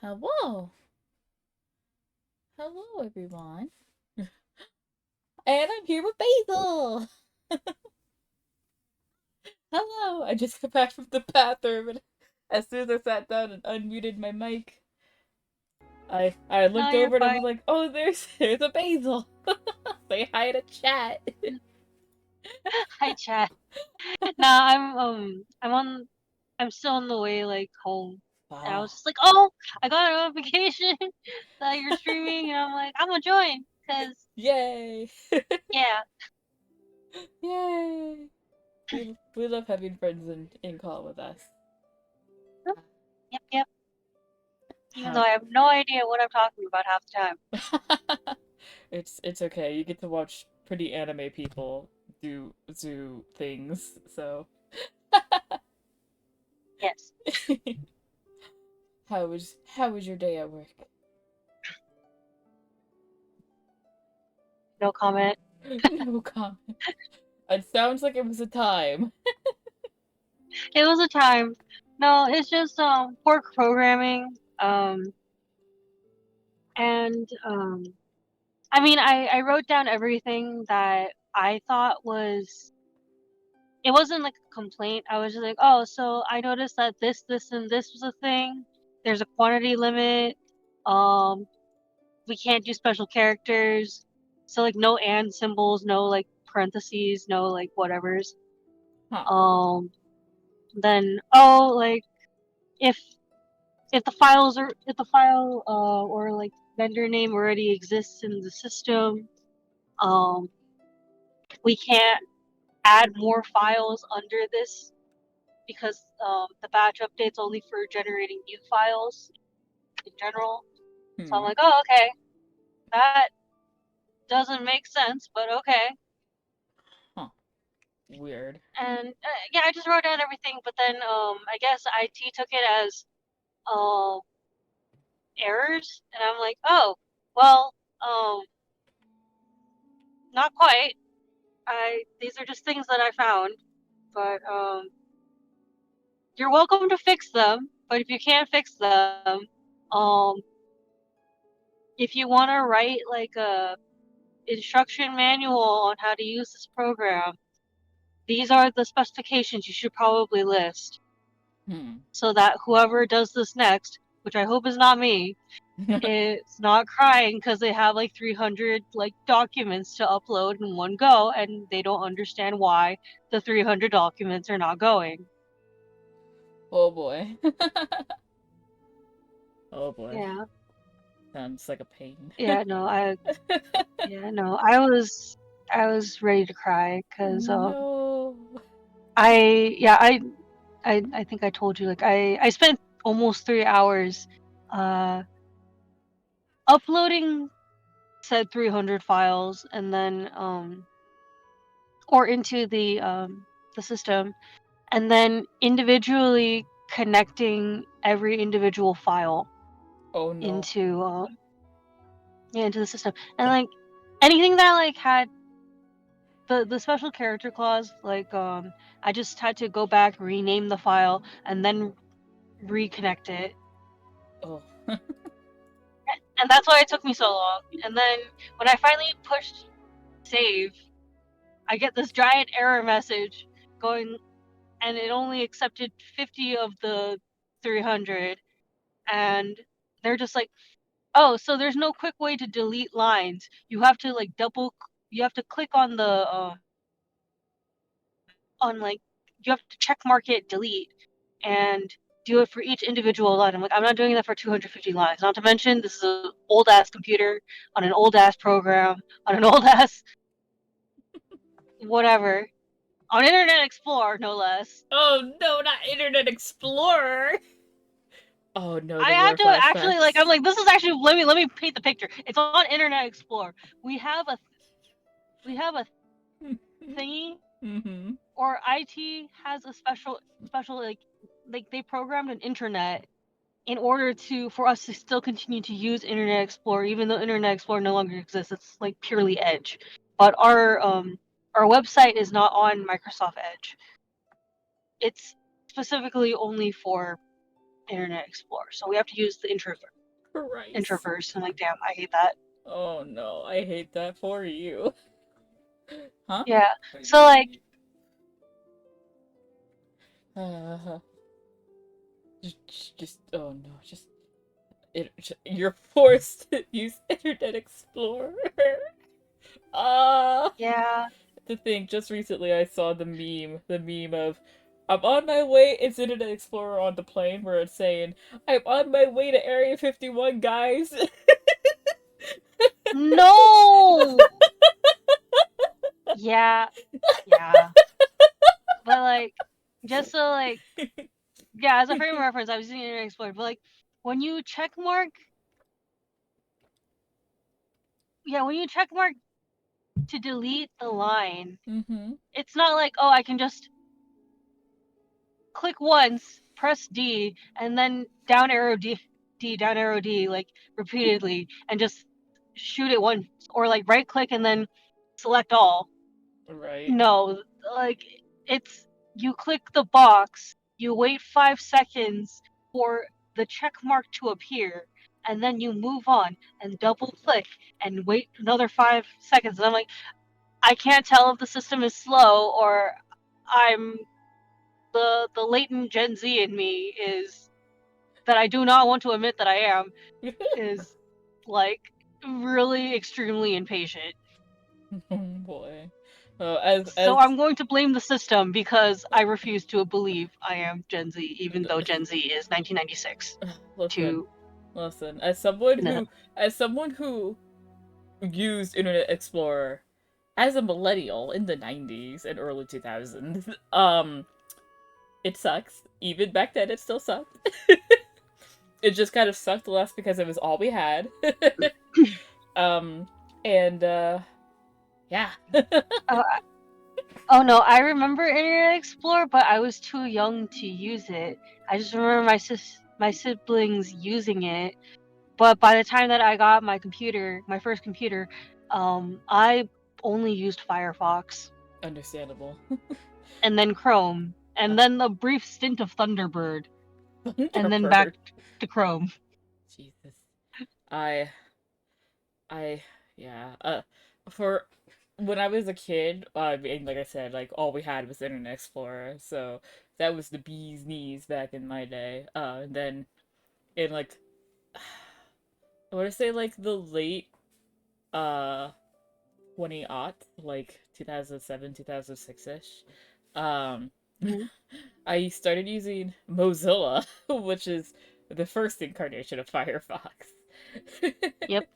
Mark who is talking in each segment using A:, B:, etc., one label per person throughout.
A: Hello. Hello, everyone. And I'm here with Basil. Hello. I just got back from the bathroom, and as soon as I sat down and unmuted my mic, I
B: No,
A: looked
B: you're
A: over and I
B: fine.
A: was like, "Oh, there's a Basil." Say hi to chat.
B: Hi, chat. No, I'm still on the way like home. And I was
A: Ah,
B: just like, oh, I got a notification that you're streaming, and I'm like, I'm gonna join, cause
A: yay!
B: yeah,
A: Yay! We love having friends in call with us.
B: yep, yep. Even though
A: How
B: I have no idea what I'm talking about half the time.
A: it's okay. You get to watch pretty anime people do things. So
B: Yes,
A: how was your day at work?
B: no comment.
A: No comment. It sounds like it was a time.
B: It was a time. No, it's just poor programming. And I mean, I wrote down everything that I thought was it wasn't like a complaint. I was just like, oh, so I noticed that this, and this was a thing. There's a quantity limit. Um, we can't do special characters. So like no and symbols, no like parentheses, no like whatevers.
A: Huh.
B: Um, then oh like if if the file or like vendor name already exists in the system, um, we can't add more files under this because the batch update's only for generating new files in general. So I'm
A: Hmm.
B: like, oh, okay, that doesn't make sense, but okay.
A: Huh. Weird.
B: And yeah, I just wrote down everything, but then I guess IT took it as uh, errors, and I'm like, oh, well, um, not quite. These are just things that I found, but you're welcome to fix them. But if you can't fix them, um, if you want to write like a instruction manual on how to use this program, these are the specifications you should probably list
A: Hmm.
B: so that whoever does this next, which I hope is not me, is not crying because they have like 300 like documents to upload in one go and they don't understand why the 300 documents are not going.
A: Oh boy. Oh boy.
B: Yeah.
A: Sounds like a pain.
B: Yeah, no, I was ready to cry because
A: No.
B: I yeah, I think I told you like I spent almost 3 hours uh uploading said 300 files and then or into the system and then individually connecting every individual file
A: Oh no.
B: into yeah, into the system. And like anything that like had the special character clause, like I just had to go back, rename the file, and then reconnect it.
A: Oh.
B: And that's why it took me so long. And then when I finally pushed save, I get this giant error message going, and it only accepted 50 of the 300. And they're just like, oh, so there's no quick way to delete lines. You have to like you have to click on the, on like, you have to check mark it delete and do it for each individual line. I'm like, I'm not doing that for 250 lines. Not to mention, this is an old ass computer on an old ass program on an old ass whatever on Internet Explorer, no less.
A: Oh no, not Internet Explorer. Oh no,
B: I
A: the
B: have
A: war
B: to actually like. I'm
A: flashbacks.
B: like, this is actually. Let me paint the picture. It's on Internet Explorer. We have a we have a thingy,
A: Mm-hmm.
B: or IT has a special like they programmed an internet in order to for us to still continue to use Internet Explorer, even though Internet Explorer no longer exists. It's like purely Edge, but our website is not on Microsoft Edge. It's specifically only for Internet Explorer, so we have to use the introvert.
A: Christ.
B: introverse. I'm like, damn, I hate that.
A: Oh no, I hate that for you. Huh?
B: Yeah. So like,
A: Uh, just oh no, you're forced to use Internet Explorer. Ah,
B: yeah,
A: to think, just recently I saw the meme of, I'm on my way, it's Internet Explorer on the plane, where it's saying, I'm on my way to Area 51, guys.
B: no, yeah, yeah. But like, just so like, yeah, as a frame of reference, I was using Internet Explorer. But like, when you check mark, yeah, when you check mark to delete the line,
A: Mm-hmm.
B: it's not like, oh, I can just click once, press D, and then down arrow D, down arrow D, like repeatedly, and just shoot it once, or like right click and then select all.
A: Right.
B: No, like it's you click the box, you wait 5 seconds for the check mark to appear, and then you move on and double click and wait another 5 seconds. And I'm like, I can't tell if the system is slow or I'm the latent Gen Z in me is that I do not want to admit that I am is like really extremely impatient.
A: Oh boy. As
B: So I'm going to blame the system because I refuse to believe I am Gen Z, even though Gen Z is 1996
A: listen,
B: to
A: listen.
B: no.
A: As someone who used Internet Explorer as a millennial in the 90s and early 2000s, it sucks. Even back then, it still sucked. It just kind of sucked less because it was all we had. um, and yeah.
B: Uh, oh no, I remember Internet Explorer, but I was too young to use it. I just remember my siblings using it. But by the time that I got my computer, my first computer, I only used Firefox
A: Understandable.
B: and then Chrome, and then a brief stint of Thunderbird, and then back
A: Thunderbird.
B: to Chrome.
A: Jesus. I I yeah. For when I was a kid, I mean, like I said, like all we had was Internet Explorer, so that was the bee's knees back in my day. And then in like I want to say like the late uh 20 aught, like 2007, 2006 ish. Um,
B: Mhm.
A: I started using Mozilla, which is the first incarnation of Firefox.
B: Yep.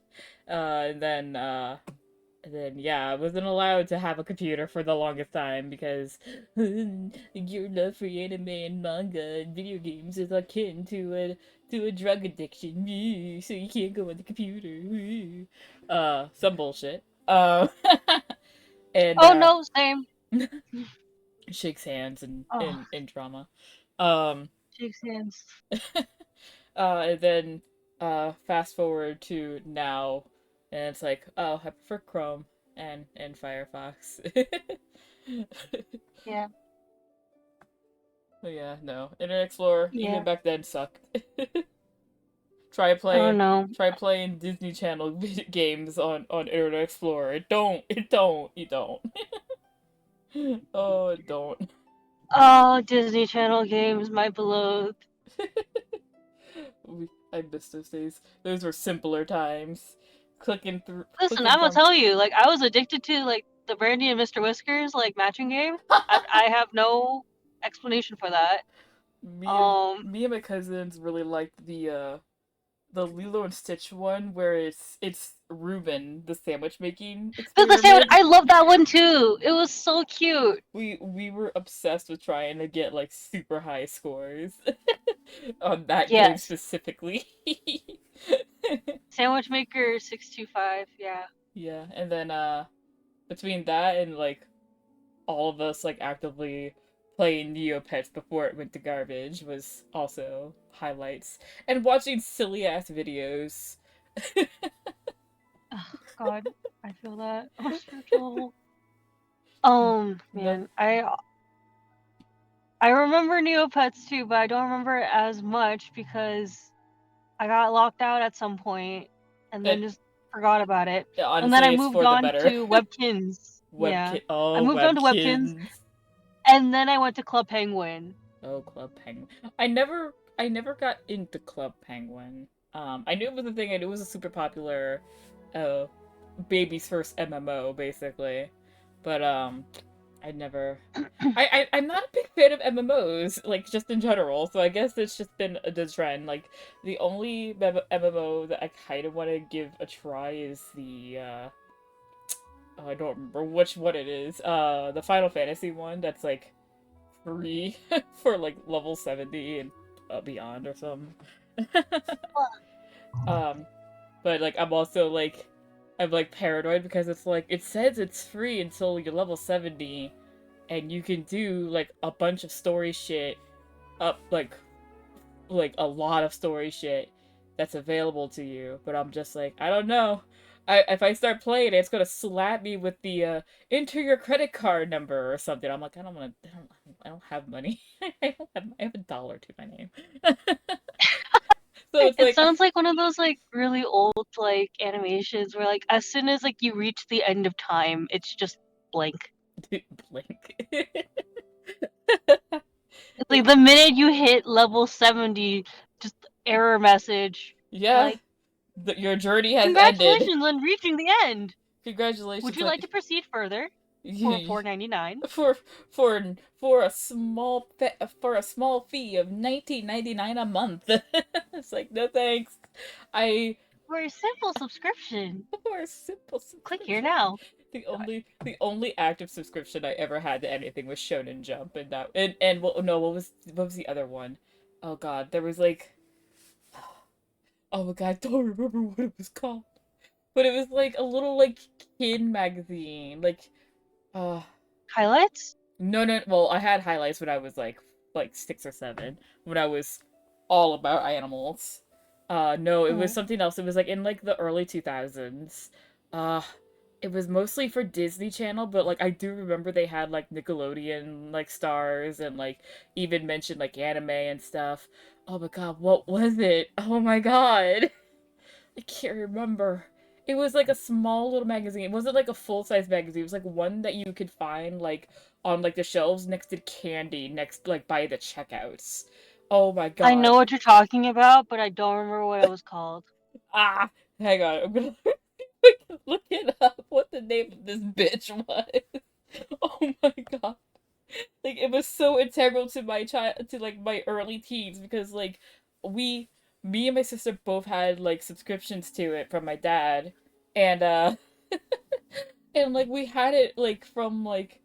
A: And then yeah, I wasn't allowed to have a computer for the longest time because your love for anime and manga and video games is akin to a drug addiction, so you can't go on the computer. Some bullshit. And
B: Oh no, same.
A: shakes hands
B: Oh,
A: in drama. Um,
B: shakes hands.
A: and then fast forward to now, and it's like, oh, I prefer Chrome and Firefox.
B: Yeah.
A: But yeah, no, Internet Explorer even
B: Yeah.
A: back then sucked. try
B: Oh
A: playing
B: no.
A: try playing Disney Channel games on Internet Explorer. You don't. Oh, it don't.
B: Oh, Disney Channel games, my beloved.
A: I miss those days. Those were simpler times.
B: Listen,
A: Clicking
B: I'm gonna
A: from.
B: tell you, like I was addicted to like the Brandy and Mr. Whiskers like matching game. I have no explanation for that. Um,
A: Me and my cousins really liked the Lilo and Stitch one where it's Reuben, the sandwich making
B: the sandwich.
A: experiment.
B: I love that one too. It was so cute.
A: We were obsessed with trying to get like super high scores on that game
B: Yes.
A: specifically.
B: Sandwich Maker 625. Yeah.
A: Yeah, and then between that and like all of us like actively playing Neopets before it went to garbage was also highlights. And watching silly ass videos.
B: Oh, God, I feel that on a spiritual level.
A: No,
B: Man, I remember Neopets too, but I don't remember it as much because I got locked out at some point, and then
A: It,
B: just forgot about it. And then I
A: honestly, it's
B: moved
A: for the
B: on
A: better.
B: to Webkins. Yeah,
A: Webkin.
B: I
A: Oh,
B: moved on to Webkins,
A: Webkins.
B: and then I went to Club Penguin.
A: Oh, Club Penguin. I never got into Club Penguin. I knew it was a thing. I knew it was a super popular, uh, baby's first MMO, basically. But I never. I'm not a big fan of MMOs, like just in general. So I guess it's just been the trend. Like the only MMO that I kind of want to give a try is the oh, I don't remember which one it is. The Final Fantasy one that's like free for like level 70 and beyond or something. um, but like I'm like paranoid because it's like it says it's free until you're level 70 and you can do like a bunch of story shit up like a lot of story shit that's available to you, but I'm just like, I don't know. If I start playing it, it's gonna slap me with the enter your credit card number or something. I'm like, I don't want to. I don't have money. I have $1 to my name. So it's
B: It
A: like
B: sounds like one of those like really old like animations where like as soon as like you reach the end of time, it's just blank.
A: blink.
B: It's like the minute you hit level 70, just error message.
A: Yeah,
B: Like,
A: your journey has ended.
B: congratulations on reaching the end. Would
A: Congratulations
B: you
A: on
B: like to proceed further for 4.99?
A: for for a for a small fee of 19.99 a month. It's like no thanks. I
B: For a simple subscription,
A: for a simple
B: click here
A: subscription.
B: now.
A: The only active subscription I ever had to anything was Shonen Jump, and that and well, no, what was the other one? Oh God, there was like oh my God, I don't remember what it was called, but it was like a little like kid magazine, uh
B: Highlights?
A: no, no. Well, I had highlights when I was like 6 or 7, when I was all about animals. No, it was
B: Mm.
A: something else. It was like in like the early 2000s. Uh, it was mostly for Disney Channel, but like I do remember they had like Nickelodeon like stars and like even mentioned like anime and stuff. Oh my God, what was it? Oh my God. I can't remember. It was like a small little magazine. It wasn't like a full size magazine. It was like one that you could find like on like the shelves next to candy, next like by the checkouts. Oh my
B: I know
A: God.
B: what you're talking about, but I don't remember what it was called.
A: Ah, hang on. I'm gonna look it up. What the name of this bitch was? Oh my God. Like it was so integral to my child to like my early teens because like we me and my sister both had like subscriptions to it from my dad, and and like we had it like from like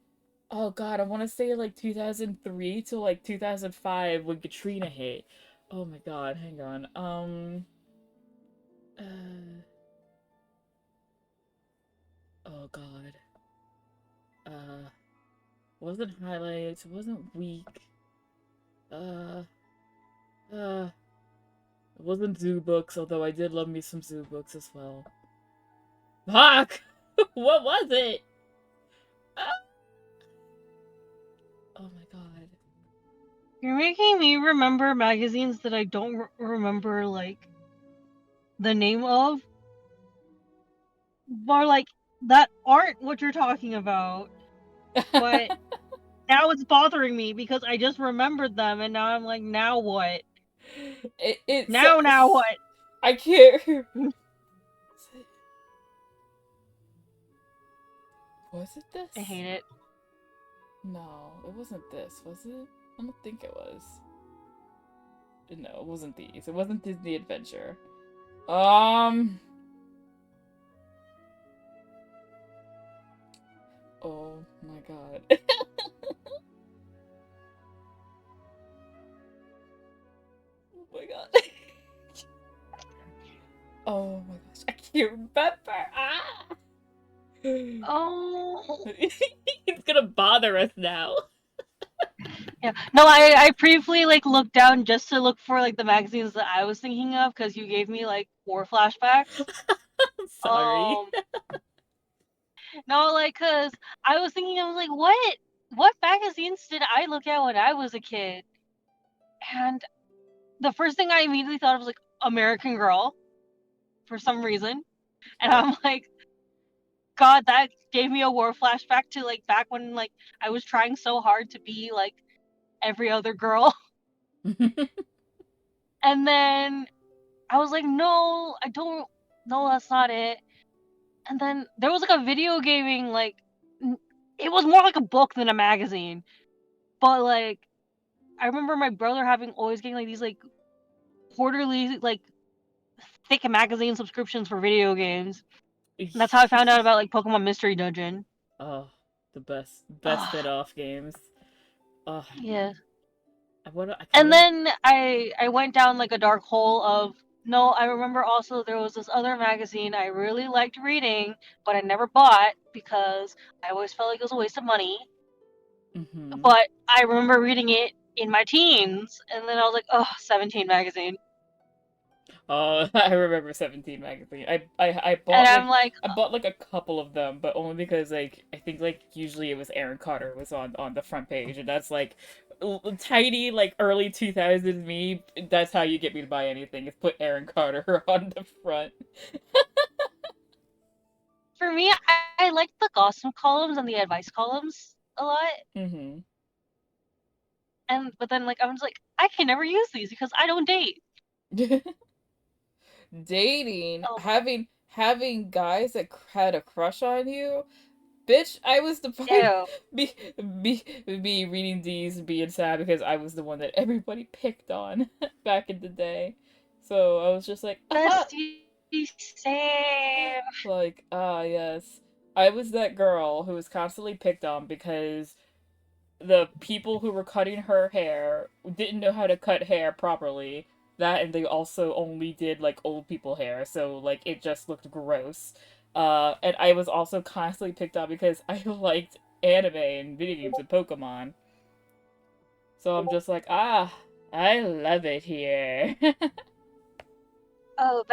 A: oh God, I want to say like 2003 to like 2005 when Katrina hit. Oh my God, hang on. Uh oh God. Uh wasn't highlights, wasn't weak. Uh uh It wasn't zoo books, although I did love me some zoo books as well. Fuck! What was it? Ah! Oh my God.
B: You're making me remember magazines that I don't remember like the name of, or like that aren't what you're talking about. But now it's bothering me because I just remembered them, and now I'm like, now what?
A: It's
B: Now what?
A: I can't. Was it
B: I
A: this?
B: hate it.
A: No, it wasn't this, was it? I don't think it was. No, it wasn't these. It wasn't Disney Adventure. Um. Oh my God. Oh my God. Oh my gosh, I can't remember. Ah!
B: Oh,
A: It's gonna bother us now.
B: yeah. No, I briefly like looked down just to look for like the magazines that I was thinking of because you gave me like 4 flashbacks.
A: Sorry.
B: Um, no, like, cause I was thinking, I was like, what magazines did I look at when I was a kid? And the first thing I immediately thought of was like, American Girl for some reason, and
A: Oh.
B: I'm like, God, that gave me a war flashback to like back when like I was trying so hard to be like every other girl, and then I was like, no, I don't. No, that's not it. And then there was like a video gaming like it was more like a book than a magazine. But like I remember my brother having always getting like these like quarterly like thick magazine subscriptions for video games. And that's how I found out about like Pokemon Mystery Dungeon.
A: Oh, the best
B: Ugh,
A: spin-off games. Oh,
B: yeah.
A: I kind
B: And
A: of
B: then I went down like a dark hole of no, I remember also there was this other magazine I really liked reading, but I never bought because I always felt like it was a waste of money.
A: mm-hmm.
B: But I remember reading it in my teens, and then I was like, oh, 17 magazine.
A: Oh, I remember 17 magazine.
B: And I'm like,
A: I bought like a couple of them, but only because like I think like usually it was Aaron Carter was on the front page, and that's like tiny like early 2000s me. That's how you get me to buy anything is put Aaron Carter on the front.
B: for me, I like the gossip columns and the advice columns a lot.
A: Mm-hmm.
B: And but then like I was like, I can never use these because I don't date.
A: Dating,
B: Oh,
A: having guys that had a crush on you. Bitch, I was the part
B: ew.
A: be be reading these and being sad because I was the one that everybody picked on back in the day. So I was just like,
B: Bestie, same.
A: like, yes. I was that girl who was constantly picked on because the people who were cutting her hair didn't know how to cut hair properly. That and they also only did like old people hair, so like it just looked gross. And I was also constantly picked on because I liked anime and video games and Pokemon. So I'm just like, I love it here.
B: Oh,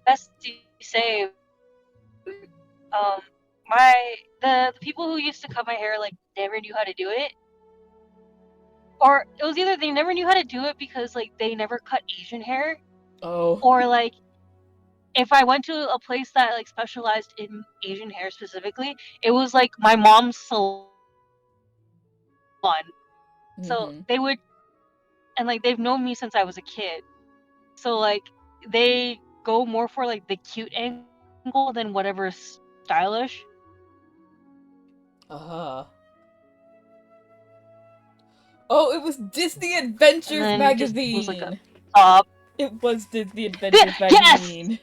B: bestie, same. Um, my the people who used to cut my hair like never knew how to do it, or it was either they never knew how to do it because like they never cut Asian hair,
A: Oh.
B: or like if I went to a place that like specialized in Asian hair specifically, it was like my mom's salon. So
A: Mm-hmm.
B: they would, and like they've known me since I was a kid. So like they go more for like the cute angle than whatever's stylish.
A: Uh-huh. Oh, it was Disney
B: And
A: Adventures
B: then just was like a
A: magazine.
B: top.
A: It was Disney Adventures
B: Yes.
A: magazine.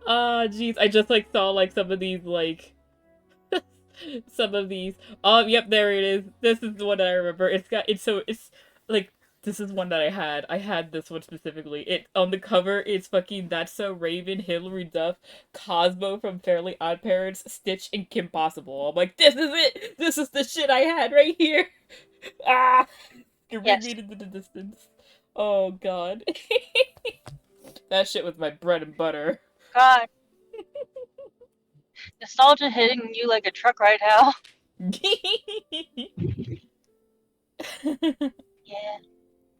A: Ah, jeez, I just like saw like some of these like some of these. Yep, there it is. This is the one that I remember. It's like this is one that I had. I had this one specifically. It on the cover it's fucking That's So Raven, Hilary Duff, Cosmo from Fairly Odd Parents, Stitch, and Kim Possible. I'm like, this is it. This is the shit I had right here. Ah,
B: Yes.
A: screaming into the distance. Oh god, that shit was my bread and butter.
B: God, nostalgia hitting you like a truck right now. Yeah.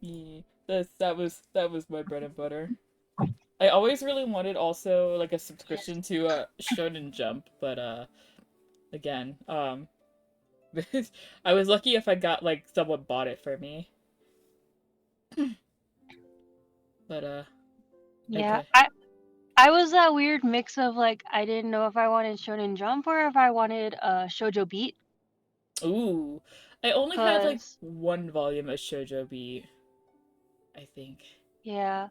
A: Yeah, that was my bread and butter. I always really wanted also like a
B: Yes.
A: subscription to Shonen Jump, but again, I was lucky if I got like someone bought it for me. But
B: Yeah.
A: okay.
B: I was that weird mix of like I didn't know if I wanted Shonen Jump or if I wanted Shoujo Beat,
A: Ooh. I only had like
B: cause
A: one volume of Shoujo Beat, I think.
B: yeah,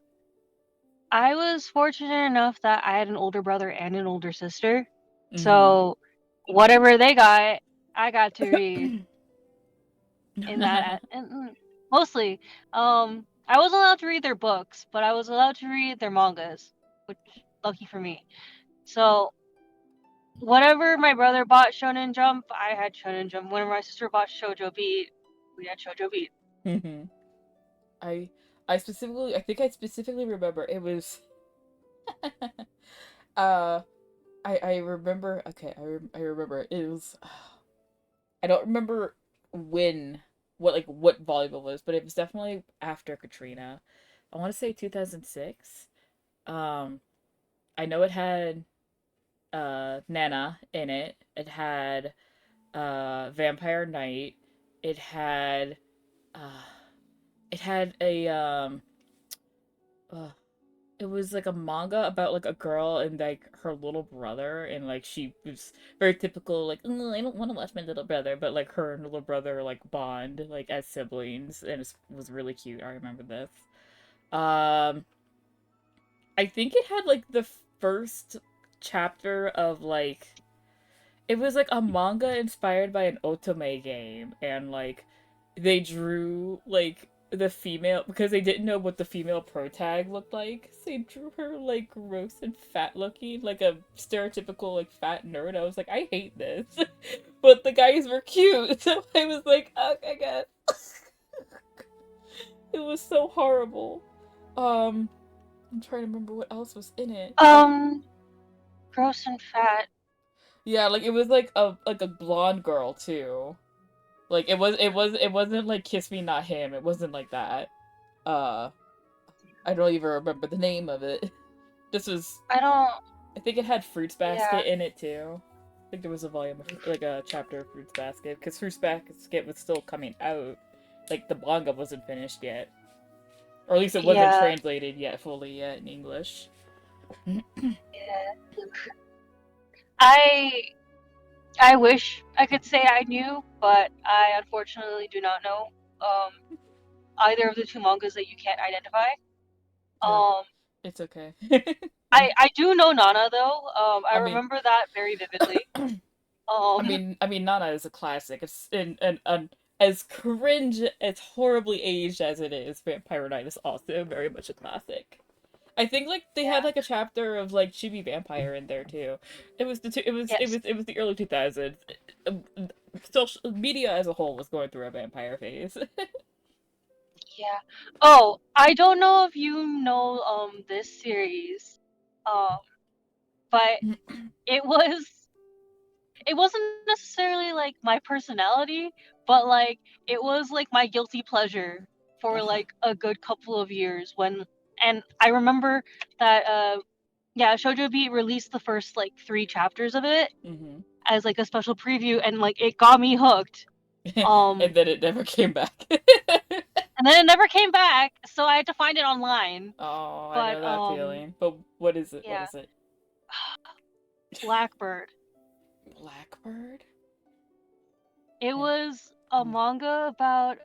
B: I was fortunate enough that I had an older brother and an older sister,
A: Mhm.
B: so whatever they got, I got to read in that and mostly. I wasn't allowed to read their books, but I was allowed to read their mangas, which lucky for me. So whatever my brother bought Shonen Jump, I had Shonen Jump. Whenever my sister bought Shoujo Beat, we had Shoujo Beat.
A: Mhm. I I think I specifically remember it was uh I remember okay, I remember it was I don't remember when what volume it was, but it was definitely after Katrina. I want to say 2006. Um, I know it had Nana in it. It had Vampire Knight. It had uh it had a uh, it was like a manga about like a girl and like her little brother, and like she was very typical like, "Mm, I don't want to watch my little brother," but like her and little brother like bond like as siblings, and it was really cute. I remember this. Um, I think it had like the first chapter of like, it was like a manga inspired by an otome game, and like they drew like the female, because they didn't know what the female pro tag looked like. So they drew her like gross and fat looking, like a stereotypical like fat nerd. I was like, I hate this, but the guys were cute, so I was like, oh, I guess. It was so horrible. Um, I'm trying to remember what else was in it.
B: Gross and fat.
A: Yeah, like it was like a blonde girl too. Like it wasn't like Kiss Me Not Him. It wasn't like that. Uh I don't even remember the name of it. This was,
B: I don't.
A: I think it had Fruits
B: Yeah,
A: Basket in it too. I think there was a volume of like a chapter of Fruits Basket, because Fruits Basket was still coming out. Like the manga wasn't finished yet. Or at least it wasn't
B: yeah,
A: translated yet fully yet in English.
B: yeah. I I wish I could say I knew, but I unfortunately do not know either of the two mangas that you can't identify.
A: Yeah,
B: Um,
A: it's okay.
B: I do know Nana though. I
A: I mean,
B: remember that very vividly.
A: I mean, Nana is a classic. It's and as cringe, as horribly aged as it is, Vampire Knight is also very much a classic. I think like they had
B: Yeah,
A: like a chapter of like Chibi Vampire in there too. It was the two,
B: yes,
A: it was the early 2000s. Social media as a whole was going through a vampire phase.
B: yeah. Oh, I don't know if you know this series, um, but it was it wasn't necessarily like my personality, but like it was like my guilty pleasure for
A: Uh-huh.
B: like a good couple of years when, and I remember that yeah, Shoujo Beat released the first like 3 chapters of it
A: Mhm.
B: as like a special preview, and like it got me hooked.
A: And then it never came back.
B: And then it never came back, so I had to find it online.
A: Oh, I know
B: But
A: that feeling. But what is it? What
B: yeah,
A: is it?
B: Blackbird.
A: Blackbird?
B: It
A: And
B: was a
A: mm,
B: manga about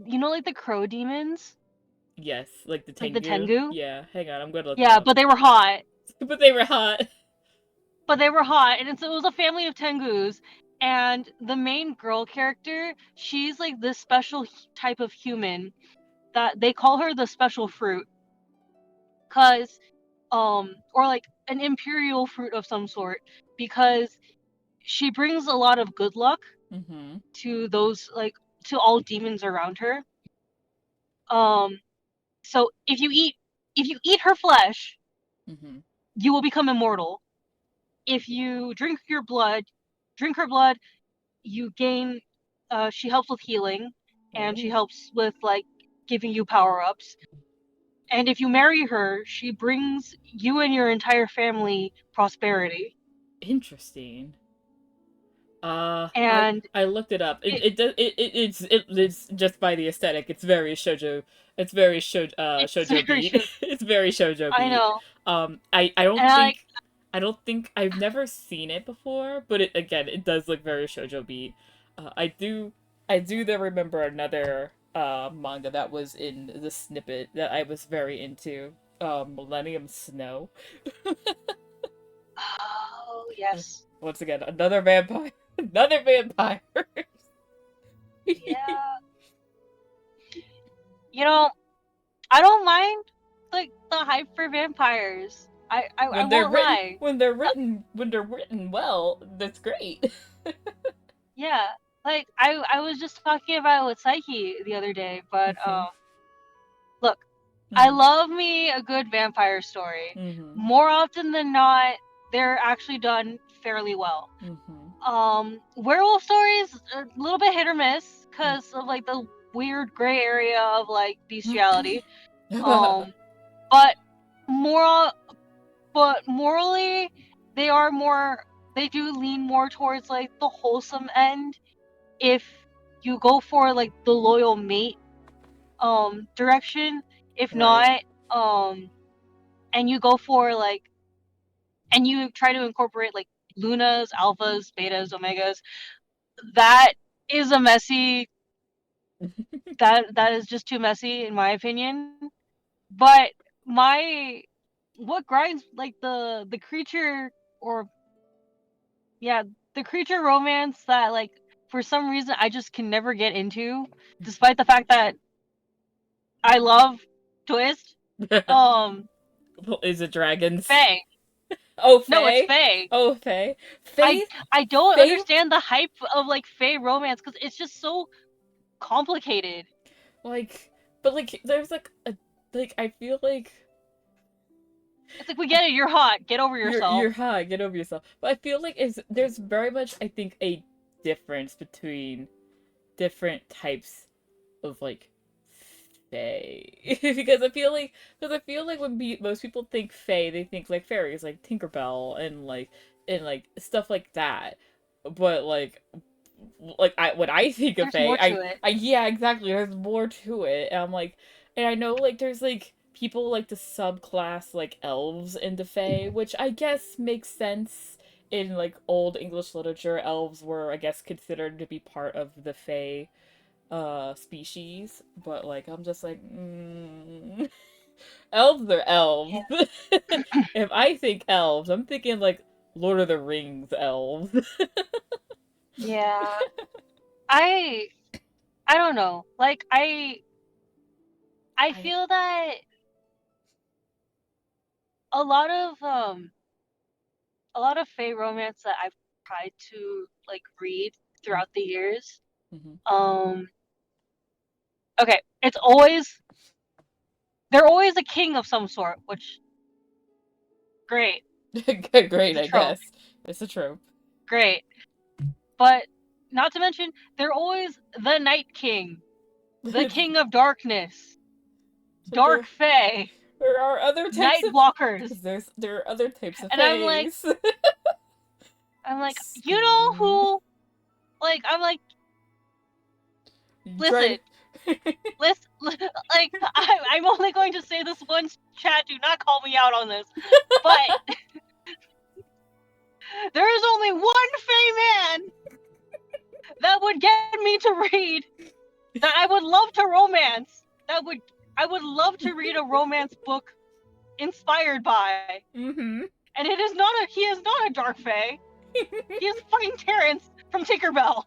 B: you know like the crow demons,
A: yes, like the
B: like the
A: Tengu.
B: Tengu.
A: Yeah, hang on, I'm gonna look it
B: Yeah,
A: up.
B: but they were hot.
A: But they were hot.
B: But they were hot, and it was a family of Tengus. And the main girl character, she's like this special type of human that they call her the special fruit, cause or like an imperial fruit of some sort, because she brings a lot of good luck
A: Mhm.
B: to those like to all demons around her. Um, so if you eat her flesh,
A: Mhm.
B: you will become immortal. If you drink her blood, you gain. She helps with healing, and she
A: Oh,
B: helps with like giving you power ups. And if you marry her, she brings you and your entire family prosperity.
A: interesting.
B: And
A: I looked it up.
B: it,
A: It's just by the aesthetic. It's very shojo. It's very
B: it's
A: shojo
B: very
A: beat.
B: true.
A: It's very shojo
B: I
A: beat.
B: know,
A: I
B: and
A: I don't think I've never seen it before, but it again it does look very shojo beat. I do then remember another manga that was in the snippet that I was very into. Millennium Snow.
B: oh yes,
A: Once again, another vampire. Another vampire.
B: yeah. You know, I don't mind like the hype for vampires. I won't lie.
A: When they're written well, that's great.
B: Yeah, like I was just talking about with Psyche the other day, but
A: Mhm.
B: look, I
A: Mhm.
B: love me a good vampire story.
A: Mhm.
B: More often than not, they're actually done fairly well.
A: Mhm.
B: Werewolf stories a little bit hit or miss because of like the weird gray area of like bestiality. Um, but moral, but morally, they are more. They do lean more towards like the wholesome end. If you go for like the loyal mate direction, if
A: Right.
B: not, and you go for like, and you try to incorporate like lunas, alphas, betas, omegas, that is a messy. That is just too messy in my opinion. But my what grinds like the creature, or yeah, the creature romance that like for some reason I just can never get into, despite the fact that I love twist. Um,
A: Is it dragons?
B: Faye.
A: Oh,
B: No, it's
A: Faye.
B: Faye.
A: Oh, Faye.
B: I
A: Faye.
B: I don't
A: Faye.
B: understand the hype of like Faye romance because it's just so complicated.
A: Like, but like, there's like a like. I feel like
B: It's like we get it, you're hot, get over yourself.
A: you're high. Get over yourself. But I feel like there's very much, I think, a difference between different types of like fae. Because I feel like when most people think fae, they think like fairies, like Tinkerbell and like stuff like that. But like I when I think of
B: There's
A: fae,
B: more to it.
A: I yeah, exactly. There's more to it. And I'm like, and I know like there's like people like to subclass like elves into fae, which I guess makes sense. In like old English literature, elves were, I guess, considered to be part of the fae species, but like I'm just like elves are elves.
B: Yeah.
A: If I think elves, I'm thinking like Lord of the Rings elves.
B: Yeah. I I don't know. Like I
A: I
B: feel that a lot of um a lot of fae romance that I've tried to like read throughout the years.
A: mhm.
B: Um okay, it's always they're always a king of some sort, which great.
A: Great,
B: It's a
A: I
B: trope.
A: guess. It's a trope.
B: Great. But not to mention they're always the Night King, the King of Darkness,
A: So
B: Dark Fae,
A: there are other types
B: Night
A: of
B: Walkers.
A: because there are other types of
B: And
A: fays.
B: I'm like, you know
A: Scream.
B: who I'm like, listen,
A: Dry.
B: listen, like I'm only going to say this once, chat, do not call me out on this. But there is only one Fey man that would get me to read, that I would love to romance, that would I would love to read a romance book inspired by.
A: Mm-hmm.
B: And he is not a dark Fey. He is fucking Terrence from Tinkerbell.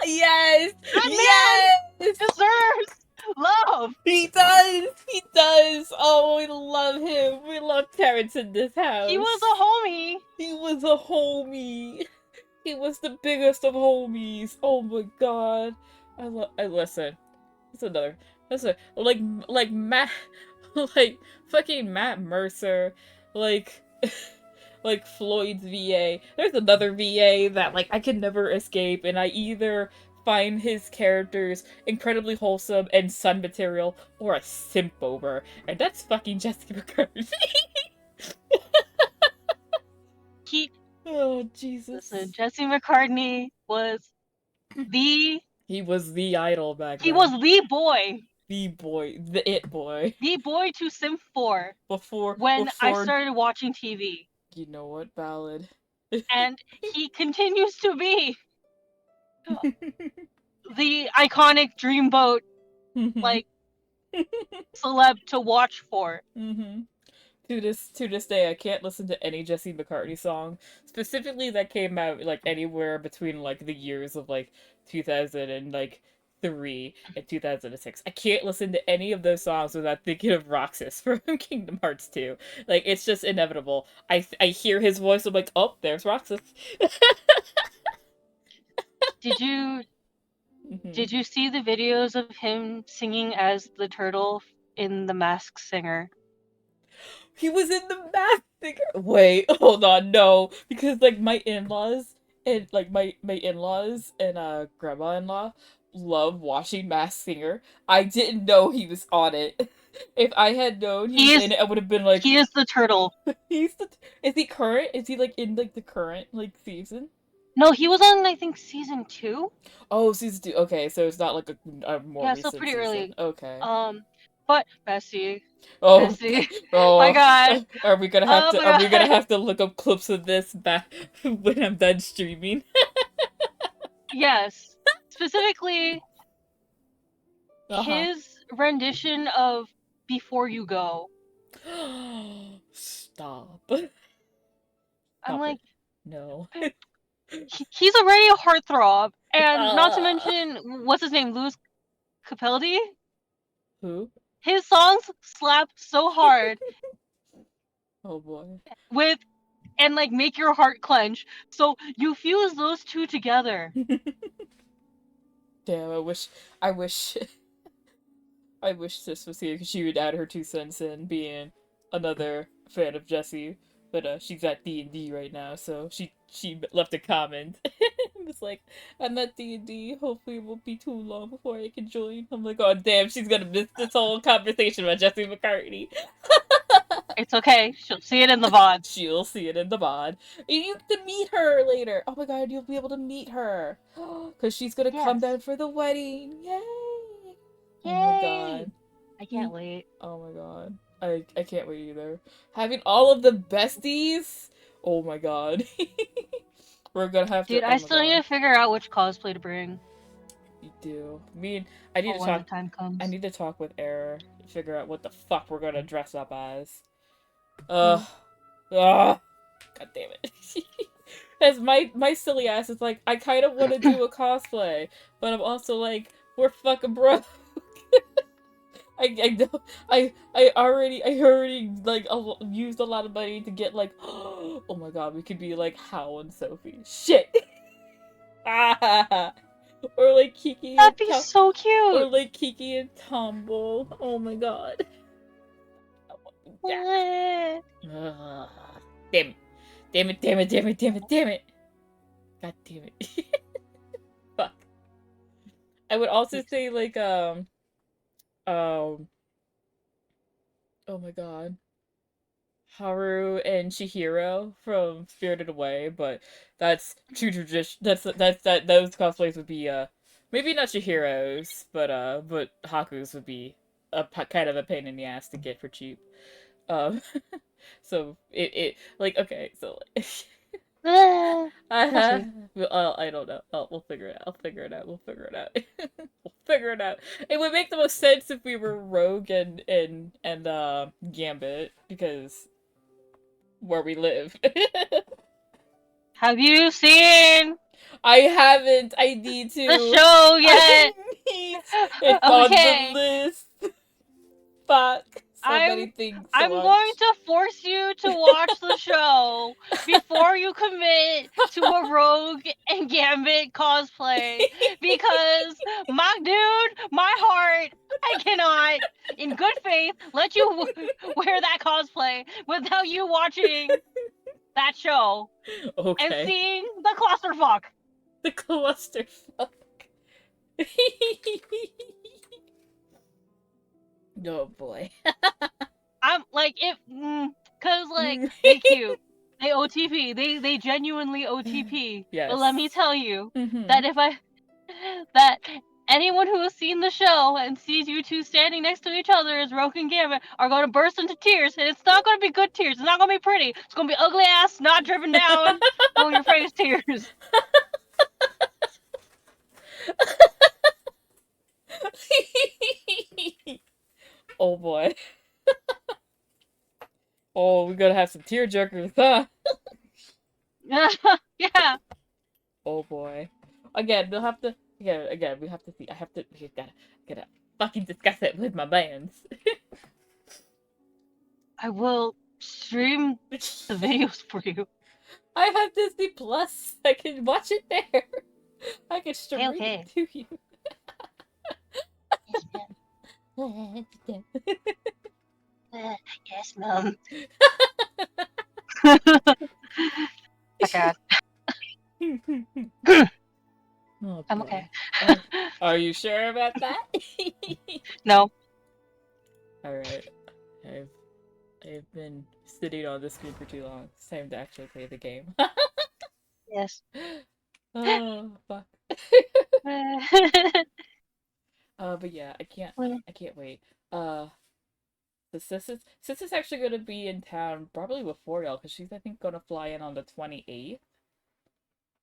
A: Yes!
B: That man
A: Yes!
B: deserves love.
A: He does! He does! Oh, we love him. We love Terrence in this
B: He was
A: house.
B: a homie.
A: He was a homie. He was the biggest of homies. Oh my god. I listen. That's another. That's a like Matt, like fucking Matt Mercer, like like Floyd's VA. There's another VA that like I can never escape, and I either find his characters incredibly wholesome and sun material, or a simp over, and that's fucking Jessica McCarthy.
B: He
A: Oh
B: Listen,
A: Jesus.
B: Jesse McCartney was the
A: He was the idol back
B: he was
A: then.
B: the
A: Boy, the it boy.
B: boy to simp for when I
A: Before
B: started watching TV.
A: you know what ballad.
B: And he continues to be the iconic dreamboat
A: Mhm.
B: like celeb to watch for.
A: Mhm. To this day, I can't listen to any Jesse McCartney song, specifically that came out like anywhere between like the years of like 2000 and like 3 and 2006. I can't listen to any of those songs without thinking of Roxas from Kingdom Hearts 2. Like it's just inevitable. I hear his voice. I'm like, oh, there's Roxas.
B: Did you
A: Mhm.
B: did you see the videos of him singing as the turtle in The Masked Singer?
A: He was in the Mask Singer. Wait, hold on, no, because like my in-laws and like my in-laws and grandma-in-law love watching Masked Singer. I didn't know he was on it. If I had known he
B: He
A: was
B: is
A: in it, I would have been like,
B: he is the turtle.
A: he's the. Is he current? Is he like in like the current like season?
B: No, he was on I think season 2.
A: Oh, season 2. Okay, so it's not like a more
B: Yeah, so
A: recent
B: pretty
A: season.
B: early.
A: Okay.
B: Um, but Bessie,
A: Oh,
B: Bessie, my
A: oh.
B: God,
A: Are we gonna have
B: oh
A: to?
B: my
A: Are we gonna
B: God,
A: have to look up clips of this back when I'm done streaming?
B: yes. Specifically,
A: Uh huh.
B: his rendition of "Before You Go."
A: Stop.
B: I'm
A: Stop it.
B: like,
A: No.
B: he's already a heartthrob, and not to
A: Ah.
B: mention what's his name, Louis Capaldi.
A: Who?
B: His songs slap so hard
A: Oh boy.
B: with and like make your heart clench. So you fuse those two together.
A: Damn, I wish, I wish sis was here because she would add her 2 cents in, being another fan of Jesse. But she's at D&D right now, so she left a comment. It was like, I'm at D&D. Hopefully, it won't be too long before I can join. I'm like, oh damn, she's gonna miss this whole conversation about Jesse McCartney.
B: It's okay. She'll see it in the VOD.
A: She'll see it in the mod. You get to meet her later. Oh my god, you'll be able to meet her. Because she's gonna come
B: Yes.
A: down for the wedding. Yay! Oh my
B: Yay!
A: god.
B: I can't wait.
A: Oh my god. I can't wait either. Having all of the besties? Oh my god. We're gonna have to.
B: Dude, I
A: Oh my
B: still need
A: god.
B: to figure out which cosplay to bring
A: You do. I need
B: for
A: to
B: when
A: talk.
B: the time
A: I
B: comes.
A: need to talk with Error to figure out what the fuck we're gonna dress up as.
B: Hmm.
A: Ugh. Ugh. God damn it. As my silly ass is like, I kind of want to do a cosplay, but I'm also like, we're fucking broke. I know I already like used a lot of money to get like, oh my god, we could be like Hal and Sophie. Shit. Or like Kiki and
B: That'd be
A: Tom,
B: so
A: or
B: cute.
A: like Kiki and Tombo. Oh my god. Yeah.
B: Eh.
A: Ugh. Damn it. Damn it, damn it, damn it, damn it, damn it. God damn it. Fuck. I would also say like um oh my god. Haru and Chihiro from Spirited Away, but that's true tradition. That those cosplays would be maybe not Chihiro's, but Haku's would be kind of a pain in the ass to get for cheap. Um, so it like okay, so like,
B: We'll see.
A: I don't know. We'll figure it out. I'll figure it out. We'll figure it out. We'll figure it out. It would make the most sense if we were Rogue and Gambit because where we live.
B: Have you seen
A: I haven't. I need
B: the
A: to.
B: show
A: I
B: yet?
A: need. It's on the
B: Okay.
A: list. Fuck. So
B: I'm
A: many things to
B: I'm
A: watch.
B: going to force you to watch the show before you commit to a Rogue and Gambit cosplay because my dude, my heart, I cannot in good faith let you wear that cosplay without you watching that show and
A: Okay.
B: seeing the clusterfuck.
A: The clusterfuck. Oh boy.
B: I'm like if cause like they cute. They OTP. They genuinely OTP. But let me
A: Yes.
B: tell you
A: Mm-hmm.
B: that that anyone who has seen the show and sees you two standing next to each other as Roke and Gambit are going to burst into tears, and it's not going to be good tears. It's not going to be pretty. It's going to be ugly ass, not driven down on your face tears.
A: Oh boy. Oh, we're gonna have some tear jerkers, huh?
B: Yeah.
A: Oh boy. Again, we'll have to. Again, we have to see. Gotta fucking discuss it with my bands.
B: I will stream the videos for you.
A: I have Disney Plus. I can watch it there. I can
B: Okay,
A: stream it
B: okay.
A: to you.
B: Yes, ma'am. Yes, ma'am. Oh god.
A: Oh
B: I'm
A: boy.
B: okay.
A: Are Are you sure about that?
B: No.
A: All right. I've I've been sitting on the screen for too long. It's time to actually play the game.
B: Yes.
A: Oh fuck. But yeah, I can't wait. Uh, the sis is actually gonna be in town probably before y'all, cause she's I think gonna fly in on the 28th.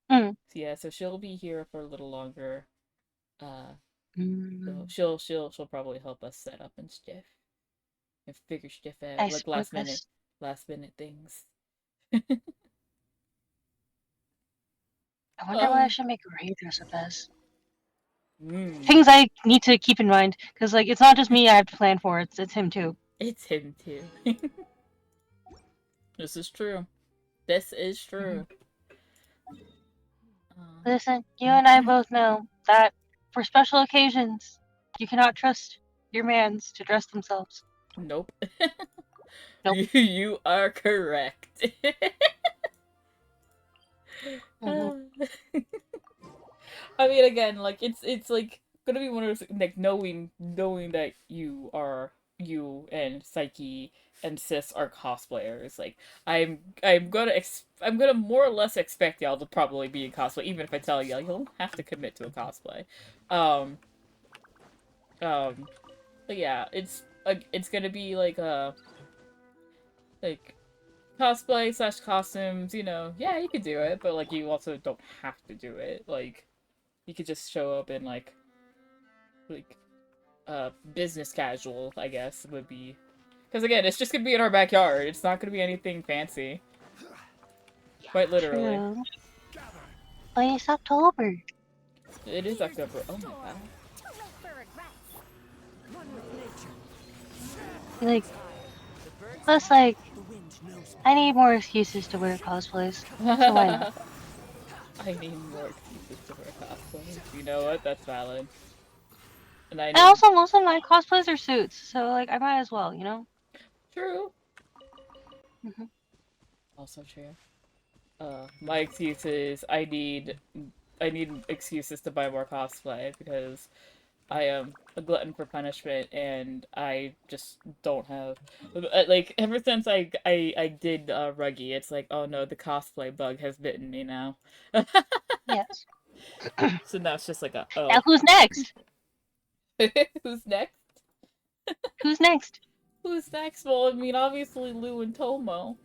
B: Mm.
A: So yeah, so she'll be here for a little longer. Uh, so
B: Mm.
A: she'll probably help us set up and stuff and figure stuff
B: I
A: out like
B: support this.
A: last minute things.
B: I wonder what I
A: Oh,
B: should make Ray dress up as.
A: mm,
B: Things I need to keep in mind, because like it's not just me I have to plan for. It's him too.
A: it's him too. This is true. This is
B: Mhm.
A: true. Uh,
B: Listen, you and I both know that for special occasions, you cannot trust your mans to dress themselves.
A: nope.
B: Nope.
A: You are correct.
B: Hmm.
A: I mean, again, like it's like gonna be one of those like knowing that you and Psyche and Sis are cosplayers. Like I'm gonna more or less expect y'all to probably be in cosplay, even if I tell y'all you'll have to commit to a cosplay. Um, um, but yeah, it's gonna be like cosplay slash costumes. Yeah, you could do it, but like you also don't have to do it. Like you could just show up in like business casual, I guess would be. Because again, it's just gonna be in our backyard. It's not gonna be anything fancy. Quite literally.
B: True. But it's October.
A: It is October. Oh my god.
B: Like, plus, like, I need more excuses to wear cosplays. So why not?
A: I need more excuses to wear cosplay. You know what? That's valid. And I
B: And
A: need.
B: also, most of my cosplays are suits, so like, I might as well, you know?
A: True.
B: Hmm.
A: Also true. My excuse is I need excuses to buy more cosplay because I am a glutton for punishment, and I just don't have like ever since I did Ruggy, it's like oh no, the cosplay bug has bitten me now.
B: Yes.
A: So now it's just like a
B: Now
A: oh,
B: who's next?
A: who's next?
B: Who's next?
A: Who's next? Well, I mean obviously Lou and Tomo.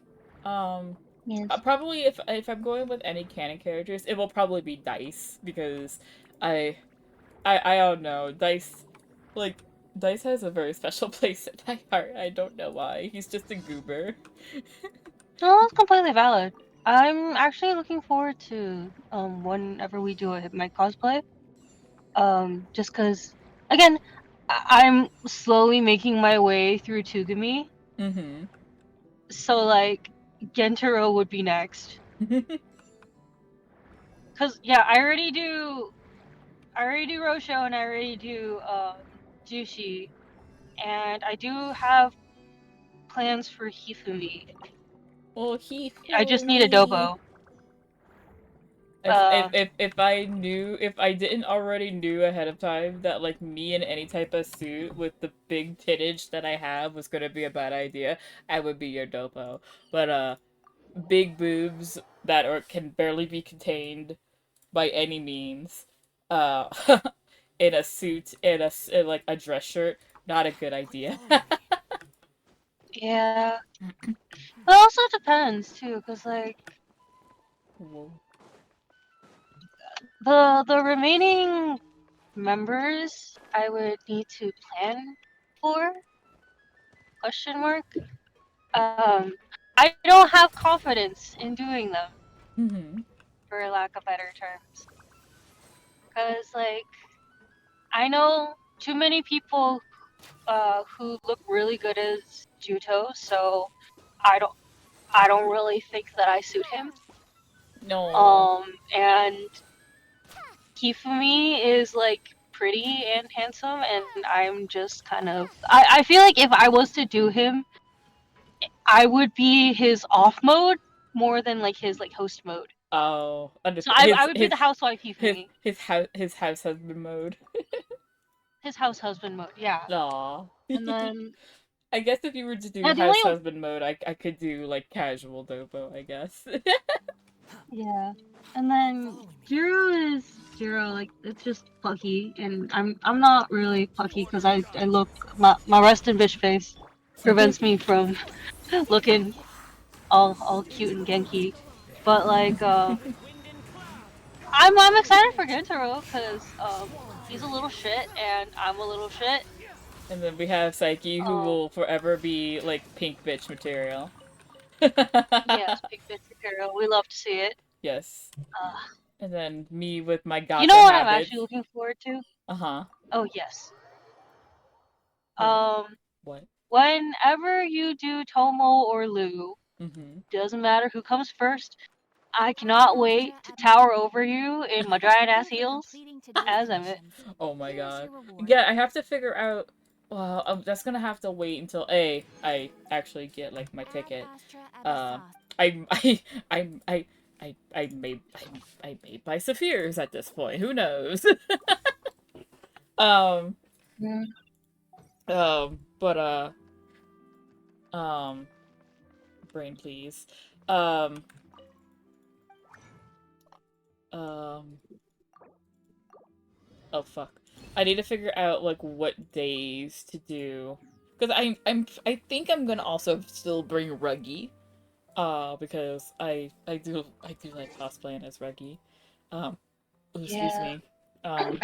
A: Um,
B: Yes.
A: probably if I'm going with any canon characters, it will probably be Dice because I I don't know. Like Dice has a very special place in my heart. I don't know why. He's just a goober.
B: No, that's completely valid. I'm actually looking forward to whenever we do my cosplay. Just cause again, I'm slowly making my way through Tugami,
A: Mm-hmm.
B: so like Gentaro would be next. Cause yeah, I already do Rosho and I already do Jushi, and I do have plans for Hifumi.
A: Well, he
B: I
A: for
B: just need a
A: me.
B: Dobo. Uh,
A: If I didn't already knew ahead of time that like me in any type of suit with the big tittage that I have was gonna be a bad idea, I would be your dopo. But big boobs that are can barely be contained by any means, uh, in a suit in like a dress shirt, not a good idea.
B: yeah. It also depends too, cause like
A: Whoa.
B: the remaining members I would need to plan for question mark. Um, I don't have confidence in doing them,
A: Mm-hmm.
B: for lack of better terms, because like I know too many people who look really good as Juto, so I don't I don't really think that I suit him.
A: No.
B: And Hifumi is like pretty and handsome, and I'm just kind of I feel like if I was to do him, I would be his off mode more than like his like host mode.
A: Oh,
B: So I
A: his
B: would be the housewifey thingy.
A: his house husband mode.
B: His house husband mode, yeah.
A: Aw.
B: And then
A: I guess if you were to do
B: yeah, the only
A: house husband mode, I could do like casual dopo, I guess.
B: yeah. And then Zero is Zero, like it's just plucky, and I'm not really plucky because I look my resting bitch face prevents me from looking all cute and genki. But like I'm excited for Gentaro because he's a little shit and I'm a little shit.
A: And then we have Psyche, who
B: Um
A: will forever be like pink bitch material.
B: yes, big bitch material. We love to see it.
A: Yes.
B: Uh,
A: And then me with my
B: you know
A: gacha
B: what I'm
A: habits.
B: actually looking forward to?
A: Uh huh.
B: Oh yes.
A: What?
B: Um
A: What?
B: Whenever you do Tomo or Lu,
A: Mm-hmm.
B: doesn't matter who comes first, I cannot wait to tower over you in my giant ass heels as Emmett.
A: Oh my god. Yeah, I have to figure out. Well, that's gonna have to wait until I actually get like my ticket. Uh, I I I may buy Saphirs at this point. Who knows? um
B: Mm.
A: but um brain please. Um um oh fuck. I need to figure out like what days to do. Cause I think I'm gonna also still bring Ruggy. Because I do like cosplaying as Ruggy. Um, oh, excuse
B: Yeah.
A: me. Um,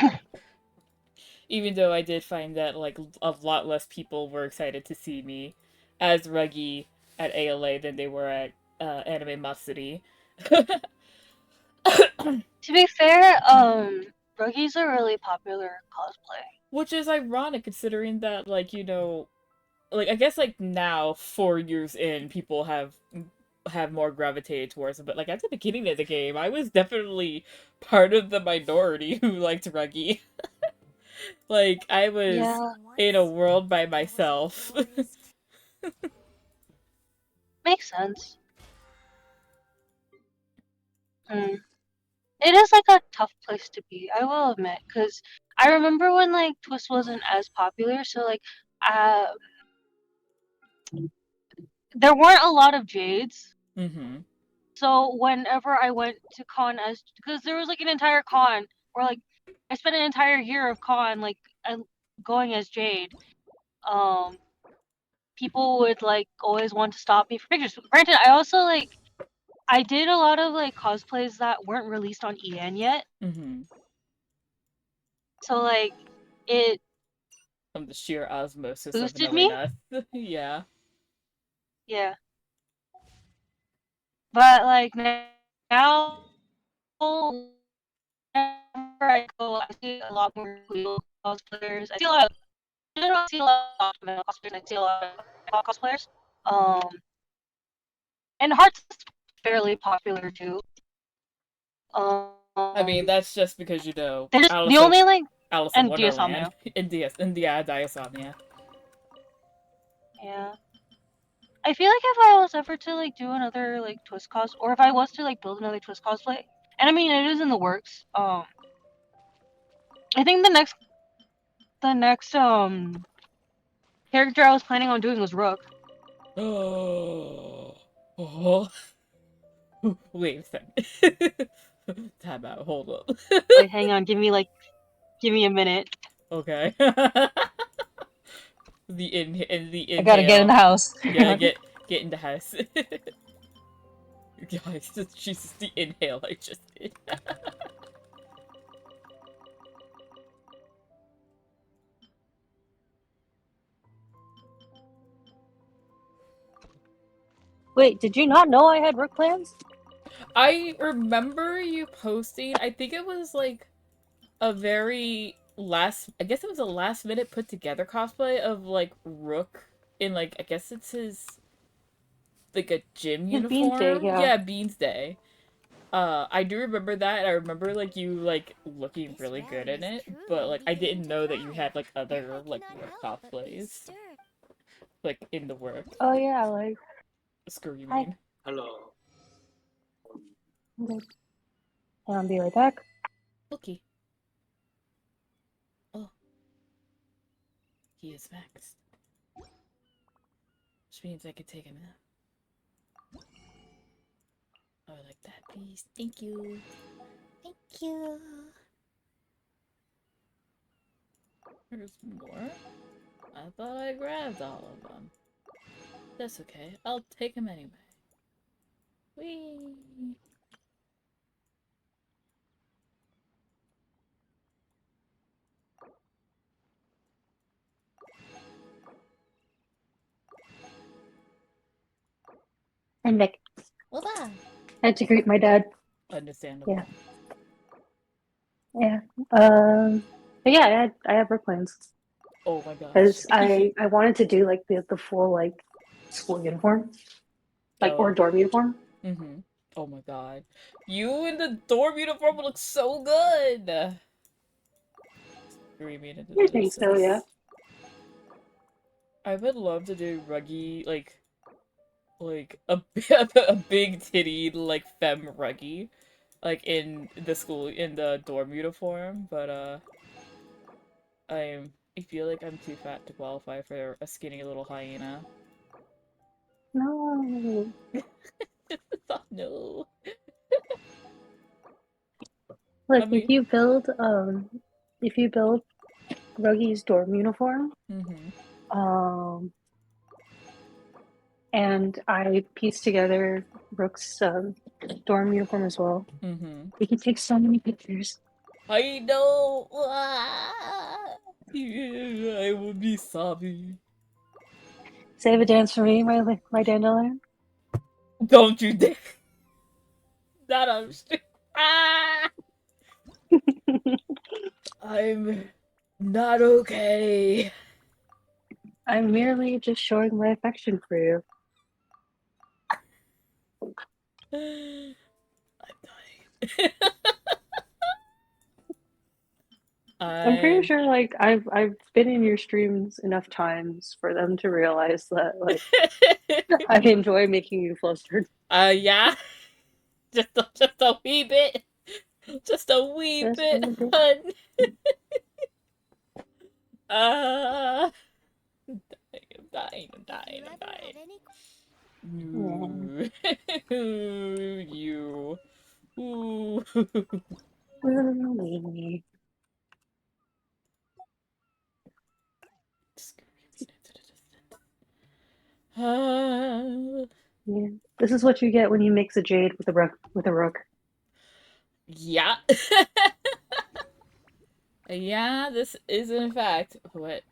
A: even though I did find that like a lot less people were excited to see me as Ruggy at ALA than they were at Anime Matsuri.
B: To be fair, Ruggy's a really popular cosplay.
A: Which is ironic considering that like, like I guess like now 4 years in people have more gravitated towards it, but like at the beginning of the game I was definitely part of the minority who liked Ruggy. Like I was
B: Yeah,
A: in a world by myself.
B: makes sense. Mm. It is like a tough place to be, I will admit, because I remember when like Twist wasn't as popular, so like uh, there weren't a lot of Jades.
A: Mm-hmm.
B: So whenever I went to con as because there was like an entire con where like I spent an entire year of con like going as Jade. Um, People would like always want to stop me for pictures. Granted, I also like I did a lot of like cosplays that weren't released on EN yet.
A: Mm-hmm.
B: So like it
A: From the sheer osmosis of
B: boosted
A: knowing
B: me.
A: us. Yeah.
B: Yeah. But like now whenever I go, I see a lot more cool cosplayers. I see a lot of I don't see a lot of female cosplayers. I see a lot of cosplayers. Um, and Hearts is fairly popular too.
A: I mean,
B: Um,
A: that's just because
B: they're just the
A: Alice of
B: only like
A: Alice in
B: and
A: Wonderland
B: Diasomnia.
A: in the Diasomnia.
B: Yeah. I feel like if I was ever to like do another like twist cos, or if I was to like build another twist cosplay, and I mean it is in the works. I think the next character I was planning on doing was Rook.
A: Oh. Oh. Wait a second. Time out. Hold up.
B: Wait, hang on, give me a minute.
A: Okay. The
B: I gotta get in
A: inhale.
B: the house.
A: Yeah, get in the house. Guys, Jesus, the inhale I just did.
B: Wait, did you not know I had Rook plans?
A: I remember you posting, I think it was like a very I guess it was a last minute put together cosplay of like Rook in like, I guess it's his, like a gym
B: His Beans Day,
A: uniform.
B: yeah.
A: Yeah, Beans Day. I do remember that. I remember like you like looking really good in it, but like I didn't know that you had like other like Rook cosplays like in the work.
B: Oh yeah, like hi.
A: Screaming.
C: Hello.
B: Okay. I'll be right back.
A: Okay. Oh, he is maxed. Which means I could take a nap. I would like that, please. Thank you. Thank you. There's more? I thought I grabbed all of them. That's okay. I'll take them anyway. Whee!
B: And Vic.
A: Well done!
B: I had to greet my dad.
A: Understandable.
B: Yeah. Yeah. But yeah, I had work plans
A: Oh my gosh.
B: because I wanted to do like the full like school uniform, like or
A: Oh.
B: dorm uniform.
A: Mm-hmm. Oh my god. You in the dorm uniform look so good! Screaming into
B: I
A: the
B: think so. Yeah.
A: distance. I would love to do ruggy, like a, a big titty, like, femme ruggy. Like, in the school, in the dorm uniform, but, I feel like I'm too fat to qualify for a skinny little hyena.
B: No.
A: Oh, no. I
B: Look,
A: mean,
B: if you build Ruggy's dorm uniform,
A: mm-hmm,
B: um, and I piece together Brooke's dorm uniform as well,
A: mm-hmm.
B: we can take so many pictures.
A: I know! Ah! Yeah, I will be sobbing.
B: Save a dance for me, my dandelion.
A: Don't you dare! That I'm Ah! I'm not okay.
B: I'm merely just showing my affection for you.
A: I'm dying.
B: I'm pretty
A: I'm
B: sure like I've been in your streams enough times for them to realize that like I enjoy making you flustered.
A: yeah, just a wee bit, just a wee
B: Just a
A: bit,
B: little bit.
A: hun. Uh, I'm dying, I'm dying, I'm dying.
B: Yeah.
A: Ooh, you. Ooh.
B: Really.
A: Screaming into the distance. Ah,
B: Yeah. This is what you get when you mix a jade with a rook.
A: yeah. Yeah, this is in fact what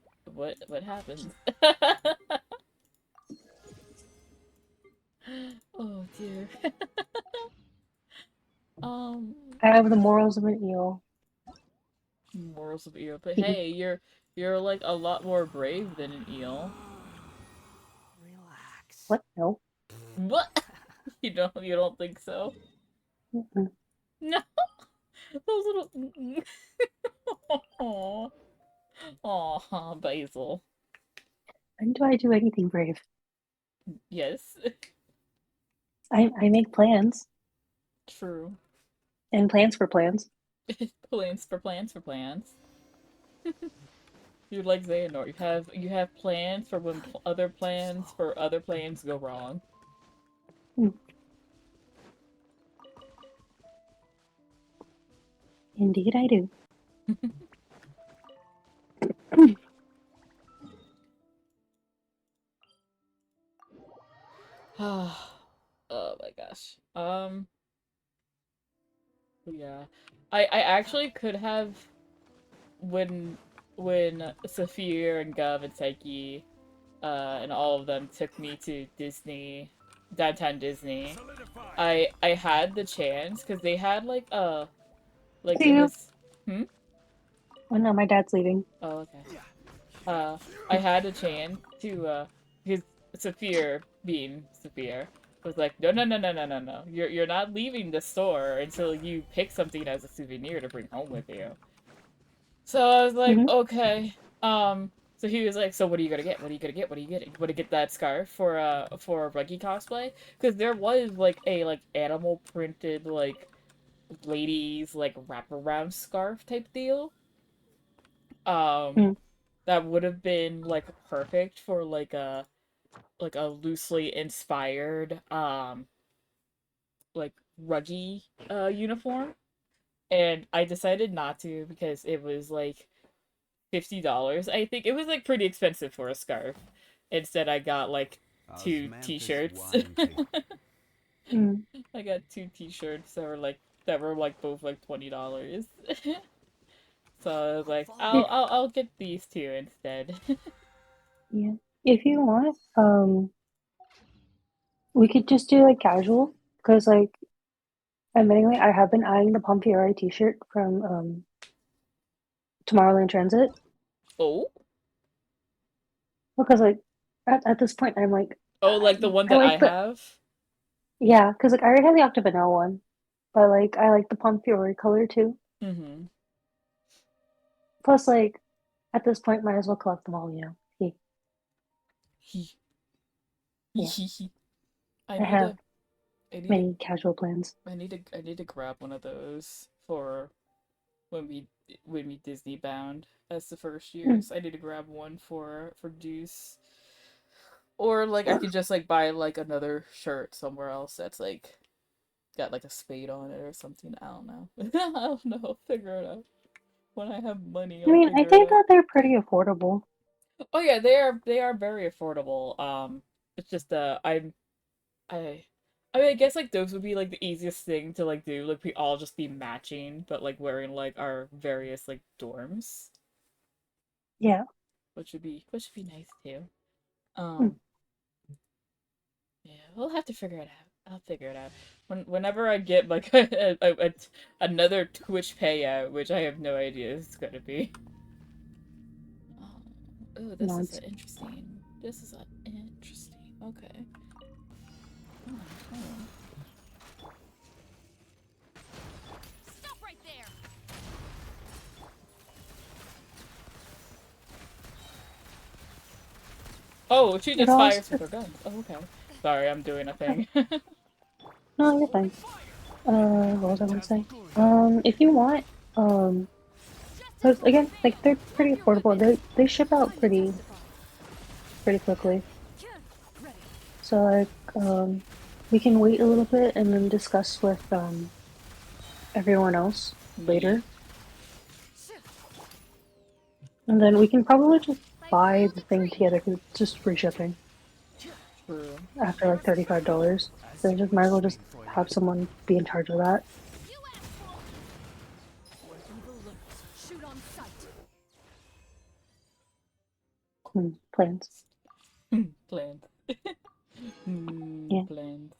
A: happens. Oh dear. Um,
B: I have the morals of an eel.
A: morals of eel. But hey, you're like a lot more brave than an eel.
C: Relax.
B: What? No.
A: What? You don't think so?
B: Mm-mm.
A: No, those little. Oh, oh, Basil.
B: When do I do anything brave?
A: Yes,
B: I make plans
A: true.
B: and plans for plans.
A: Plans for plans for plans. You're like Xehanort. You have plans for when other plans for other plans go wrong.
B: Hmm. Indeed, I do.
A: Oh my gosh. Yeah. I actually could have when Saphir and Gov and Psyche and all of them took me to Disney, downtown Disney. I had the chance because they had like
B: See
A: it
B: you.
A: was hmm?
B: Oh no, my dad's leaving.
A: Oh, okay. I had a chance to because Saphir being Saphir was like, no, no, no, no, no, no, no. You're not leaving the store until you pick something as a souvenir to bring home with you. So I was like,
B: Hmm.
A: okay. So he was like, "So what are you gonna get? What are you gonna get? What are you getting? You want to get that scarf for a Reggie cosplay? Because there was like a like animal printed like ladies like wraparound scarf type deal. Um,
B: Mm.
A: that would have been like perfect for like a loosely inspired like Ruggy uniform. And I decided not to because it was like $50. I think it was like pretty expensive for a scarf. Instead, I got like two
C: Osmanthus
A: t-shirts.
C: wine taste.
B: Mm.
A: I got two t-shirts that were like both like $20. So I was like,
B: If
A: I'll get these two instead.
B: yeah, if you want, we could just do like casual because like admittingly, I have been eyeing the Pompeii t-shirt from Tomorrowland Transit
A: Oh,
B: because like at this point I'm like
A: oh, like the one
B: I
A: that I
B: like the
A: have.
B: yeah because like I already have the Octabanel one, but like I like the Pompeii color too.
A: Mm-hmm.
B: Plus like at this point might as well collect them all, you know. Yeah,
A: I
B: I
A: need
B: have
A: to I need to
B: many casual plans.
A: I need to grab one of those for when we Disney bound as the first
B: Mm.
A: years. I need to grab one for Deuce. Or like I could just like buy like another shirt somewhere else that's like got like a spade on it or something. I don't know. I don't know. I'll figure it out. When I have money,
B: I
A: I'll
B: mean, I
A: figure it
B: think
A: out.
B: that they're pretty affordable.
A: Oh yeah, they are very affordable. It's just I I mean I guess like those would be like the easiest thing to like do. Like we all just be matching, but like wearing like our various like dorms,
B: Yeah.
A: which would be nice too.
B: Mm.
A: Um, yeah, we'll have to figure it out. I'll figure it out. Whenever I get like another Twitch payout, which I have no idea it's gonna be. Oh, this
B: No,
A: is
B: it's
A: a interesting. This is a interesting. Okay. Come on, come on.
D: Stop right there.
A: Oh, she
B: it
A: just
B: all.
A: fires with her guns. Oh, okay. Sorry, I'm doing a thing.
B: No, you're fine. What was I gonna say?
C: Dazzle
B: If you want, um,
D: Just as
B: because
D: well
B: again, like
D: prepared.
B: they're
D: Grab
B: pretty
D: your
B: affordable.
D: weapons.
B: They ship out
D: Time to testify.
B: pretty quickly.
D: Ready.
B: So like, we can wait a little bit and then discuss with everyone else
A: Yeet.
B: later, and then we can probably just
D: Like
B: buy
D: royal
B: the thing
D: decree.
B: together because it's just free shipping
A: True.
B: after like $35.
C: as
B: So
C: you
B: just might as well
C: wish,
B: just
C: Lady Fräulein.
B: have someone be in charge of that.
D: You asked for. Where evil lurks, shoot on sight.
B: Plans.
A: Planned.
B: Yeah,
A: Planned.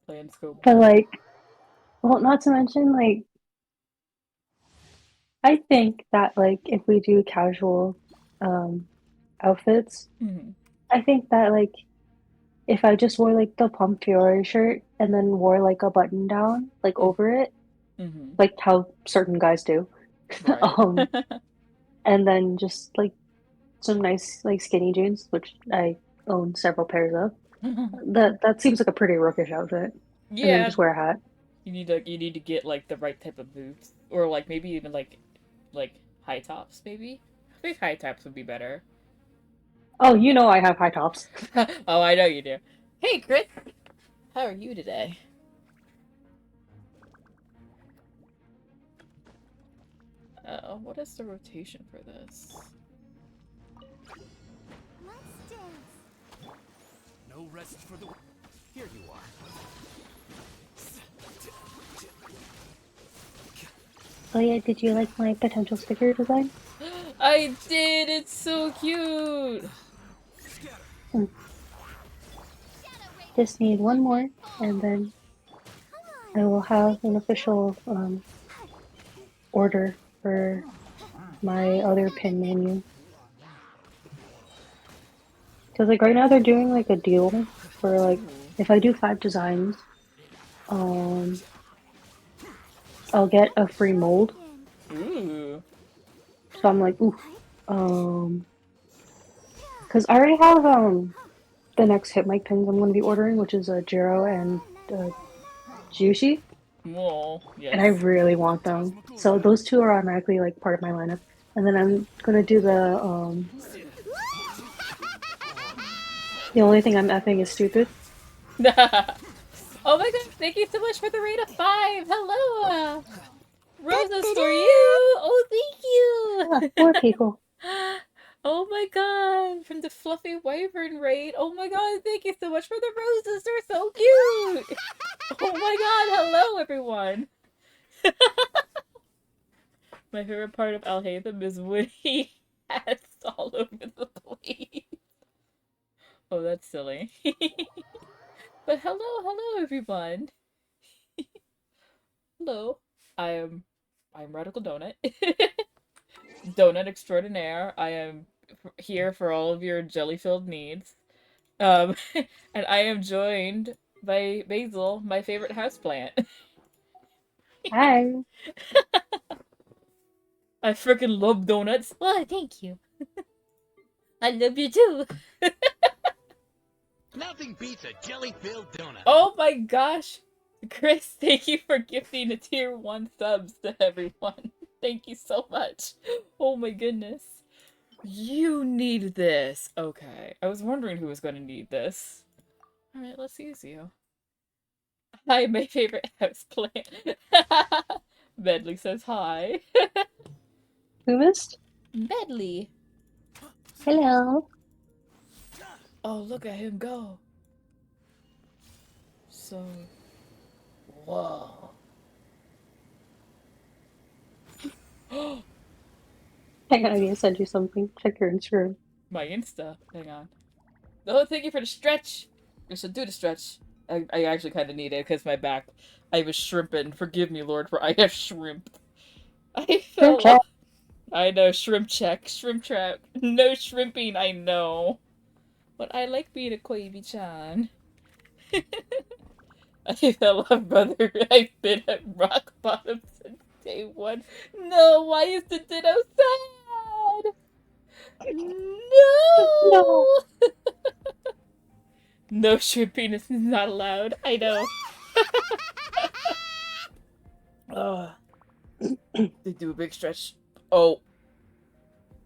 A: Planned scope
B: but
A: boom.
B: like, well, not to mention like, I think that like if we do casual um outfits,
A: Mm-hmm.
B: I think that like if I just wore like the Pump Fury shirt and then wore like a button down like over it,
A: Mm-hmm.
B: like how certain guys do,
A: Right.
B: um, and then just like some nice like skinny jeans, which I own several pairs of. That seems like a pretty rookish outfit. And then
A: Yeah,
B: just wear a hat.
A: you need to get like the right type of boots, or like maybe even like high tops. Maybe I think high tops would be better.
B: Oh, you know I have high tops.
A: Oh, I know you do. Hey, Chris, how are you today? What is the rotation for this?
D: Let's dance.
C: No rest for the. Here you are.
B: Oh yeah, did you like my potential sticker design?
A: I did. It's so cute.
C: Scatter.
B: Hmm.
D: Shadow Raiders,
B: Just need one
D: let
B: more,
D: that
B: and
D: fall.
B: then
D: Come
B: I
D: on.
B: will
D: We
B: have an
D: can do it.
B: official order for my
D: Nice
B: other pin
D: commitment.
B: menu. Because like right now they're doing like a deal for like
A: Ooh.
B: if I do 5 designs, um, I'll get a free
D: Try
B: mold.
D: again.
A: Ooh.
B: So I'm like, ooh, um, Because I already have the next hit mic pins I'm going to be ordering, which is a Jiro and Jushi,
A: Well,
B: and I
A: yes.
B: really want them. So those two are automatically like part of my lineup. And then I'm gonna do the only thing I'm effing is stupid.
A: Oh my god, thank you so much for the rate of 5! Hello! Roses for you! Oh,
B: Ah,
A: thank
B: more
A: you!
B: people.
A: Oh my god, from the fluffy wyvern raid. Oh my god, thank you so much for the roses. They're so cute. Oh my god, hello everyone. My favorite part of Alhaitham is when he has all over the place. Oh, that's silly. But hello everyone. Hello. I'm Radical Donut. Donut extraordinaire. I am here for all of your jelly-filled needs. Um, and I am joined by Basil, my favorite houseplant.
B: Hi.
A: I freaking love donuts. Oh, thank you. I love you too.
C: Nothing beats a jelly-filled donut.
A: Oh my gosh. Chris, thank you for gifting a tier 1 subs to everyone. Thank you so much. Oh my goodness. You need this. Okay. I was wondering who was going to need this. Alright, let's use you. Hi, my favorite houseplant. Medley says hi.
B: Who missed?
A: Medley.
B: Hello.
A: Oh, look at him go. So... Whoa.
B: Hang on, I need to send you something. Check your Instagram.
A: My Insta. Hang on. Oh, thank you for the stretch. I should do the stretch. I actually kind of need it because my back. I was shrimping. Forgive me, Lord, for I have shrimp. I
B: Shrimp
A: fell
B: chat.
A: off. I know, shrimp check, shrimp trap. No shrimping, I know. But I like being a Koibi-chan. I fell off, brother. I've been at rock bottom since day one. No, why is the ditto sad?
B: No.
A: No! No shrimping is not allowed. I know. They do a big stretch. Oh.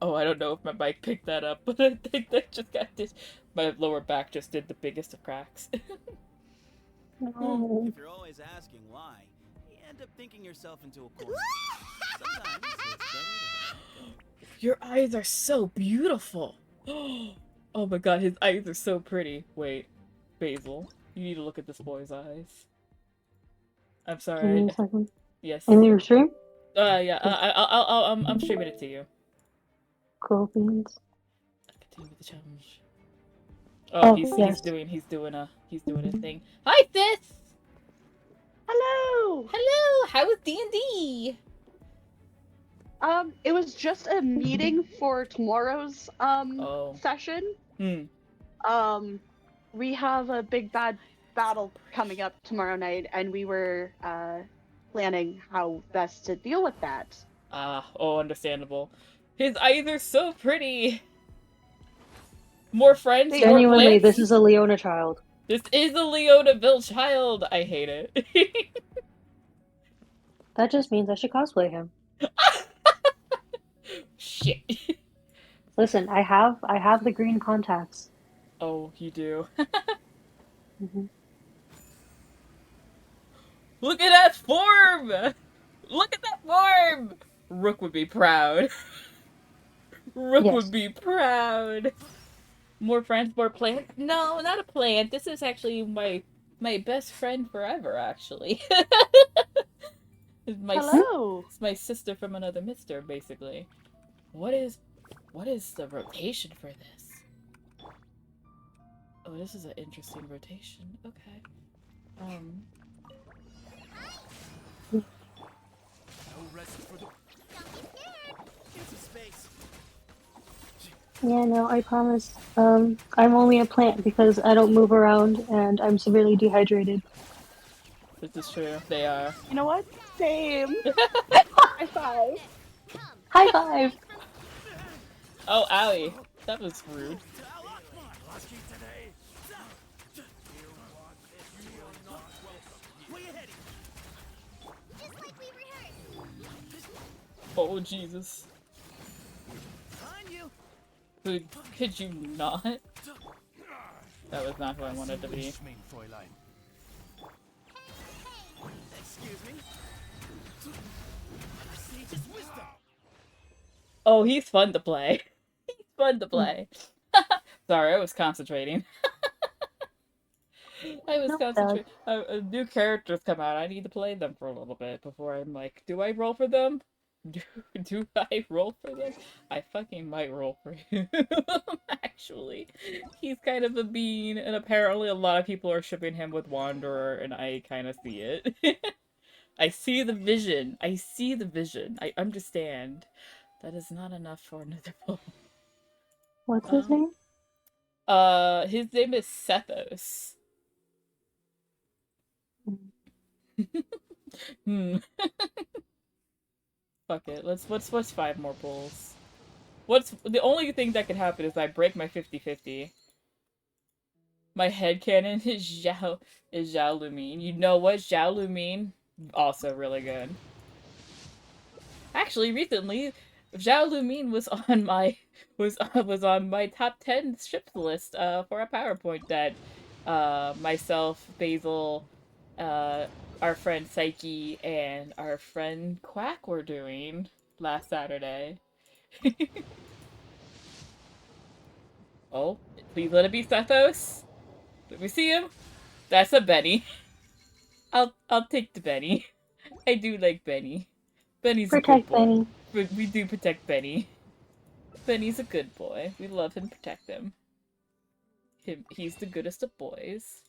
A: Oh, I don't know if my mic picked that up, but I think that just got this. My lower back just did the biggest of cracks.
B: No.
C: If you're always asking why, you end up thinking yourself into a corner. Sometimes it's better to let go.
A: Your eyes are so beautiful. Oh my god, his eyes are so pretty. Wait, Basil, you need to look at this boy's eyes. I'm
B: Give me
A: sorry.
B: a second.
A: Yes.
B: In your stream?
A: Yeah. I'm streaming it to you.
B: Cool beans.
A: Continue with the challenge. Oh,
B: Oh,
A: he's
B: yes.
A: doing a thing. Hi, sis.
E: Hello.
A: Hello. How was D&D?
E: It was just a meeting for tomorrow's
A: Oh.
E: session.
A: Hmm.
E: We have a big bad battle coming up tomorrow night, and we were planning how best to deal with that.
A: Oh, understandable. His eyes are so pretty. More friends, more
B: Genuinely,
A: plants.
B: this is a Leona child.
A: This is a Leonaville child. I hate it.
B: That just means I should cosplay him.
A: Shit.
B: Listen, I have the green contacts.
A: Oh, you do.
B: Mm-hmm.
A: Look at that form! Look at that form! Rook would be proud. Rook
B: Yes.
A: would be proud. More friends, more plants? No, not a plant. This is actually my best friend forever, actually. It's
E: Hello.
A: it's my sister from another mister, basically. What is the rotation for this? Oh, this is an interesting rotation. Okay.
C: No rest for the. Into space.
B: Yeah, no, I promise. I'm only a plant because I don't move around and I'm severely dehydrated.
A: This is true. They are.
E: You know what? Same. High five.
B: High five!
A: Oh, owie. That was rude. Oh, Jesus.
C: Behind you.
A: Could you not? That was not who I wanted to be.
C: Excuse me. Sage's wisdom.
A: Oh, he's fun to play. He's fun to play. Sorry, I was concentrating. I was
B: Not bad.
A: concentrating. New characters come out. I need to play them for a little bit before I'm like, do I roll for them? Do I roll for them? I fucking might roll for him, actually. He's kind of a bean, and apparently a lot of people are shipping him with Wanderer, and I kind of see it. I see the vision. I see the vision. I understand. That is not enough for another poll.
B: What's his name?
A: His name is Sethos. Hmm. Fuck it. What's 5 more pulls? What's the only thing that could happen is I break my 50-50. My headcanon is Zhao Lumine. You know what? Zhao Lumine, also really good. Actually, recently, Zhao Lumine was on my was on my top 10 ships list for a PowerPoint that myself, Basil, our friend Psyche, and our friend Quack were doing last Saturday. Oh, please let it be Sethos. Let me see him. That's a Benny. I'll take the Benny. I do like Benny. Benny's a good
B: Protect
A: boy.
B: Benny.
A: We do protect Benny. Benny's a good boy. We love him, protect him. He's the goodest of boys.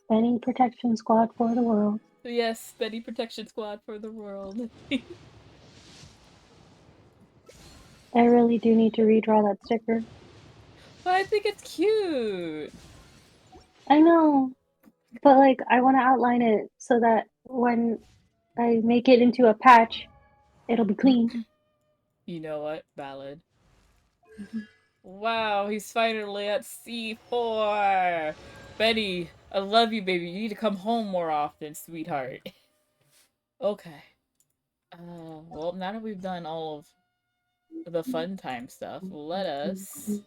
B: Benny Protection Squad for the world.
A: Yes, Benny Protection Squad for the world.
B: I really do need to redraw that sticker.
A: But I think it's cute.
B: I know, but like I want to outline it so that when I make it into a patch, it'll be clean.
A: You know what? Valid. Wow, he's finally at C4. Benny, I love you, baby. You need to come home more often, sweetheart. Okay. Well, now that we've done all of the fun time stuff, let us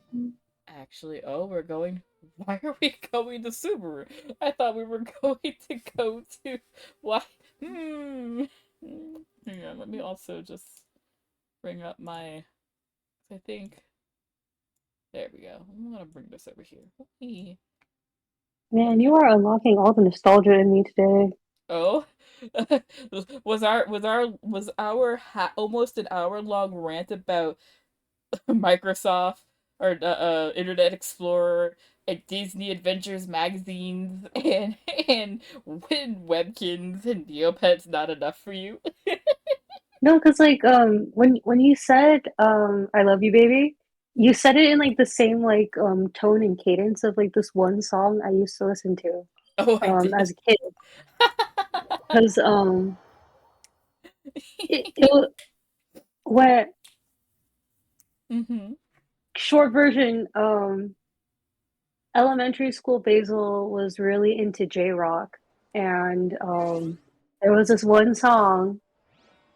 A: actually. Oh, we're going. Why are we going to Subaru? I thought we were going to go to. Why? Hang on, let me also just bring up my. I think. There we go. I'm gonna bring this over here. Hey.
B: Man, you are unlocking all the nostalgia in me today.
A: Oh, was our almost an hour long rant about Microsoft or Internet Explorer and Disney Adventures magazines and Webkins and Neopets not enough for you?
B: No, because like when you said I love you, baby, you said it in like the same like tone and cadence of like this one song I used to listen to
A: Oh, I
B: as
A: did.
B: a kid. Because it what
A: Mm-hmm.
B: short version elementary school Basil was really into J-rock, and there was this one song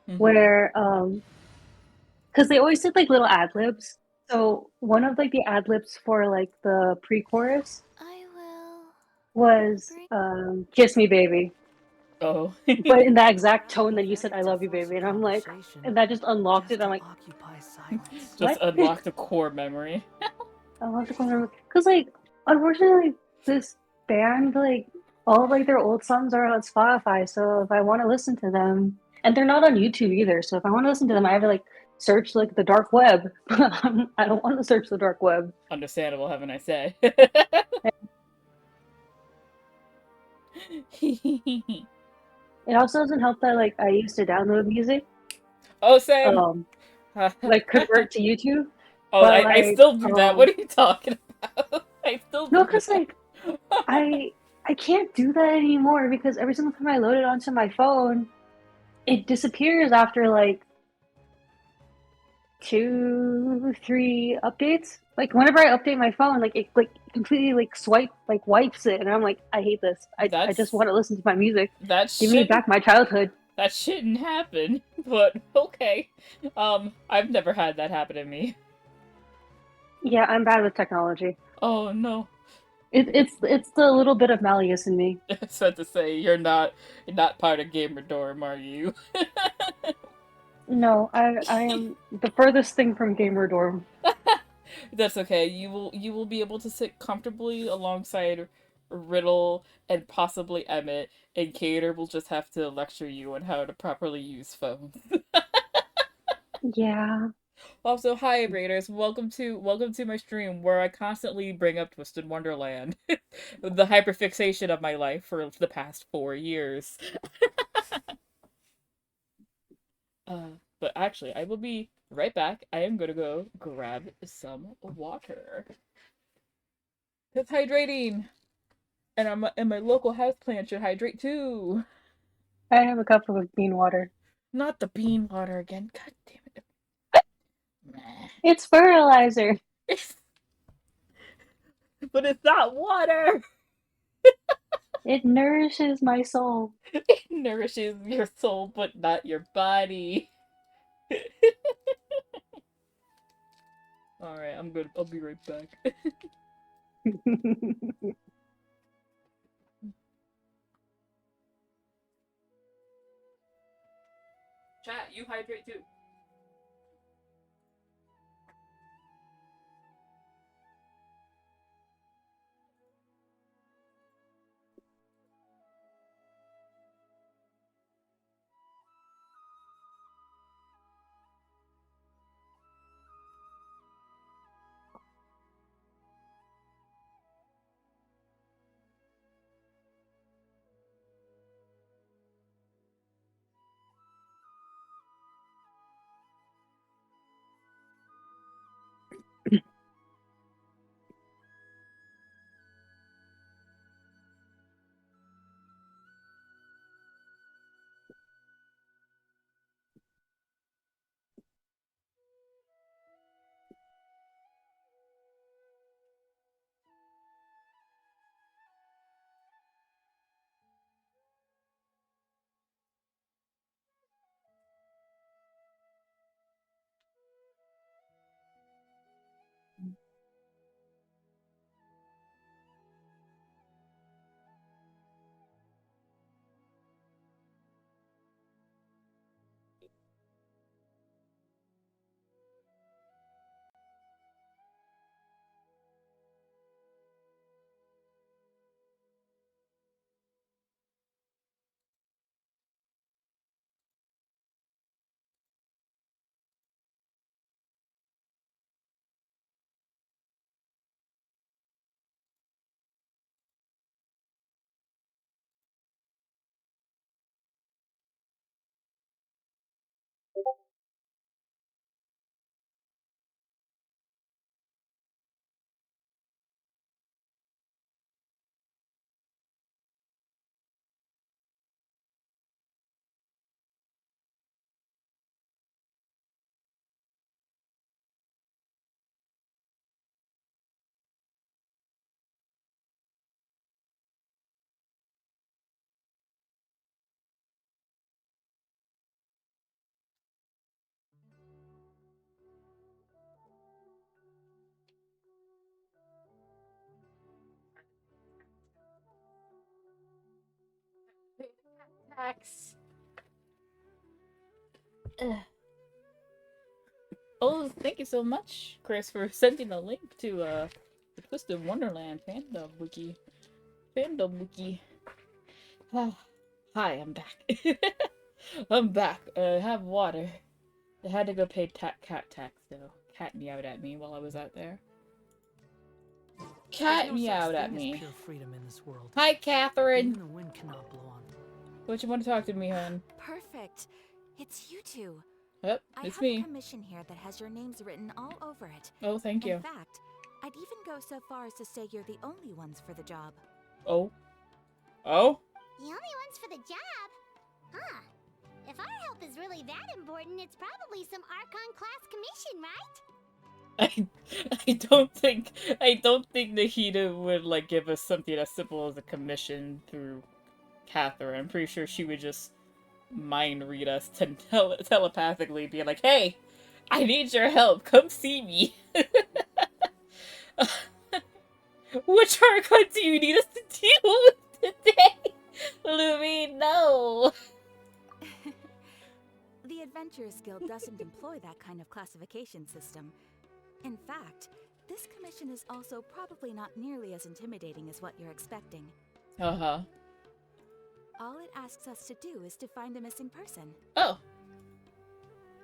A: Mm-hmm.
B: where because they always did like little ad libs. So one of like the ad libs for like the pre-chorus
D: I will
B: was
D: bring
B: "Kiss Me, Baby,"
A: Oh.
B: but in that exact tone that you said "I love you, baby," and I'm like, and that just unlocked it. I'm like,
A: Just
B: what?
A: unlocked a core memory.
B: I'll have to go remember because like unfortunately this band like all of like their old songs are on Spotify. So if I want to listen to them, and they're not on YouTube either. So if I want to listen to them, I have to like search like the dark web. I don't want to search the dark web.
A: Understandable, haven't I say?
B: It also doesn't help that like I used to download music,
A: Oh, same.
B: um, like convert to YouTube,
A: Oh,
B: but
A: I
B: like
A: still do that. What are you talking about? I still
B: no,
A: do
B: because
A: that.
B: like I can't do that anymore because every single time I load it onto my phone, it disappears after like 2, 3 updates. Like whenever I update my phone, like it like completely wipes it, and I'm like, I hate this. I just
A: That's
B: want to listen to my music.
A: that
B: Give me
A: shouldn't
B: back my childhood.
A: That shouldn't happen, but okay. I've never had that happen to me.
B: Yeah, I'm bad with technology.
A: Oh no.
B: It's the little bit of Malleus in me.
A: I was about to say you're not part of Gamer Dorm, are you?
B: No, I am the furthest thing from Gamer Dorm.
A: That's okay. You will be able to sit comfortably alongside Riddle and possibly Emmett, and Cater will just have to lecture you on how to properly use phones.
B: Yeah.
A: Also, hi Raiders, welcome to my stream where I constantly bring up Twisted Wonderland, the hyperfixation of my life for the past 4 years. Uh, but actually, I will be right back. I am gonna go grab some water. It's hydrating, and my local houseplant should hydrate too.
B: I have a cup of bean water.
A: Not the bean water again. God damn it. Meh.
B: It's fertilizer.
A: But it's not water.
B: It nourishes my soul.
A: It nourishes your soul, but not your body. All right, I'm good. I'll be right back. Chat, you hydrate too. Tax. Oh, thank you so much, Chris, for sending the link to the Twisted Wonderland fandom wiki. Fandom wiki. Ah, hi, I'm back. I'm back. I have water. I had to go pay cat tax though. Cat meowed at me while I was out there. Cat
F: There's no such
A: meowed at
F: thing as
A: me.
F: pure freedom in this world.
A: Hi,
F: Even
A: Catherine.
F: the wind cannot blow on.
A: What you want to talk to me, hon?
G: Perfect. It's you two.
A: Yep,
G: I
A: it's
G: have
A: me.
G: a commission here that has your names written all over it.
A: Oh, thank you.
G: In fact, I'd even go so far as to say you're the only ones for the job.
A: Oh. Oh?
H: The only ones for the job? Huh. If our help is really that important, it's probably some Archon class commission, right?
A: I don't think Nahida would like give us something as simple as a commission through Catherine. I'm pretty sure she would just mind read us to telepathically be like, hey, I need your help. Come see me. Which Archon do you need us to deal with today? Lumi, no.
G: The Adventurers Guild doesn't employ that kind of classification system. In fact, this commission is also probably not nearly as intimidating as what you're expecting.
A: Uh-huh.
G: All it asks us to do is to find a missing person.
A: Oh.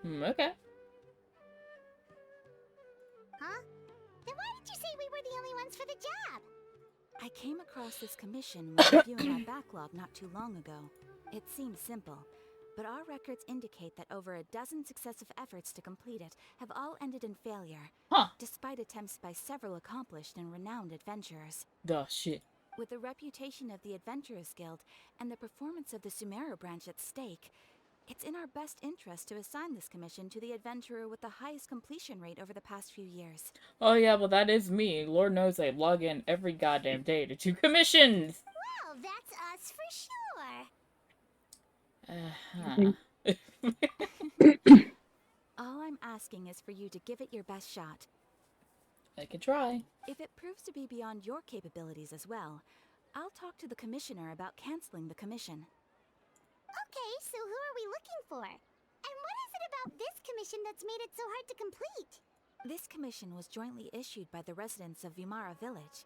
A: Okay.
H: Huh? Then why did you say we were the only ones for the job?
G: I came across this commission when reviewing our backlog not too long ago. It seems simple, but our records indicate that over a dozen successive efforts to complete it have all ended in failure,
A: Huh.
G: despite attempts by several accomplished and renowned adventurers.
A: Duh, shit.
G: With the reputation of the Adventurers Guild and the performance of the Sumeru branch at stake, it's in our best interest to assign this commission to the adventurer with the highest completion rate over the past few years.
A: Oh yeah, well that is me. Lord knows I log in every goddamn day to 2 commissions.
H: Well, that's us for sure.
G: All I'm asking is for you to give it your best shot.
A: I can try.
G: If it proves to be beyond your capabilities as well, I'll talk to the commissioner about canceling the commission.
H: Okay, so who are we looking for? And what is it about this commission that's made it so hard to complete?
G: This commission was jointly issued by the residents of Vimara Village.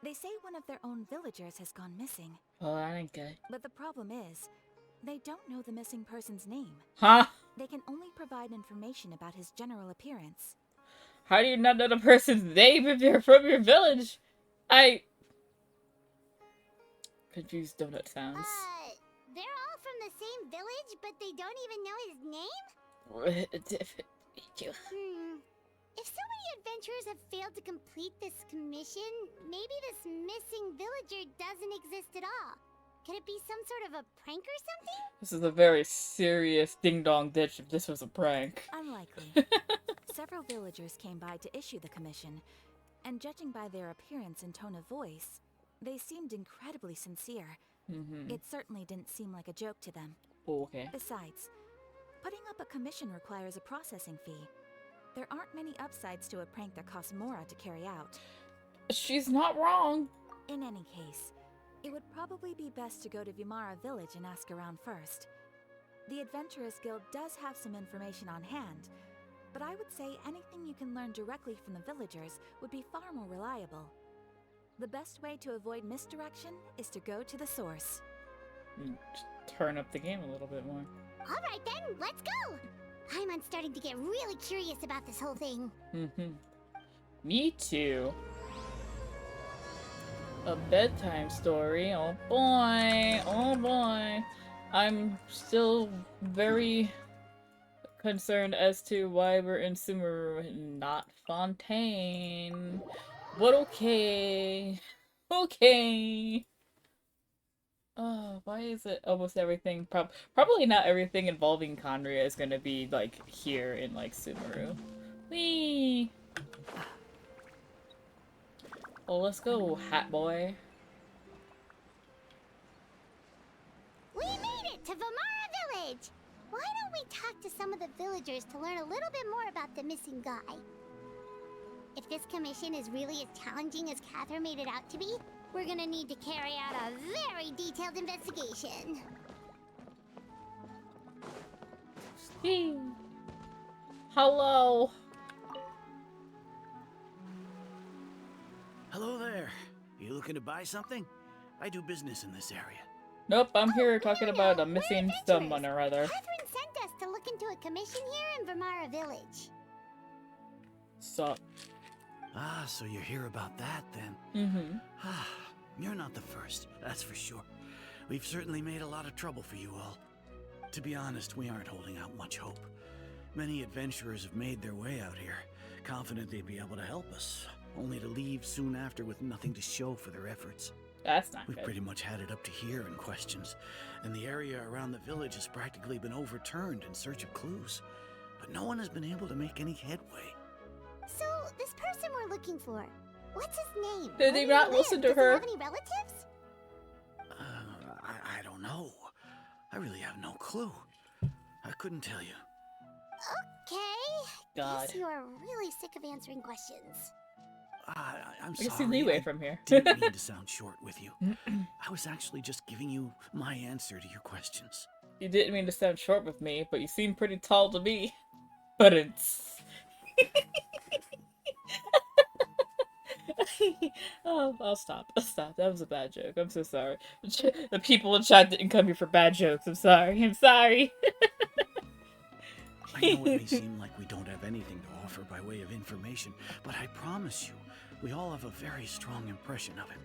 G: They say one of their own villagers has gone missing.
A: Oh, that ain't good.
G: But the problem is, they don't know the missing person's name.
A: Huh?
G: They can only provide information about his general appearance.
A: How do you not know the person's name if you're from your village? Confused donut sounds.
H: They're all from the same village, but they don't even know his name? If so many adventurers have failed to complete this commission, maybe this missing villager doesn't exist at all. Could it be some sort of a prank or something?
A: This is a very serious ding-dong ditch if this was a prank.
G: Unlikely. Several villagers came by to issue the commission, and judging by their appearance and tone of voice, they seemed incredibly sincere. It certainly didn't seem like a joke to them.
A: Oh, okay.
G: Besides, putting up a commission requires a processing fee. There aren't many upsides to a prank that costs Mora to carry out.
A: She's not wrong.
G: In any case, it would probably be best to go to Vimara Village and ask around first. The Adventurers Guild does have some information on hand, but I would say anything you can learn directly from the villagers would be far more reliable. The best way to avoid misdirection is to go to the source.
A: Turn up the game a little bit more.
H: Alright then, let's go! I'm starting to get really curious about this whole thing.
A: Me too. A bedtime story. Oh boy. Oh boy. I'm still very concerned as to why we're in Sumeru and not Fontaine. But okay. Okay. Oh, why is it almost everything? Probably not everything involving Conria is gonna be, like, here in, like, Sumeru. Whee! Well, let's go, Hat Boy.
H: We made it to Vimara Village! Why don't we talk to some of the villagers to learn a little bit more about the missing guy? If this commission is really as challenging as Catherine made it out to be, we're gonna need to carry out a very detailed investigation.
A: Whee! Hello!
C: Hello there. You looking to buy something? I do business in this area.
A: Nope, I'm here talking about a
H: We're
A: missing
H: adventurers.
A: someone or other.
H: Catherine sent us to look into a commission here in Vimara Village.
A: Sup?
C: Ah, so you're here about that then? Ah, you're not the first, that's for sure. We've certainly made a lot of trouble for you all. To be honest, we aren't holding out much hope. Many adventurers have made their way out here, confident they'd be able to help us, only to leave soon after with nothing to show for their efforts.
A: That's not
C: We've
A: good.
C: pretty much had it up to here in questions, and the area around the village has practically been overturned in search of clues. But no one has been able to make any headway.
H: So, this person we're looking for, what's his name?
A: Did
H: Where
A: they
H: he
A: not
H: live?
A: listen to
H: Does
A: her?
H: he have any relatives?
C: I don't know. I really have no clue. I couldn't tell you.
H: Okay.
A: God.
H: Guess you are really sick of answering questions.
C: I'm
A: I can see
C: sorry.
A: leeway from here.
C: Didn't mean to sound short with you. I was actually just giving you my answer to your questions.
A: You didn't mean to sound short with me, but you seem pretty tall to me. But it's... Oh, I'll stop. I'll stop. That was a bad joke. I'm so sorry. The people in chat didn't come here for bad jokes. I'm sorry. I'm sorry.
C: I know it may seem like we don't have anything to offer by way of information, but I promise you, we all have a very strong impression of him.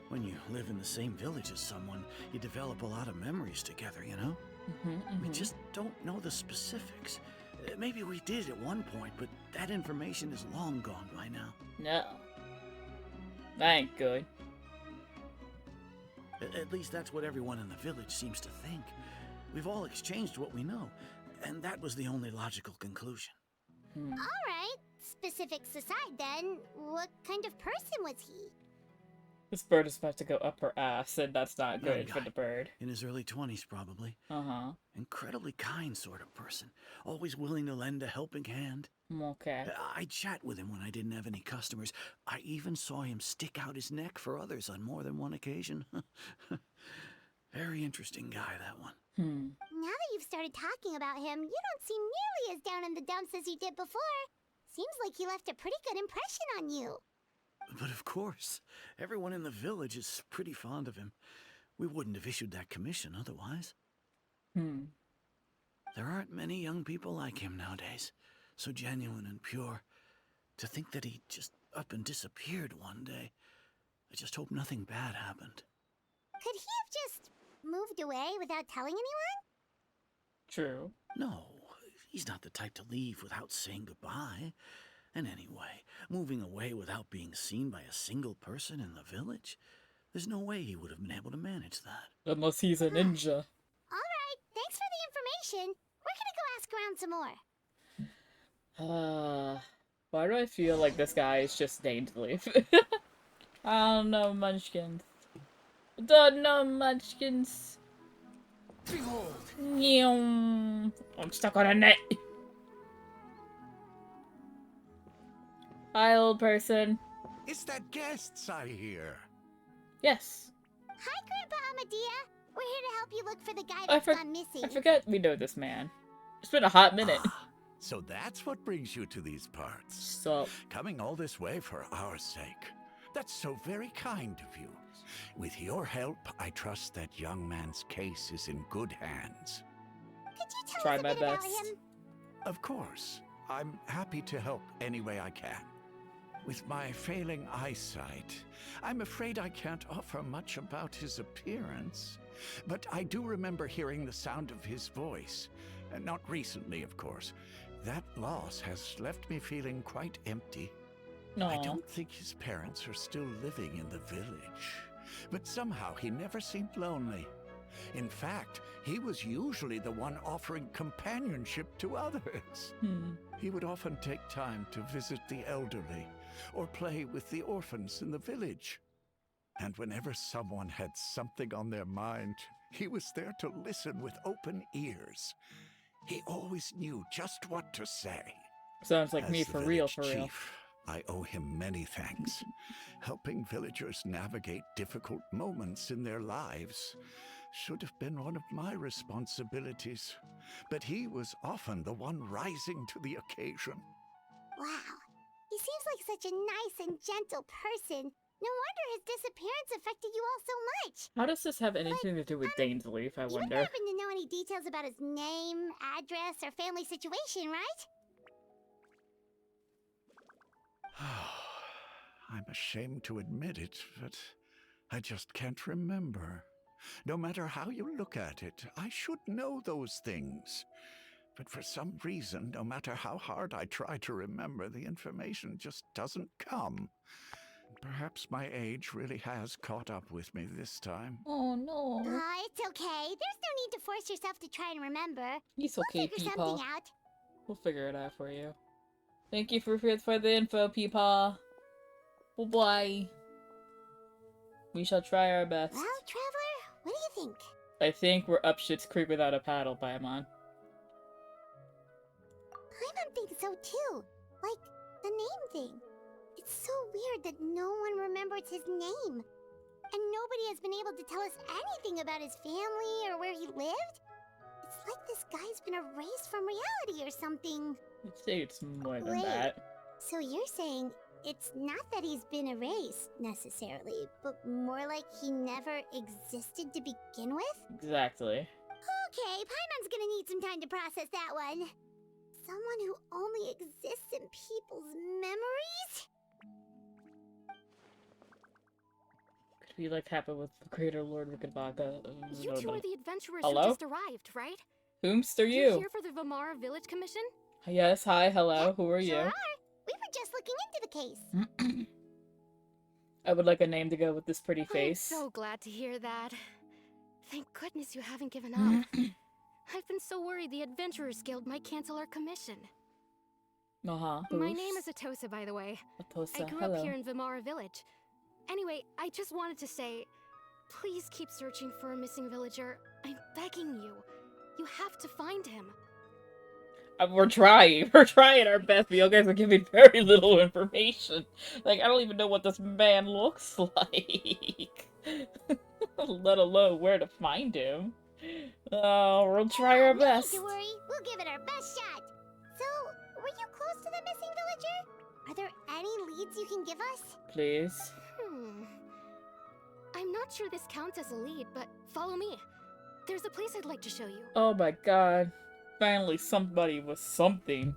C: When you live in the same village as someone, you develop a lot of memories together, you know? We just don't know the specifics. Maybe we did at one point, but that information is long gone by now.
A: No. That ain't good.
C: At least that's what everyone in the village seems to think. We've all exchanged what we know, and that was the only logical conclusion.
H: Alright, specifics aside then, what kind of person was he?
A: This bird is about to go up her ass, and that's not
C: Young
A: good for
C: guy.
A: the bird.
C: In his early 20s, probably.
A: Uh-huh.
C: Incredibly kind sort of person. Always willing to lend a helping hand.
A: Okay.
C: I'd chat with him when I didn't have any customers. I even saw him stick out his neck for others on more than one occasion. Very interesting guy, that one.
H: Now that you've started talking about him, you don't seem nearly as down in the dumps as you did before. Seems like he left a pretty good impression on you.
C: But of course, everyone in the village is pretty fond of him. We wouldn't have issued that commission otherwise. There aren't many young people like him nowadays. So genuine and pure. To think that he just up and disappeared one day. I just hope nothing bad happened.
H: Could he have just moved away without telling anyone?
A: True.
C: No, he's not the type to leave without saying goodbye. And anyway, moving away without being seen by a single person in the village? There's no way he would have been able to manage that.
A: Unless he's a ninja.
H: Alright, thanks for the information. We're gonna go ask around some more.
A: Why do I feel like this guy is just DAINSLIEF? I don't know, munchkins. Don't know, munchkins.
C: Behold!
A: I'm stuck on a net. Hi, old person.
I: It's that guests I hear.
A: Yes.
H: Hi, Grandpa Amadea. We're here to help you look for the guy
A: I
H: that's gone missing.
A: I forget we know this man. It's been a hot minute.
I: So that's what brings you to these parts.
A: So,
I: Coming all this way for our sake. That's so very kind of you. With your help, I trust that young man's case is in good hands.
H: Could you tell
A: try
H: us a
A: my
H: bit about
A: best.
H: him?
I: Of course, I'm happy to help any way I can. With my failing eyesight, I'm afraid I can't offer much about his appearance. But I do remember hearing the sound of his voice. Not recently, of course. That loss has left me feeling quite empty.
A: no.
I: I don't think his parents are still living in the village. But somehow he never seemed lonely. In fact, he was usually the one offering companionship to others. He would often take time to visit the elderly or play with the orphans in the village. And whenever someone had something on their mind, he was there to listen with open ears. He always knew just what to say.
A: Sounds like
I: As
A: me
I: the
A: for real,
I: village
A: for real.
I: chief, I owe him many thanks. Helping villagers navigate difficult moments in their lives should have been one of my responsibilities. But he was often the one rising to the occasion.
H: Wow. He seems like such a nice and gentle person. No wonder his disappearance affected you all so much.
A: How does this have anything to do with DAINSLIEF, I
H: You
A: wonder?
H: don't happen to know any details about his name, address, or family situation, right?
I: I'm ashamed to admit it, but I just can't remember. No matter how you look at it, I should know those things. But for some reason, no matter how hard I try to remember, the information just doesn't come. Perhaps my age really has caught up with me this time.
A: Oh no.
H: It's okay. There's no need to force yourself to try and remember.
A: He's
H: We'll
A: okay,
H: figure
A: Peepaw.
H: something out.
A: We'll figure it out for you. Thank you for the info, Peepaw. Bye. We shall try our best.
H: Well, Traveler, what do you think?
A: I think we're up shit's creek without a paddle, Paimon.
H: Paimon thinks so too. Like, the name thing. It's so weird that no one remembers his name. And nobody has been able to tell us anything about his family or where he lived. It's like this guy's been erased from reality or something.
A: I'd say it's more than
H: Wait,
A: that.
H: so you're saying it's not that he's been erased, necessarily, but more like he never existed to begin with?
A: Exactly.
H: Okay, Paimon's gonna need some time to process that one. Someone who only exists in people's memories?
A: Could be like happened with the Greater Lord Rickenbacker.
D: You two are the adventurers
A: Hello?
D: who just arrived, right?
A: Whomst are
D: You're
A: you?
D: here for the Vamara Village Commission?
A: Yes, hi, hello,
H: Yep,
A: who are
H: sure
A: you?
H: are. We were just looking into the case.
A: I would like a name to go with this pretty
D: I'm
A: face.
D: so glad to hear that. Thank goodness you haven't given up. I've been so worried the Adventurers Guild might cancel our commission.
A: Uh-huh.
D: My name is Atosa, by the way.
A: Atosa,
D: I grew
A: hello.
D: up here in Vamara Village. Anyway, I just wanted to say, please keep searching for a missing villager. I'm begging you. You have to find him.
A: We're trying. We're trying our best, but you guys are giving very little information. Like, I don't even know what this man looks like. Let alone where to find him. Oh, we'll try our best.
H: No need to worry. We'll give it our best shot. So, were you close to the missing villager? Are there any leads you can give us?
A: Please.
D: I'm not sure this counts as a lead, but follow me. There's a place I'd like to show you.
A: Oh my god. Finally somebody with something.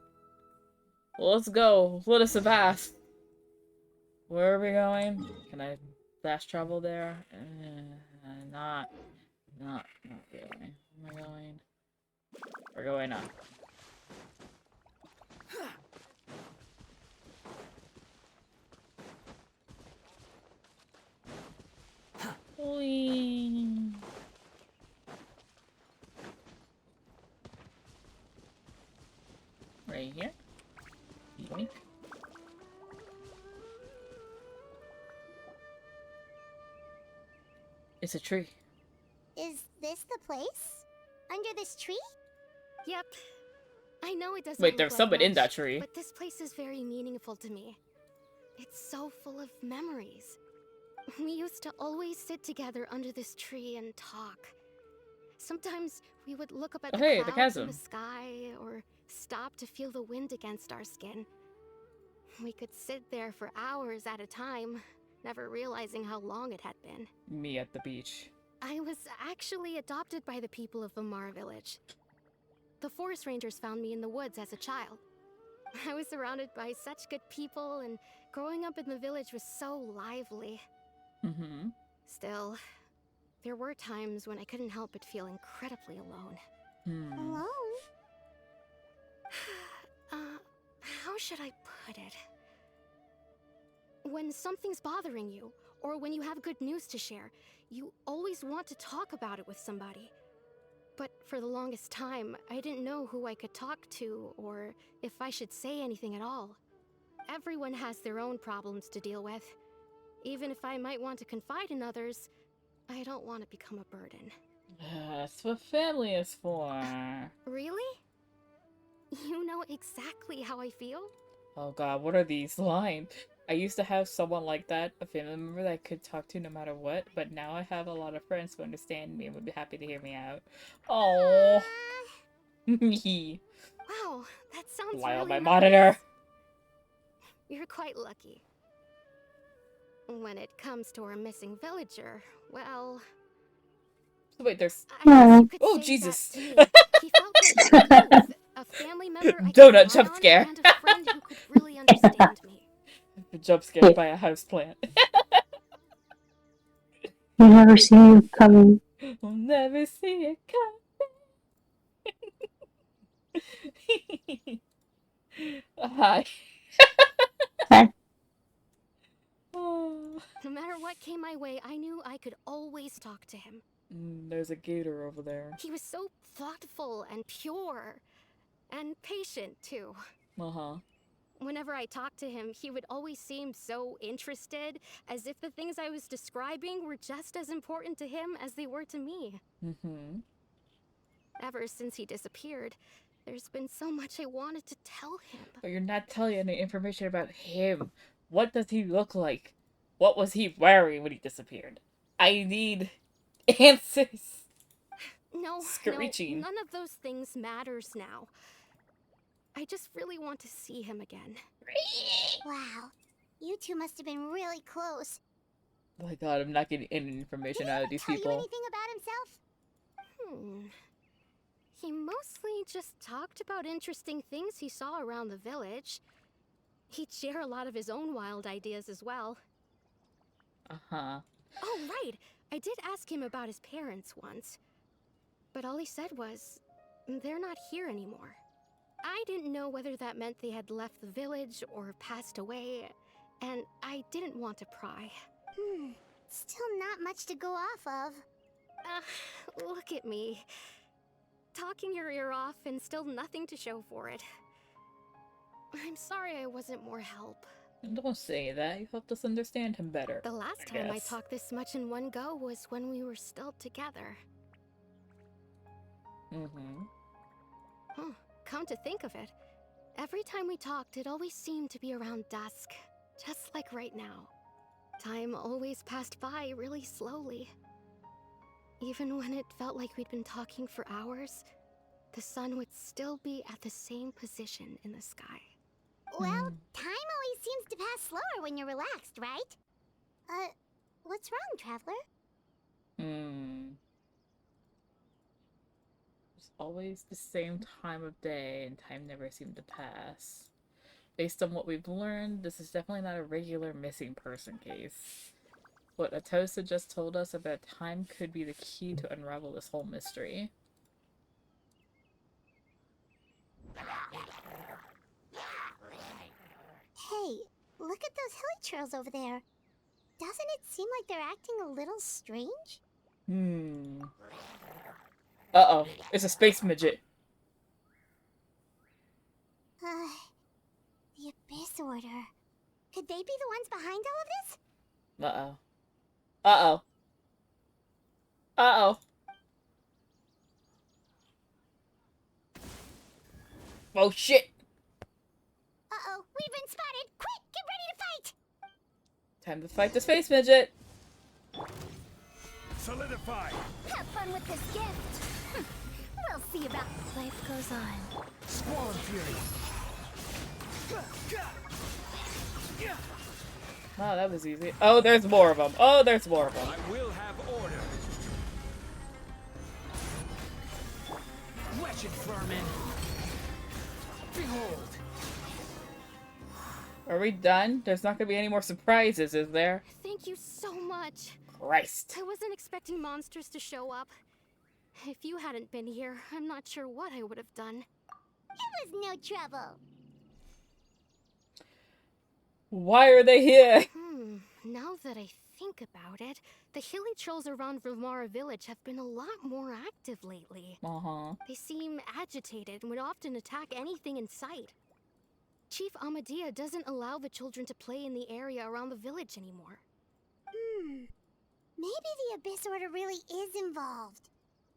A: Well, let's go. Let us advance. Where are we going? Can I fast travel there? Not really. Where am I going? We're going up. Whee! Right here. Yoink. It's a tree.
H: Is this the place? Under this tree?
D: Yep. I know it doesn't
A: Wait,
D: look
A: there's
D: like
A: someone in
D: much,
A: that tree.
D: but this place is very meaningful to me. It's so full of memories. We used to always sit together under this tree and talk. Sometimes we would look up at the
A: Hey, the
D: clouds in
A: chasm.
D: the sky, or stop to feel the wind against our skin. We could sit there for hours at a time, never realizing how long it had been.
A: Me at the beach.
D: I was actually adopted by the people of Vamara Village. The forest rangers found me in the woods as a child. I was surrounded by such good people, and growing up in the village was so lively.
A: Mm-hmm.
D: Still, there were times when I couldn't help but feel incredibly alone.
H: Alone?
D: How should I put it? When something's bothering you, or when you have good news to share, you always want to talk about it with somebody. But for the longest time, I didn't know who I could talk to, or if I should say anything at all. Everyone has their own problems to deal with. Even if I might want to confide in others, I don't want to become a burden.
A: That's what family is for.
D: Really? You know exactly how I feel?
A: Oh god, what are these lines? I used to have someone like that, a family member that I could talk to no matter what, but now I have a lot of friends who understand me and would be happy to hear me out. Oh.
D: Wow, that sounds
A: Lie
D: really
A: on my
D: nice.
A: monitor.
D: You're quite lucky. When it comes to our missing villager, well...
A: Wait, there's...
D: I guess you could
A: Oh,
D: say
A: Jesus.
D: that to me, he felt like both a family member I could
A: Donut
D: rely
A: jump
D: on
A: scare.
D: and a friend who could really understand me.
A: Jump scared by a houseplant.
B: You never see you coming.
A: We'll never see it coming. Hi. Oh.
D: No matter what came my way, I knew I could always talk to him.
A: There's a gator over there.
D: He was so thoughtful and pure. And patient, too.
A: Uh-huh.
D: Whenever I talked to him, he would always seem so interested, as if the things I was describing were just as important to him as they were to me.
A: Mm-hmm.
D: Ever since he disappeared, there's been so much I wanted to tell him.
A: But you're not telling any information about him. What does he look like? What was he wearing when he disappeared? I need answers.
D: No,
A: Screeching.
D: none of those things matters now. I just really want to see him again.
H: Wow. You two must have been really close.
A: Oh my god, I'm not getting any information out of these
H: Tell
A: people.
H: you anything about himself?
D: He mostly just talked about interesting things he saw around the village. He'd share a lot of his own wild ideas as well.
A: Uh-huh.
D: Oh, right! I did ask him about his parents once. But all he said was, they're not here anymore. I didn't know whether that meant they had left the village or passed away, and I didn't want to pry.
H: Still not much to go off of.
D: Look at me. Talking your ear off and still nothing to show for it. I'm sorry I wasn't more help.
A: Don't say that. You helped us understand him better.
D: The last time I talked this much in one go was when we were still together.
A: Mm-hmm.
D: Huh. Come to think of it, every time we talked, it always seemed to be around dusk. Just like right now. Time always passed by really slowly. Even when it felt like we'd been talking for hours, the sun would still be at the same position in the sky.
H: Well, time always seems to pass slower when you're relaxed, right? What's wrong, Traveler?
A: It's always the same time of day, and time never seemed to pass. Based on what we've learned, this is definitely not a regular missing person case. What Atosa just told us about time could be the key to unravel this whole mystery.
H: Hey, look at those hilly trails over there. Doesn't it seem like they're acting a little strange?
A: Uh-oh. It's a space midget.
H: The Abyss Order. Could they be the ones behind all of this?
A: Uh-oh. Uh-oh. Uh-oh. Oh, shit!
H: Uh-oh, we've been spotted! Quick, get ready to fight!
A: Time to fight the space midget!
I: Solidify!
H: Have fun with this gift! We'll see about life goes on.
I: Squall and Fury!
A: Oh, that was easy. Oh, there's more of them. Oh, there's more of them.
J: I will have order. Wretched vermin. Behold.
A: Are we done? There's not gonna be any more surprises, is there?
D: Thank you so much.
A: Christ.
D: I wasn't expecting monsters to show up. If you hadn't been here, I'm not sure what I would have done.
H: It was no trouble.
A: Why are they here?
D: Now that I think about it, the hilly trolls around Vilmara village have been a lot more active lately. They seem agitated and would often attack anything in sight. Chief Amadea doesn't allow the children to play in the area around the village anymore.
H: Maybe the Abyss Order really is involved.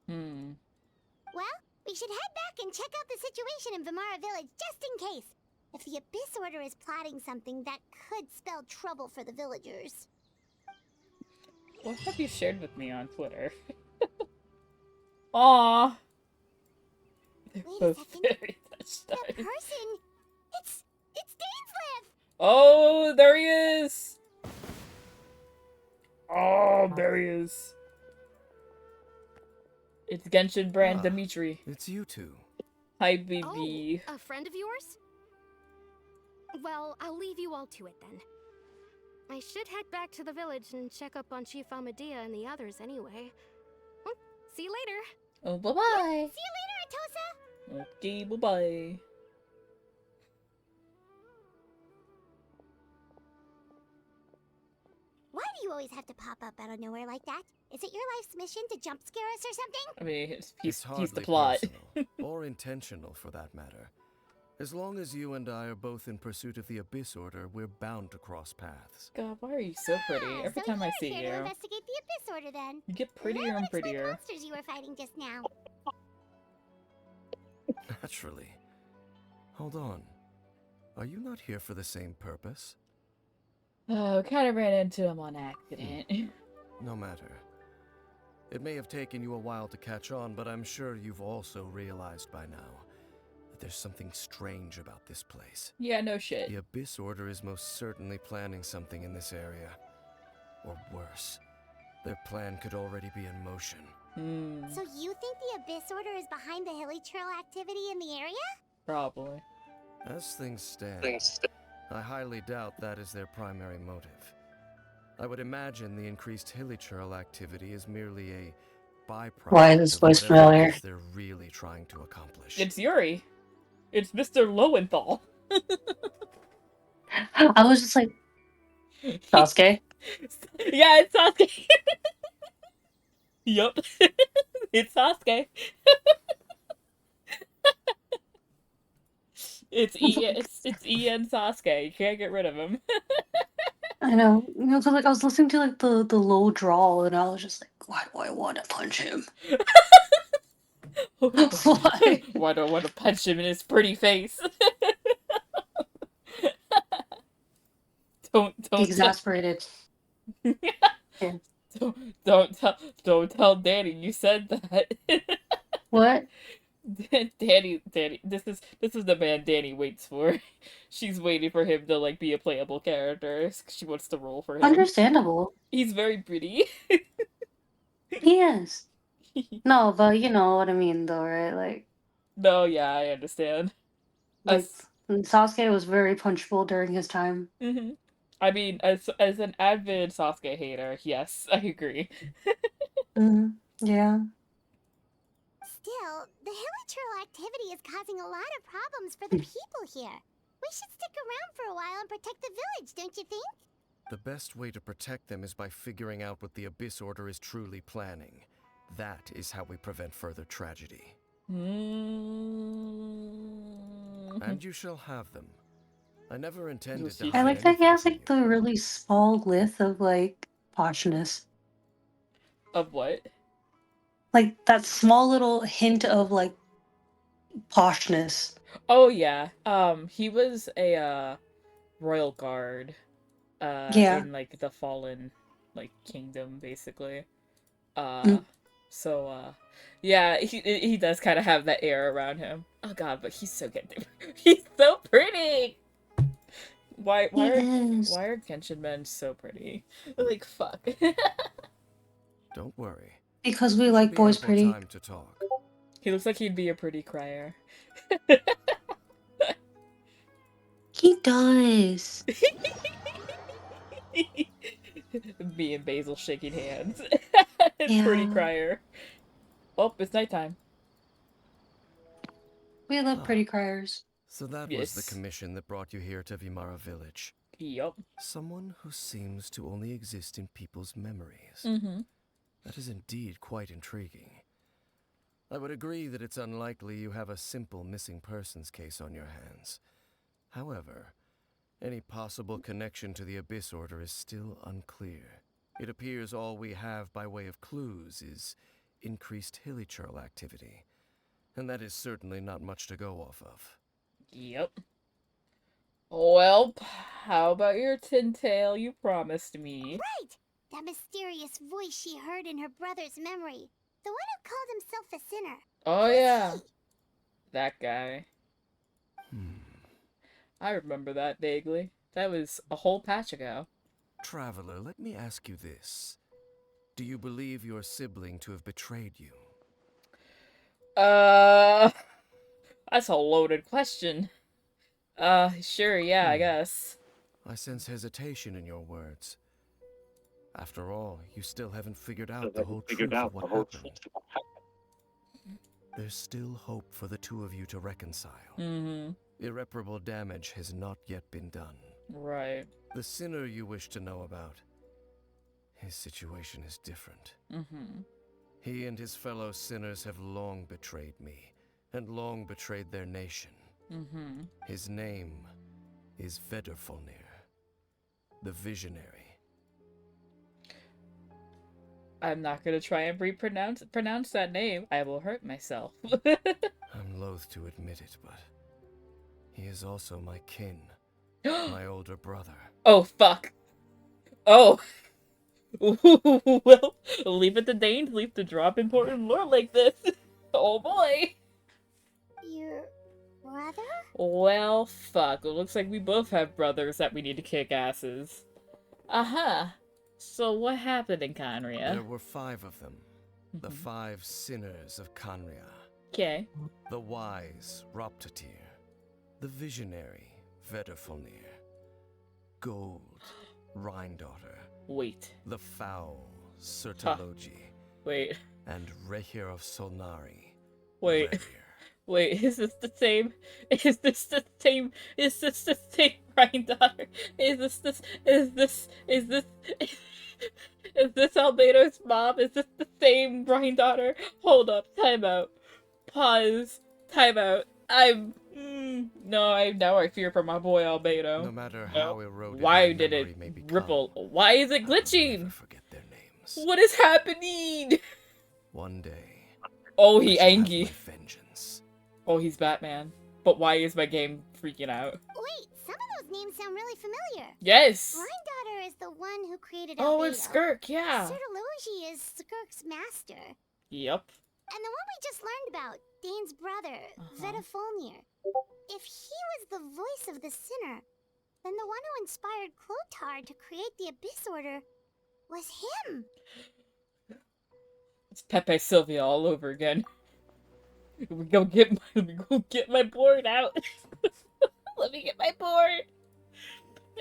H: Well, we should head back and check out the situation in Vilmara village just in case. If the Abyss Order is plotting something that could spell trouble for the villagers.
A: What have you shared with me on Twitter? Aww. They're both very touched up.
H: That person! It's DAINSLIEF!
A: Oh, there he is! Oh, there he is. It's Genshin brand Dimitri.
K: It's you two.
A: Hi, BB.
D: Oh, a friend of yours? Well, I'll leave you all to it then. I should head back to the village and check up on Chief Amadea and the others anyway. Well, see you later.
A: Oh, bye-bye.
H: See you later, Atosa!
A: Okay, bye-bye.
H: Why do you always have to pop up out of nowhere like that? Is it your life's mission to jump scare us or something?
A: I mean,
K: It's
A: he's the
K: hardly
A: plot.
K: personal, or intentional for that matter.
J: As long as you and I are both in pursuit of the Abyss Order, we're bound to cross paths.
A: God, why are you so pretty? Every time I see
H: here to
A: you,
H: investigate the Abyss Order, then.
A: you get
H: That
A: prettier
H: would
A: and
H: explain the
A: prettier.
H: monsters you were fighting just now.
J: Naturally. Hold on. Are you not here for the same purpose?
A: Oh, kind of ran into him on accident.
J: No matter. It may have taken you a while to catch on, but I'm sure you've also realized by now that there's something strange about this place.
A: Yeah, no shit.
J: The Abyss Order is most certainly planning something in this area. Or worse, their plan could already be in motion.
H: So you think the Abyss Order is behind the hilly trail activity in the area?
A: Probably.
J: As things stand, I highly doubt that is their primary motive. I would imagine the increased hilly trail activity is merely a byproduct
B: Why is this
J: of
B: voice
J: whatever it
B: familiar?
J: is they're really trying to accomplish.
A: It's Yuri. It's Mr. Lowenthal.
B: I was just like, Sasuke?
A: Yeah, it's Sasuke. Yup. It's Sasuke. It's Ian Sasuke. You can't get rid of him.
B: I know. You know, so like I was listening to like the low drawl, and I was just like, why do I want to punch him? Why?
A: Why do I want to punch him in his pretty face? don't
B: Exasperated. Yeah.
A: Don't tell Danny you said that.
B: What?
A: Danny, this is the man Danny waits for. She's waiting for him to like be a playable character. She wants to roll for him.
B: Understandable.
A: He's very pretty.
B: He is. No, but you know what I mean, though, right? Like,
A: No, yeah, I understand.
B: like Sasuke was very punchable during his time.
A: Mm-hmm. I mean, as an avid Sasuke hater, yes, I agree.
B: Yeah.
H: Still, the hilly trail activity is causing a lot of problems for the people here. We should stick around for a while and protect the village, don't you think?
J: The best way to protect them is by figuring out what the Abyss Order is truly planning. That is how we prevent further tragedy. And you shall have them. I never intended to
B: I
J: hide
B: like that he
J: anything
B: has
J: from
B: like the really small lith of like poshness.
A: Of what?
B: Like that small little hint of like poshness.
A: Oh yeah. He was a royal guard
B: Yeah.
A: in like the fallen like kingdom basically.
B: Mm.
A: So yeah, he does kind of have that air around him. Oh god, but he's so good. He's so pretty. Why are Genshin men so pretty? Like fuck.
J: Don't worry.
B: Because we like boys pretty.
J: Time to talk.
A: He looks like he'd be a pretty crier.
B: He does.
A: Me and Basil shaking hands.
B: Yeah.
A: Pretty crier. Oh, it's nighttime.
B: We love pretty criers.
J: So that was the commission that brought you here to Vimara Village.
A: Yup.
J: Someone who seems to only exist in people's memories.
A: Mm-hmm.
J: That is indeed quite intriguing. I would agree that it's unlikely you have a simple missing persons case on your hands. However, any possible connection to the Abyss Order is still unclear. It appears all we have by way of clues is increased hilly trail activity, and that is certainly not much to go off of.
A: Yep. Well, how about your tin tail you promised me?
H: Right! That mysterious voice she heard in her brother's memory. The one who called himself a sinner.
A: Oh yeah. That guy. I remember that vaguely. That was a whole patch ago.
J: Traveler, let me ask you this. Do you believe your sibling to have betrayed you?
A: That's a loaded question. Sure, yeah, I guess.
J: I sense hesitation in your words. After all, you still haven't figured out the whole truth of what happened. There's still hope for the two of you to reconcile.
A: Mm-hmm.
J: Irreparable damage has not yet been done.
A: Right.
J: The sinner you wish to know about, his situation is different.
A: Mm-hmm.
J: He and his fellow sinners have long betrayed me, and long betrayed their nation. His name is Vedrfolnir, the Visionary.
A: I'm not gonna try and pronounce that name. I will hurt myself.
J: I'm loath to admit it, but he is also my kin, my older brother.
A: Oh, fuck. Oh. Well, leave it to DAINSLIEF to drop important lore like this. Oh boy.
H: Your brother?
A: Well, fuck. It looks like we both have brothers that we need to kick asses. Uh-huh. So what happened in Conria?
J: There were 5 of them. The 5 sinners of Conria.
A: Okay.
J: The wise Roptatir. The visionary Vedrfolnir. Gold Rhindaughter.
A: Wait.
J: The foul Sertologi.
A: Wait.
J: And Rehir of Solnari.
A: Wait.
J: Rehir.
A: Wait, is this the same? Is this the same? Is this the same granddaughter? Is this Albedo's mom? Is this the same granddaughter? Hold up, time out. Pause. Time out. Now I fear for my boy Albedo.
J: No matter how eroded
A: why
J: my
A: did
J: memory
A: it
J: may become,
A: ripple? Why is it
J: I will
A: glitching?
J: never forget their names.
A: What is happening?
J: One day,
A: Oh,
J: I
A: he
J: shall have
A: angry.
J: my vengeance.
A: Oh, he's Batman. But why is my game freaking out?
H: Wait, some of those names sound really familiar.
A: Yes!
H: Granddaughter is the one who created
A: Oh,
H: Albedo.
A: it's Skirk, yeah.
H: Sertologi is Skirk's master.
A: Yep.
H: And the one we just learned about, Dane's brother, Vedrfolnir. If he was the voice of the sinner, then the one who inspired Clothar to create the Abyss Order was him.
A: It's Pepe Sylvia all over again. Let me go get my board out. Let me get my board.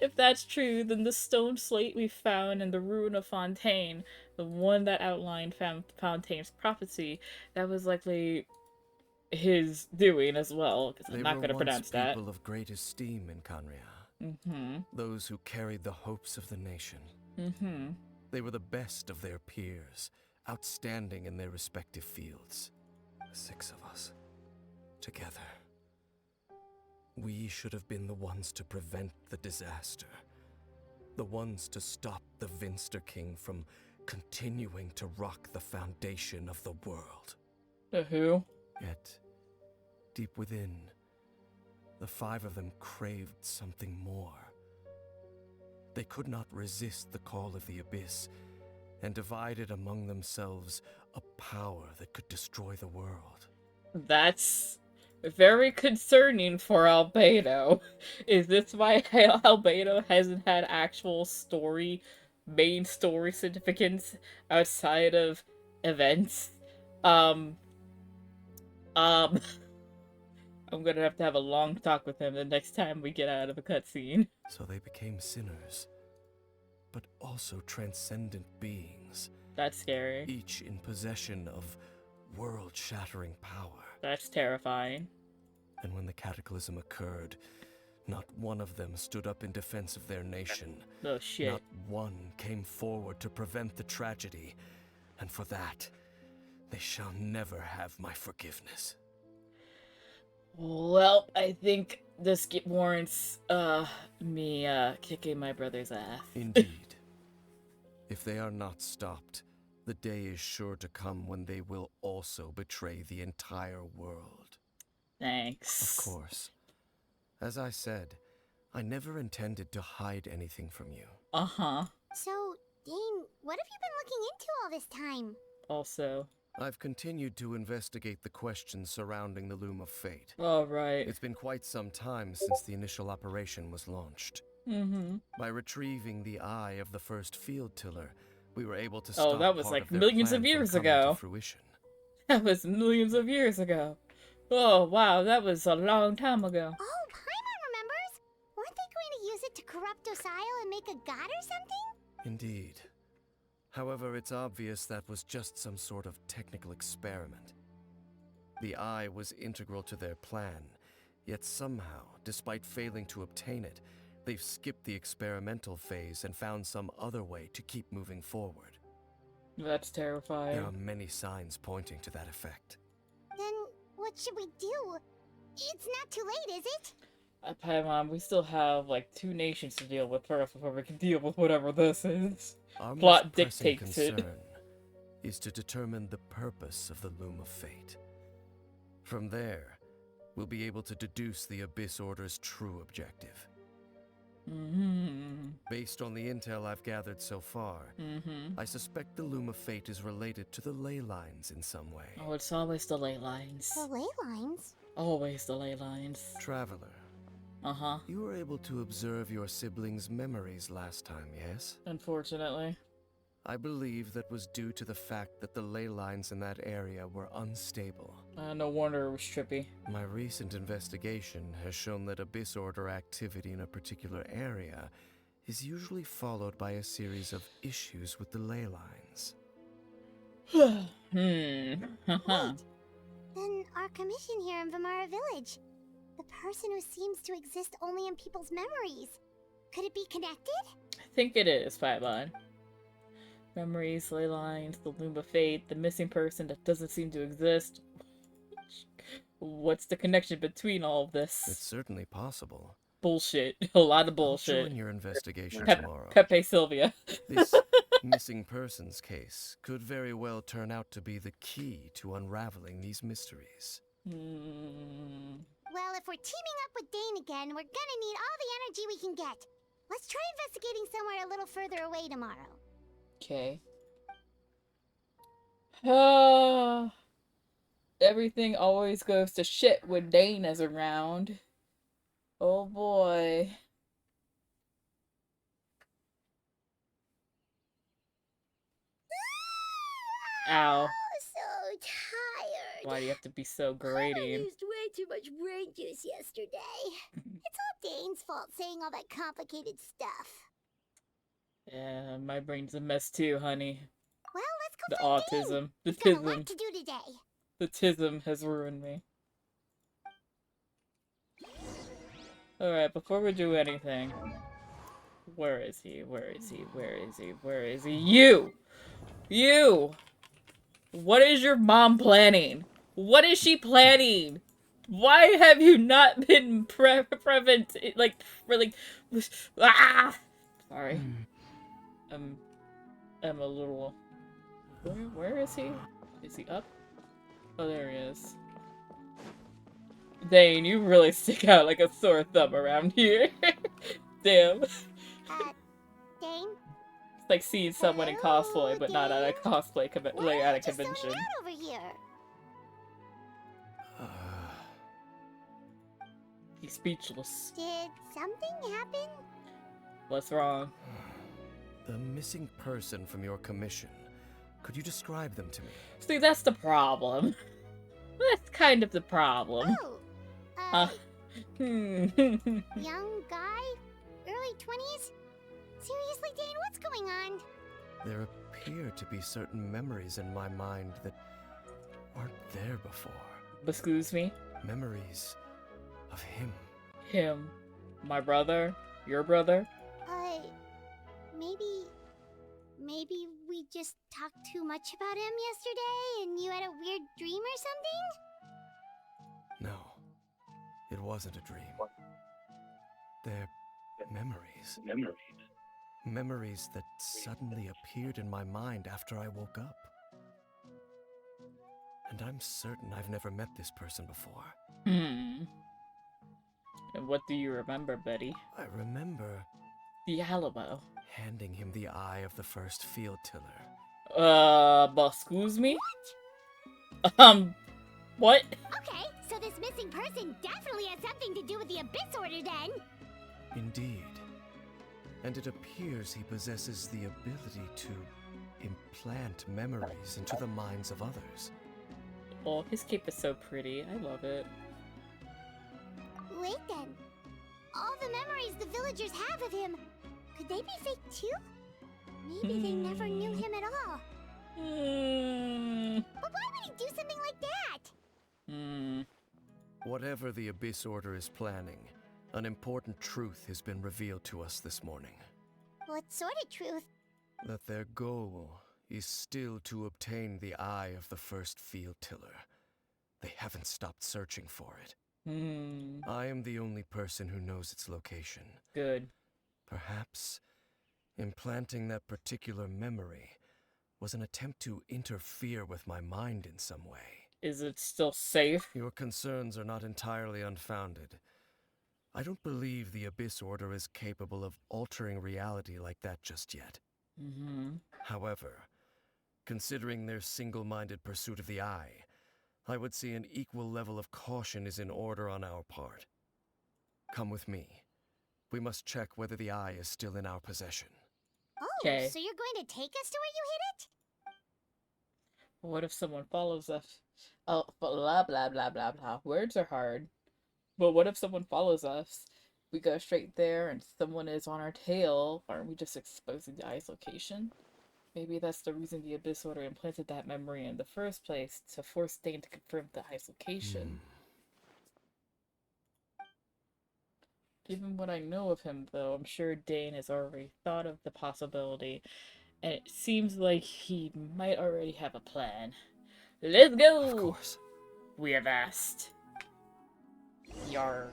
A: If that's true, then the stone slate we found in the ruin of Fontaine, the one that outlined Fontaine's prophecy, that was likely his doing as well, because I'm not going to pronounce that.
J: People of great esteem in Conria. Those who carried the hopes of the nation. They were the best of their peers, outstanding in their respective fields. The 6 of us, together. We should have been the ones to prevent the disaster. The ones to stop the Vinster King from continuing to rock the foundation of the world.
A: The who?
J: Yet, deep within, the 5 of them craved something more. They could not resist the call of the Abyss, and divided among themselves a power that could destroy the world.
A: That's very concerning for Albedo. Is this why Albedo hasn't had actual main story significance outside of events? I'm gonna have a long talk with him the next time we get out of a cutscene.
J: So they became sinners, but also transcendent beings.
A: That's scary.
J: Each in possession of world-shattering power.
A: That's terrifying.
J: And when the cataclysm occurred, not one of them stood up in defense of their nation.
A: Oh shit.
J: Not one came forward to prevent the tragedy. And for that, they shall never have my forgiveness.
A: Well, I think this warrants, me, kicking my brother's ass.
J: Indeed. If they are not stopped, the day is sure to come when they will also betray the entire world.
A: Thanks.
J: Of course. As I said, I never intended to hide anything from you.
A: Uh-huh.
H: So, Dane, what have you been looking into all this time?
A: Also.
J: I've continued to investigate the questions surrounding the Loom of Fate.
A: All right.
J: It's been quite some time since the initial operation was launched. By retrieving the eye of the first field tiller, we were able to stop
A: that was
J: part
A: like
J: of their
A: millions
J: plan
A: of years
J: from coming
A: ago.
J: to fruition.
A: That was millions of years ago. Oh, wow, that was a long time ago.
H: Oh, Paimon remembers! Weren't they going to use it to corrupt Osial and make a god or something?
J: Indeed. However, it's obvious that was just some sort of technical experiment. The eye was integral to their plan, yet somehow, despite failing to obtain it, they've skipped the experimental phase and found some other way to keep moving forward.
A: That's terrifying.
J: There are many signs pointing to that effect.
H: Then, what should we do? It's not too late, is it?
A: Paimon, we still have like 2 nations to deal with first before we can deal with whatever this is.
J: Our
A: Plot
J: most pressing
A: dictates it.
J: concern is to determine the purpose of the Loom of Fate. From there, we'll be able to deduce the Abyss Order's true objective. Based on the intel I've gathered so far, I suspect the Loom of Fate is related to the ley lines in some way.
A: Oh, it's always the ley lines.
H: The ley lines?
A: Always the ley lines.
J: Traveler.
A: Uh-huh.
J: You were able to observe your siblings' memories last time, yes?
A: Unfortunately.
J: I believe that was due to the fact that the ley lines in that area were unstable.
A: No wonder it was trippy.
J: My recent investigation has shown that Abyss Order activity in a particular area is usually followed by a series of issues with the ley lines.
H: Wait, then our commission here in Vimara Village, the person who seems to exist only in people's memories, could it be connected?
A: I think it is, Paimon. Memories, ley lines, the Loom of Fate, the missing person that doesn't seem to exist. What's the connection between all of this?
J: It's certainly possible.
A: Bullshit. A lot of bullshit.
J: I'll join your investigation tomorrow.
A: Pepe Sylvia.
J: This missing persons case could very well turn out to be the key to unraveling these mysteries.
H: Well, if we're teaming up with Dane again, we're gonna need all the energy we can get. Let's try investigating somewhere a little further away tomorrow.
A: Okay. Everything always goes to shit when Dane is around. Oh boy. Ow.
H: So tired.
A: Why do you have to be so
H: I
A: grating?
H: used way too much brain juice yesterday. It's all Dane's fault saying all that complicated stuff.
A: Yeah, my brain's a mess too, honey.
H: Well, let's
A: The
H: go find
A: autism.
H: Dane.
A: The
H: He's got a
A: tism.
H: lot to do today.
A: The tism has ruined me. Alright, before we do anything... Where is he? Where is he? Where is he? Where is he? You! You! What is your mom planning? What is she planning? Why have you not been prevent like really? Ah! Sorry. I'm a little. Where is he? Is he up? Oh, there he is. Dane, you really stick out like a sore thumb around here. Damn.
H: Dane?
A: It's like seeing someone in cosplay, but not at a cosplay like at a
H: Just
A: convention.
H: hanging out over here.
A: He's speechless.
H: Did something happen?
A: What's wrong?
J: The missing person from your commission. Could you describe them to me?
A: See, that's the problem. That's kind of the problem.
H: Oh,
A: Hmm.
H: young guy? Early 20s? Seriously, Dane, what's going on?
J: There appear to be certain memories in my mind that weren't there before.
A: Excuse me?
J: Memories of him.
A: Him. My brother? Your brother?
H: Maybe we just talked too much about him yesterday and you had a weird dream or something?
J: No, it wasn't a dream. They're memories. Memories that suddenly appeared in my mind after I woke up. And I'm certain I've never met this person before.
A: Hmm. And what do you remember, Betty?
J: I remember
A: The Alamo.
J: handing him the eye of the first field tiller.
A: But excuse me? What?
H: Okay, so this missing person definitely has something to do with the Abyss Order then.
J: Indeed. And it appears he possesses the ability to implant memories into the minds of others.
A: Oh, his cape is so pretty. I love it.
H: Wait then. All the memories the villagers have of him, could they be fake too? Maybe they never knew him at all. But why would he do something like that?
J: Whatever the Abyss Order is planning, an important truth has been revealed to us this morning.
H: What sort of truth?
J: That their goal is still to obtain the eye of the first field tiller. They haven't stopped searching for it. I am the only person who knows its location.
A: Good.
J: Perhaps implanting that particular memory was an attempt to interfere with my mind in some way.
A: Is it still safe?
J: Your concerns are not entirely unfounded. I don't believe the Abyss Order is capable of altering reality like that just yet. However, considering their single-minded pursuit of the Eye, I would say an equal level of caution is in order on our part. Come with me. We must check whether the Eye is still in our possession.
H: Oh,
A: Okay.
H: so you're going to take us to where you hid it?
A: What if someone follows us? Oh, blah, blah, blah, blah, blah. Words are hard. But what if someone follows us? We go straight there and someone is on our tail. Aren't we just exposing the Eye's location? Maybe that's the reason the Abyss Order implanted that memory in the first place, to force Dane to confirm the Eye's location. Given what I know of him, though, I'm sure Dane has already thought of the possibility, and it seems like he might already have a plan. Let's go!
J: Of course.
A: We have asked. Yar.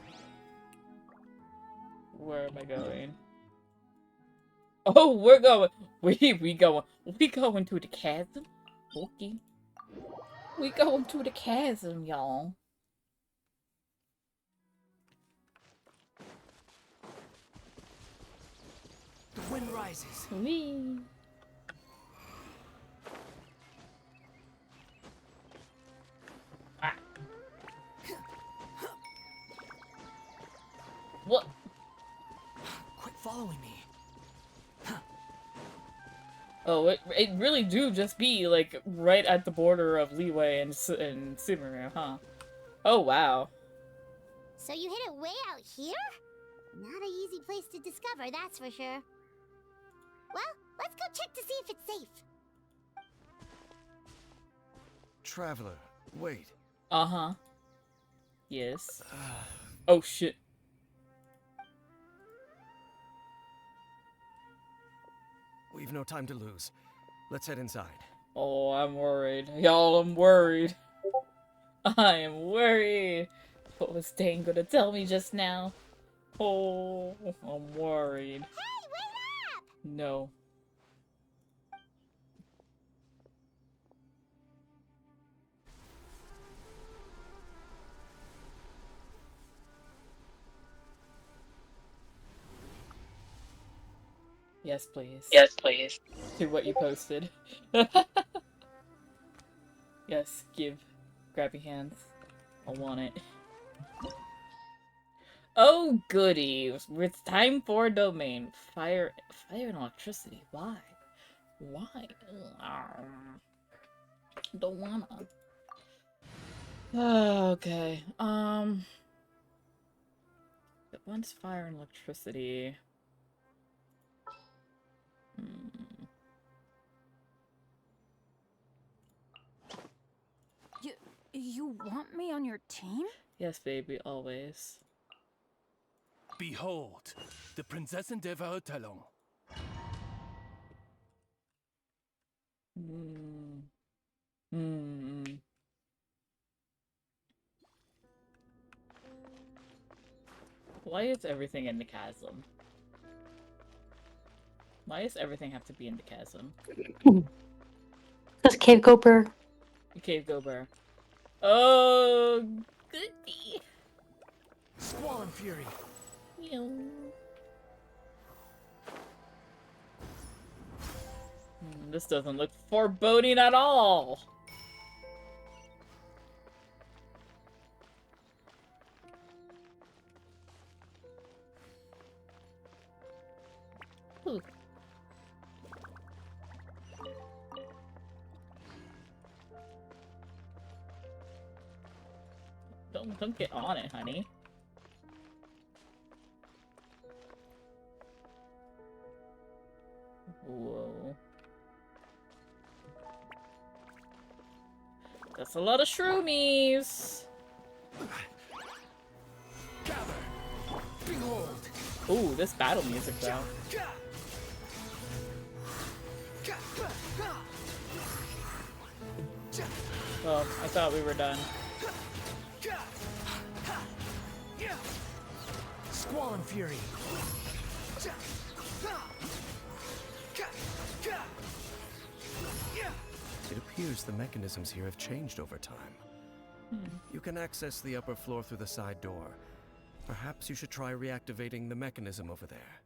A: Where am I going? Oh, we're going. We going to the chasm. Okay. We going to the chasm, y'all.
F: The wind rises.
A: Whee. Ah. What?
F: Quit following me.
A: Oh, it really do just be, like, right at the border of Leeway and Sumeru, huh? Oh, wow.
H: So you hid it way out here? Not an easy place to discover, that's for sure. Well, let's go check to see if it's safe.
J: Traveler, wait.
A: Uh-huh. Yes. Oh, shit.
J: We've no time to lose. Let's head inside.
A: Oh, I'm worried. Y'all, I'm worried. I am worried. What was Dane gonna tell me just now? Oh, I'm worried.
H: Hey, wait up!
A: No. Yes, please.
K: Yes, please.
A: To what you posted. Yes, give. Grabby hands. I want it. Oh, goody. It's time for domain. Fire and electricity. Why? Why? Don't wanna. Okay. One's fire and electricity.
G: You want me on your team?
A: Yes, baby, always.
K: Behold, the Prinzessin der Verurteilung.
A: Why is everything in the chasm? Why does everything have to be in the chasm?
B: Because Cave Gober.
A: Cave Gober. Oh, goody.
F: Squall and fury.
A: This doesn't look foreboding at all. Ooh. Don't get on it, honey. Whoa. That's a lot of shroomies.
F: Gather. Behold.
A: Ooh, this battle music though.
F: Ga.
A: Well, I thought we were done.
F: Squall and Fury.
J: It appears the mechanisms here have changed over time. You can access the upper floor through the side door. Perhaps you should try reactivating the mechanism over there.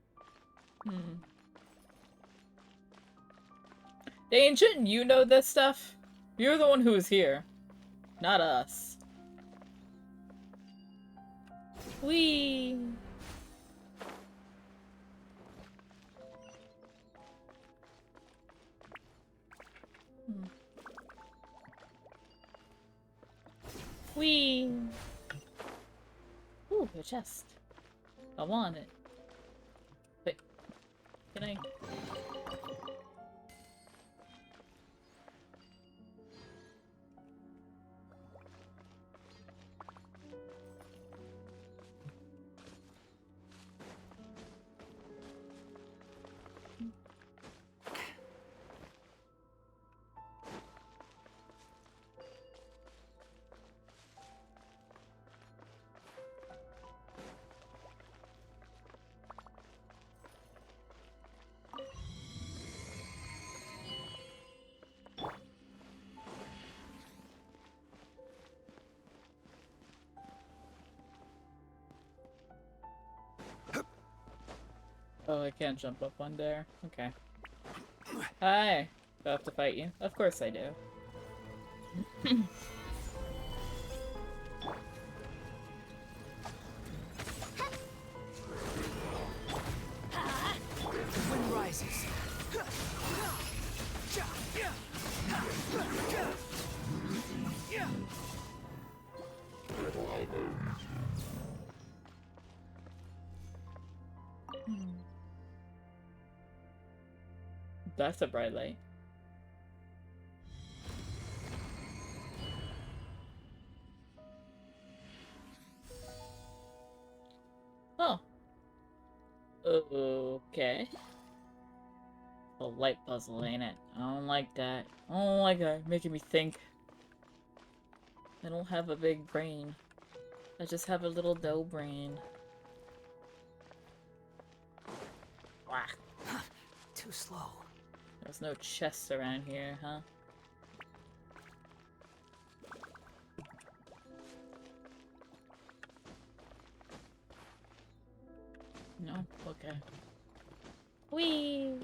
A: Dane, shouldn't you know this stuff? You're the one who was here, not us. Whee! Whee! Ooh, a chest. I want it. Wait, can I? Oh, I can't jump up one there. Okay. Hi. Do I have to fight you? Of course I do.
F: The wind rises.
A: That's a bright light. Oh. Okay. A light puzzle, ain't it? I don't like that. I don't like that. Making me think. I don't have a big brain. I just have a little dough brain. Whack.
F: Too slow.
A: There's no chests around here, huh? No? Okay. Whee!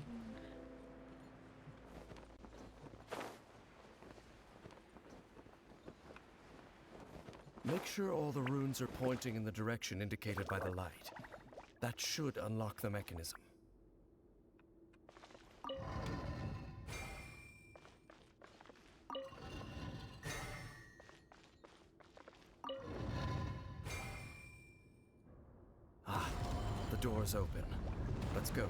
J: Make sure all the runes are pointing in the direction indicated by the light. That should unlock the mechanism. Ah, the door's open. Let's go.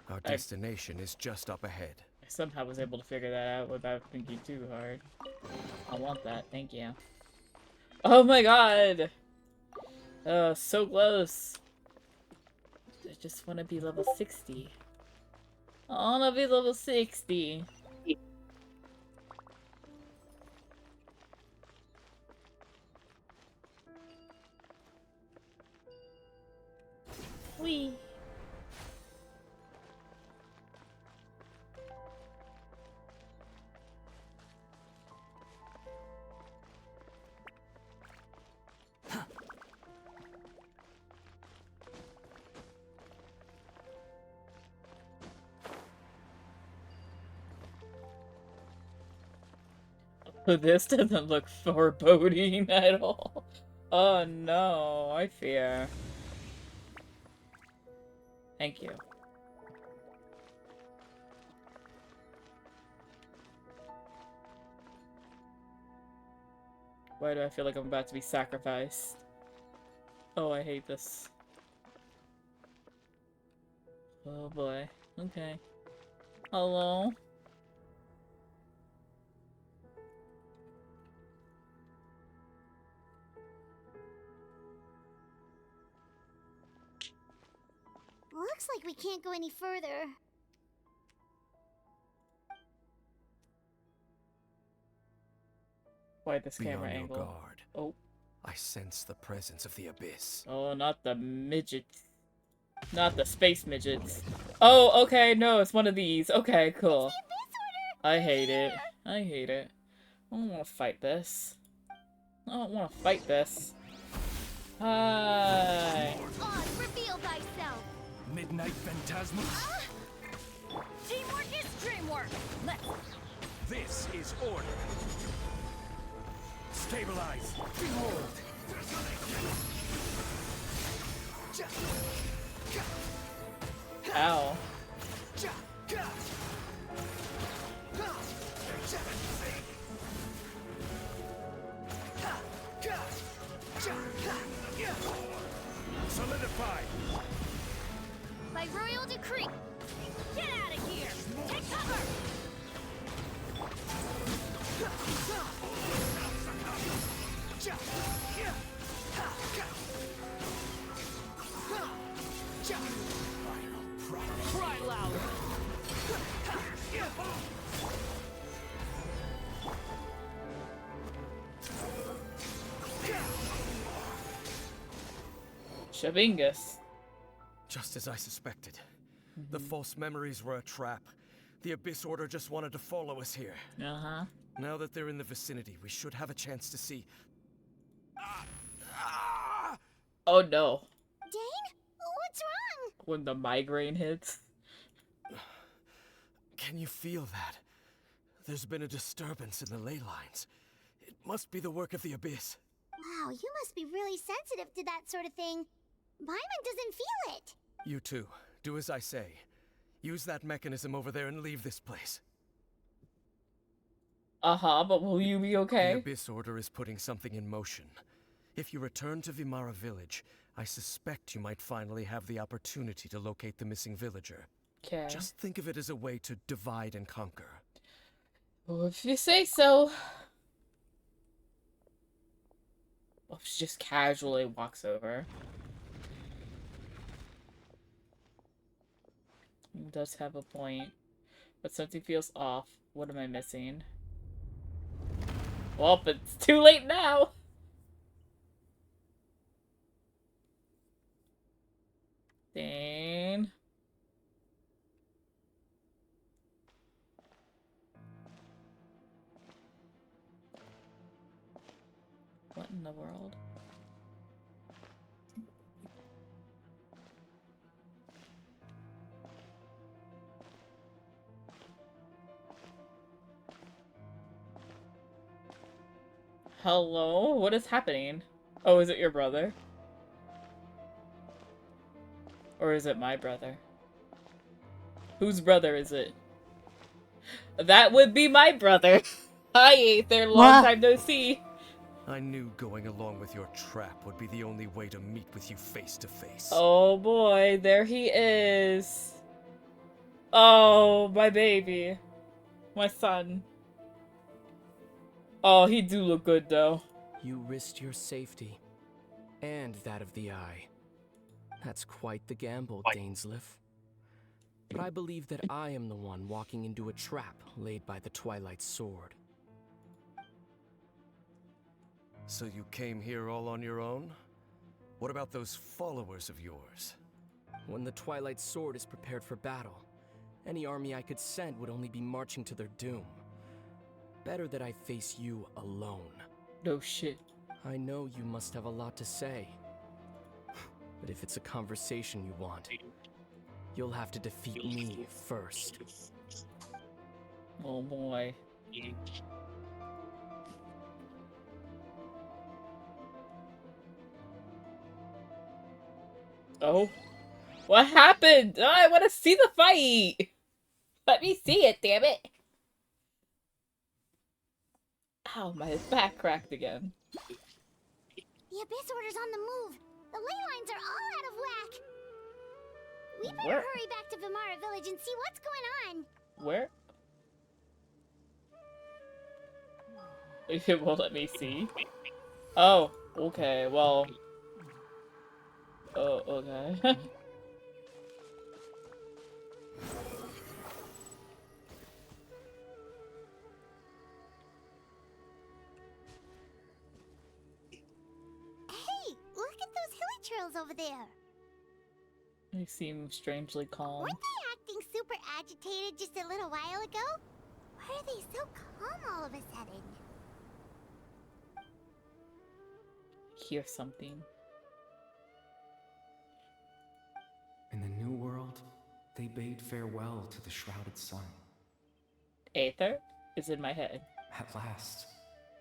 J: Our destination is just up ahead.
A: I somehow was able to figure that out without thinking too hard. I want that, thank you. Oh my god! So close! I just want to be level 60. I want to be level 60. Whee! This doesn't look foreboding at all. Oh no, I fear. Thank you. Why do I feel like I'm about to be sacrificed? Oh, I hate this. Oh boy. Okay. Hello?
H: Looks like we can't go any further.
A: Why this
J: Be
A: camera
J: on your
A: angle?
J: guard.
A: Oh.
J: I sense the presence of the abyss.
A: Oh, not the midgets. Not the space midgets. Oh, okay, no, it's one of these. Okay, cool. I hate it. I hate it. I don't want to fight this. I don't want to fight this. Hi.
H: Oz, reveal thyself.
K: Midnight Phantasmus.
H: Teamwork is dreamwork. Let's.
K: This is order. Stabilize. Behold.
A: Ow.
K: Solidify.
H: By royal decree. Get out of here. Take cover.
F: Cry loud.
A: Shavingus.
J: Just as I suspected. The false memories were a trap. The Abyss Order just wanted to follow us here.
A: Uh-huh.
J: Now that they're in the vicinity, we should have a chance to see.
A: Oh no.
H: Dane? What's wrong?
A: When the migraine hits.
J: Can you feel that? There's been a disturbance in the ley lines. It must be the work of the Abyss.
H: Wow, you must be really sensitive to that sort of thing. Paimon doesn't feel it.
J: You too. Do as I say. Use that mechanism over there and leave this place.
A: Uh-huh, but will you be okay?
J: The Abyss Order is putting something in motion. If you return to Vimara Village, I suspect you might finally have the opportunity to locate the missing villager.
A: Okay.
J: Just think of it as a way to divide and conquer.
A: Well, if you say so. Well, she just casually walks over. He does have a point. But something feels off. What am I missing? Well, but it's too late now! Dane. What in the world? Hello? What is happening? Oh, is it your brother? Or is it my brother? Whose brother is it? That would be my brother! Hi, Aether, long time no see!
J: I knew going along with your trap would be the only way to meet with you face to face.
A: Oh boy, there he is. Oh, my baby. My son. Oh, he do look good though.
F: You risked your safety. And that of the Eye. That's quite the gamble, DAINSLIEF. But I believe that I am the one walking into a trap laid by the Twilight Sword.
J: So you came here all on your own? What about those followers of yours?
F: When the Twilight Sword is prepared for battle, any army I could send would only be marching to their doom. Better that I face you alone.
A: No shit.
F: I know you must have a lot to say. But if it's a conversation you want, you'll have to defeat me first.
A: Oh boy. Oh. What happened? Oh, I want to see the fight! Let me see it, damn it! Ow, my back cracked again.
H: The Abyss Order's on the move. The ley lines are all out of whack. We better
A: Where?
H: hurry back to Vimara Village and see what's going on.
A: Where? It won't let me see. Oh, okay, well. Oh, okay.
H: trails over there?
A: They seem strangely calm.
H: Weren't they acting super agitated just a little while ago? Why are they so calm all of a sudden?
A: Hear something.
F: In the New World, they bade farewell to the shrouded sun.
A: Aether is in my head.
F: At last,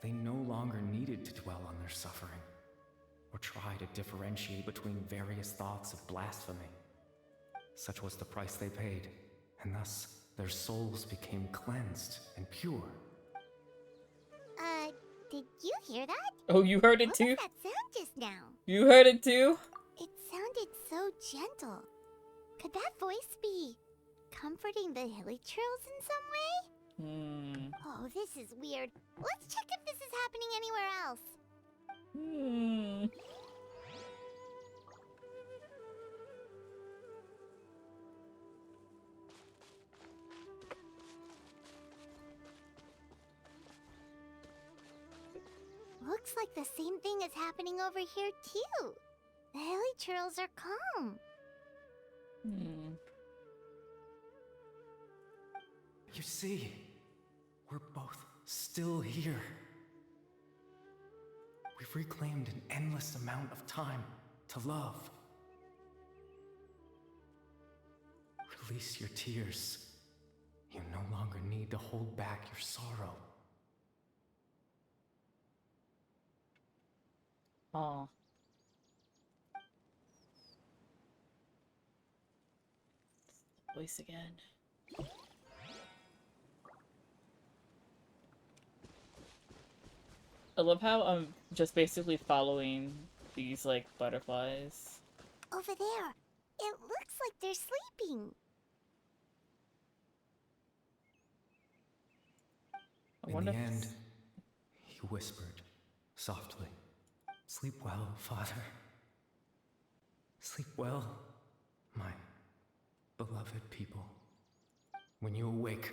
F: they no longer needed to dwell on their suffering, or try to differentiate between various thoughts of blasphemy. Such was the price they paid, and thus their souls became cleansed and pure.
H: Did you hear that?
A: Oh, you heard it
H: What
A: too?
H: was that sound just now?
A: You heard it too?
H: It sounded so gentle. Could that voice be comforting the hilly trolls in some way? Oh, this is weird. Let's check if this is happening anywhere else. Looks like the same thing is happening over here too. The hilly trolls are calm.
F: You see, we're both still here. We've reclaimed an endless amount of time to love. Release your tears. You no longer need to hold back your sorrow.
A: Aw. Voice again. I love how I'm just basically following these, like, butterflies.
H: Over there. It looks like they're sleeping.
F: In the end, he whispered softly, "Sleep well, Father. Sleep well, my beloved people. When you awake,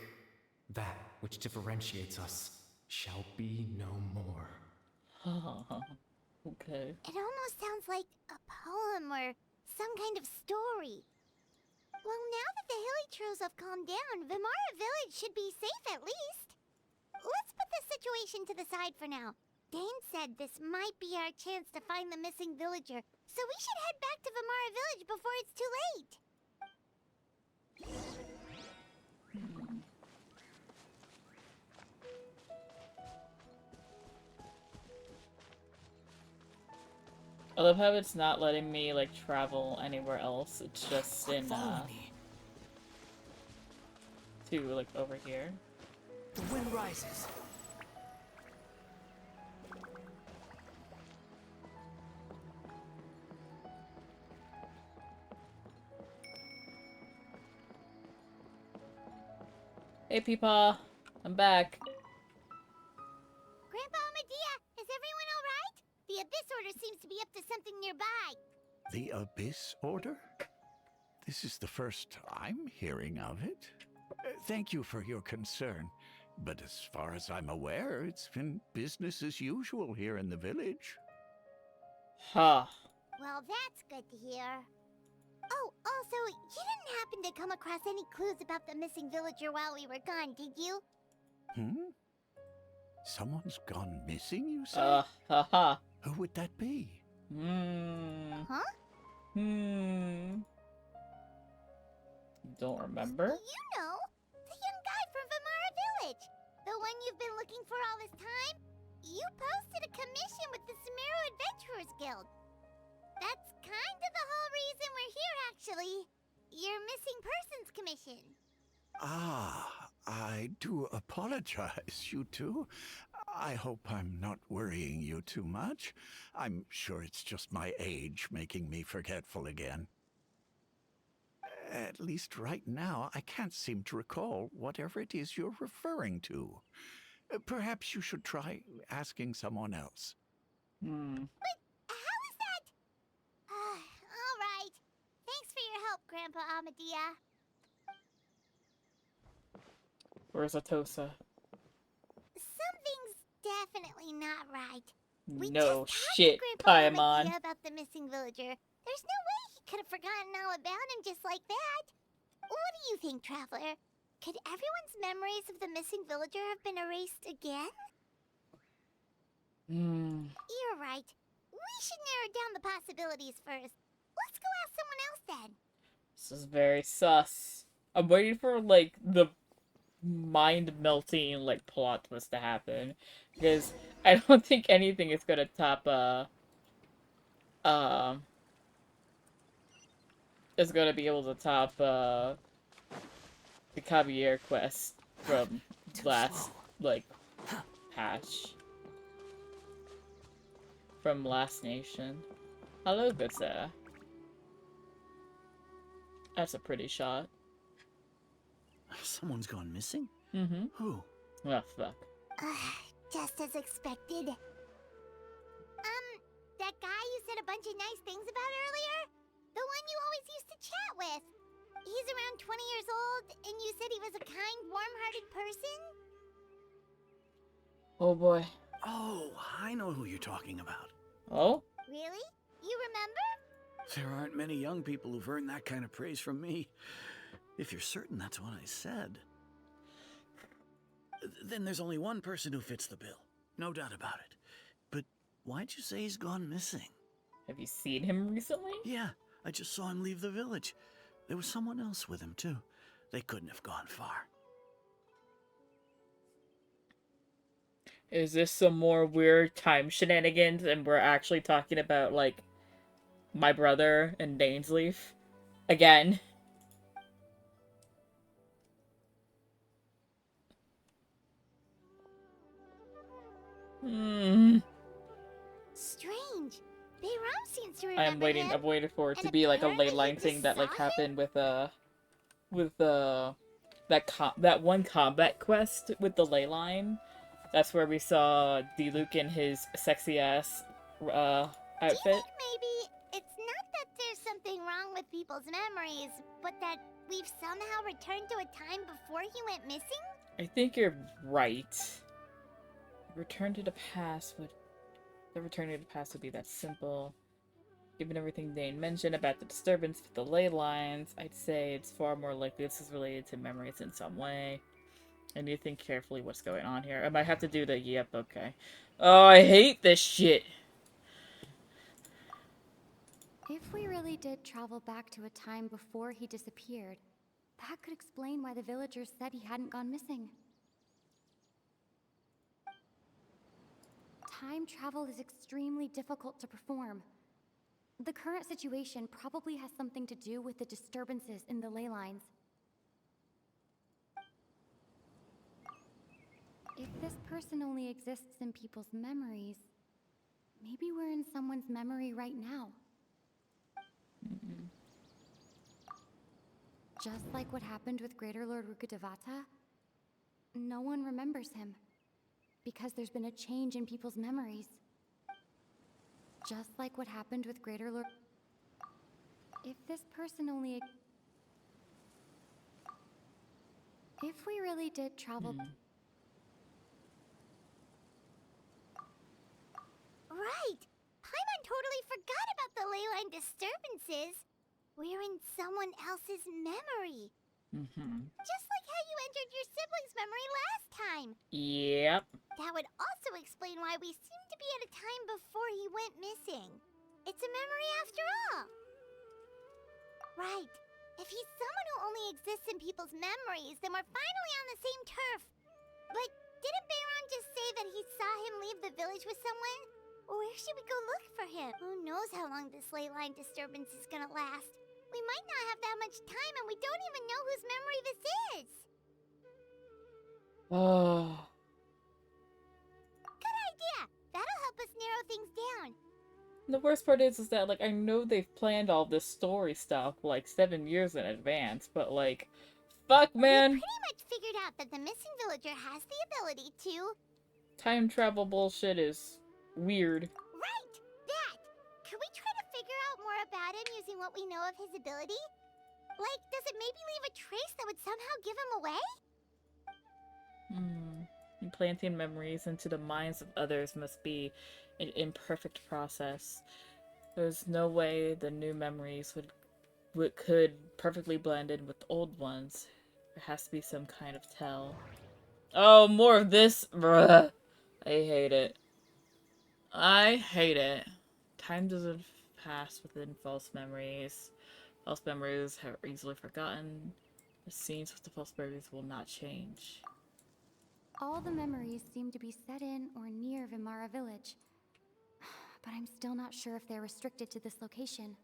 F: that which differentiates us shall be no more."
A: Okay.
H: It almost sounds like a poem or some kind of story. Well, now that the hilly trolls have calmed down, Vimara Village should be safe at least. Let's put this situation to the side for now. Dane said this might be our chance to find the missing villager, so we should head back to Vimara Village before it's too late.
A: I love how it's not letting me, like, travel anywhere else. It's just in, to, like, over here.
K: The wind rises.
A: Hey, Peepaw. I'm back.
H: Grandpa Medea, is everyone alright? The Abyss Order seems to be up to something nearby.
I: The Abyss Order? This is the first I'm hearing of it. Thank you for your concern, but as far as I'm aware, it's been business as usual here in the village.
A: Huh.
H: Well, that's good to hear. Oh, also, you didn't happen to come across any clues about the missing villager while we were gone, did you?
I: Someone's gone missing, you say?
A: Haha.
I: Who would that be?
H: Huh?
A: Don't remember?
H: You know, the young guy from Vimara Village. The one you've been looking for all this time. You posted a commission with the Sumeru Adventurers Guild. That's kind of the whole reason we're here, actually. Your missing persons commission.
I: Ah, I do apologize, you two. I hope I'm not worrying you too much. I'm sure it's just my age making me forgetful again. At least right now, I can't seem to recall whatever it is you're referring to. Perhaps you should try asking someone else.
H: But how is that? All right. Thanks for your help, Grandpa Amadea.
A: Where's Atosa?
H: Something's definitely not right. We
A: No
H: just talked
A: shit,
H: to Grandpa
A: Paimon.
H: Amadea about the missing villager, There's no way he could have forgotten all about him just like that. What do you think, Traveler? Could everyone's memories of the missing villager have been erased again? You're right. We should narrow down the possibilities first. Let's go ask someone else then.
A: This is very sus. I'm waiting for, like, the mind-melting, like, plot twist to happen. Because I don't think anything is gonna top, is gonna be able to top, the Caballero quest from last, like, patch. From Last Nation. Hello, good sir. That's a pretty shot.
C: Someone's gone missing?
A: Mm-hmm.
C: Who?
A: Oh, fuck.
H: Just as expected. That guy you said a bunch of nice things about earlier? The one you always used to chat with. He's around 20 years old, and you said he was a kind, warm-hearted person?
A: Oh boy.
C: Oh, I know who you're talking about.
A: Oh?
H: Really? You remember?
C: There aren't many young people who've earned that kind of praise from me. If you're certain that's what I said. Then there's only one person who fits the bill. No doubt about it. But why'd you say he's gone missing?
A: Have you seen him recently?
C: Yeah, I just saw him leave the village. There was someone else with him, too. They couldn't have gone far.
A: Is this some more weird time shenanigans and we're actually talking about, like, my brother and DAINSLIEF? Again?
H: Strange. Bayram seems to remember
A: I'm waiting for it to be like a ley line thing that like happened with that one combat quest with the ley line. That's where we saw D-Luke in his sexy ass outfit.
H: Do you think maybe it's not that there's something wrong with people's memories, but that we've somehow returned to a time before he went missing?
A: I think you're right. Return to the past would... The return to the past would be that simple. Given everything Dane mentioned about the disturbance with the ley lines, I'd say it's far more likely this is related to memories in some way. I need to think carefully what's going on here. I might have to do the yep, okay. Oh, I hate this shit!
L: If we really did travel back to a time before he disappeared, that could explain why the villagers said he hadn't gone missing. Time travel is extremely difficult to perform. The current situation probably has something to do with the disturbances in the ley lines. If this person only exists in people's memories, maybe we're in someone's memory right now. Just like what happened with Greater Lord Rukkhadevata, no one remembers him, because there's been a change in people's memories. Just like what happened with Greater Lord... If this person only... If we really did travel...
H: Right! Paimon totally forgot about the ley line disturbances. We're in someone else's memory. Just like how you entered your sibling's memory last time.
A: Yep.
H: That would also explain why we seem to be at a time before he went missing. It's a memory after all. Right. If he's someone who only exists in people's memories, then we're finally on the same turf. But didn't Bayron just say that he saw him leave the village with someone? Where should we go look for him? Who knows how long this ley line disturbance is gonna last? We might not have that much time, and we don't even know whose memory this is.
A: Oh.
H: Good idea. That'll help us narrow things down.
A: The worst part is that, like, I know they've planned all this story stuff, like, 7 years in advance, but, like, fuck, man!
H: We pretty much figured out that the missing villager has the ability to...
A: Time travel bullshit is weird.
H: Right! That! Could we try to figure out more about him using what we know of his ability? Like, does it maybe leave a trace that would somehow give him away?
A: Implanting memories into the minds of others must be an imperfect process. There's no way the new memories could perfectly blend in with the old ones. There has to be some kind of tell. Oh, more of this? Bruh. I hate it. I hate it. Time doesn't pass within false memories. False memories are easily forgotten. The scenes with the false memories will not change.
L: All the memories seem to be set in or near Vimara village. But I'm still not sure if they're restricted to this location.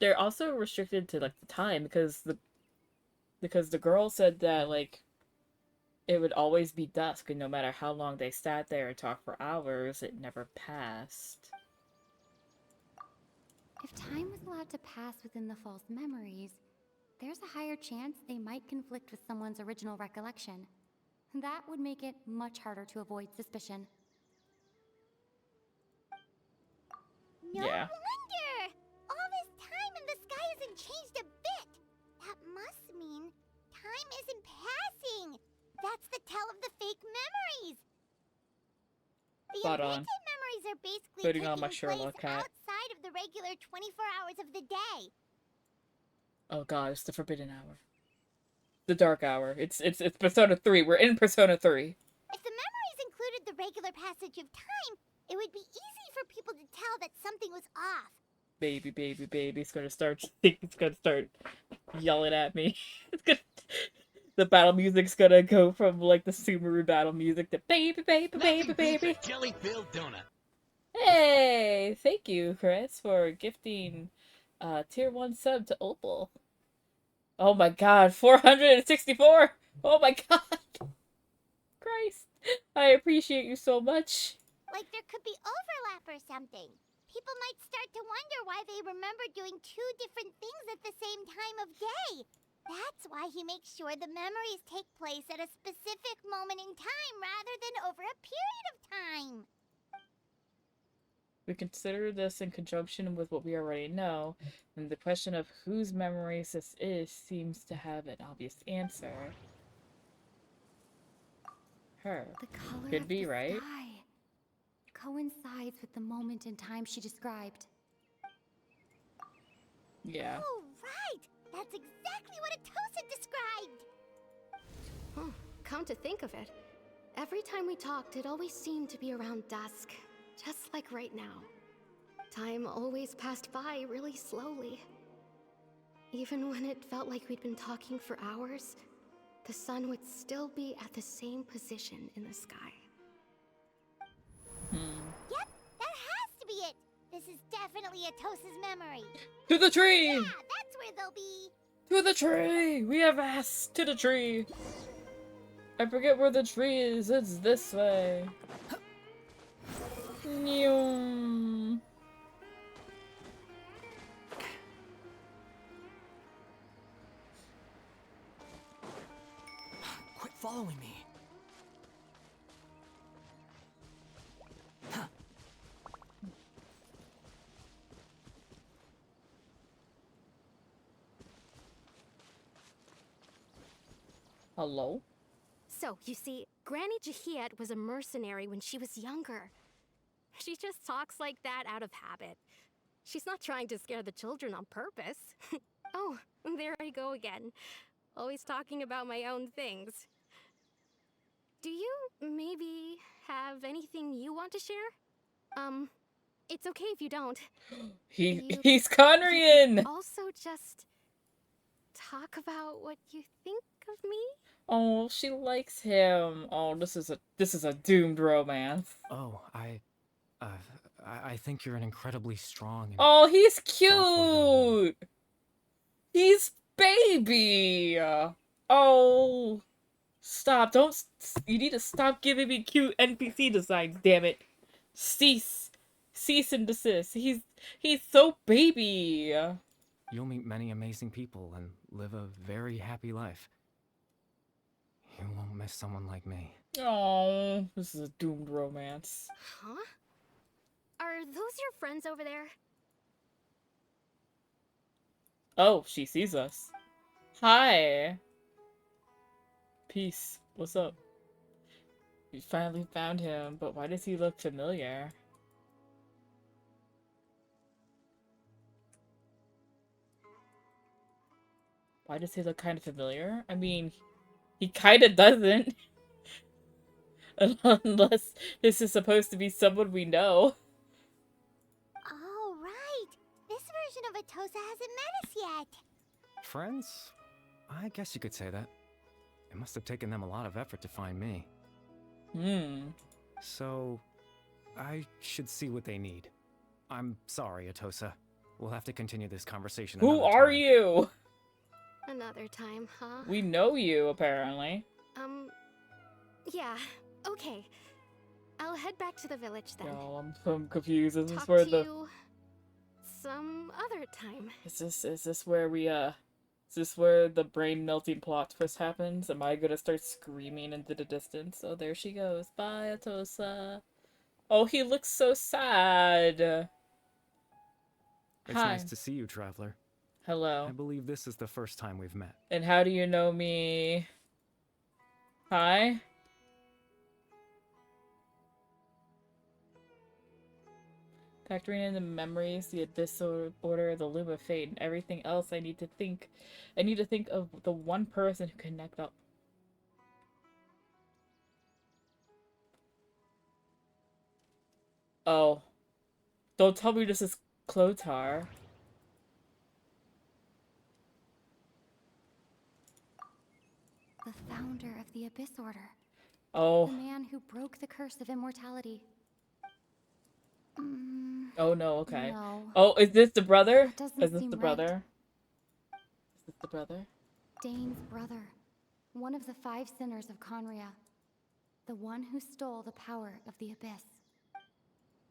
A: They're also restricted to like the time because the girl said that like it would always be dusk and no matter how long they sat there and talked for hours, it never passed.
L: If time was allowed to pass within the false memories, there's a higher chance they might conflict with someone's original recollection. That would make it much harder to avoid suspicion.
H: No
A: Yeah.
H: wonder! All this time and the sky hasn't changed a bit! That must mean time isn't passing! That's the tell of the fake memories! The
A: Spot on.
H: imprinted memories are basically
A: Putting
H: taking
A: on my
H: place
A: Sherlock hat.
H: outside of the regular 24 hours of the day.
A: Oh god, it's the forbidden hour. The dark hour. It's Persona 3. We're in Persona 3.
H: If the memories included the regular passage of time, it would be easy for people to tell that something was off.
A: Baby, baby, baby. It's gonna start yelling at me. It's gonna the battle music's gonna go from like the Subaru battle music to baby, baby, baby, baby.
K: Jelly-filled donut.
A: Hey! Thank you, Chris, for gifting tier 1 sub to Opal. Oh my god, 464! Oh my god! Christ. I appreciate you so much.
H: Like there could be overlap or something. People might start to wonder why they remember doing two different things at the same time of day. That's why he makes sure the memories take place at a specific moment in time rather than over a period of time.
A: We consider this in conjunction with what we already know, and the question of whose memories this is seems to have an obvious answer. Her.
L: The color
A: Could
L: of
A: be,
L: the
A: right?
L: sky coincides with the moment in time she described.
A: Yeah.
H: Oh, right! That's exactly what Atosa described!
D: Oh, come to think of it, every time we talked, it always seemed to be around dusk. Just like right now. Time always passed by really slowly. Even when it felt like we'd been talking for hours, the sun would still be at the same position in the sky.
H: Yep, that has to be it! This is definitely Atosa's memory.
A: To the tree!
H: Yeah, that's where they'll be.
A: To the tree! We have asked to the tree! I forget where the tree is. It's this way. Nyum.
K: Quit following me.
A: Hello?
D: So, you see, Granny Jahiet was a mercenary when she was younger. She just talks like that out of habit. She's not trying to scare the children on purpose. Oh, there I go again. Always talking about my own things. Do you maybe have anything you want to share? It's okay if you don't.
A: He's Conrian!
D: Also just talk about what you think of me?
A: Oh, she likes him. Oh, this is a doomed romance.
F: Oh, I think you're an incredibly strong and
A: Oh, he's
F: thoughtful young woman.
A: cute! He's baby! Oh. Stop, you need to stop giving me cute NPC designs, damn it. Cease and desist. He's so baby.
F: You'll meet many amazing people and live a very happy life. You won't miss someone like me.
A: Oh, this is a doomed romance.
D: Huh? Are those your friends over there?
A: Oh, she sees us. Hi. Peace. What's up? We finally found him, but why does he look familiar? Why does he look kind of familiar? I mean, he kind of doesn't. Unless this is supposed to be someone we know.
H: Oh, right. This version of Atosa hasn't met us yet.
M: Friends? I guess you could say that. It must have taken them a lot of effort to find me. So, I should see what they need. I'm sorry, Atosa. We'll have to continue this conversation another
A: Who
M: time.
A: are you?
D: Another time, huh?
A: We know you, apparently.
D: Yeah, okay. I'll head back to the village then.
A: No, I'm confused. Is this
D: Talk
A: where
D: to
A: the...
D: you some other time.
A: Is this where we, Is this where the brain melting plot twist happens? Am I gonna start screaming into the distance? Oh, there she goes. Bye, Atosa. Oh, he looks so sad.
M: It's nice to see you, Traveler.
A: Hello.
M: I believe this is the first time we've met.
A: And how do you know me? Hi? Factoring in the memories, the Abyss Order, the Loom of Fate, and everything else, I need to think of the one person who can connect up. Oh. Don't tell me this is Clotar.
L: The founder of the Abyss Order.
A: Oh.
L: The man who broke the curse of immortality.
A: Oh no, okay.
L: No.
A: Oh, is this the brother?
L: Is this the
A: brother? Is this the brother?
L: Dane's brother. One of the 5 sinners of Conria. The one who stole the power of the Abyss.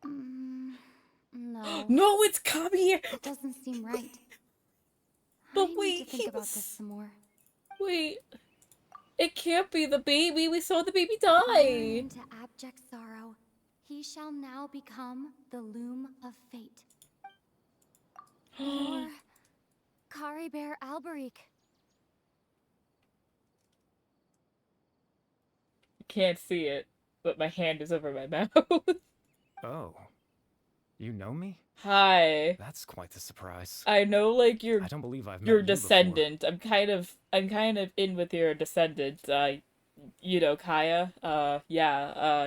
L: No.
A: No, it's Kabi!
L: It doesn't seem right.
A: But
L: I
A: wait,
L: need to think about this some more.
A: Wait. It can't be the baby. We saw the baby die.
L: Into abject sorrow, he shall now become the Loom of Fate. Or Kari Bear Alberic.
A: I can't see it, but my hand is over my mouth.
M: Oh. You know me?
A: Hi.
M: That's quite the surprise.
A: I know, like,
M: I don't believe I've met
A: your
M: you
A: descendant. I'm kind of in with your descendant. You know, Kaya.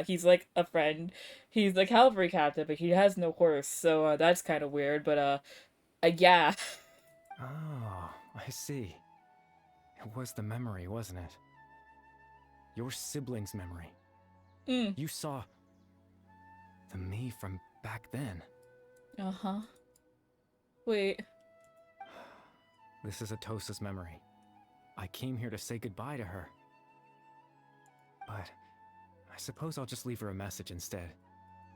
A: He's like a friend. He's the cavalry captain, but he has no horse, so that's kind of weird. But yeah.
M: Oh, I see. It was the memory, wasn't it? Your sibling's memory. You saw the me from back then.
A: Uh-huh. Wait.
M: This is Atosa's memory. I came here to say goodbye to her. But I suppose I'll just leave her a message instead.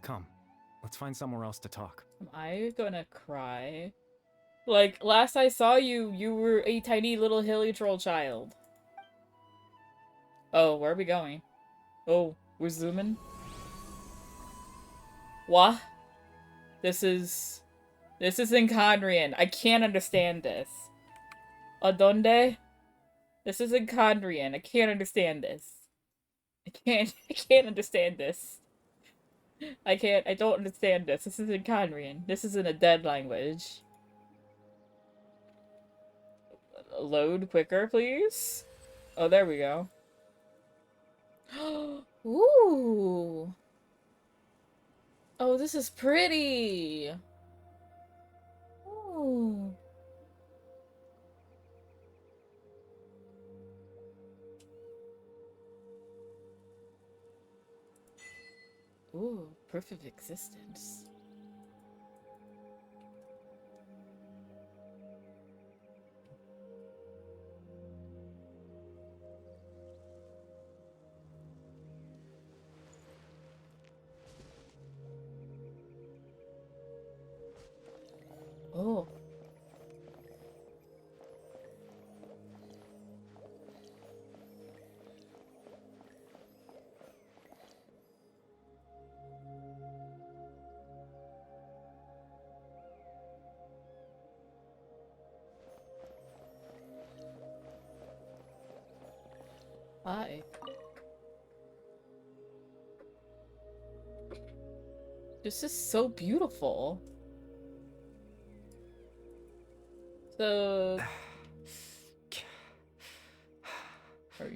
M: Come, let's find somewhere else to talk.
A: Am I gonna cry? Like, last I saw you, you were a tiny little hilly troll child. Oh, where are we going? Oh, we're zooming? What? This is in Conrian. I can't understand this. Adonde? This is in Conrian. I can't understand this. I can't understand this. I don't understand this. This is in Conrian. This is in a dead language. Load quicker, please. Oh, there we go. Ooh. Oh, this is pretty. Ooh. Ooh, proof of existence. Oh. Hi. This is so beautiful. So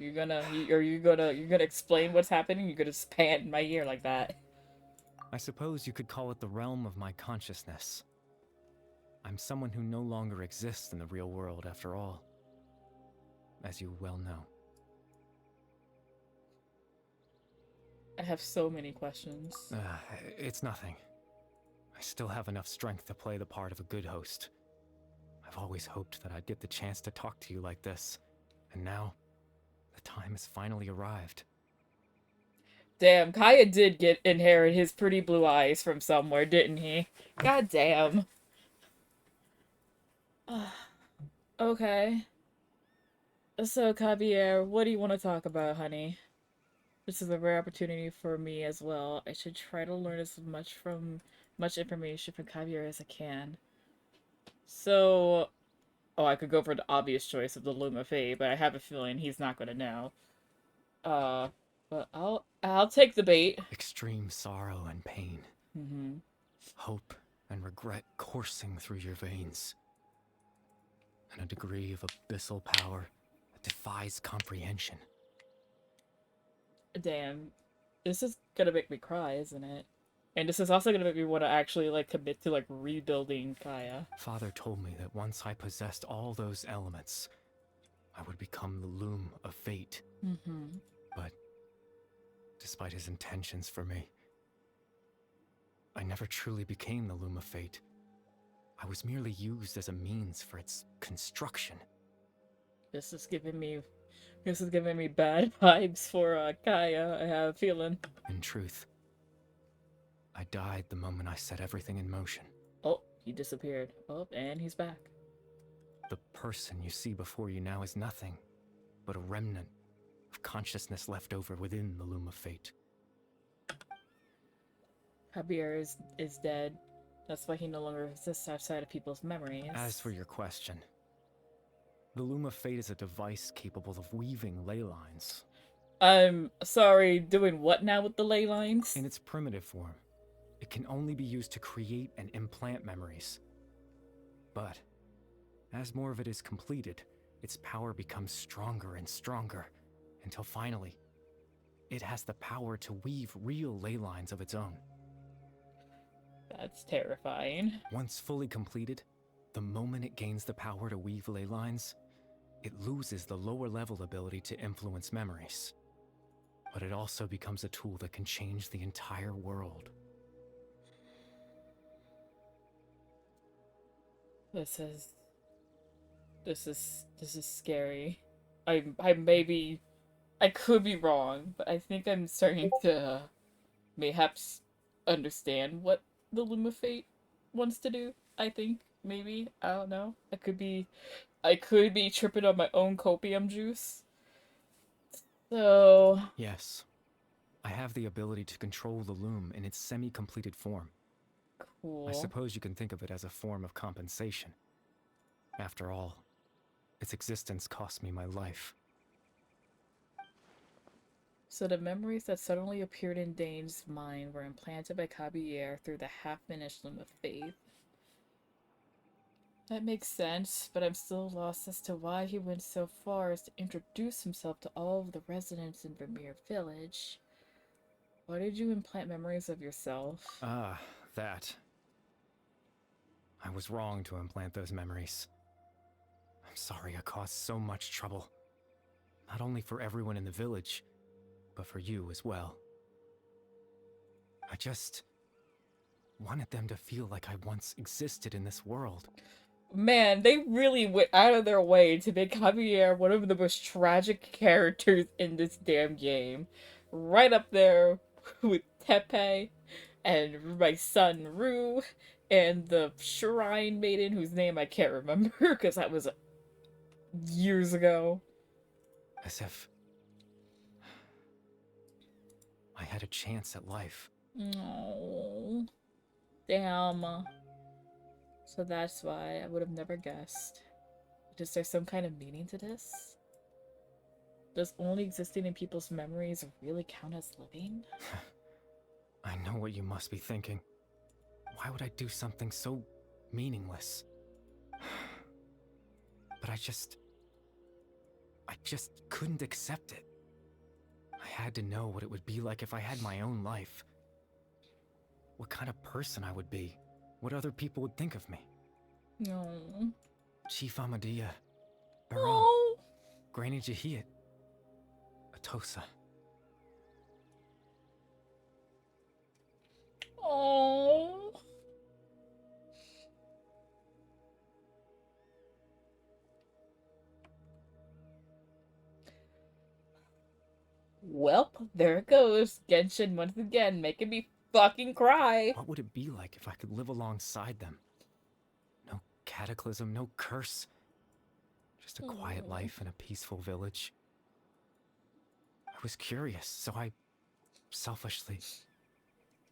A: you're gonna explain what's happening? You're gonna just pant in my ear like that?
M: I suppose you could call it the realm of my consciousness. I'm someone who no longer exists in the real world after all, as you well know.
A: I have so many questions.
M: It's nothing. I still have enough strength to play the part of a good host. I've always hoped that I'd get the chance to talk to you like this, and now, the time has finally arrived.
A: Damn, Kaya did inherit his pretty blue eyes from somewhere, didn't he? God damn. Okay. So, Javier, what do you want to talk about, honey? This is a rare opportunity for me as well. I should try to learn as much information from Javier as I can. So, oh, I could go for the obvious choice of the Luma Fate, but I have a feeling he's not gonna know. But I'll take the bait.
M: Extreme sorrow and pain.
A: Mm-hmm.
M: Hope and regret coursing through your veins. And a degree of abyssal power that defies comprehension.
A: Damn. This is gonna make me cry, isn't it? And this is also gonna make me want to actually, like, commit to, like, rebuilding Kaya.
M: Father told me that once I possessed all those elements, I would become the loom of fate.
A: Mm-hmm.
M: But, despite his intentions for me, I never truly became the loom of fate. I was merely used as a means for its construction.
A: This is giving me bad vibes for Kaya, I have a feeling.
M: In truth, I died the moment I set everything in motion.
A: Oh, he disappeared. Oh, and he's back.
M: The person you see before you now is nothing but a remnant of consciousness left over within the loom of fate.
A: Javier is dead. That's why he no longer exists outside of people's memories.
M: As for your question, the loom of fate is a device capable of weaving ley lines.
A: I'm sorry, doing what now with the ley lines?
M: In its primitive form, it can only be used to create and implant memories. But, as more of it is completed, its power becomes stronger and stronger, until finally, it has the power to weave real ley lines of its own.
A: That's terrifying.
M: Once fully completed, the moment it gains the power to weave ley lines, it loses the lower level ability to influence memories. But it also becomes a tool that can change the entire world.
A: This is scary. I could be wrong, but I think I'm starting to mayhaps understand what the Loom of Fate wants to do. I think maybe, I don't know. I could be tripping on my own copium juice. So
M: yes, I have the ability to control the loom in its semi-completed form.
A: Cool.
M: I suppose you can think of it as a form of compensation. After all, its existence cost me my life.
A: So the memories that suddenly appeared in Dane's mind were implanted by Caballero through the half-finished Loom of Faith. That makes sense, but I'm still lost as to why he went so far as to introduce himself to all of the residents in Vermeer Village. Why did you implant memories of yourself?
M: Ah, that. I was wrong to implant those memories. I'm sorry I caused so much trouble. Not only for everyone in the village, but for you as well. I just wanted them to feel like I once existed in this world.
A: Man, they really went out of their way to make Javier one of the most tragic characters in this damn game. Right up there with Tepe and my son Rue and the Shrine Maiden whose name I can't remember because that was years ago.
M: As if I had a chance at life.
A: Oh, damn. So that's why I would have never guessed. Is there some kind of meaning to this? Does only existing in people's memories really count as living?
M: I know what you must be thinking. Why would I do something so meaningless? But I I just couldn't accept it. I had to know what it would be like if I had my own life. What kind of person I would be. What other people would think of me.
A: No.
M: Chief Ahmadiyya. Baron.
A: Oh.
M: Granny Jahiyat. Atosa.
A: Oh. Welp, there it goes. Genshin once again, making me fucking cry.
M: What would it be like if I could live alongside them? No cataclysm, no curse. Just a quiet life in a peaceful village. I was curious, so I selfishly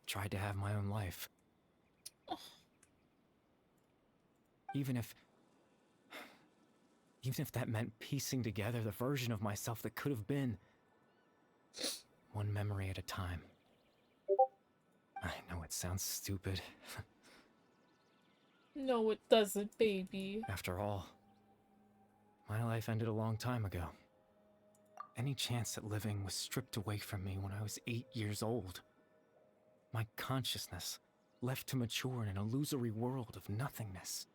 M: tried to have my own life. Even if that meant piecing together the version of myself that could have been. One memory at a time. I know it sounds stupid.
A: No, it doesn't, baby.
M: After all, my life ended a long time ago. Any chance at living was stripped away from me when I was 8 years old. My consciousness left to mature in an illusory world of nothingness.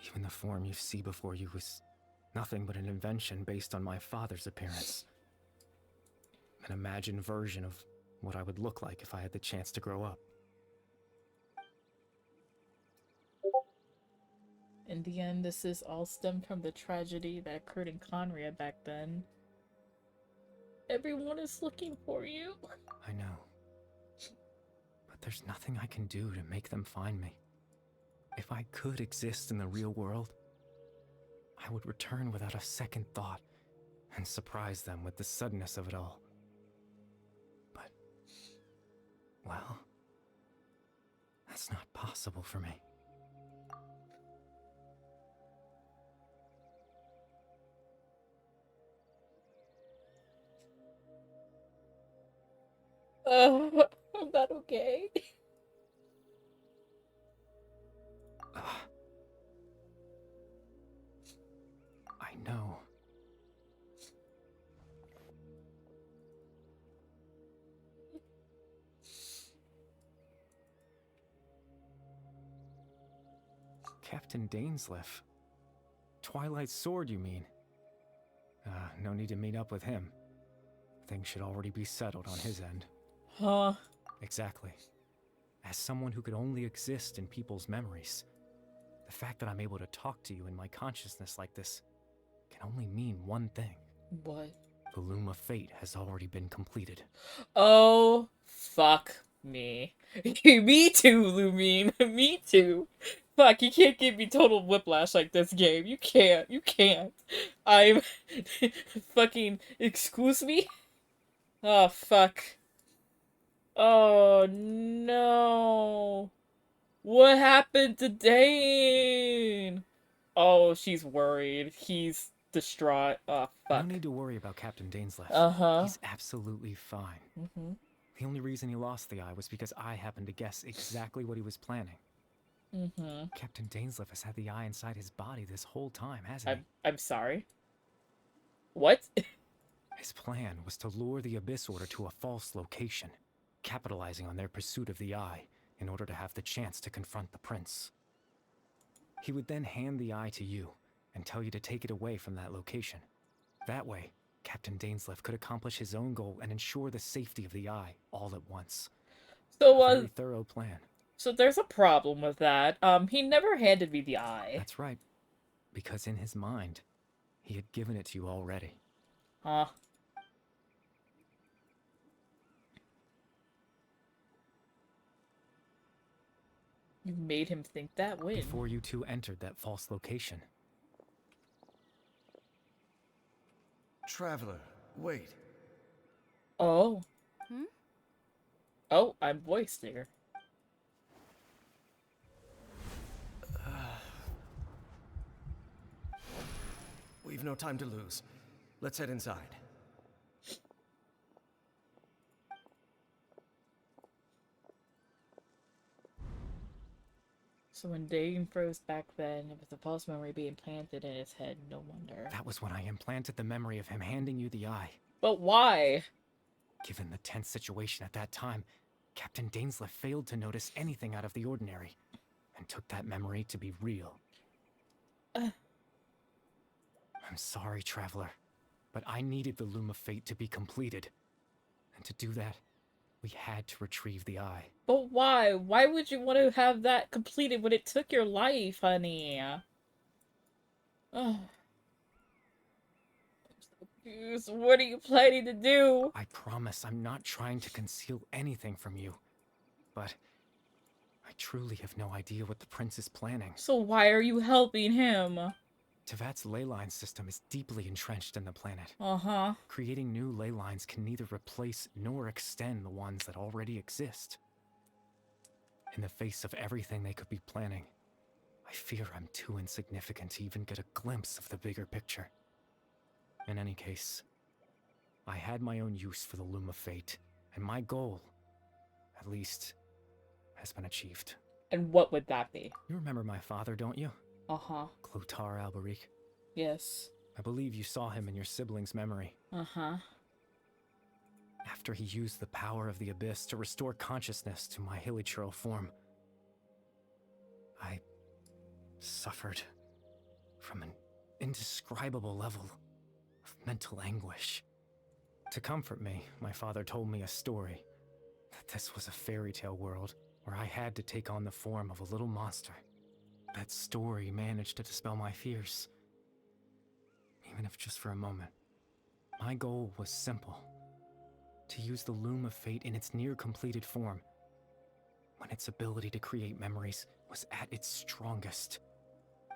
M: Even the form you see before you was nothing but an invention based on my father's appearance. An imagined version of what I would look like if I had the chance to grow up.
A: In the end, this is all stemmed from the tragedy that occurred in Conria back then. Everyone is looking for you.
M: I know. But there's nothing I can do to make them find me. If I could exist in the real world, I would return without a second thought and surprise them with the suddenness of it all. But, well, that's not possible for me.
A: I'm not okay.
M: I know. Captain Dainslief. Twilight Sword, you mean? No need to meet up with him. Things should already be settled on his end.
A: Huh?
M: Exactly. As someone who could only exist in people's memories, the fact that I'm able to talk to you in my consciousness like this can only mean one thing.
A: What?
M: The Loom of Fate has already been completed.
A: Oh, fuck me. Me too, Lumine. Me too. Fuck, you can't give me total whiplash like this game. You can't. You can't. I'm... fucking... Excuse me? Oh, fuck. Oh, no. What happened to Dane? Oh, she's worried. He's distraught. Oh, fuck.
M: No need to worry about Captain Dainslief.
A: Uh-huh.
M: He's absolutely fine.
A: Mm-hmm.
M: The only reason he lost the eye was because I happened to guess exactly what he was planning.
A: Mm-hmm.
M: Captain Dainslief has had the eye inside his body this whole time, hasn't he?
A: I'm sorry. What?
M: His plan was to lure the Abyss Order to a false location, capitalizing on their pursuit of the eye in order to have the chance to confront the prince. He would then hand the eye to you and tell you to take it away from that location. That way, Captain Dainslief could accomplish his own goal and ensure the safety of the eye all at once.
A: So,
M: a very thorough plan.
A: So there's a problem with that. He never handed me the eye.
M: That's right. Because in his mind, he had given it to you already.
A: Huh. You made him think that when?
M: Before you two entered that false location.
J: Traveler, wait.
A: Oh. Oh, I'm voiced here.
J: We've no time to lose. Let's head inside.
A: So when Dane froze back then, it was a false memory being planted in his head. No wonder.
M: That was when I implanted the memory of him handing you the eye.
A: But why?
M: Given the tense situation at that time, Captain DAINSLIEF failed to notice anything out of the ordinary, and took that memory to be real. I'm sorry, Traveler, but I needed the Loom of Fate to be completed. And to do that, we had to retrieve the eye.
A: But why? Why would you want to have that completed when it took your life, honey? Oh. What are you planning to do?
M: I promise I'm not trying to conceal anything from you, but I truly have no idea what the prince is planning.
A: So why are you helping him?
M: Tevat's ley line system is deeply entrenched in the planet.
A: Uh-huh.
M: Creating new ley lines can neither replace nor extend the ones that already exist. In the face of everything they could be planning, I fear I'm too insignificant to even get a glimpse of the bigger picture. In any case, I had my own use for the Loom of Fate, and my goal, at least, has been achieved.
A: And what would that be?
M: You remember my father, don't you?
A: Uh-huh.
M: Clotar Alberic.
A: Yes.
M: I believe you saw him in your sibling's memory.
A: Uh-huh.
M: After he used the power of the Abyss to restore consciousness to my hilichurl form, I suffered from an indescribable level of mental anguish. To comfort me, my father told me a story, that this was a fairy tale world where I had to take on the form of a little monster. That story managed to dispel my fears, even if just for a moment. My goal was simple: to use the Loom of Fate in its near-completed form, when its ability to create memories was at its strongest,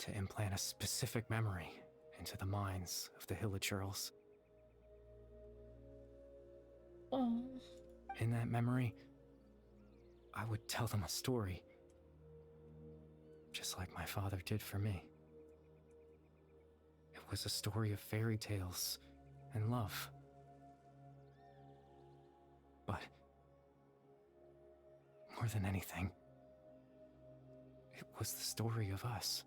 M: to implant a specific memory into the minds of the hilichurls.
A: Oh.
M: In that memory, I would tell them a story, just like my father did for me. It was a story of fairy tales and love. But more than anything, it was the story of us.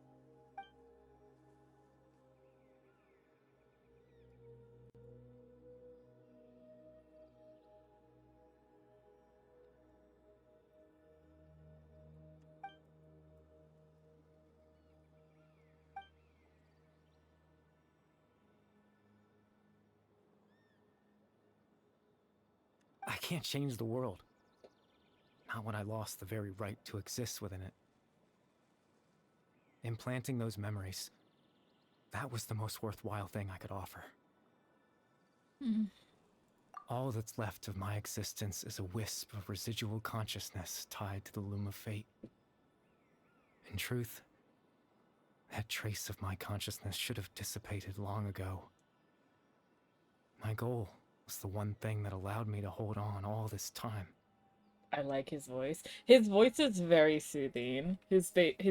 M: I can't change the world. Not when I lost the very right to exist within it. Implanting those memories, that was the most worthwhile thing I could offer. All that's left of my existence is a wisp of residual consciousness tied to the Loom of Fate. In truth, that trace of my consciousness should have dissipated long ago. My goal was the one thing that allowed me to hold on all this time.
A: I like his voice. His voice is very soothing. His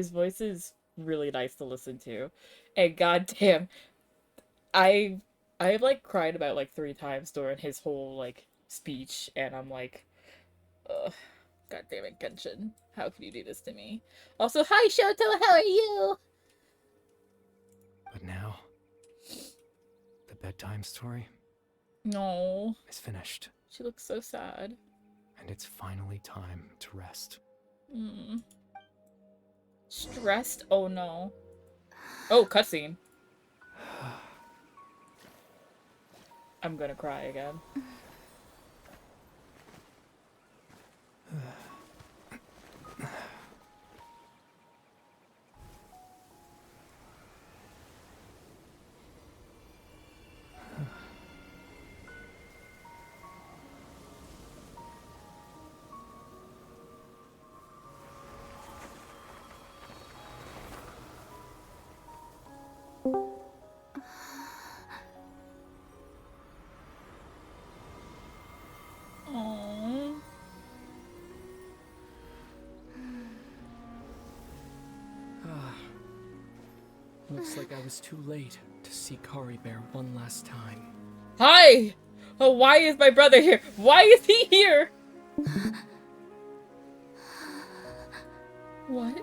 A: voice is really nice to listen to. And goddamn, I like cried about like 3 times during his whole like speech, and I'm like, ugh, goddamn it, Genshin. How can you do this to me? Also, hi Shoto, how are you?
M: But now, the bedtime story
A: No.
M: is finished.
A: She looks so sad.
M: And it's finally time to rest.
A: Stressed? Oh no. Oh, cutscene. I'm gonna cry again. Aww.
F: Looks like I was too late to see Kari Bear one last time.
A: Hi! Oh, why is my brother here? Why is he here? What?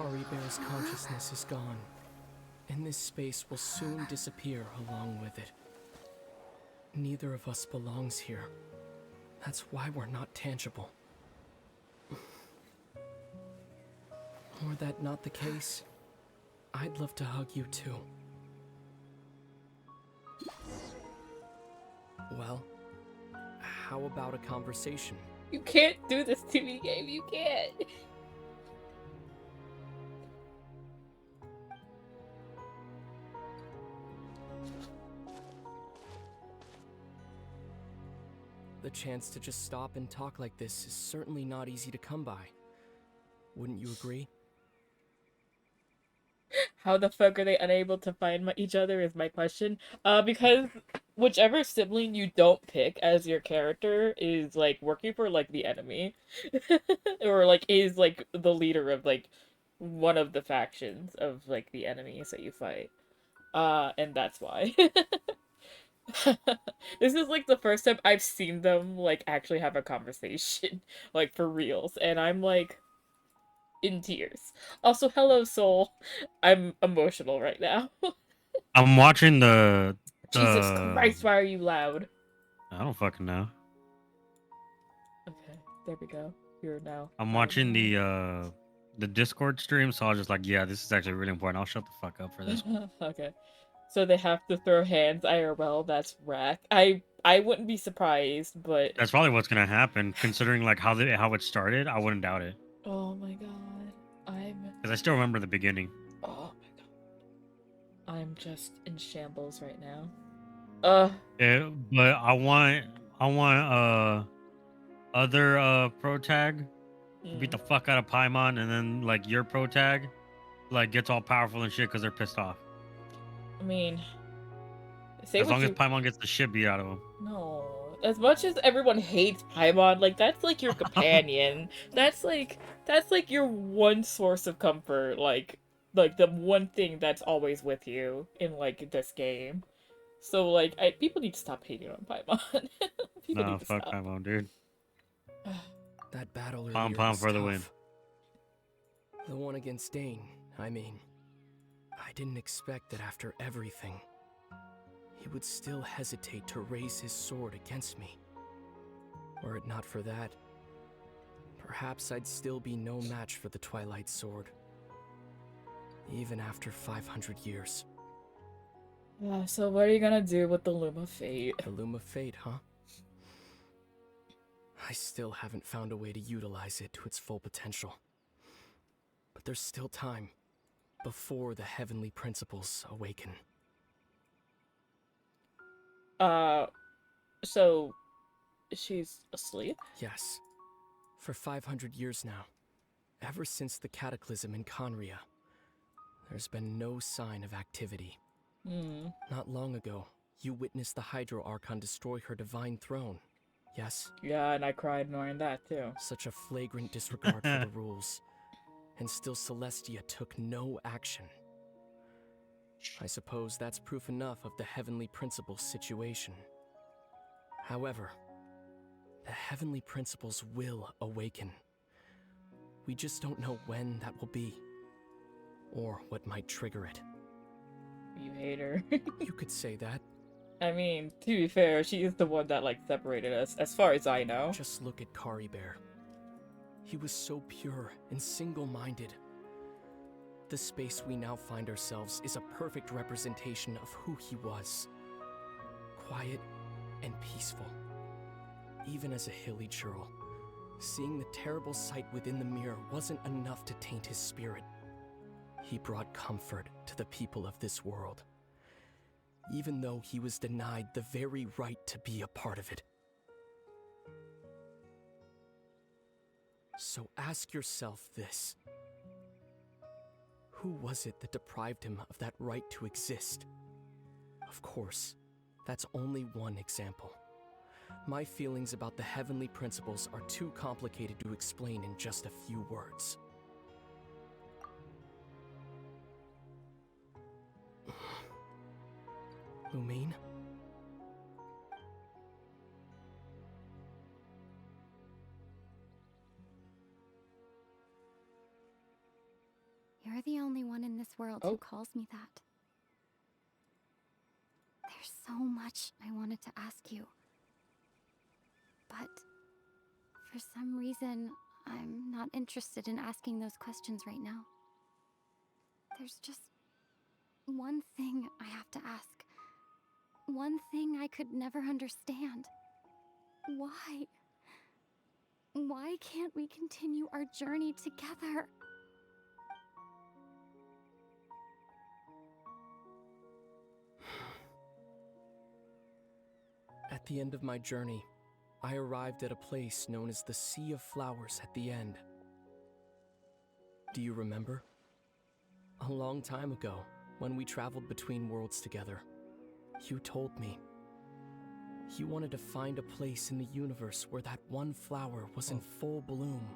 F: Kari Bear's consciousness is gone, and this space will soon disappear along with it. Neither of us belongs here. That's why we're not tangible. Were that not the case, I'd love to hug you too. Well, how about a conversation?
A: You can't do this to me, game. You can't.
F: The chance to just stop and talk like this is certainly not easy to come by. Wouldn't you agree?
A: How the fuck are they unable to find each other is my question. Because whichever sibling you don't pick as your character is, like, working for, like, the enemy. Or, like, is, like, the leader of, like, one of the factions of, like, the enemies that you fight. And that's why. This is, like, the first time I've seen them, like, actually have a conversation. Like, for reals. And I'm, like, in tears. Also, hello, Soul. I'm emotional right now.
N: I'm watching the
A: Jesus Christ, why are you loud?
N: I don't fucking know.
A: Okay, there we go. You're now.
N: I'm watching the Discord stream, so I was just like, yeah, this is actually really important. I'll shut the fuck up for this one.
A: Okay. So they have to throw hands IRL, that's rack. I wouldn't be surprised, but
N: That's probably what's gonna happen, considering like how it started. I wouldn't doubt it.
A: oh my god.
N: Because I still remember the beginning.
A: Oh my god. I'm just in shambles right now.
N: Yeah, but I want other pro tag to beat the fuck out of Paimon, and then like your pro tag like gets all powerful and shit because they're pissed off.
A: I mean,
N: as long as Paimon gets the shit beat out of him.
A: No. As much as everyone hates Paimon, like, that's like your companion. That's like your one source of comfort, like the one thing that's always with you in, like, this game. So, like, people need to stop hating on Paimon. People
N: No,
A: need to
N: fuck
A: stop.
N: Paimon, dude.
F: That battle
N: Pom
F: earlier
N: pom
F: was
N: for the
F: tough.
N: win.
F: The one against Dane, I mean. I didn't expect that after everything, he would still hesitate to raise his sword against me. Were it not for that, perhaps I'd still be no match for the Twilight Sword. Even after 500 years.
A: Yeah, so what are you gonna do with the Loom of Fate?
F: The Loom of Fate, huh? I still haven't found a way to utilize it to its full potential. But there's still time before the heavenly principles awaken.
A: So she's asleep?
F: Yes. For 500 years now. Ever since the cataclysm in Conria, there's been no sign of activity. Not long ago, you witnessed the Hydro Archon destroy her divine throne, yes?
A: Yeah, and I cried knowing that too.
F: Such a flagrant disregard for the rules. And still Celestia took no action. I suppose that's proof enough of the Heavenly Principles situation. However, the Heavenly Principles will awaken. We just don't know when that will be, or what might trigger it.
A: You hate her.
F: You could say that.
A: I mean, to be fair, she is the one that, like, separated us, as far as I know.
F: Just look at Kari Bear. He was so pure and single-minded. The space we now find ourselves is a perfect representation of who he was. Quiet and peaceful. Even as a hilly churl, seeing the terrible sight within the mirror wasn't enough to taint his spirit. He brought comfort to the people of this world, even though he was denied the very right to be a part of it. So ask yourself this. Who was it that deprived him of that right to exist? Of course, that's only one example. My feelings about the heavenly principles are too complicated to explain in just a few words. Lumine?
L: world who calls me that. There's so much I wanted to ask you. But for some reason, I'm not interested in asking those questions right now. There's just one thing I have to ask. One thing I could never understand. Why? Why can't we continue our journey together?
F: At the end of my journey, I arrived at a place known as the Sea of Flowers at the end. Do you remember? A long time ago, when we traveled between worlds together, you told me you wanted to find a place in the universe where that one flower was in full bloom.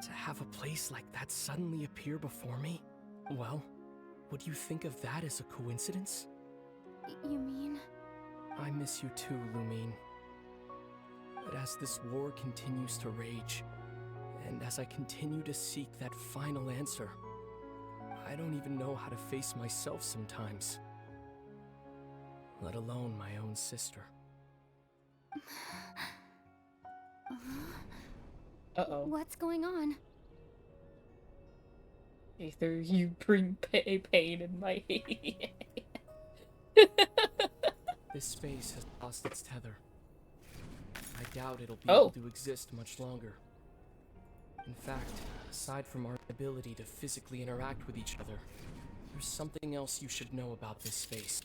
F: To have a place like that suddenly appear before me? Well, would you think of that as a coincidence?
L: You mean?
F: I miss you too, Lumine. But as this war continues to rage, and as I continue to seek that final answer, I don't even know how to face myself sometimes, let alone my own sister.
A: Uh-oh.
L: What's going on?
A: Aether, you bring pain in my head.
F: This space has lost its tether. I doubt it'll be able to exist much longer. In fact, aside from our ability to physically interact with each other, there's something else you should know about this space.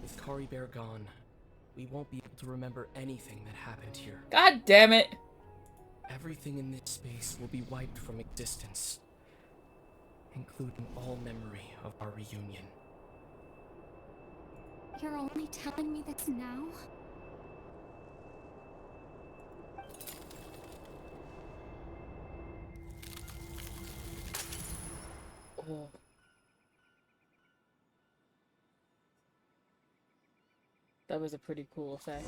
F: With Kari Bear gone, we won't be able to remember anything that happened here.
A: God damn it!
F: Everything in this space will be wiped from existence, including all memory of our reunion.
L: You're only telling me this now?
A: Oh. That was a pretty cool effect.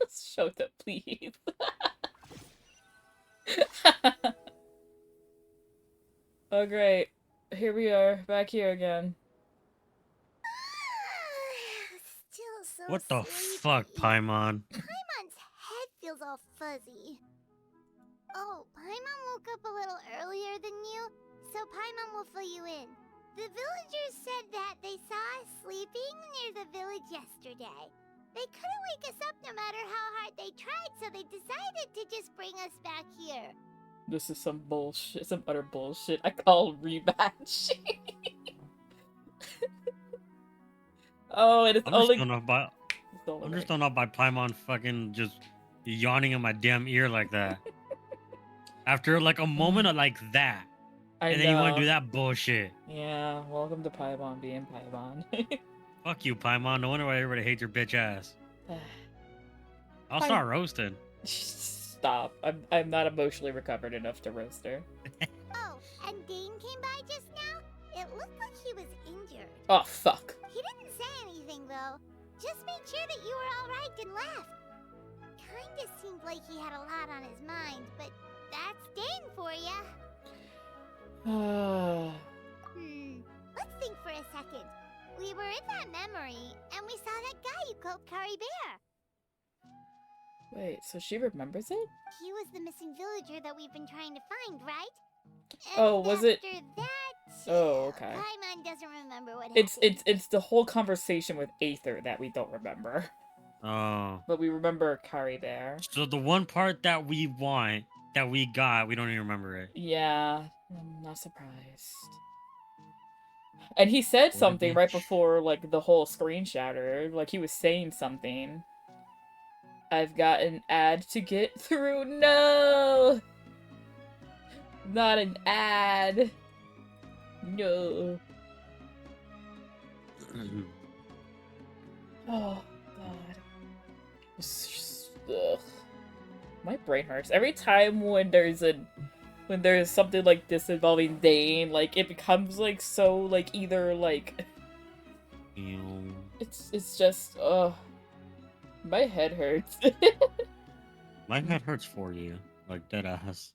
A: Shota, please. Oh great. Here we are, back here again.
H: Still so
N: What the
H: sleepy.
N: fuck, Paimon?
H: Paimon's head feels all fuzzy. Oh, Paimon woke up a little earlier than you, so Paimon will fill you in. The villagers said that they saw us sleeping near the village yesterday. They couldn't wake us up no matter how hard they tried, so they decided to just bring us back here.
A: This is some bullshit, some utter bullshit. I call rematch. Oh, and it's
N: I'm
A: only.
N: just thrown off by Paimon fucking just yawning in my damn ear like that. After like a moment of like that. And then you want to do that bullshit.
A: Yeah, welcome to Paimon being Paimon.
N: Fuck you, Paimon. No wonder why everybody hates your bitch ass. I'll start roasting.
A: Stop. I'm not emotionally recovered enough to roast her.
H: Oh, and Dane came by just now? It looked like he was injured.
A: Oh, fuck.
H: He didn't say anything, though. Just made sure that you were alright and left. Kinda seemed like he had a lot on his mind, but that's Dane for ya. Let's think for a second. We were in that memory, and we saw that guy you called Kari Bear.
A: Wait, so she remembers it?
H: He was the missing villager that we've been trying to find, right? And
A: Oh, was it?
H: after that,
A: Oh, okay.
H: Paimon doesn't remember what happened.
A: It's the whole conversation with Aether that we don't remember.
N: Oh.
A: But we remember Kari Bear.
N: So the one part that we want, that we got, we don't even remember it.
A: Yeah, I'm not surprised. And he said something right before, like, the whole screen shattered. Like, he was saying something. I've got an ad to get through. No! Not an ad. No. Oh, God. Ugh. My brain hurts. Every time when there's something like this involving Dane, like, it becomes, like, so, like, either, like... It's just, my head hurts.
N: My head hurts for you. Like dead ass.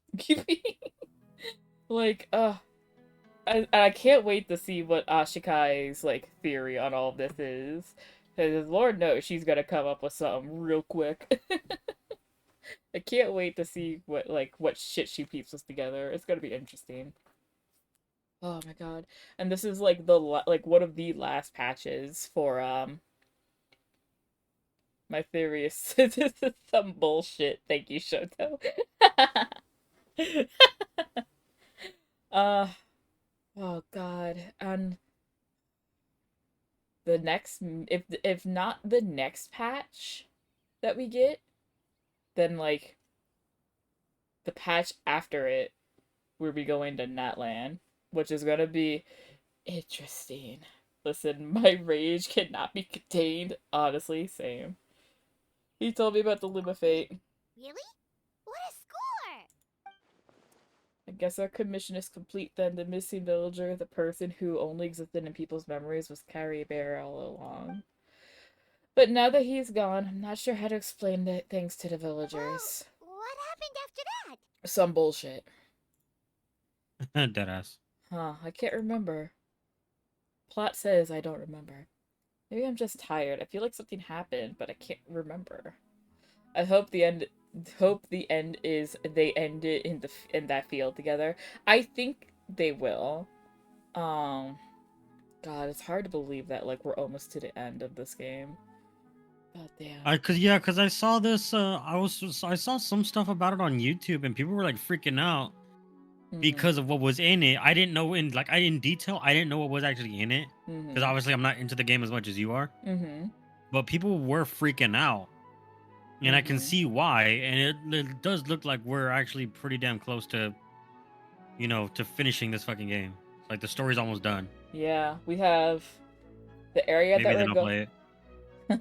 A: Like, I can't wait to see what Ashikai's like theory on all of this is. Because Lord knows she's gonna come up with something real quick. I can't wait to see what shit she pieces together. It's gonna be interesting. Oh my god. And this is like one of the last patches for my theory is this is some bullshit. Thank you, Shoto. uh oh god. And the next if not the next patch that we get, then like the patch after it we'll be going to Natlan, which is gonna be interesting. Listen, my rage cannot be contained. Honestly, same. He told me about the Luma Fate.
H: Really? What a score!
A: I guess our commission is complete then. The missing villager, the person who only existed in people's memories, was Carrie Bear all along. But now that he's gone, I'm not sure how to explain things to the villagers.
H: Well, what happened after that?
A: Some bullshit.
N: Deadass.
A: Huh, I can't remember. Plot says I don't remember. Maybe I'm just tired. I feel like something happened, but I can't remember. I hope the end is they end it in that field together. I think they will. God, it's hard to believe that like we're almost to the end of this game. God damn.
N: Cause I saw this. I saw some stuff about it on YouTube, and people were like freaking out because of what was in it. I didn't know in detail. I didn't know what was actually in it because obviously I'm not into the game as much as you are. But people were freaking out, and I can see why. And it does look like we're actually pretty damn close to, to finishing this fucking game. Like the story's almost done.
A: Yeah, we have the area
N: Maybe
A: that
N: then
A: we're
N: I'll play it.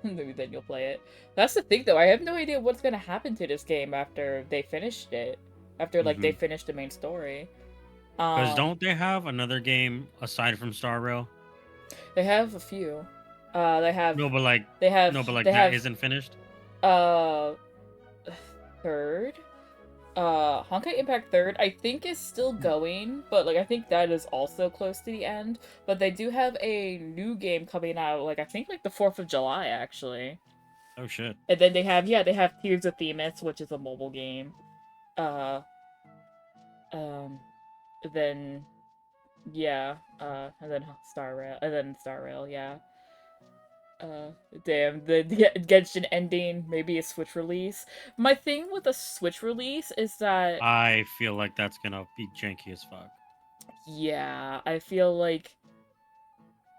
A: Maybe then you'll play it. That's the thing, though. I have no idea what's gonna happen to this game after they finished it. After like they finished the main story.
N: Because don't they have another game aside from Star Rail?
A: They have a few. They have
N: that isn't finished.
A: Third. Honkai Impact Third, I think is still going, but like I think that is also close to the end. But they do have a new game coming out, like I think like the 4th of July actually.
N: Oh shit.
A: And then they have Tears of Themis, which is a mobile game. Then and then Star Rail, yeah. Damn, the Genshin ending, maybe a Switch release. My thing with a Switch release is that
N: I feel like that's gonna be janky as fuck.
A: Yeah, I feel like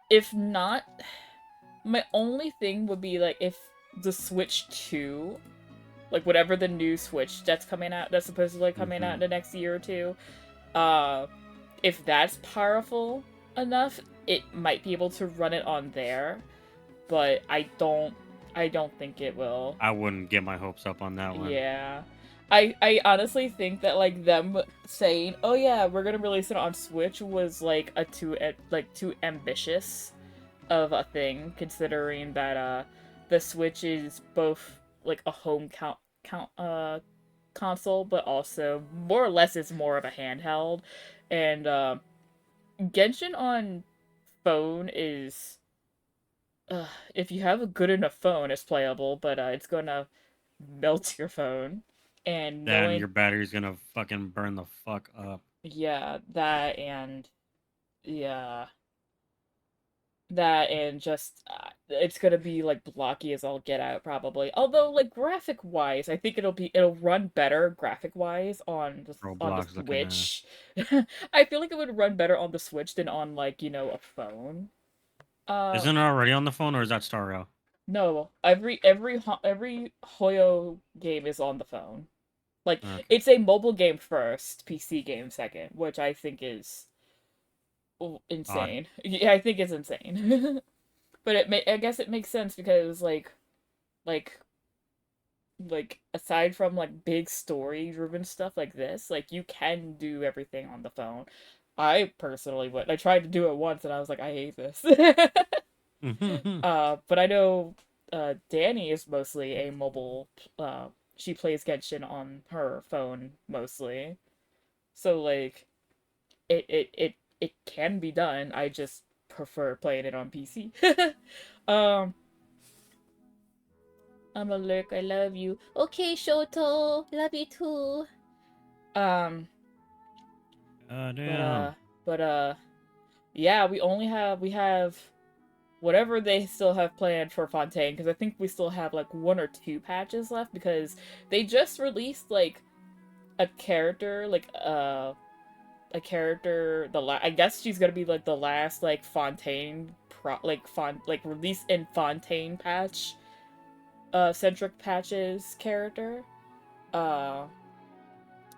A: if not, my only thing would be like if the Switch 2, like whatever the new Switch that's coming out, that's supposedly coming out in the next year or two, if that's powerful enough, it might be able to run it on there. But I don't think it will.
N: I wouldn't get my hopes up on that one.
A: Yeah. I honestly think that like them saying, "Oh yeah, we're going to release it on Switch" was like too ambitious of a thing, considering that the Switch is both like a home console, but also more or less is more of a handheld. And Genshin on phone is if you have a good enough phone, it's playable, but it's gonna melt your phone. And
N: then your battery's gonna fucking burn the fuck up.
A: Yeah, that and just it's gonna be like blocky as all get out probably. Although like graphic wise, I think it'll run better graphic wise on the Switch. I feel like it would run better on the Switch than on like a phone.
N: Isn't it already on the phone, or is that Star Rail?
A: No, every Hoyo game is on the phone. Like it's a mobile game first, PC game second, which I think is insane. Yeah, I think it's insane. But I guess it makes sense because like aside from like big story driven stuff like this, like you can do everything on the phone. I personally would. I tried to do it once and I was like, I hate this. But I know Danny is mostly a mobile she plays Genshin on her phone mostly. So like it can be done. I just prefer playing it on PC. um I'm a lurk, I love you. Okay, Shoto, love you too. Um but
N: Damn.
A: yeah, we have whatever they still have planned for Fontaine, because I think we still have like 1 or 2 patches left, because they just released like a character, like a character, I guess she's gonna be like the last like Fontaine release in Fontaine patch centric patches character. Uh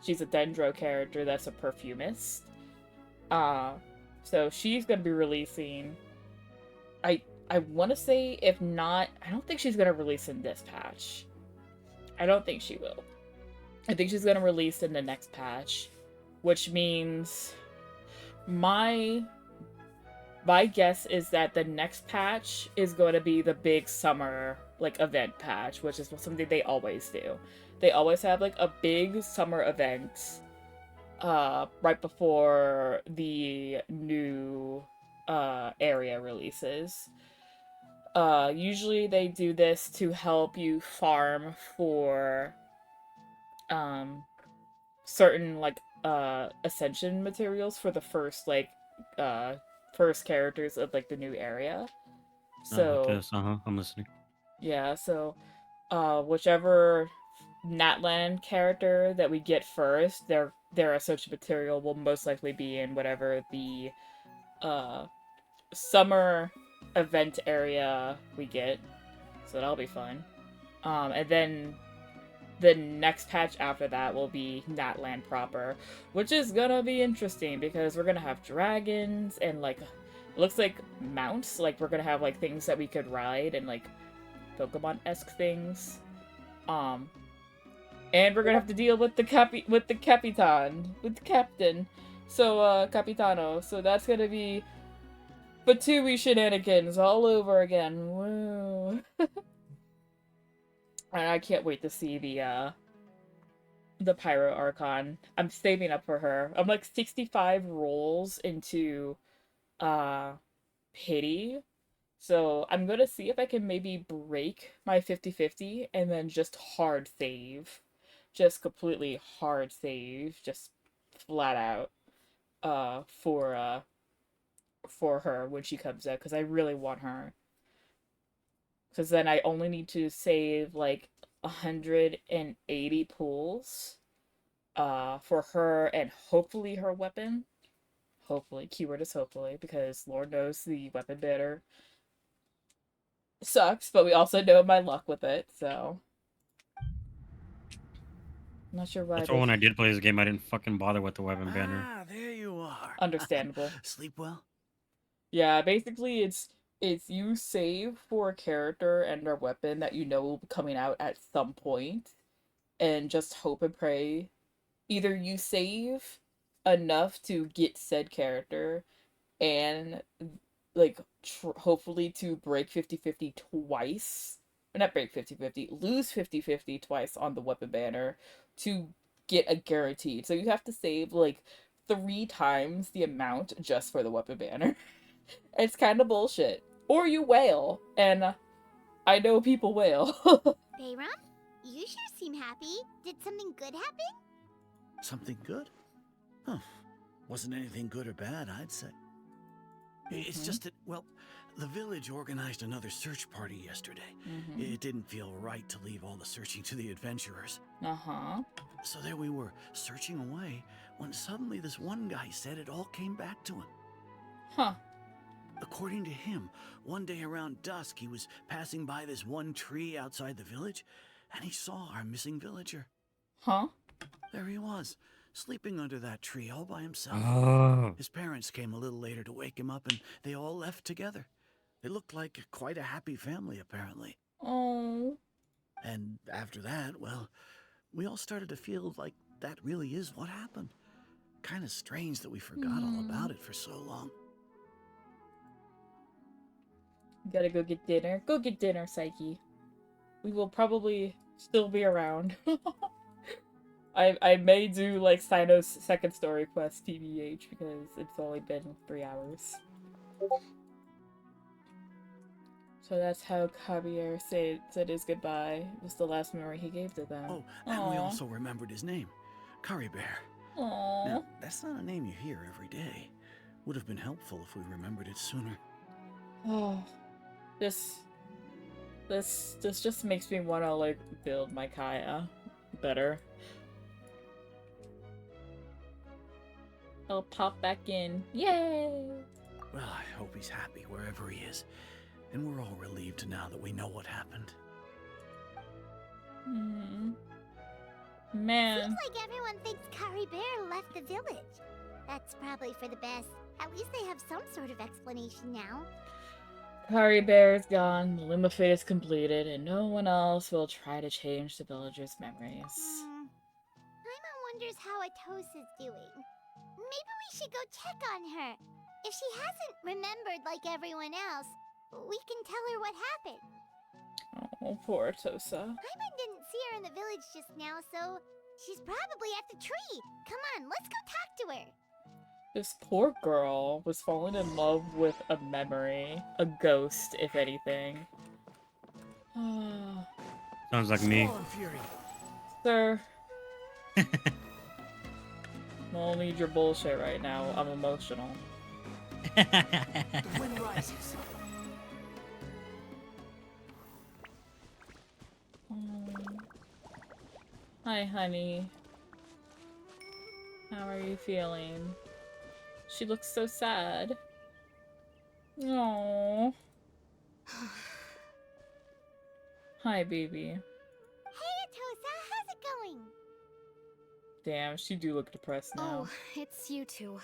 A: she's a Dendro character that's a perfumist. Uh so she's gonna be releasing. I I wanna say, if not, I don't think she's gonna release in this patch. I don't think she will. I think she's gonna release in the next patch, which means my guess is that the next patch is going to be the big summer like event patch, which is something they always do. They always have like a big summer event right before the new area releases. Usually they do this to help you farm for certain like ascension materials for the first like first characters of like the new area. So
N: This, I'm listening.
A: yeah, so whichever Natlan character that we get first, their ascension material will most likely be in whatever the summer event area we get. So that'll be fun. And then the next patch after that will be Natlan proper, which is gonna be interesting because we're gonna have dragons and like it looks like mounts. Like we're gonna have like things that we could ride and like Pokemon-esque things. And we're gonna have to deal with the captain. So Capitano. So that's gonna be Fatui shenanigans all over again. Woo. And I can't wait to see the Pyro Archon. I'm saving up for her. I'm like 65 rolls into pity. So I'm gonna see if I can maybe break my 50-50 and then just hard save. Just completely hard save. Just flat out for her when she comes out, because I really want her. Because then I only need to save like 180 pools for her and hopefully her weapon. Hopefully. Keyword is hopefully, because Lord knows the weapon banner sucks, but we also know my luck with it, so. I'm not sure why
N: That's why when I did play this game, I didn't fucking bother with the weapon banner.
I: Ah, there you are.
A: Understandable.
I: Sleep well?
A: Yeah, basically it's you save for a character and their weapon that you know will be coming out at some point, and just hope and pray. Either you save enough to get said character and like hopefully to break 50-50 twice, or not break 50-50, lose 50-50 twice on the weapon banner to get a guaranteed. So you have to save like 3 times the amount just for the weapon banner. It's kind of bullshit. Or you wail, and I know people wail.
H: Bayron, you sure seem happy. Did something good happen?
I: Something good? Huh. Wasn't anything good or bad, I'd say. It's just that, well, the village organized another search party yesterday. It didn't feel right to leave all the searching to the adventurers. So there we were, searching away, when suddenly this one guy said it all came back to him.
A: Huh.
I: According to him, one day around dusk, he was passing by this one tree outside the village, and he saw our missing villager.
A: Huh?
I: There he was, sleeping under that tree all by himself.
N: Oh.
I: His parents came a little later to wake him up, and they all left together. They looked like quite a happy family, apparently.
A: Oh.
I: And after that, well, we all started to feel like that really is what happened. Kind of strange that we forgot all about it for so long.
A: Gotta go get dinner. Go get dinner, Psyche. We will probably still be around. I may do like CYNO's second story quest TBH because it's only been 3 hours. So that's how Javier said his goodbye. It was the last memory he gave to them.
C: Oh, and we also remembered his name, Curry Bear.
A: Aww.
C: Now, that's not a name you hear every day. Would have been helpful if we remembered it sooner.
A: Oh, this just makes me want to like build my Kaya better. I'll pop back in. Yay!
C: Well, I hope he's happy wherever he is. And we're all relieved now that we know what happened.
A: Man.
H: Seems like everyone thinks Curry Bear left the village. That's probably for the best. At least they have some sort of explanation now.
A: Curry Bear is gone, the Luma Fate is completed, and no one else will try to change the villagers' memories.
H: Paimon wonders how Atosa's doing. Maybe we should go check on her. If she hasn't remembered like everyone else, we can tell her what happened.
A: Oh, poor Atosa.
H: Paimon didn't see her in the village just now, so she's probably at the tree. Come on, let's go talk to her.
A: This poor girl was falling in love with a memory. A ghost, if anything.
N: Sounds like me.
A: Sir. I'll need your bullshit right now. I'm emotional.
K: The wind rises.
A: Hi, honey. How are you feeling? She looks so sad. Aww. Hi, baby.
H: Hey, Atosa, how's it going?
A: Damn, she do look depressed now.
D: Oh, it's you two.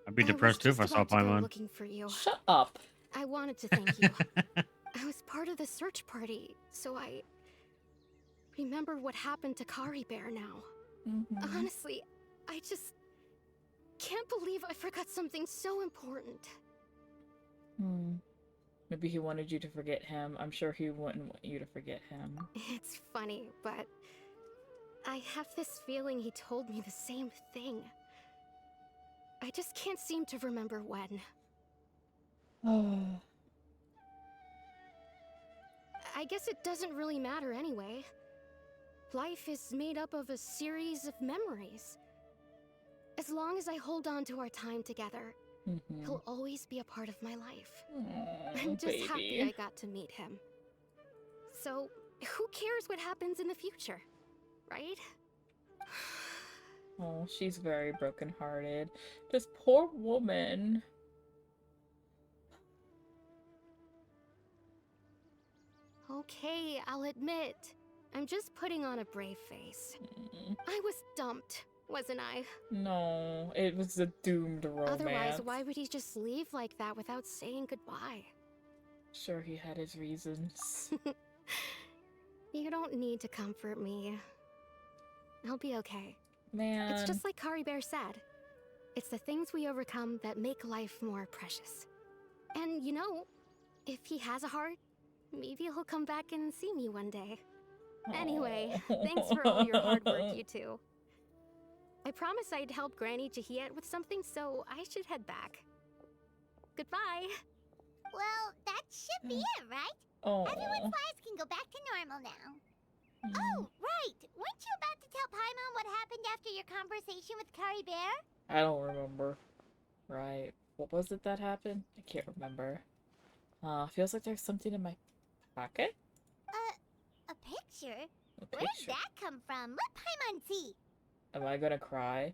N: I'd be depressed too if I saw Paimon.
D: Looking for you.
A: Shut up.
D: I wanted to thank you. I was part of the search party, so I remember what happened to Curry Bear now. Honestly, I just can't believe I forgot something so important.
A: Maybe he wanted you to forget him. I'm sure he wouldn't want you to forget him.
D: It's funny, but I have this feeling he told me the same thing. I just can't seem to remember when. I guess it doesn't really matter anyway. Life is made up of a series of memories. As long as I hold on to our time together, he'll always be a part of my life. I'm just happy I got to meet him. So, who cares what happens in the future, right?
A: Oh, she's very brokenhearted. This poor woman.
D: Okay, I'll admit. I'm just putting on a brave face. I was dumped, wasn't I?
A: No, it was a doomed romance.
D: Otherwise, why would he just leave like that without saying goodbye?
A: Sure, he had his reasons.
D: You don't need to comfort me. I'll be okay.
A: Man.
D: It's just like Curry Bear said. It's the things we overcome that make life more precious. And you know, if he has a heart, maybe he'll come back and see me one day. Anyway, thanks for all your hard work, you two. I promised I'd help Granny Jahiet with something, so I should head back. Goodbye.
H: Well, that should be it, right?
A: Oh.
H: Everyone's lives can go back to normal now. Oh, right. Weren't you about to tell Paimon what happened after your conversation with Curry Bear?
A: I don't remember. Right. What was it that happened? I can't remember. Feels like there's something in my pocket?
H: A picture? Where did that come from? Let Paimon see.
A: Am I gonna cry?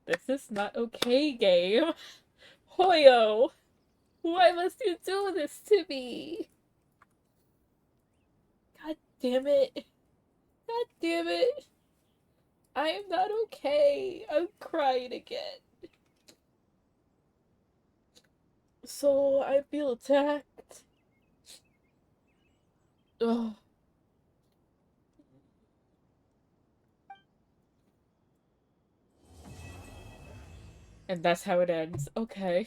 A: This is not okay, game. Hoyo! Why must you do this to me? God damn it. God damn it. I am not okay. I'm crying again. So I feel attacked. Ugh. And that's how it ends. Okay.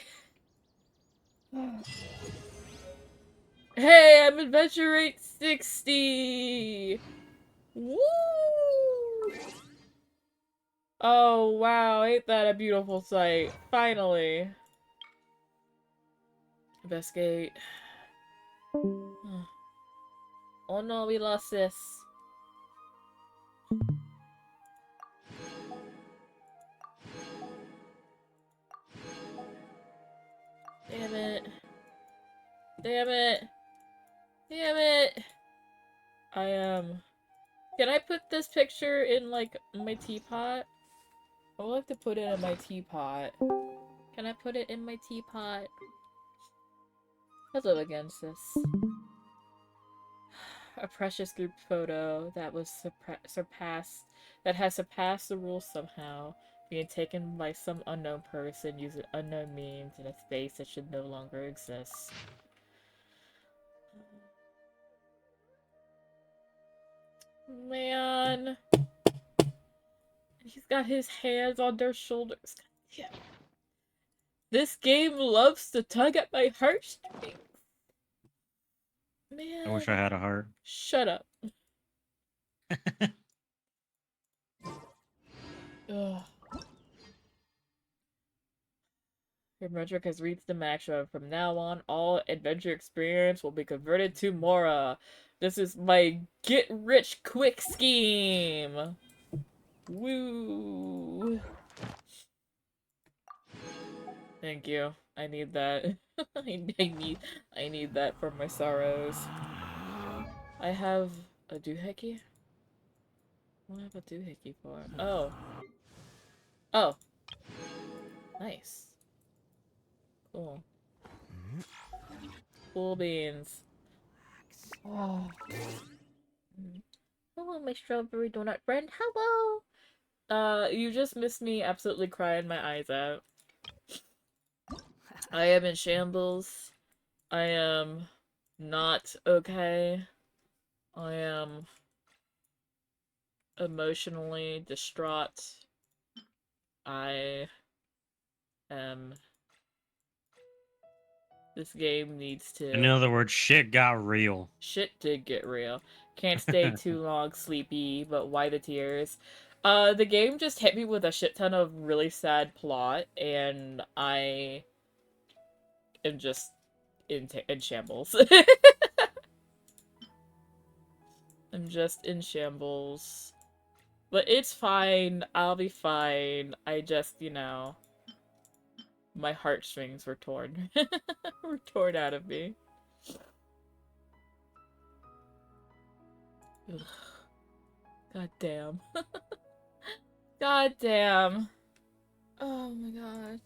A: Hey, I'm Adventure Rate 60! Woo! Oh, wow, ain't that a beautiful sight? Finally. Investigate. Oh no, we lost this. Damn it. Damn it. Damn it. Can I put this picture in, like, my teapot? I would like to put it in my teapot. Can I put it in my teapot? I'll live against this. A precious group photo that was that has surpassed the rules somehow, being taken by some unknown person using unknown means in a space that should no longer exist. Man. He's got his hands on their shoulders. Yeah. This game loves to tug at my heartstrings. Man.
N: I wish I had a heart.
A: Shut up. Ugh. Your metric has reached the maximum. From now on, all adventure experience will be converted to Mora. This is my get-rich-quick scheme. Woo. Thank you. I need that. I need that for my sorrows. I have a doohickey? What do I have a doohickey for? Oh. Oh. Nice. Cool. Cool beans. Oh. Hello, my strawberry donut friend. Hello! You just missed me absolutely crying my eyes out. I am in shambles. I am not okay. I am emotionally distraught. I am... This game needs to...
N: In other words, shit got real.
A: Shit did get real. Can't stay too long sleepy, but why the tears? The game just hit me with a shit ton of really sad plot, and I am just in shambles. I'm just in shambles. But it's fine. I'll be fine. I just, you know... My heartstrings were torn. Were torn out of me. Ugh. God damn. God damn. Oh my god.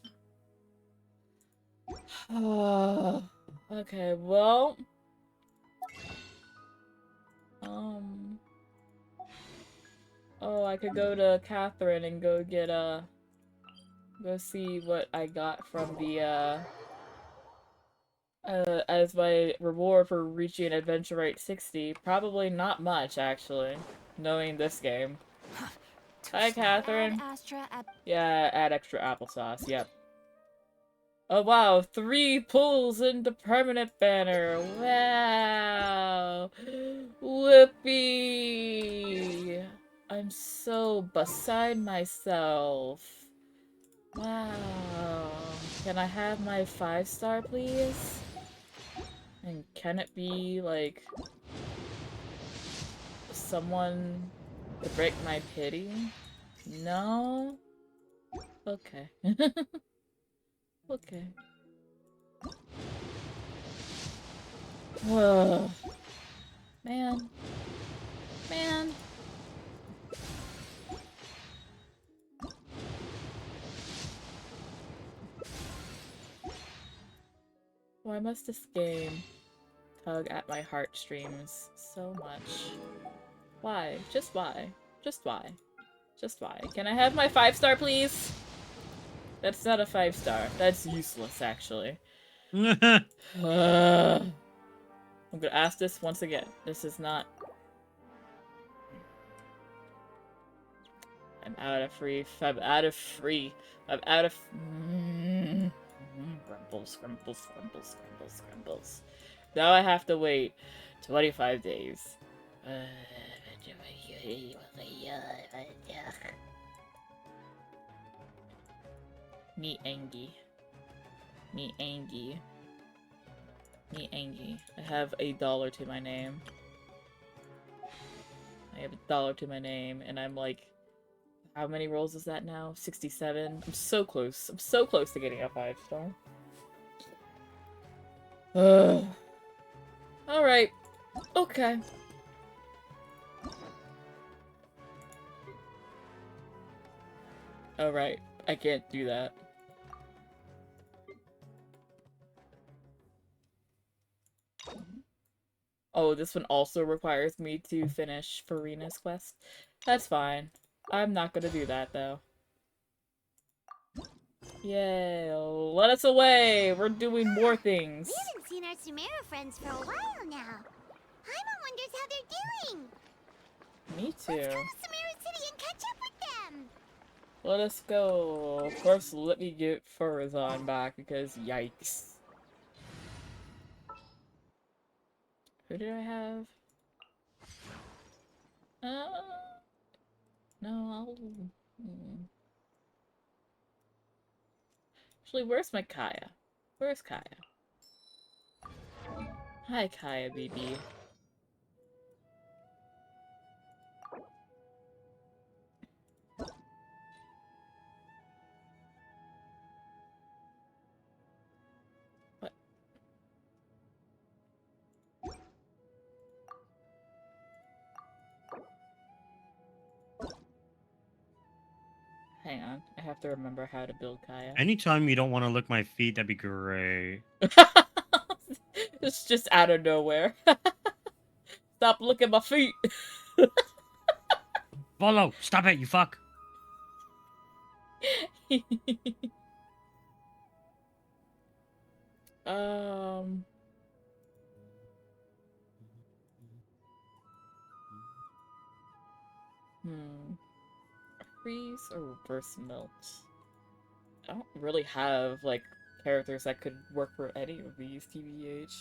A: Oh. Okay, well... Oh, I could go to Catherine and go get, go see what I got from the, as my reward for reaching Adventure Rate 60. Probably not much, actually, knowing this game. Hi, Catherine. Yeah, add extra applesauce, yep. Oh wow, 3 pulls into permanent banner. Wow. Whoopee. I'm so beside myself. Wow. Can I have my 5-star, please? And can it be, like, someone to break my pity? No? Okay. Okay. Whoa. Man. Man. Why must this game tug at my heartstrings so much? Why? Just why? Just why? Just why? Can I have my 5-star, please? That's not a 5-star. That's useless, actually. I'm gonna ask this once again. This is not... I'm out of free. I'm out of free. I'm out of. Scrambles, scrambles, scrambles, scrambles, scrambles. Now I have to wait 25 days. Me Angie. Me Angie. Me Angie. I have $1 to my name. I have $1 to my name, and I'm like, how many rolls is that now? 67? I'm so close. I'm so close to getting a 5-star. Ugh. Alright. Okay. Alright. I can't do that. Oh, this one also requires me to finish Farina's quest. That's fine. I'm not gonna do that, though. Yay, let us away! We're doing more things!
H: We haven't seen our Sumeru friends for a while now. Paimon wonders how they're doing.
A: Me too.
H: Let's go to Sumeru City and catch up with them!
A: Let us go. Of course, let me get Furazon back, because yikes. Who did I have? No, I'll... Actually, where's my Kaya? Where's Kaya? Hi, Kaya, BB. What? Hang on, I have to remember how to build Kaya.
N: Anytime you don't want to lick my feet, that'd be great.
A: It's just out of nowhere. Stop looking my feet.
N: Bolo, stop it, you fuck.
A: Freeze or reverse melt? I don't really have, like, characters that could work for any of these, TBH.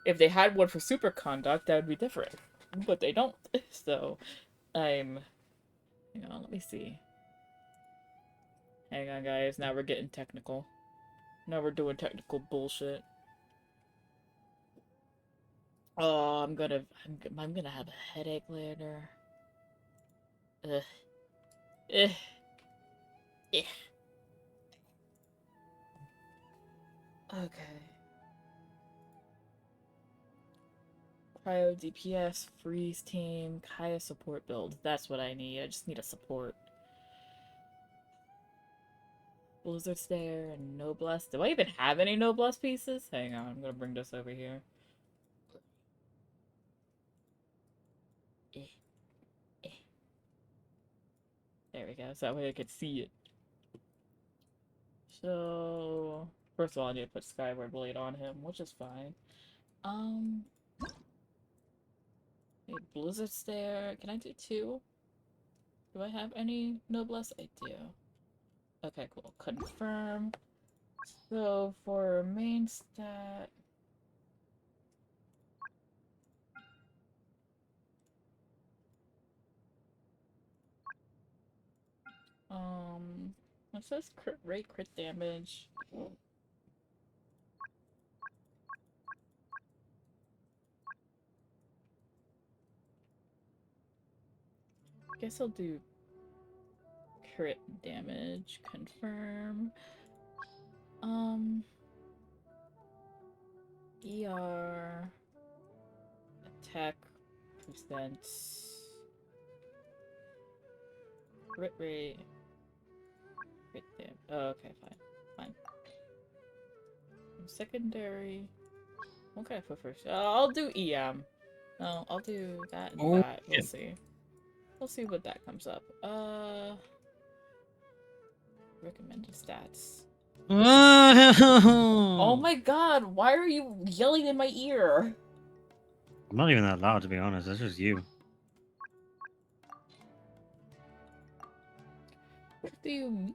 A: If they had one for superconduct, that would be different. But they don't, so I'm... Hang on, let me see. Hang on, guys, now we're getting technical. Now we're doing technical bullshit. Oh, I'm gonna have a headache later. Ugh. Ugh. Ugh. Okay. Cryo DPS, freeze team, Kaya support build. That's what I need. I just need a support. Blizzard Stare and Noblesse. Do I even have any Noblesse pieces? Hang on, I'm gonna bring this over here. There we go, so that way I could see it. So, first of all, I need to put Skyward Blade on him, which is fine. Blizzard Stare. Can I do 2? Do I have any Noblesse? I do. Okay, cool. Confirm. So, for main stat... It says crit rate, crit damage. Guess I'll do crit damage. Confirm. ER. Attack percent. Crit rate. Crit damage. Oh, okay, fine. Secondary. What can I put first? I'll do EM. No, I'll do that and that. We'll see. We'll see what that comes up. Recommended stats. Oh my god, why are you yelling in my ear?
N: I'm not even that loud, to be honest. That's just you.
A: What do you mean?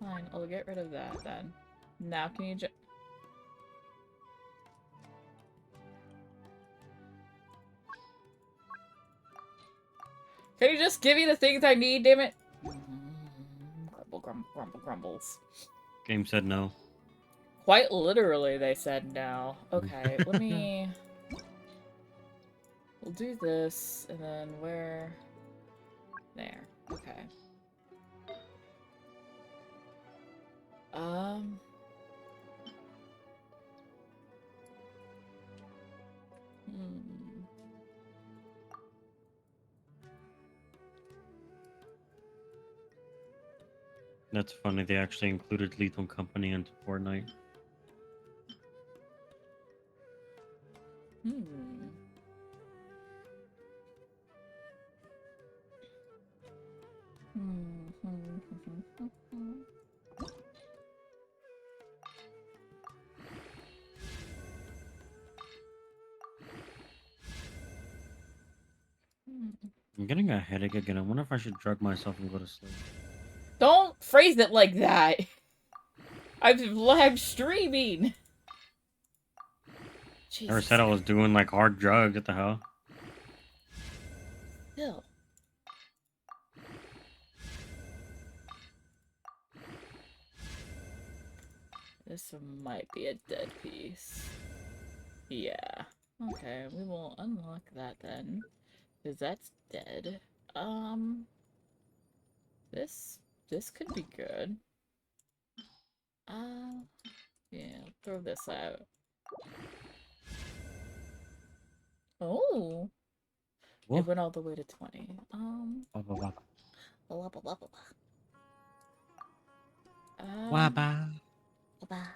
A: Fine, I'll get rid of that then. Now can you just... Can you just give me the things I need, damn it? Grumble, grumble, grumble, grumbles.
N: Game said no.
A: Quite literally, they said no. Okay, let me... We'll do this, and then where... There. Okay.
N: That's funny, they actually included Lethal Company into Fortnite. I'm getting a headache again. I wonder if I should drug myself and go to sleep.
A: Don't phrase it like that! I'm streaming!
N: I never said I was doing like hard drugs. What the hell?
A: Still. This might be a dead piece. Yeah. Okay, we will unlock that then. Because that's dead. This could be good. Yeah, throw this out. Oh! It went all the way to 20.
N: Blah, blah, blah.
A: Blah, blah, blah, blah.
N: Wabba.
A: Blah.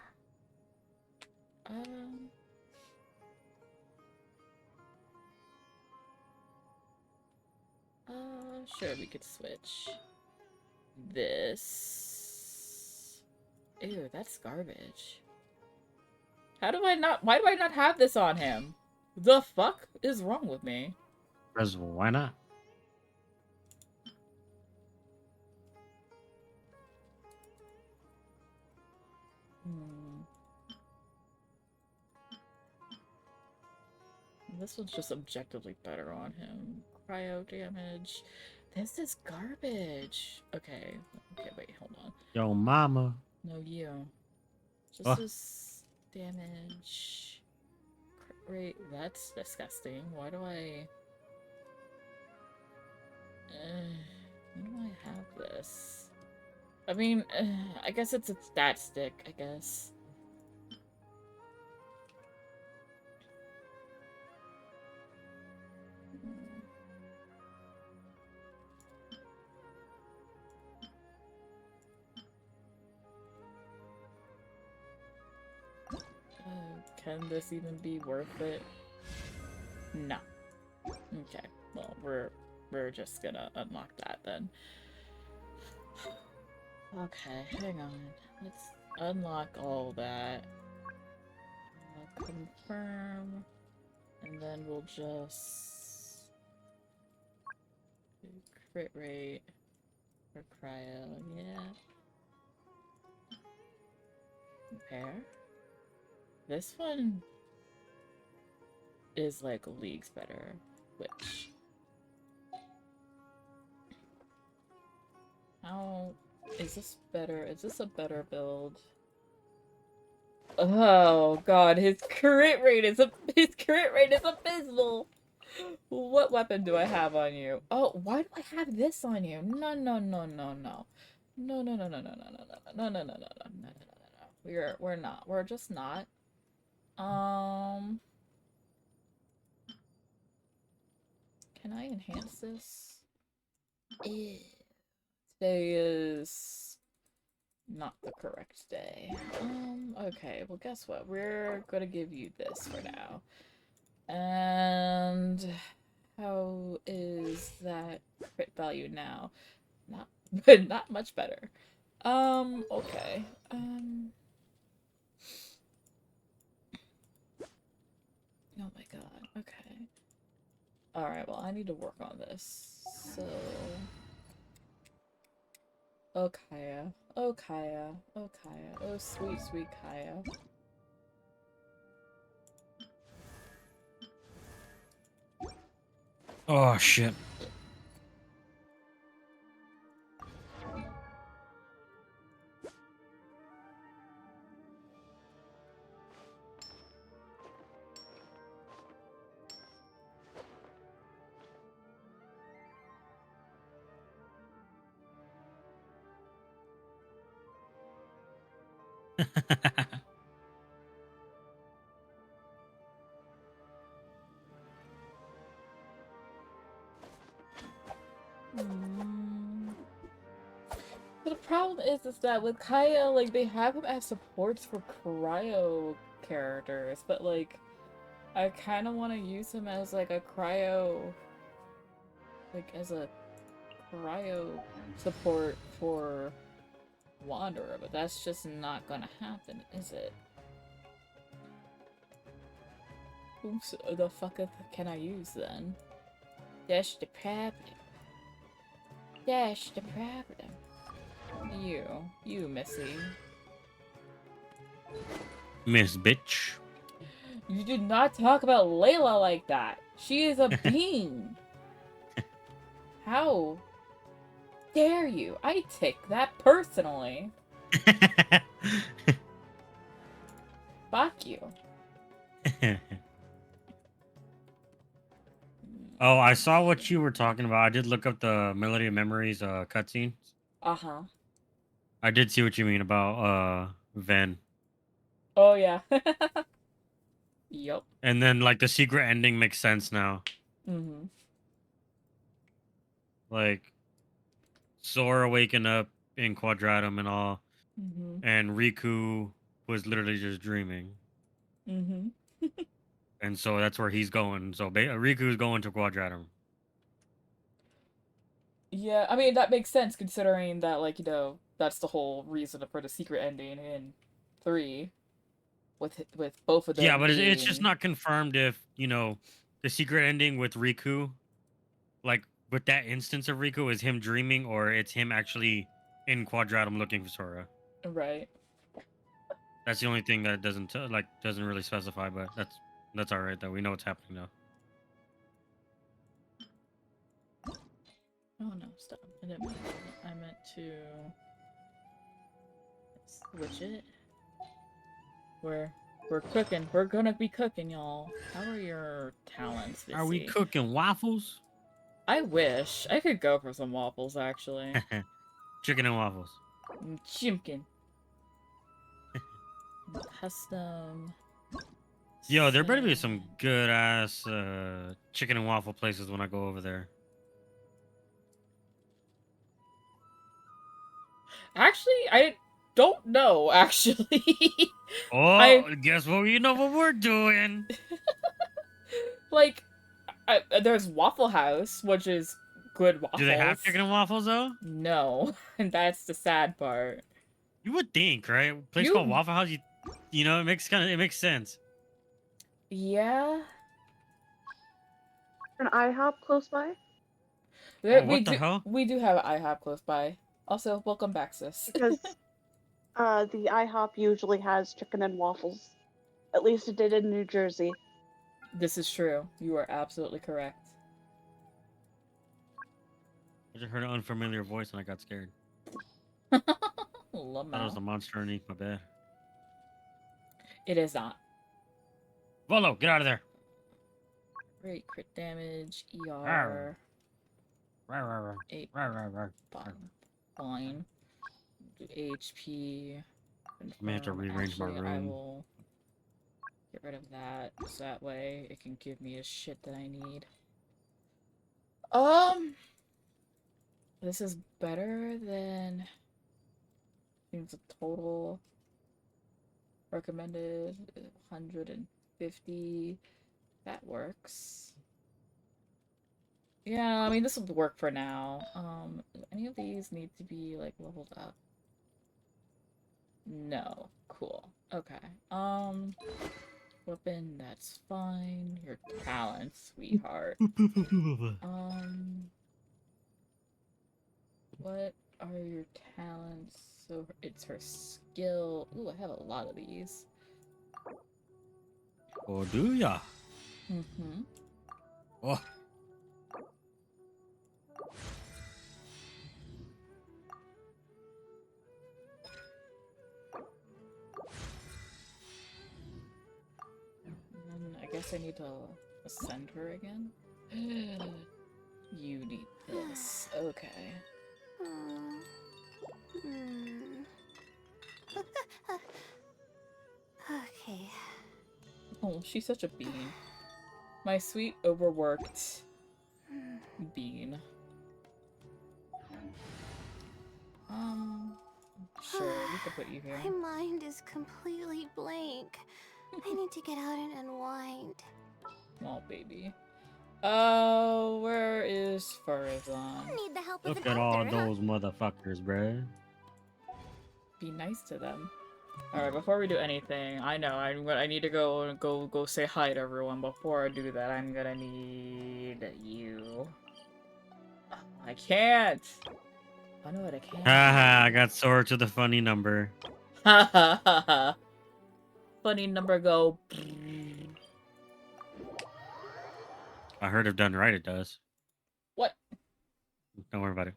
A: Sure, we could switch. This. Ew, that's garbage. Why do I not have this on him? The fuck is wrong with me?
N: Because why not?
A: This one's just objectively better on him. Cryo damage. This is garbage. Okay. Okay, wait, hold on.
N: Yo, mama.
A: No, you. Just this damage. Crit rate. That's disgusting. Why do I have this? I mean, I guess it's a stat stick, I guess. Can this even be worth it? No. Okay. Well, we're just gonna unlock that then. Okay, hang on. Let's unlock all that. Confirm. And then we'll just do crit rate for cryo, yeah. Compare. This one is like leagues better, which... How... Is this better? Is this a better build? Oh god, his crit rate is abysmal! What weapon do I have on you? Oh, why do I have this on you? No, no, no, no, no. No, no, no, no, no, no, no, no, no, no, no, no, no, no, no, no. We're not. We're just not. Can I enhance this? Ew. Today is not the correct day. Okay, well guess what? We're gonna give you this for now. And how is that crit value now? Not much better. Okay. Oh my god, okay. Alright, well, I need to work on this. So... Oh, Kaya. Oh, Kaya. Oh, Kaya. Oh, sweet, sweet Kaya.
N: Oh, shit.
A: But the problem is that with Kaya, like, they have him as supports for cryo characters, but, like, I kind of want to use him as, like, a cryo... Like, as a cryo support for Wanderer, but that's just not gonna happen, is it? Who the fuck can I use then? That's the problem. That's the problem. You, Missy.
N: Miss Bitch.
A: You do not talk about Layla like that. She is a being. How dare you? I take that personally. Fuck you.
N: Oh, I saw what you were talking about. I did look up the Melody of Memories cutscene.
A: Uh-huh.
N: I did see what you mean about Ven.
A: Oh, yeah. Yup.
N: And then, like, the secret ending makes sense now.
A: Mm-hmm.
N: Like, Sora waking up in Quadratum and all.
A: Mm-hmm.
N: And Riku was literally just dreaming.
A: Mm-hmm.
N: And so that's where he's going. So Riku's going to Quadratum.
A: Yeah, I mean, that makes sense considering that, like, you know, that's the whole reason for the secret ending in 3. With both of
N: Yeah,
A: them
N: but it's just
A: being...
N: not confirmed if, you know, the secret ending with Riku, like, with that instance of Riku is him dreaming or it's him actually in Quadratum looking for Sora.
A: Right.
N: That's the only thing that doesn't really specify, but that's all right though. We know what's happening now.
A: Oh no, stop. I didn't mean to. I meant to switch it. We're cooking. We're gonna be cooking, y'all. How are your talents, Vissy?
N: Are we cooking waffles?
A: I wish. I could go for some waffles, actually.
N: Chicken and waffles.
A: Chimkin. Custom.
N: Yo, there better be some good ass chicken and waffle places when I go over there.
A: Actually, I don't know, actually.
N: Oh, guess what? You know what we're doing.
A: Like, there's Waffle House, which is good waffles.
N: Do they have chicken and waffles, though?
A: No, and that's the sad part.
N: You would think, right? A place called Waffle House, you know, it makes sense.
A: Yeah.
E: An IHOP close by?
N: What the hell?
A: We do have an IHOP close by. Also, welcome back, sis.
E: Because the IHOP usually has chicken and waffles. At least it did in New Jersey.
A: This is true. You are absolutely correct.
N: I just heard an unfamiliar voice and I got scared. That was the monster underneath my bed.
A: It is not.
N: Volo, get out of there.
A: Great crit damage,
N: Rawr.
A: ER. 8. Fine. Do HP.
N: I may have to rearrange my room.
A: I will get rid of that, so that way it can give me the shit that I need. This is better than... I think it's a total recommended 150. That works. Yeah, I mean, this will work for now. Do any of these need to be, like, leveled up? No. Cool. Okay. Weapon, that's fine. Your talent, sweetheart. What are your talents? So it's her skill. Ooh, I have a lot of these.
N: Oh, do ya?
A: Mm-hmm.
N: Oh.
A: I guess I need to ascend her again. You need this. Okay.
H: Okay.
A: Oh, she's such a bean. My sweet, overworked bean. Sure, we can put you here.
H: My mind is completely blank. I need to get out and unwind.
A: Oh, baby. Where is Farazan?
H: Need the help of
N: Look
H: the
N: at all
H: doctor, huh?
N: those motherfuckers, bruh.
A: Be nice to them. Alright, before we do anything, I know I need to go say hi to everyone. Before I do that, I'm gonna need you. I can't! I know what I can't.
N: Haha, I got sword to the funny number.
A: Ha ha ha ha. Funny number go.
N: I heard if done right, it does.
A: What?
N: Don't worry about it.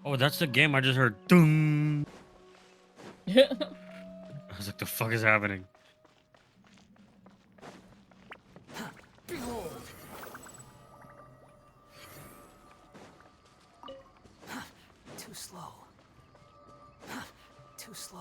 N: Oh, that's the game I just heard. Doom. I was like, the fuck is happening?
K: Behold! Too slow. Too slow.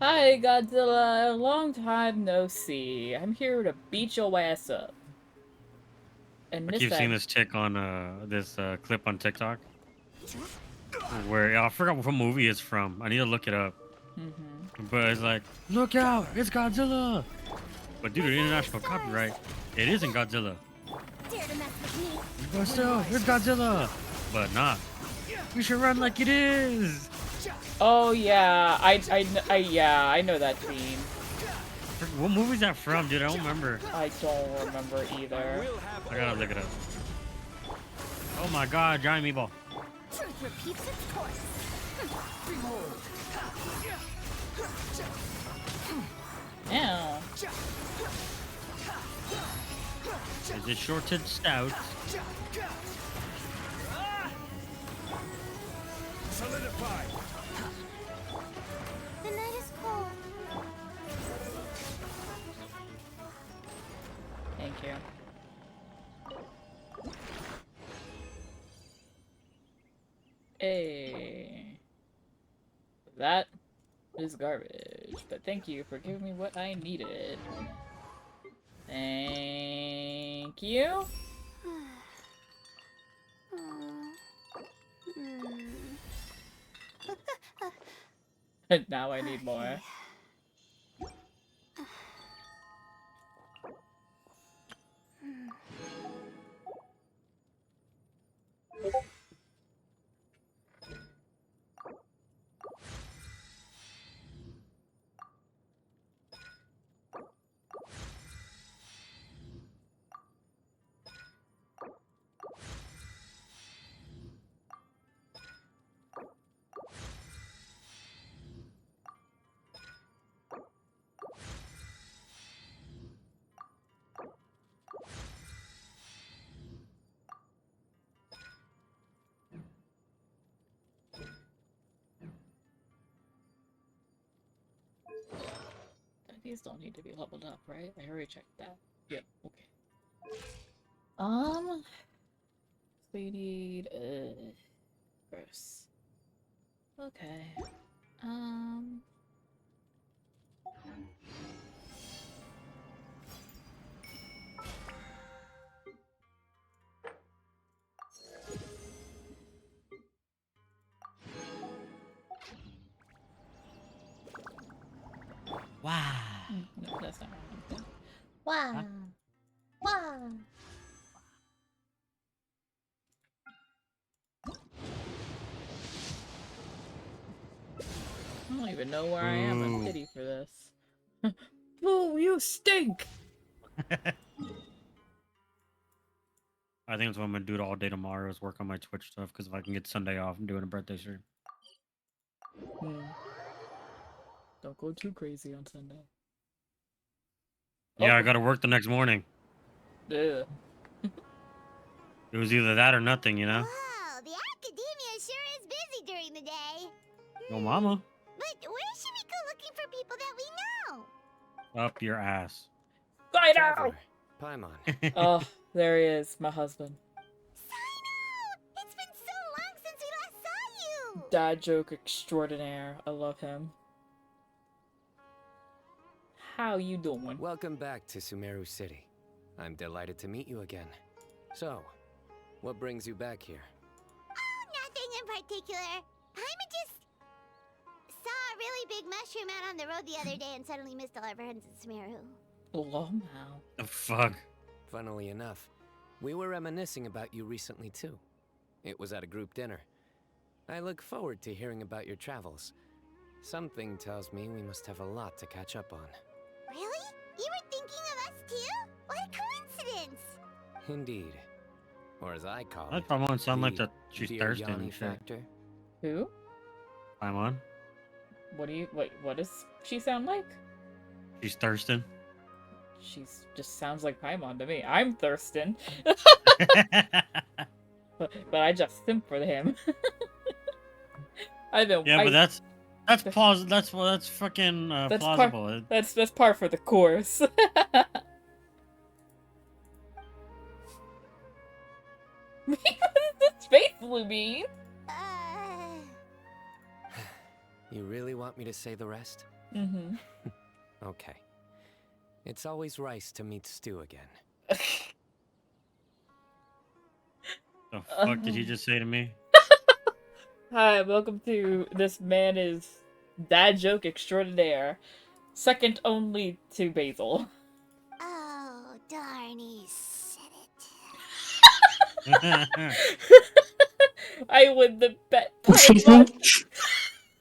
A: Hi, Godzilla. Long time no see. I'm here to beat your ass up. And
N: I
A: this
N: keep seeing
A: time,
N: this chick on this clip on TikTok where I forgot what movie it's from. I need to look it up. But it's like, look out, it's Godzilla. But due to international copyright, it isn't Godzilla.
H: Dare to mess with me.
N: But still, it's Godzilla. But not. We should run like it is.
A: oh yeah, I know that scene.
N: What movie is that from, dude? I don't remember.
A: I don't remember either.
N: I gotta look it up. Oh my god, giant meatball.
H: Truth repeats its course.
K: Behold!
A: Ow.
N: Is it shorted stout?
I: Solidify!
H: The night is cold.
A: Thank you. Hey. That is garbage, but thank you for giving me what I needed. Thank you. And now I need more. These don't need to be leveled up, right? I already checked that. Yep, okay. We need, gross. Okay. that's not right.
H: Wow.
N: Huh?
H: Wow.
A: I don't even know where I am in pity for this. Boo, you stink!
N: I think that's what I'm gonna do all day tomorrow is work on my Twitch stuff because if I can get Sunday off, I'm doing a birthday stream.
A: Don't go too crazy on Sunday.
N: Yeah, I gotta work the next morning.
A: Ugh.
N: It was either that or nothing, you know?
H: Wow, the academia sure is busy during the day.
N: Yo, mama.
H: But where should we go looking for people that we know?
N: Up your ass.
A: CYNO!
J: Traveler, Paimon.
A: Oh, there he is, my husband.
H: CYNO! It's been so long since we last saw you!
A: Dad joke extraordinaire. I love him. How you doing?
J: Welcome back to Sumeru City. I'm delighted to meet you again. So, what brings you back here?
H: Oh, nothing in particular. Paimon just saw a really big mushroom out on the road the other day and suddenly missed all our friends in Sumeru.
A: Oh, wow.
N: The fuck?
J: Funnily enough, we were reminiscing about you recently too. It was at a group dinner. I look forward to hearing about your travels. Something tells me we must have a lot to catch up on.
H: Really? You were thinking of us too? What a coincidence!
J: Indeed. Or as I call
N: That
J: it,
N: Paimon sound like
J: the
N: that she's
J: Dear
N: thirsty
J: Yanni
N: and shit.
J: factor.
A: Who?
N: Paimon?
A: What does she sound like?
N: She's thirsting.
A: She's just sounds like Paimon to me. I'm Thurston. but I just simp for him.
N: Yeah, but that's plausible. That's fucking plausible.
A: That's par for the course. What does this face blue mean?
J: You really want me to say the rest?
A: Mm-hmm.
J: Okay. It's always rice to meet stew again.
N: The fuck did he just say to me?
A: Hi, welcome to This Man is Dad Joke Extraordinaire. Second only to Basil.
H: Oh, darn, he said it.
A: I win the bet.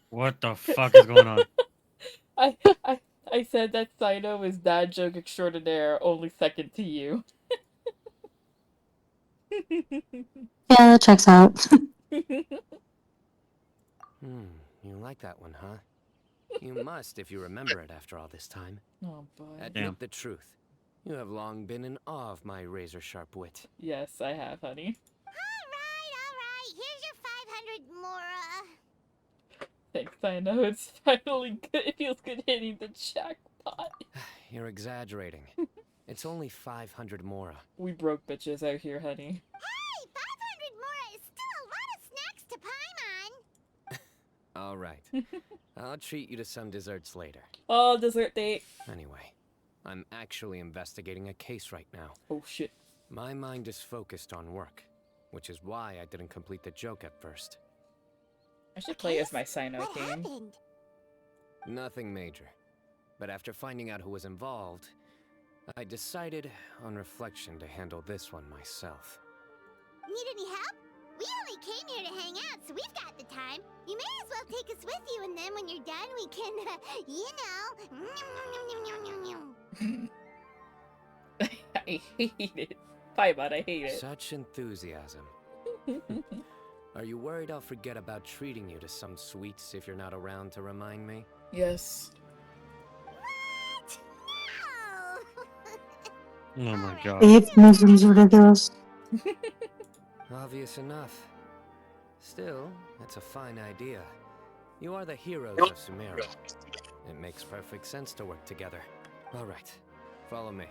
N: What the fuck is going on?
A: I said that CYNO is Dad Joke Extraordinaire, only second to you.
B: Yeah, that checks out.
J: You like that one, huh? You must if you remember it after all this time.
A: Oh boy.
J: Admit the truth. You have long been in awe of my razor-sharp wit.
A: Yes, I have, honey.
H: Alright, here's your 500 Mora.
A: Thanks, CYNO. It's finally good. It feels good hitting the jackpot.
J: You're exaggerating. It's only 500 Mora.
A: We broke bitches out here, honey.
H: Hey, 500 Mora is still a lot of snacks to Paimon.
J: All right. I'll treat you to some desserts later.
A: Oh, dessert date.
J: Anyway, I'm actually investigating a case right now.
A: Oh, shit.
J: My mind is focused on work, which is why I didn't complete the joke at first.
A: I should play as my CYNO
H: What
A: team.
H: happened?
J: Nothing major. But after finding out who was involved, I decided, on reflection, to handle this one myself.
H: Need any help? We only came here to hang out, so we've got the time. You may as well take us with you, and then when you're done, we can,
A: I hate it. Paimon, I hate it.
J: Such enthusiasm. Are you worried I'll forget about treating you to some sweets if you're not around to remind me?
A: Yes.
H: What?
N: Oh my god.
B: It seems ridiculous.
J: Obvious enough. Still, it's a fine idea. You are the heroes of Sumeru. It makes perfect sense to work together. All right, follow me.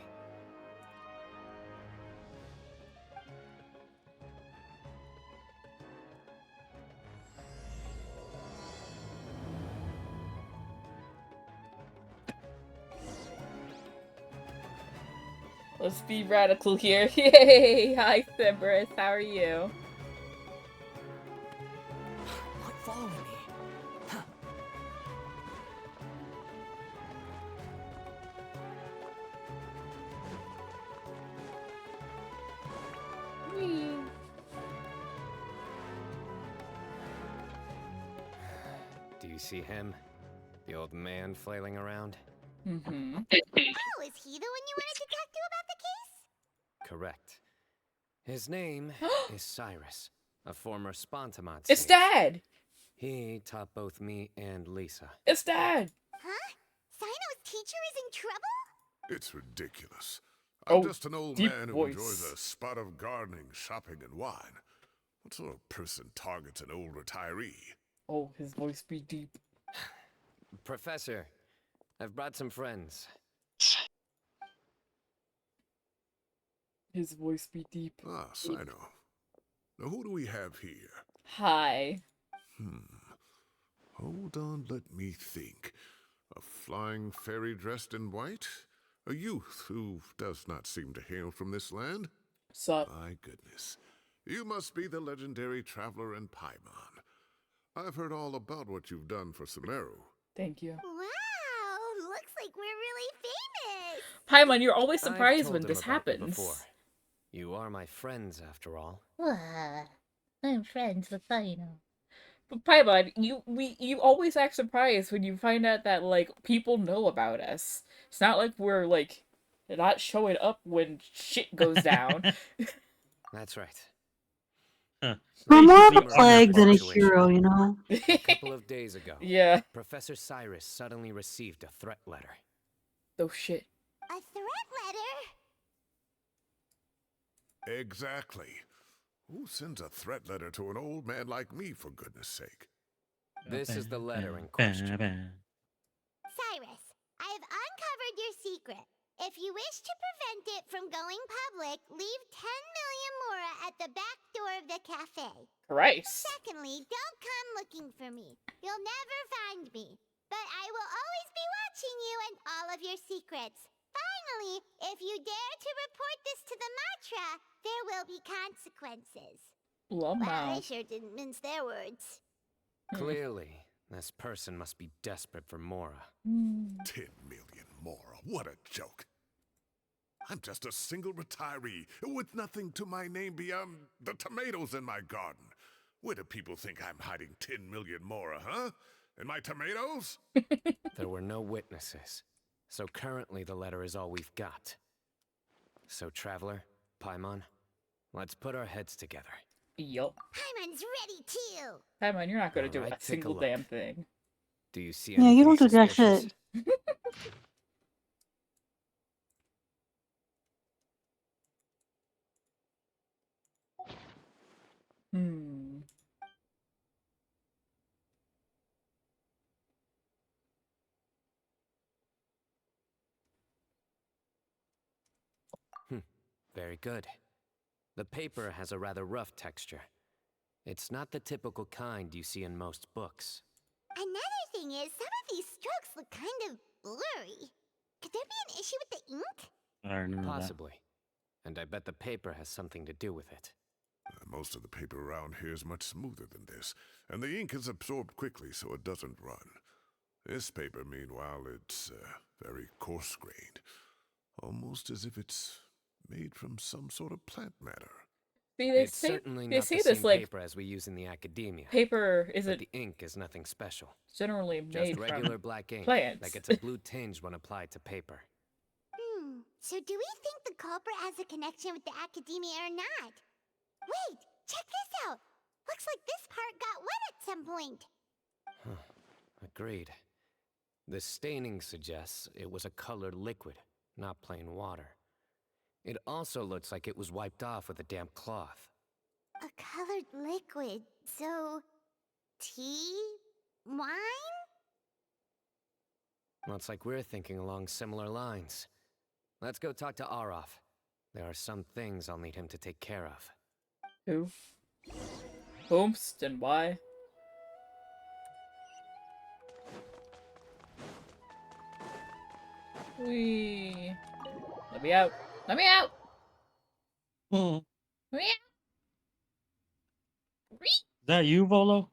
A: Let's be radical here. Yay! Hi, Cerberus. How are you?
K: Quit following me. Huh.
F: You see him? The old man flailing around?
A: Mm-hmm.
H: Oh, is he the one you wanted to talk to about the case?
F: Correct. His name is Cyrus, a former Spontamod
A: It's
F: sage.
A: Dad!
F: He taught both me and Lisa.
A: It's Dad!
H: Huh? CYNO's teacher is in trouble?
O: It's ridiculous. I'm just an old
A: deep
O: man who
A: voice.
O: enjoys a spot of gardening, shopping, and wine. What sort of person targets an old retiree?
A: Oh, his voice be deep.
F: Professor, I've brought some friends.
A: His voice be deep.
O: Ah, CYNO. Now who do we have here?
A: Hi.
O: Hold on, let me think. A flying fairy dressed in white? A youth who does not seem to hail from this land?
A: Sup?
O: My goodness. You must be the legendary traveler in Paimon. I've heard all about what you've done for Sumeru.
A: Thank you.
H: Wow, looks like we're really famous.
A: Paimon, you're always
F: I've
A: surprised
F: told
A: when
F: him
A: this
F: about you
A: happens.
F: before. You are my friends, after all.
H: I'm friends with CYNO.
A: But Paimon, you always act surprised when you find out that, like, people know about us. It's not like we're, like, not showing up when shit goes down.
F: That's right.
B: We're more of a
F: Basically,
B: plague than a
F: situation.
B: hero, you know?
F: A couple of days ago,
A: Yeah.
F: Professor Cyrus suddenly received a threat letter.
A: Oh shit.
H: A threat letter?
O: Exactly. Who sends a threat letter to an old man like me, for goodness sake?
F: This is the letter in question.
H: Cyrus, I have uncovered your secret. If you wish to prevent it from going public, leave 10 million mora at the back door of the cafe.
A: Christ.
H: Secondly, don't come looking for me. You'll never find me. But I will always be watching you and all of your secrets. Finally, if you dare to report this to the Matra, there will be consequences.
A: Well,
H: they sure didn't mince their words.
F: Clearly, this person must be desperate for Mora.
O: 10 million mora, what a joke. I'm just a single retiree with nothing to my name beyond the tomatoes in my garden. Where do people think I'm hiding 10 million mora, huh? In my tomatoes?
F: There were no witnesses, so currently the letter is all we've got. So, Traveler, Paimon, let's put our heads together.
A: Yup.
H: Paimon's ready too.
A: Paimon, you're not gonna do
F: Alright,
A: a
F: take a
A: single
F: look.
A: damn thing.
F: Do you see
B: Yeah,
F: anything
B: you don't do that
F: suspicious?
B: shit.
F: Very good. The paper has a rather rough texture. It's not the typical kind you see in most books.
H: Another thing is, some of these strokes look kind of blurry. Could there be an issue with the ink?
N: I remember that.
F: Possibly. And I bet the paper has something to do with it.
O: Most of the paper around here is much smoother than this, and the ink is absorbed quickly so it doesn't run. This paper, meanwhile, it's very coarse-grained, almost as if it's made from some sort of plant matter.
A: See,
F: It's certainly not the same
A: like
F: paper as we use in the academia.
A: paper
F: But
A: isn't
F: the ink is nothing special.
A: generally
F: Just
A: made
F: regular
A: from
F: black ink
A: plants.
F: that gets a blue tinge when applied to paper.
H: So do we think the culprit has a connection with the academia or not? Wait, check this out. Looks like this part got wet at some point.
F: Agreed. The staining suggests it was a colored liquid, not plain water. It also looks like it was wiped off with a damp cloth.
H: A colored liquid. So, tea? Wine?
F: Looks like we're thinking along similar lines. Let's go talk to Arof. There are some things I'll need him to take care of.
A: Who? Whomst and why? Wee. Let me out. Let me out.
N: Hmm.
A: Let me out.
N: Is that you, Volo?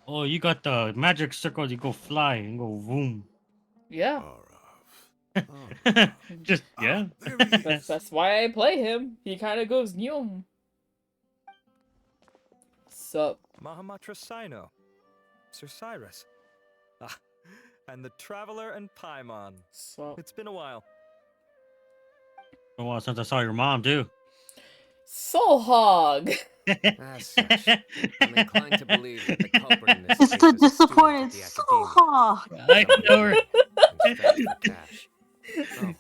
N: Oh, you got the magic circle. You go fly and go boom.
A: Yeah.
O: Arof,
N: Just yeah.
A: That's why I play him. He kind of goes nyum. Sup?
P: Mahamatra CYNO. Sir Cyrus. Ah, and the Traveler and Paimon.
A: Sup?
P: It's been a while.
N: A while since I saw your mom too.
A: Soul Hog.
J: As such, I'm inclined to believe that the culprit in this
B: It's
J: case
B: the
J: is a student
B: disappointed
J: at the
B: soul
J: academia.
N: I know her.
J: Who's fed for cash. Oh,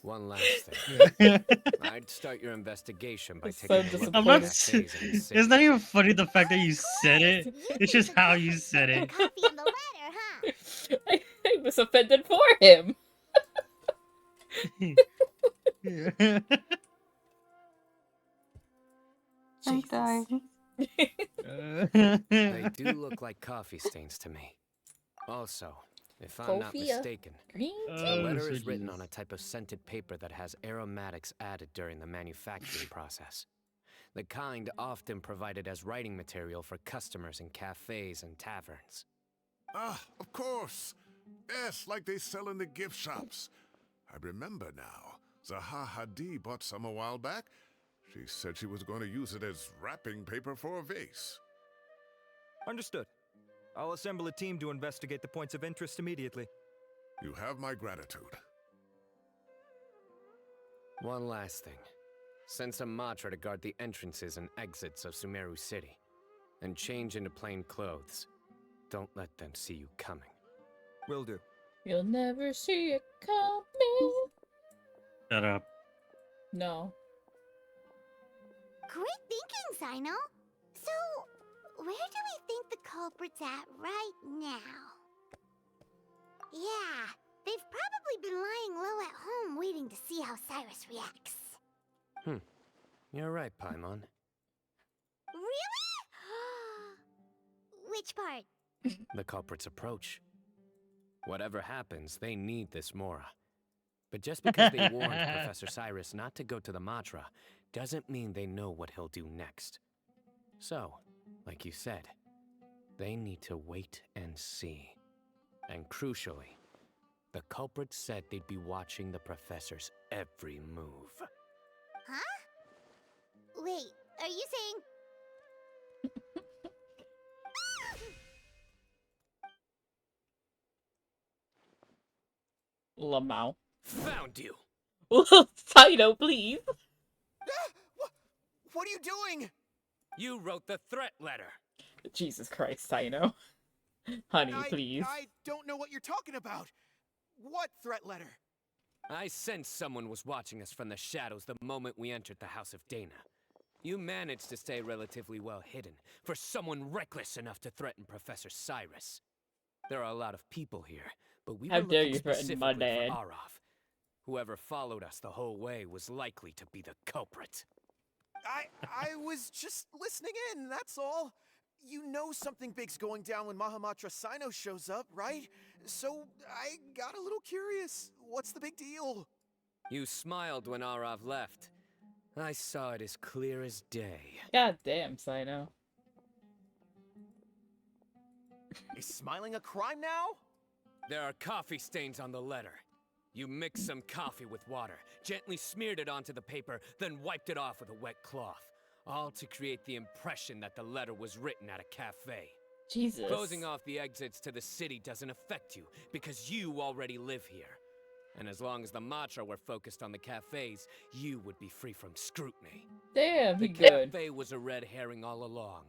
J: one last thing. I'd start your investigation by taking a look
N: I'm
J: at
N: not.
J: cafes in the city.
N: It's not even funny the fact that you said it. It's just how you said it.
H: Coffee in the letter, huh?
A: I was offended for him.
B: I'm dying.
J: They do look like coffee stains to me. Also, if I'm not
A: Coffee,
J: mistaken,
A: green
J: the letter is
N: so
J: written
N: jeez.
J: on a type of scented paper that has aromatics added during the manufacturing process. The kind often provided as writing material for customers in cafes and taverns.
O: Ah, of course. Yes, like they sell in the gift shops. I remember now. Zaha Hadid bought some a while back. She said she was going to use it as wrapping paper for a vase.
P: Understood. I'll assemble a team to investigate the points of interest immediately.
O: You have my gratitude.
J: One last thing. Send some Matra to guard the entrances and exits of Sumeru City. And change into plain clothes. Don't let them see you coming.
P: Will do.
A: You'll never see it coming.
N: Shut up.
A: No.
H: Great thinking, Cyno. So, where do we think the culprit's at right now? Yeah, they've probably been lying low at home waiting to see how Cyrus reacts.
J: You're right, Paimon.
H: Really? Which part?
J: The culprit's approach. Whatever happens, they need this Mora. But just because they warned Professor Cyrus not to go to the Matra, doesn't mean they know what he'll do next. So, like you said, they need to wait and see. And crucially, the culprit said they'd be watching the professor's every move.
H: Huh? Wait, are you saying...
A: Lamau.
J: Found you!
A: Cyno, please.
K: What are you doing?
J: You wrote the threat letter.
A: Jesus Christ, Cyno. Honey, please.
K: I don't know what you're talking about. What threat letter?
J: I sensed someone was watching us from the shadows the moment we entered the House of Dana. You managed to stay relatively well hidden for someone reckless enough to threaten Professor Cyrus. There are a lot of people here, but we
A: How
J: were
A: dare
J: looking
A: you threaten my
J: specifically
A: dad?
J: for Arav. Whoever followed us the whole way was likely to be the culprit.
K: I was just listening in, that's all. You know something big's going down when Mahamatra CYNO shows up, right? So I got a little curious. What's the big deal?
J: You smiled when Arav left. I saw it as clear as day.
A: God damn, Cyno.
K: Is smiling a crime now?
J: There are coffee stains on the letter. You mixed some coffee with water, gently smeared it onto the paper, then wiped it off with a wet cloth. All to create the impression that the letter was written at a cafe.
A: Jesus.
J: Closing off the exits to the city doesn't affect you, because you already live here. And as long as the Matra were focused on the cafes, you would be free from scrutiny.
A: Damn,
J: the
A: he good.
J: cafe was a red herring all along.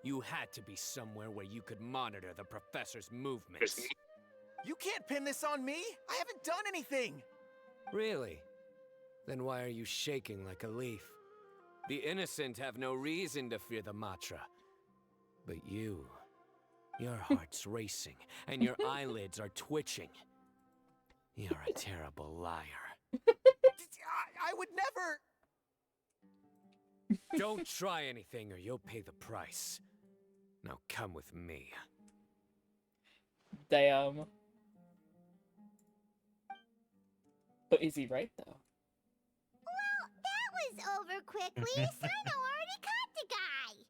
J: You had to be somewhere where you could monitor the professor's movements.
K: You can't pin this on me. I haven't done anything.
J: Really? Then why are you shaking like a leaf? The innocent have no reason to fear the Matra. But you, your heart's racing, and your eyelids are twitching. You're a terrible liar.
K: I would never...
J: Don't try anything or you'll pay the price. Now come with me.
A: Damn. But is he right, though?
H: Well, that was over quickly. Cyno already caught the guy.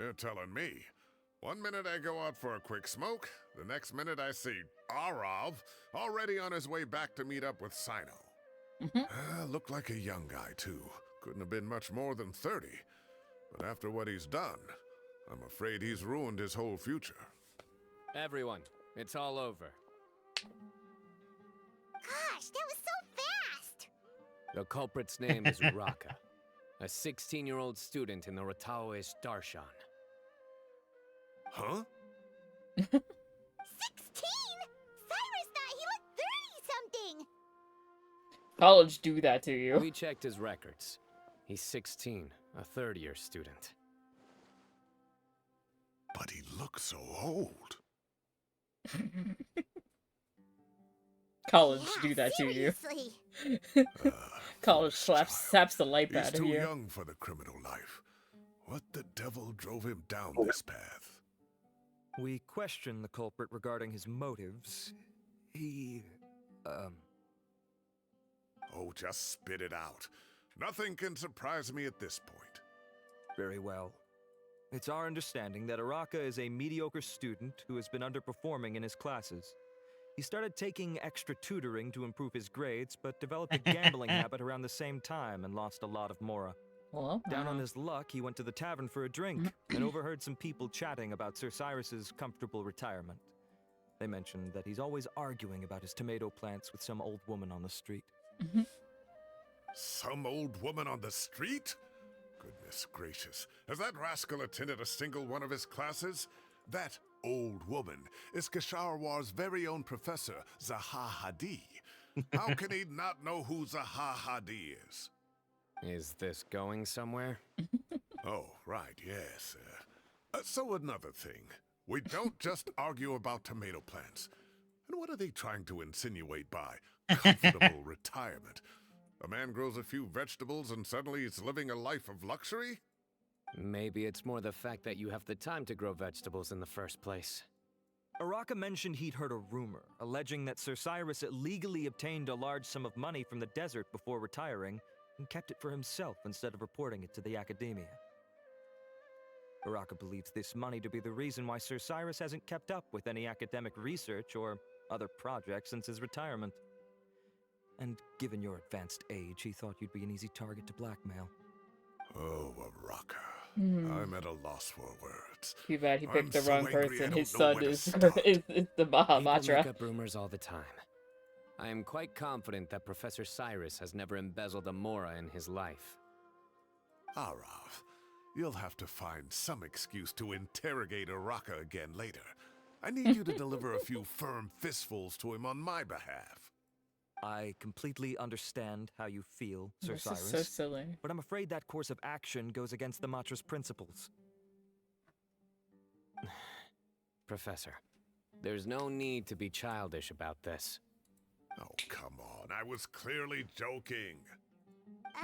O: You're telling me. 1 minute I go out for a quick smoke, The next minute I see Arav already on his way back to meet up with CYNO. Looked like a young guy, too. Couldn't have been much more than 30. But after what he's done, I'm afraid he's ruined his whole future.
F: Everyone, it's all over.
H: Gosh, that was so fast!
F: The culprit's name is Uraka, a 16-year-old student in the Rataoish Darshan.
O: Huh?
H: 16? Cyrus thought he looked 30-something!
A: College do that to you.
F: We checked his records. He's 16, a third-year student.
O: But he looks so old.
A: College do that to you. College saps the life out of you.
O: He's too young for the criminal life. What the devil drove him down this path?
P: We questioned the culprit regarding his motives. He,
O: Oh, just spit it out. Nothing can surprise me at this point.
P: Very well. It's our understanding that Uraka is a mediocre student who has been underperforming in his classes. He started taking extra tutoring to improve his grades, but developed a gambling habit around the same time and lost a lot of mora.
A: Well,
P: down on his luck, he went to the tavern for a drink and overheard some people chatting about Sir Cyrus's comfortable retirement. They mentioned that he's always arguing about his tomato plants with some old woman on the street.
O: Some old woman on the street? Goodness gracious. Has that rascal attended a single one of his classes? That old woman is Kasharwar's very own professor, Zaha Hadi. How can he not know who Zaha Hadi is?
F: Is this going somewhere?
O: Oh, right, yes. So another thing. We don't just argue about tomato plants. And what are they trying to insinuate by comfortable retirement? A man grows a few vegetables and suddenly he's living a life of luxury?
F: Maybe it's more the fact that you have the time to grow vegetables in the first place.
P: Uraka mentioned he'd heard a rumor, alleging that Sir Cyrus illegally obtained a large sum of money from the desert before retiring, and kept it for himself instead of reporting it to the academia. Uraka believes this money to be the reason why Sir Cyrus hasn't kept up with any academic research or other projects since his retirement. And given your advanced age, he thought you'd be an easy target to blackmail.
O: Oh, Uraka. I'm at a loss for words.
A: Too bad he picked
O: I'm
A: the wrong
O: so angry
A: person.
O: I
A: His
O: don't know
A: son
O: where to
A: is
O: start.
A: is the
F: People
A: Mahamatra.
F: make up rumors all the time. I am quite confident that Professor Cyrus has never embezzled a mora in his life.
O: Arav, you'll have to find some excuse to interrogate Uraka again later. I need you to deliver a few firm fistfuls to him on my behalf.
P: I completely understand how you feel, Sir
A: This is
P: Cyrus.
A: so silly.
P: But I'm afraid that course of action goes against the Matra's principles.
F: Professor, there's no need to be childish about this.
O: Oh, come on. I was clearly joking.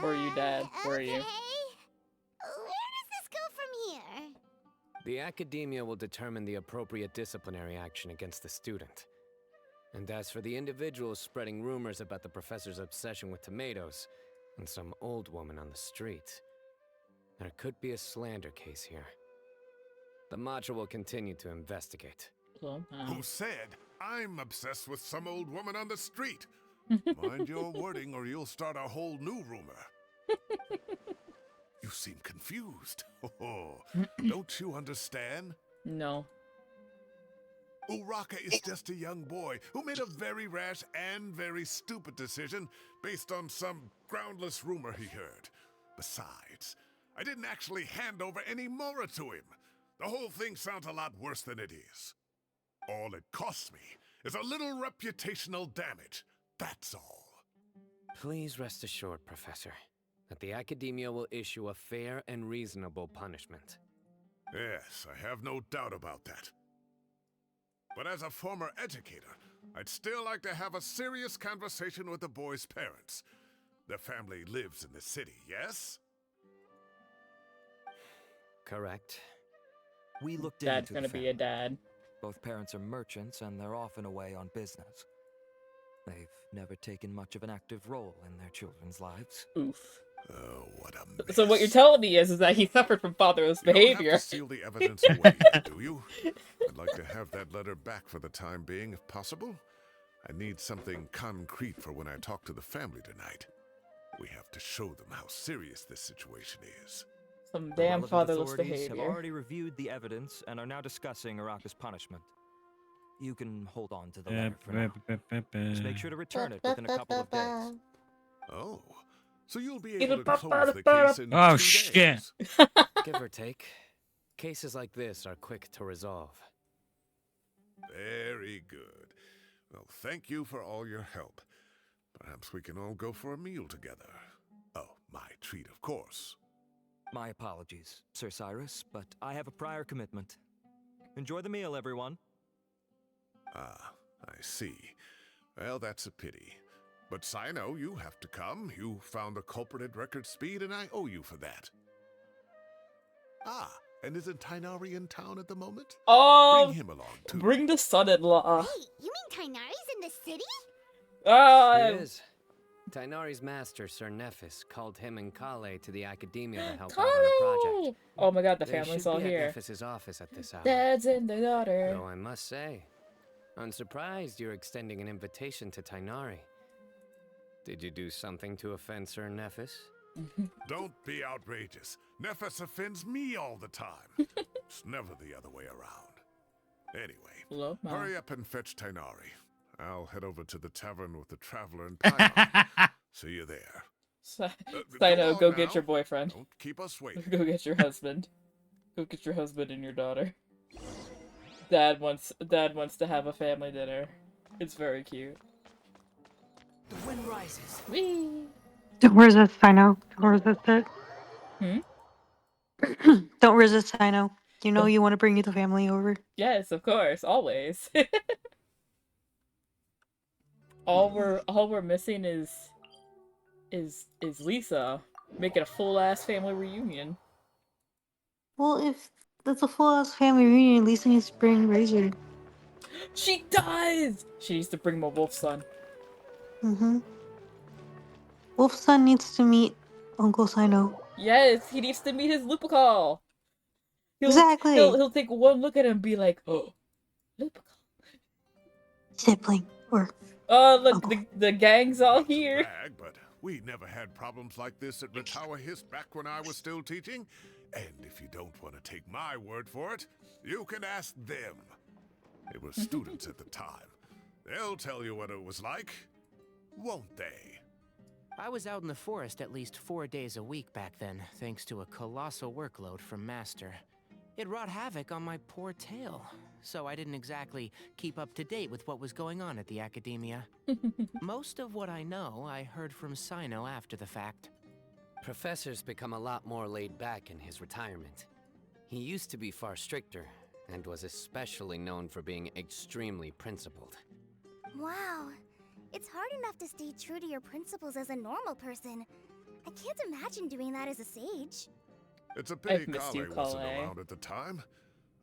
A: Were you, Dad? Were you?
H: Where does this go from here?
F: The academia will determine the appropriate disciplinary action against the student. And as for the individuals spreading rumors about the professor's obsession with tomatoes and some old woman on the street, there could be a slander case here. The Matra will continue to investigate.
A: Well,
O: Who said I'm obsessed with some old woman on the street? Mind your wording or you'll start a whole new rumor. You seem confused. Oh, don't you understand?
A: No.
O: Uraka is just a young boy who made a very rash and very stupid decision based on some groundless rumor he heard. Besides, I didn't actually hand over any mora to him. The whole thing sounds a lot worse than it is. All it costs me is a little reputational damage. That's all.
F: Please rest assured, Professor, that the academia will issue a fair and reasonable punishment.
O: Yes, I have no doubt about that. But as a former educator, I'd still like to have a serious conversation with the boy's parents. Their family lives in the city, yes?
F: Correct.
P: We looked
A: Dad's
P: into
A: gonna
P: the
A: be a
P: family.
A: dad.
P: Both parents are merchants and they're often away on business. They've never taken much of an active role in their children's lives.
A: Oof.
O: Oh, what a mess.
A: So what you're telling me is that he suffered from fatherless
O: You
A: behavior.
O: don't have to seal the evidence away, do you? I'd like to have that letter back for the time being, if possible. I need something concrete for when I talk to the family tonight. We have to show them how serious this situation is.
A: Some
P: The
A: damn
P: relevant
A: fatherless
P: authorities have
A: behavior.
P: already reviewed the evidence and are now discussing Araka's punishment. You can hold on to the letter for now. Just make sure to return it within a couple of days.
O: Oh, so you'll be able to close the case in 2
N: shit.
O: days.
J: Give or take. Cases like this are quick to resolve.
O: Very good. Well, thank you for all your help. Perhaps we can all go for a meal together. Oh, my treat, of course.
P: My apologies, Sir Cyrus, but I have a prior commitment. Enjoy the meal, everyone.
O: Ah, I see. Well, that's a pity. But CYNO, you have to come. You found the culprit at record speed, and I owe you for that. Ah, and isn't Tighnari in town at the moment?
A: Oh,
O: bring him along, too.
A: Bring the son-in-law.
H: Wait, you mean Tighnari's in the city?
J: It is. Tighnari's master, Sir Nephis, called him and Kale to the academia to help out on a project.
A: Oh my god, the
J: They
A: family's
J: should
A: all
J: be at
A: here.
J: Nephis's office at this hour.
A: Dad's and the daughter.
J: Though I must say, I'm surprised you're extending an invitation to Tighnari. Did you do something to offend Sir Nephis?
O: Don't be outrageous. Nephis offends me all the time. It's never the other way around. Anyway, hurry up and fetch Tighnari. I'll head over to the tavern with the traveler and Paimon. See you there.
A: CYNO, go
O: now.
A: get your boyfriend.
O: Don't keep us waiting.
A: Go get your husband. Go get your husband and your daughter. Dad wants to have a family dinner. It's very cute.
F: The wind rises.
A: Whee!
B: Don't resist, CYNO. Don't resist it. Don't resist, CYNO. You know you want to bring the family over.
A: Yes, of course, always. all we're missing is Lisa making a full ass family reunion.
B: Well, if that's a full-ass family reunion, Lisa needs to bring Razor.
A: She does! She needs to bring my wolf son.
B: Mm-hmm. Wolf's son needs to meet Uncle CYNO.
A: Yes, he needs to meet his Lupical.
B: Exactly.
A: He'll take one look at him and be like, oh, Lupical.
B: Sibling or
A: look, the gang's all here.
O: Brag, but we never had problems like this at Ratawa Hist back when I was still teaching. And if you don't want to take my word for it, you can ask them. They were students at the time. They'll tell you what it was like, won't they?
Q: I was out in the forest at least 4 days a week back then, thanks to a colossal workload from Master. It wrought havoc on my poor tail, so I didn't exactly keep up to date with what was going on at the academia. Most of what I know, I heard from CYNO after the fact.
J: Professor's become a lot more laid back in his retirement. He used to be far stricter, and was especially known for being extremely principled.
H: Wow. It's hard enough to stay true to your principles as a normal person. I can't imagine doing that as a sage.
O: It's a pity Kale wasn't around at the time.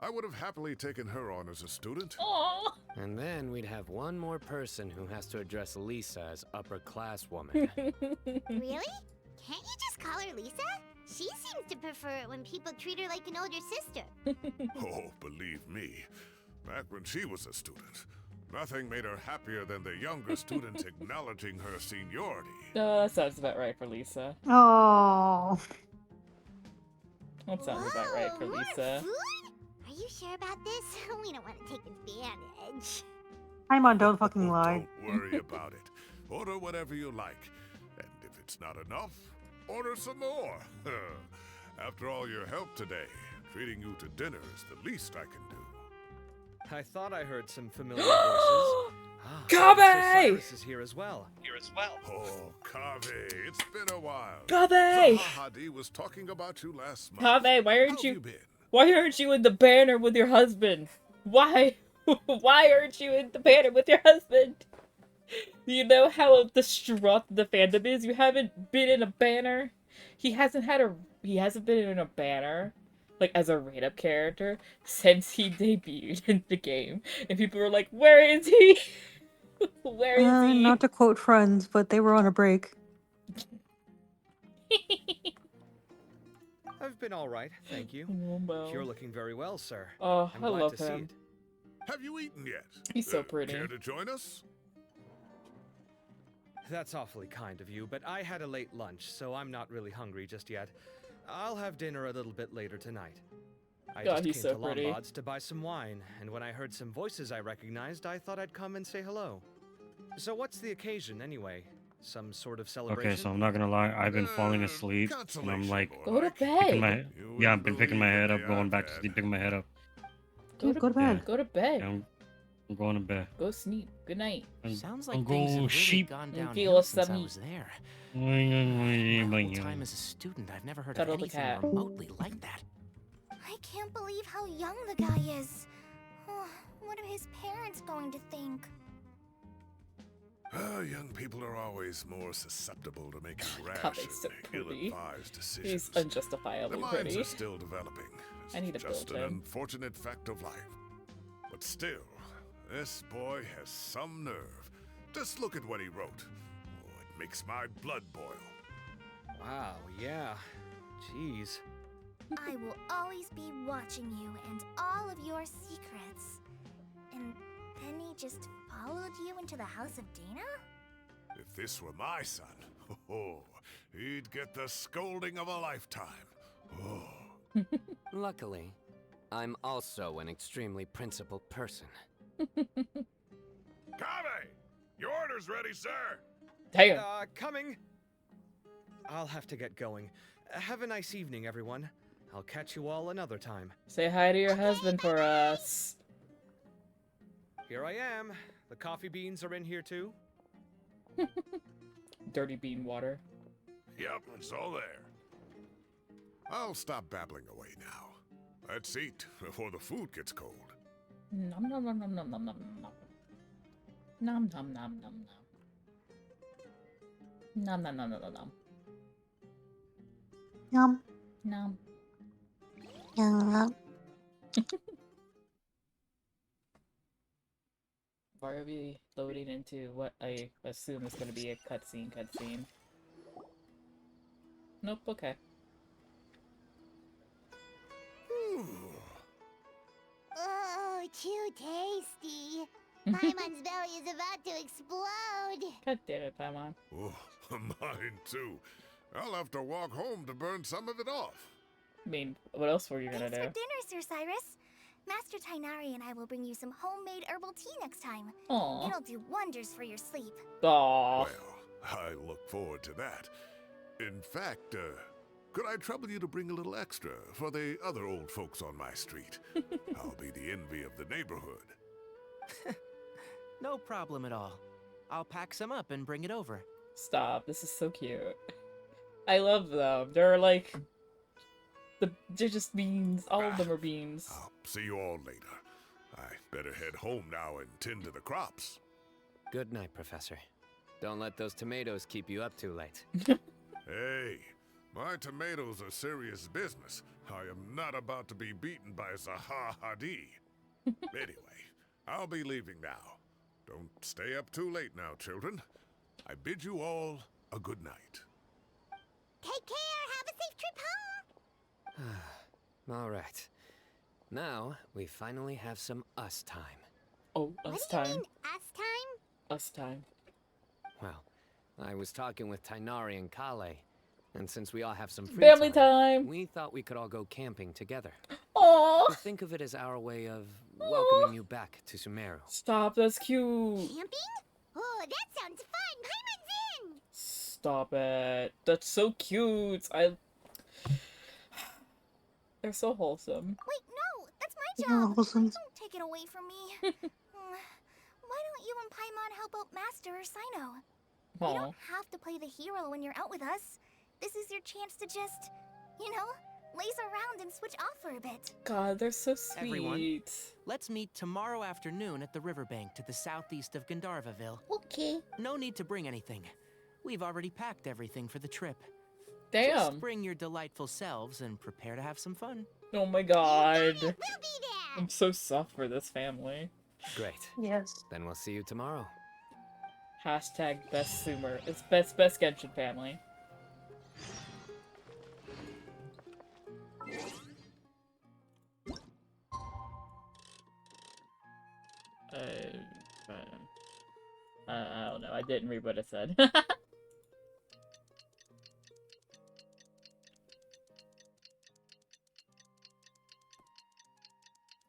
O: I would have happily taken her on as a student.
A: Aww.
J: And then we'd have one more person who has to address Lisa as upper-class woman.
H: Really? Can't you just call her Lisa? She seems to prefer it when people treat her like an older sister.
O: Oh, believe me, back when she was a student, nothing made her happier than the younger students acknowledging her seniority.
A: No, that sounds about right for Lisa.
B: Oh.
A: That sounds about right for Lisa.
H: Food? Are you sure about this? We don't want to take advantage.
B: Paimon, don't fucking lie.
O: Don't worry about it. Order whatever you like. And if it's not enough, order some more. After all your help today, treating you to dinner is the least I can do.
P: I thought I heard some familiar voices.
A: Kaveh!
P: Sir Cyrus is here as well.
O: Oh, Kaveh, it's been a while.
A: Kaveh!
O: Zahahadi was talking about you last month.
A: Kaveh, why aren't you in the banner with your husband? Why? Why aren't you in the banner with your husband? Do you know how distraught the fandom is? You haven't been in a banner. He hasn't been in a banner, like as a rate-up character, since he debuted in the game. And people were like, where is he? Where is he?
B: Not to quote Friends, but they were on a break.
R: I've been all right, thank you.
A: Well.
R: You're looking very well, sir.
A: Oh,
R: I'm
A: I
R: glad
A: love
R: to see
A: him.
R: it.
O: Have you eaten yet?
A: He's so pretty.
O: Care to join us?
R: That's awfully kind of you, but I had a late lunch, so I'm not really hungry just yet. I'll have dinner a little bit later tonight. I
A: God,
R: just
A: he's
R: came
A: so
R: to
A: pretty.
R: Lombard's to buy some wine, and when I heard some voices I recognized, I thought I'd come and say hello. So what's the occasion, anyway? Some sort of celebration?
N: Okay, so I'm not gonna lie, I've been falling asleep, and I'm like,
A: Go to
N: picking my,
A: bed.
N: yeah, I've been picking my head up, going back to sleep, picking my head up.
B: Dude, go to bed.
A: Go to bed.
N: Yeah, I'm going to bed.
A: Go sleep. Good night.
Q: Sounds
N: I'm
Q: like things have
N: going
Q: really
N: sheep.
Q: gone
A: Feel
Q: downhill
A: us
Q: since I
A: some-
Q: was there. My whole time
N: Yeah,
Q: as a student, I've never heard
A: Cuddle
Q: of
A: the
Q: anything
A: cat.
Q: remotely like that.
H: I can't believe how young the guy is. Oh, what are his parents going to think?
O: Young people are always more susceptible to making
A: God,
O: rash
A: he's so
O: and
A: pretty.
O: ill-advised decisions.
A: He's
O: Their
A: unjustifiably
O: minds
A: pretty.
O: are still developing.
A: I need to
O: Just
A: build
O: an
A: him.
O: unfortunate fact of life. But still, this boy has some nerve. Just look at what he wrote. Oh, it makes my blood boil.
R: Wow, yeah. Jeez.
H: I will always be watching you and all of your secrets. And then he just followed you into the house of Dana?
O: If this were my son, he'd get the scolding of a lifetime. Oh.
S: Luckily, I'm also an extremely principled person.
O: Kame! Your order's ready, sir!
A: Damn.
R: Coming. I'll have to get going. Have a nice evening, everyone. I'll catch you all another time.
A: Say hi to your husband for us.
R: Here I am. The coffee beans are in here too.
A: Dirty bean water.
O: Yep, it's all there. I'll stop babbling away now. Let's eat before the food gets cold.
A: Nom nom nom nom nom nom nom nom. Nom nom nom nom nom. Nom nom nom nom nom nom.
B: Yum.
A: Nom.
B: Yum.
A: Why are we loading into what I assume is going to be a cutscene? Nope, okay.
H: Oh, too tasty. Paimon's belly is about to explode.
A: God damn it, Paimon.
O: Oh, mine too. I'll have to walk home to burn some of it off.
A: I mean, what else were you gonna
H: Thanks
A: do?
H: for dinner, Sir Cyrus. Master Tainari and I will bring you some homemade herbal tea next time.
A: Aw.
H: It'll do wonders for your sleep.
A: Aw.
O: Well, I look forward to that. In fact, could I trouble you to bring a little extra for the other old folks on my street? I'll be the envy of the neighborhood.
Q: No problem at all. I'll pack some up and bring it over.
A: Stop, this is so cute. I love them. They're like... They're just beans. All of them are beans.
O: I'll see you all later. I better head home now and tend to the crops.
S: Good night, Professor. Don't let those tomatoes keep you up too late.
O: Hey, my tomatoes are serious business. I am not about to be beaten by Zaha Hadi. Anyway, I'll be leaving now. Don't stay up too late now, children. I bid you all a good night.
H: Take care. Have a safe trip home.
S: All right. Now, we finally have some us time.
A: Oh,
H: What
A: us
H: do you
A: time.
H: mean, us time?
A: Us time.
S: Well, I was talking with Tainari and Kale, and since we all have some free
A: Family time.
S: we thought we could all go camping together.
A: Aww.
S: Think of it as our way of welcoming you back to Sumeru.
A: Stop, that's cute.
H: Camping? Oh, that sounds fun. Paimon's in.
A: Stop it. That's so cute. They're so wholesome.
H: Wait, no, that's my
B: Yeah,
H: job.
B: wholesome.
H: Don't take it away from me. Why don't you and Paimon help out Master or CYNO? You
A: Aw.
H: don't have to play the hero when you're out with us. This is your chance to just, you know, laze around and switch off for a bit.
A: God, they're so sweet.
Q: Everyone, let's meet tomorrow afternoon at the riverbank to the southeast of Gandharvaville.
H: Okay.
Q: No need to bring anything. We've already packed everything for the trip.
A: Damn.
Q: Just bring your delightful selves and prepare to have some fun.
A: Oh my god.
H: We'll be there.
A: I'm so soft for this family.
S: Great.
B: Yes.
S: Then we'll see you tomorrow.
A: Hashtag best Sumer. It's best Genshin family. I don't know. I didn't read what it said.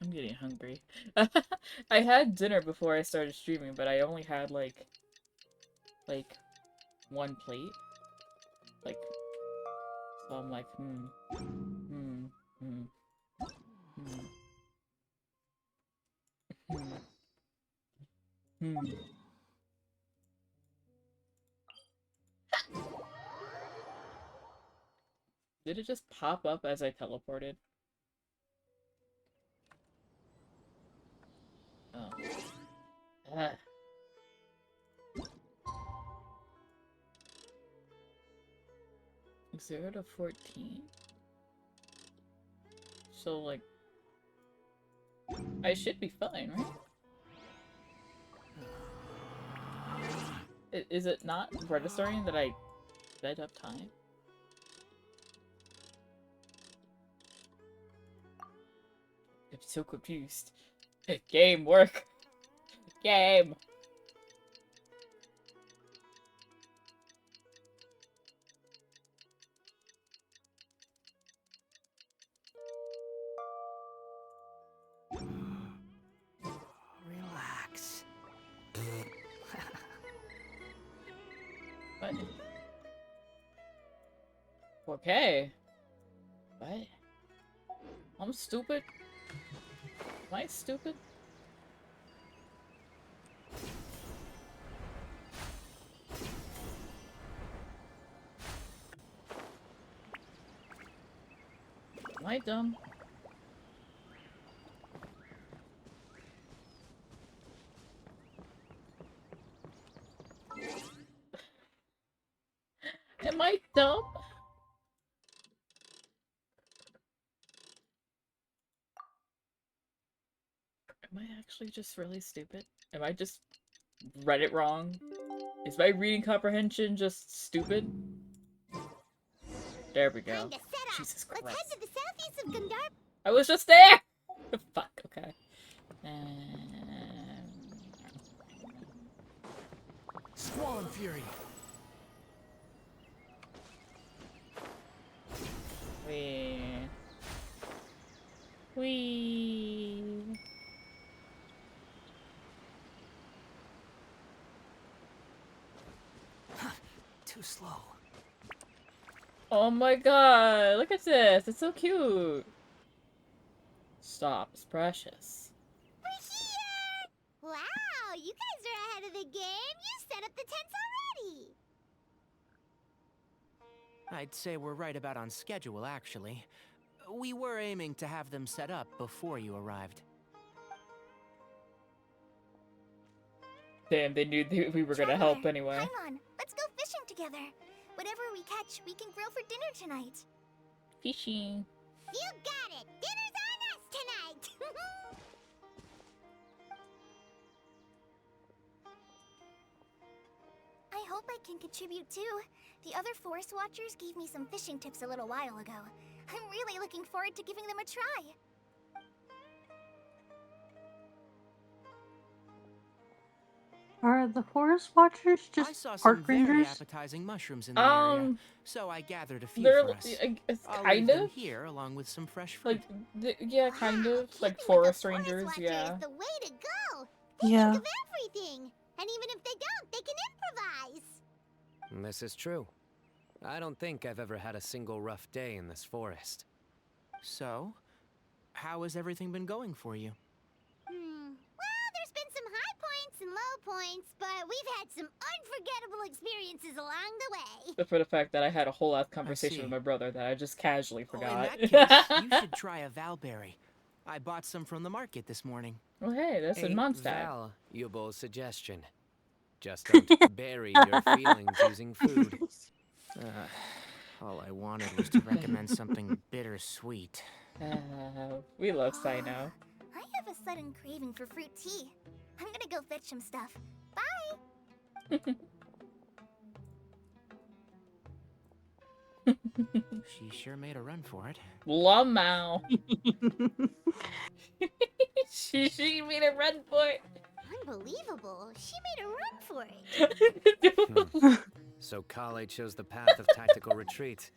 A: I'm getting hungry. I had dinner before I started streaming, but I only had like one plate. Like, so I'm like, Did it just pop up as I teleported? Oh. Ah. 0 to 14. So, like, I should be fine, right? Is it not registering that I sped up time? I'm so confused. Game, work! Game!
C: Relax.
A: What? Okay. What? I'm stupid? Am I stupid? Am I dumb? Am I dumb? Am I actually just really stupid? Am I just read it wrong? Is my reading comprehension just stupid? There we go. Jesus Christ.
H: Let's head to the southeast of Gundar.
A: I was just there! Fuck, okay.
C: Squall and Fury.
A: Wee.
C: Too slow.
A: Oh my god, look at this. It's so cute. Stop, it's precious.
H: We're here! Wow, you guys are ahead of the game. You set up the tents already.
Q: I'd say we're right about on schedule, actually. We were aiming to have them set up before you arrived.
A: Damn, they knew we were gonna help anyway.
H: Come on, let's go fishing together. Whatever we catch, we can grill for dinner tonight.
A: Fishing.
H: You got it! Dinner's on us tonight! I hope I can contribute too. The other forest watchers gave me some fishing tips a little while ago. I'm really looking forward to giving them a try.
B: Are the forest watchers
Q: I
B: just
Q: saw some
B: park
Q: very
B: rangers?
Q: appetizing mushrooms in the area, so I gathered a few for us. I'll leave
A: Kind
Q: them
A: of
Q: here along with some fresh fruit.
A: Like, yeah, kind of. Like forest rangers, yeah.
H: Is the way to go. They
B: Yeah.
H: think of everything. And even if they don't, they can improvise.
S: This is true. I don't think I've ever had a single rough day in this forest.
Q: So, how has everything been going for you?
H: Well, there's been some high points and low points, but we've had some unforgettable experiences along the way.
A: Except for the fact that I had a whole ass conversation with my brother that I just casually
Q: Oh,
A: forgot.
Q: in that case, you should try a Valberry. I bought some from the market this morning.
A: Oh hey, that's in Mondstadt.
S: Valuable suggestion. Just don't bury your feelings using food.
Q: All I wanted was to recommend something bittersweet.
A: We love CYNO.
H: I have a sudden craving for fruit tea. I'm gonna go fetch some stuff. Bye!
Q: She sure made a run for it.
A: Lamau. she made a run for it.
H: Unbelievable. She made a run for forward.
S: So Kale chose the path of tactical retreat.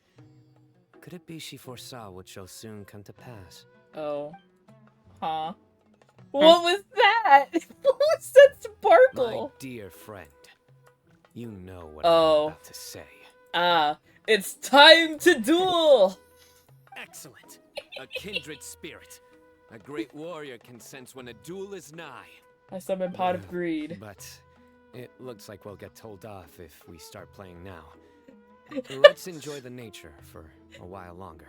S: Could it be she foresaw what shall soon come to pass?
A: Oh. Huh. What was that? What was that sparkle?
S: My dear friend, you know what I'm
A: Oh.
S: about to say.
A: It's time to duel!
S: Excellent. A kindred spirit. A great warrior can sense when a duel is nigh.
A: I summon Pot of Greed.
S: But it looks like we'll get told off if we start playing now. Let's enjoy the nature for a while longer.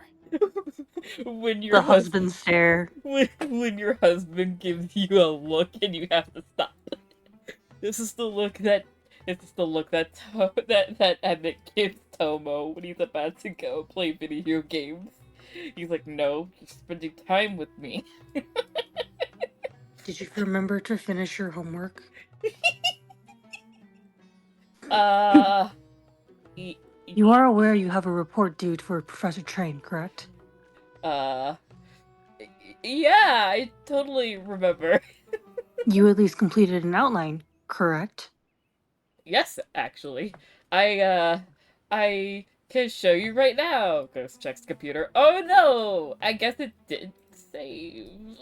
A: When your
B: husband stare.
A: When your husband gives you a look and you have to stop. This is the look that that Emmett gives Tomo when he's about to go play video games. He's like, no, you're spending time with me.
B: Did you remember to finish your homework? You are aware you have a report due for Professor Train, correct?
A: Yeah, I totally remember.
B: You at least completed an outline, correct?
A: Yes, actually. I can show you right now. Ghost checks the computer. Oh no! I guess it didn't save.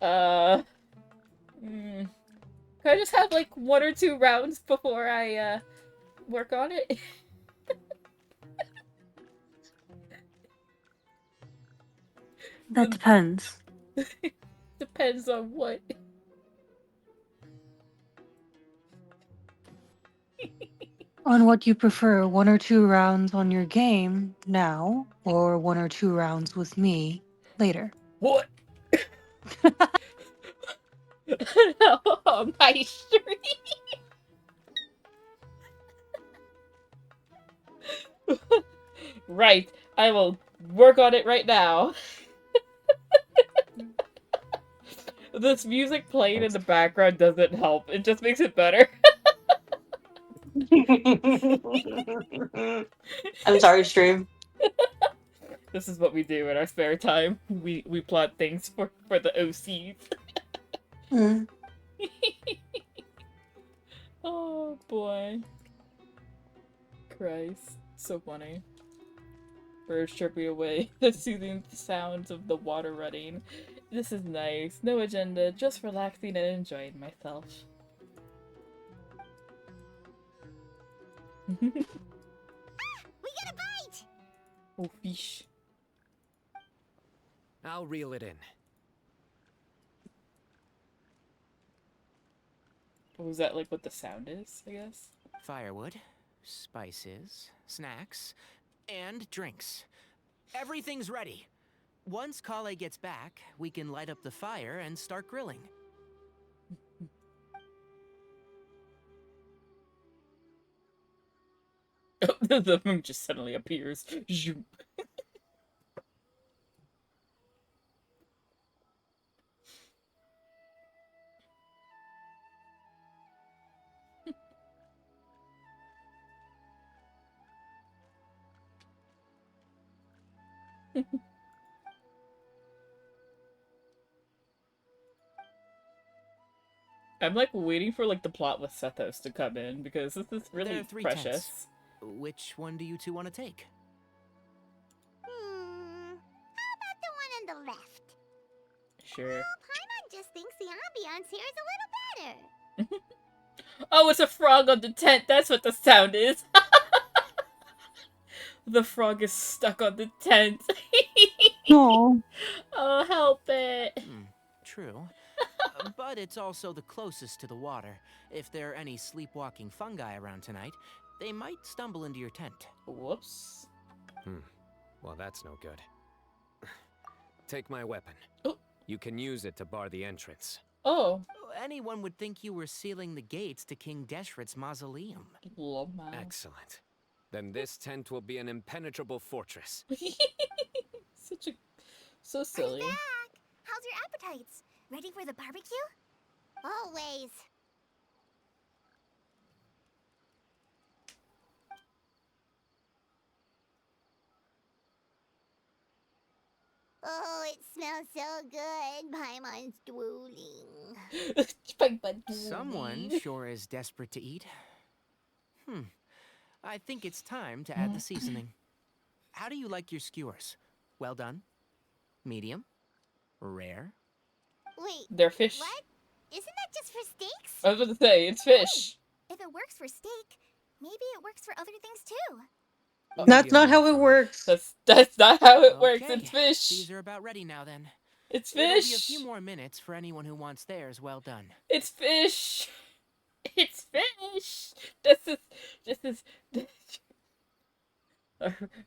A: Can I just have like 1 or 2 rounds before I work on it?
B: That depends.
A: Depends on what.
B: On what you prefer, 1 or 2 rounds on your game now, or 1 or 2 rounds with me later.
A: What? On my stream. Right. I will work on it right now. This music playing in the background doesn't help. It just makes it better.
B: I'm sorry, stream.
A: This is what we do in our spare time. We plot things for the OCs. Oh boy. Christ. So funny. Birds chirping away, the soothing sounds of the water running. This is nice. No agenda, just relaxing and enjoying myself.
H: We got a bite!
A: Oh, fish.
S: I'll reel it in.
A: Was that like what the sound is, I guess?
Q: Firewood, spices, snacks, and drinks. Everything's ready. Once Kale gets back, we can light up the fire and start grilling.
A: The moon just suddenly appears. Zoom. I'm like waiting for like the plot with Sethos to come in because this is
Q: There
A: really
Q: are 3
A: precious.
Q: tents. Which one do you two want to take?
H: How about the one on the left?
A: Sure.
H: Well, Paimon just thinks the ambiance here is a little better.
A: Oh, it's a frog on the tent. That's what the sound is. The frog is stuck on the tent.
B: No.
A: Oh, help it.
Q: True. But it's also the closest to the water. If there are any sleepwalking fungi around tonight, they might stumble into your tent.
A: Whoops.
S: Well, that's no good. Take my weapon.
A: Oh.
S: You can use it to bar the entrance.
A: Oh.
Q: Anyone would think you were sealing the gates to King Deshret's mausoleum.
S: Excellent. Then this tent will be an impenetrable fortress.
A: So silly.
H: I'm back. How's your appetites? Ready for the barbecue? Always. Oh, it smells so good. Paimon's drooling.
Q: Someone sure is desperate to eat. I think it's time to add the seasoning. How do you like your skewers? Well done? Medium? Rare?
H: Wait,
A: They're fish.
H: what? Isn't that just for steaks?
A: I was about to say, it's fish.
D: If it works for steak, maybe it works for other things too.
B: That's not how it works.
A: That's not how it works.
Q: Okay,
A: It's fish.
Q: These are about ready now then.
A: It's
Q: It'll be a
A: fish.
Q: few more minutes for anyone who wants theirs well done.
A: It's fish. It's fish. This is.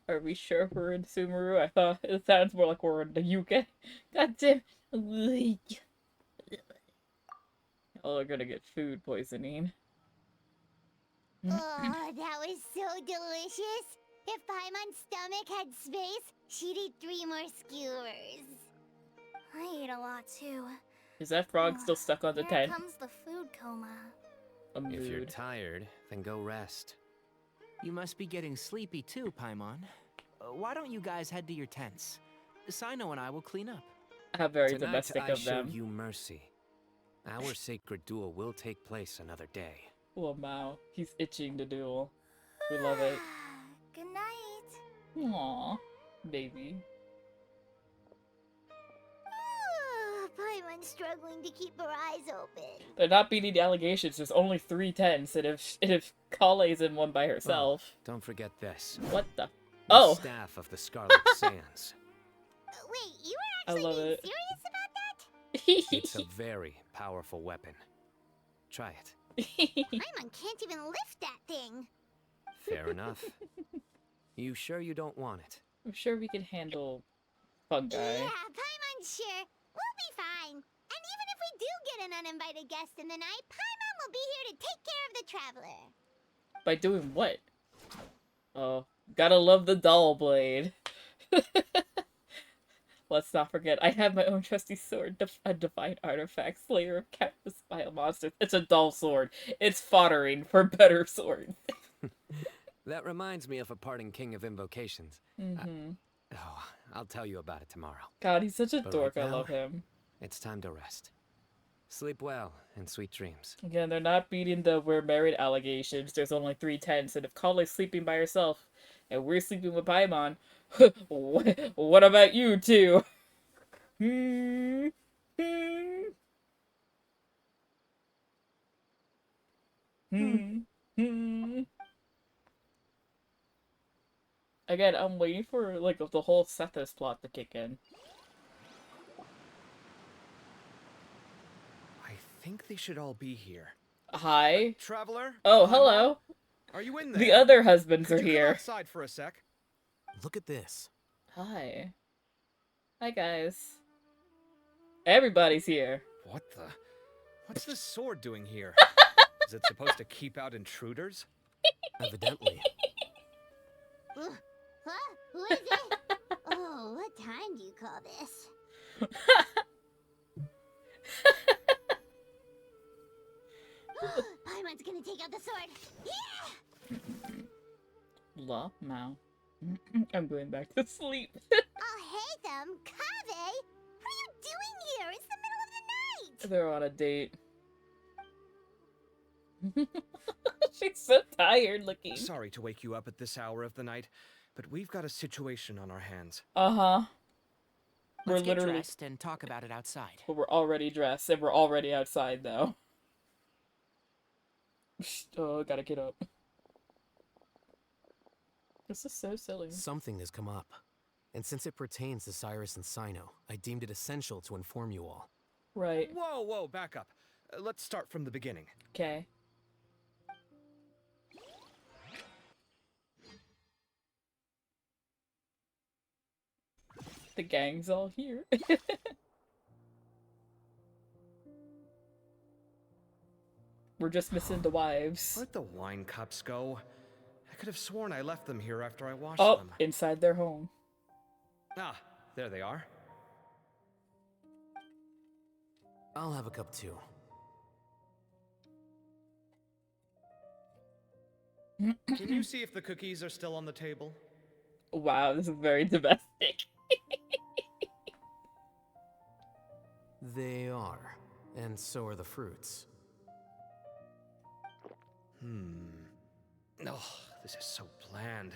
A: Are we sure we're in Sumeru? I thought it sounds more like we're in the UK. God damn. Oh, we're gonna get food poisoning.
H: Oh, that was so delicious. If Paimon's stomach had space, she'd eat 3 more skewers.
D: I ate a lot too.
A: Is that frog still stuck on the
D: Here
A: tent?
D: comes the food coma.
S: If you're tired, then go rest.
Q: You must be getting sleepy too, Paimon. Why don't you guys head to your tents? CYNO and I will clean up.
A: How very
S: Tonight,
A: domestic
S: I
A: of
S: show
A: them.
S: you mercy. Our sacred duel will take place another day.
A: Oh, Mao. He's itching to duel. We love it.
D: Good night.
A: Aw, baby.
H: Paimon's struggling to keep her eyes open.
A: They're not beating the allegations. There's only 3 tents, and if Kale's in one by herself.
S: Don't forget this.
A: What the?
S: The
A: Oh!
S: staff of the Scarlet Sands.
H: Wait, you
A: I
H: were actually
A: love
H: being
A: it.
H: serious about that?
S: It's a very powerful weapon. Try it.
H: Paimon can't even lift that thing.
S: Fair enough. You sure you don't want it?
A: I'm sure we can handle fungi.
H: Yeah, Paimon's sure. We'll be fine. And even if we do get an uninvited guest in the night, Paimon will be here to take care of the traveler.
A: By doing what? Oh, gotta love the doll blade. Let's not forget, I have my own trusty sword, a divine artifact, slayer of countless vile monsters. It's a dull sword. It's foddering for better swords.
S: That reminds me of a parting king of invocations. I'll tell you about it tomorrow.
A: God, he's such a
S: But
A: dork.
S: right
A: I
S: now,
A: love him.
S: It's time to rest. Sleep well and sweet dreams.
A: Again, they're not beating the we're married allegations. There's only 3 tents, and if Kale's sleeping by herself, and we're sleeping with Paimon, what about you two? Again, I'm waiting for like the whole Sethos plot to kick in.
R: I think they should all be here.
A: Hi.
R: Traveler?
A: Oh, hello.
R: Are you in there?
A: The other husbands
R: Could
A: are
R: you
A: here.
R: Come outside for a sec.
S: Look at this.
A: Hi. Hi, guys. Everybody's here.
R: What the? What's this sword doing here? Is it supposed to keep out intruders?
S: Evidently.
H: Huh? Who is it? Oh, what time do you call this? Paimon's gonna take out the sword. Yeah!
A: La Mao. I'm going back to sleep.
H: Oh, hey them, Kave! What are you doing here? It's the middle of the night!
A: They're on a date. She's so tired looking.
R: Sorry to wake you up at this hour of the night, but we've got a situation on our hands.
A: Uh-huh. We're
Q: Let's get
A: literally
Q: dressed and talk about it outside.
A: But we're already dressed, and we're already outside, though. Oh, gotta get up. This is so silly.
J: Something has come up. And since it pertains to Cyrus and CYNO, I deemed it essential to inform you all.
A: Right.
R: Whoa, back up. Let's start from the beginning.
A: Okay. The gang's all here. We're just missing the wives.
R: Where'd the wine cups go? I could have sworn I left them here after I washed
A: Oh,
R: them.
A: inside their home.
R: Ah, there they are.
J: I'll have a cup too.
R: Can you see if the cookies are still on the table?
A: Wow, this is very domestic.
Q: They are, and so are the fruits.
R: Oh, this is so bland.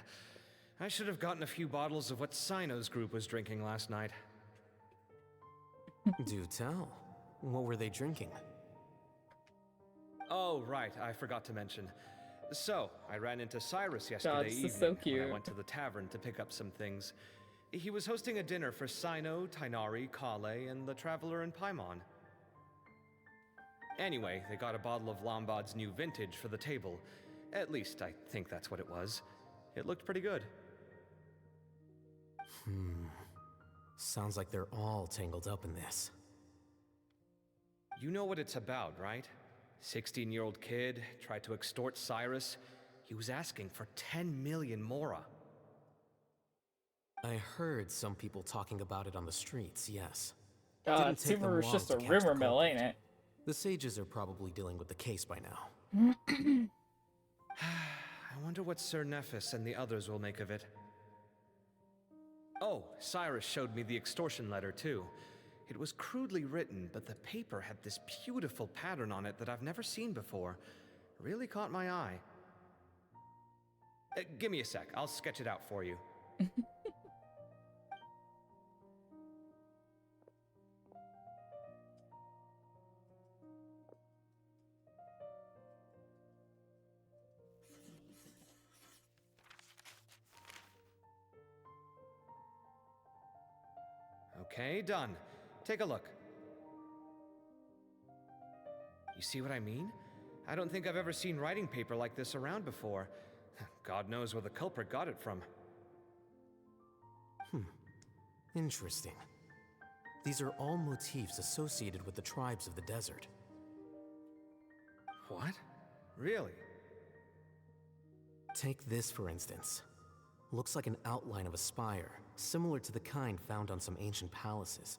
R: I should have gotten a few bottles of what CYNO's group was drinking last night.
Q: Do tell. What were they drinking?
R: Oh, right, I forgot to mention. So, I ran into Cyrus yesterday
A: this
R: evening
A: is so
R: when
A: cute.
R: I went to the tavern to pick up some things. He was hosting a dinner for CYNO, Tighnari, Kale, and the Traveler and Paimon. Anyway, they got a bottle of Lombard's new vintage for the table. At least, I think that's what it was. It looked pretty good.
Q: Sounds like they're all tangled up in this.
R: You know what it's about, right? 16-year-old kid tried to extort Cyrus. He was asking for 10 million mora.
Q: I heard some people talking about it on the streets, yes.
A: God, Subaru's just a rumor mill, ain't it?
Q: The sages are probably dealing with the case by now.
R: I wonder what Sir Nephis and the others will make of it. Oh, Cyrus showed me the extortion letter, too. It was crudely written, but the paper had this beautiful pattern on it that I've never seen before. Really caught my eye. Give me a sec, I'll sketch it out for you. Okay, done. Take a look. You see what I mean? I don't think I've ever seen writing paper like this around before. God knows where the culprit got it from.
Q: Interesting. These are all motifs associated with the tribes of the desert.
R: What? Really?
Q: Take this, for instance. Looks like an outline of a spire, similar to the kind found on some ancient palaces.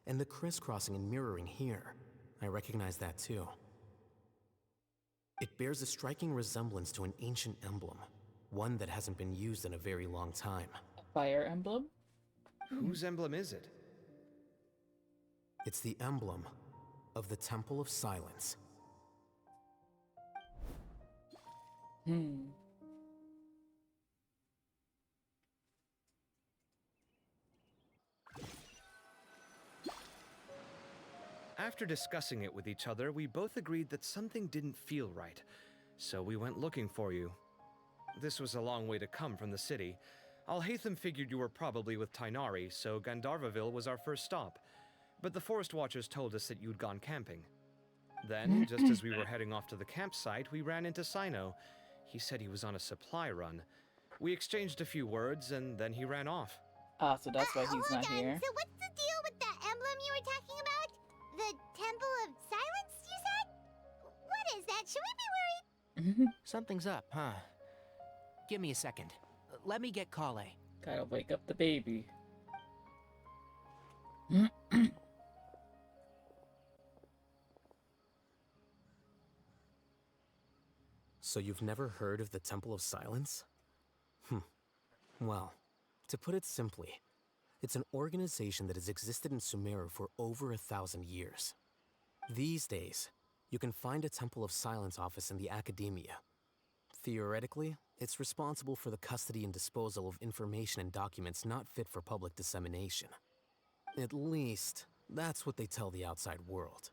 Q: And the crisscrossing and mirroring here. I recognize that too. It bears a striking resemblance to an ancient emblem, one that hasn't been used in a very long time.
A: Fire emblem?
R: Whose emblem is it?
Q: It's the emblem of the Temple of Silence.
R: After discussing it with each other, we both agreed that something didn't feel right, so we went looking for you. This was a long way to come from the city. Alhaitham figured you were probably with Tighnari, so Gandharvaville was our first stop. But the Forest Watchers told us that you'd gone camping. Then, just as we were heading off to the campsite, we ran into CYNO. He said he was on a supply run. We exchanged a few words, and then he ran off.
A: Ah, so that's why he's not here.
H: So what's the deal with that emblem you were talking about? The Temple of Silence, you said? What is that? Should we be worried?
Q: Something's up, huh? Give me a second. Let me get Kale.
A: Gotta wake up the baby.
Q: So you've never heard of the Temple of Silence? Well, to put it simply, it's an organization that has existed in Sumeru for over 1,000 years. These days, you can find a Temple of Silence office in the academia. Theoretically, it's responsible for the custody and disposal of information and documents not fit for public dissemination. At least, that's what they tell the outside world.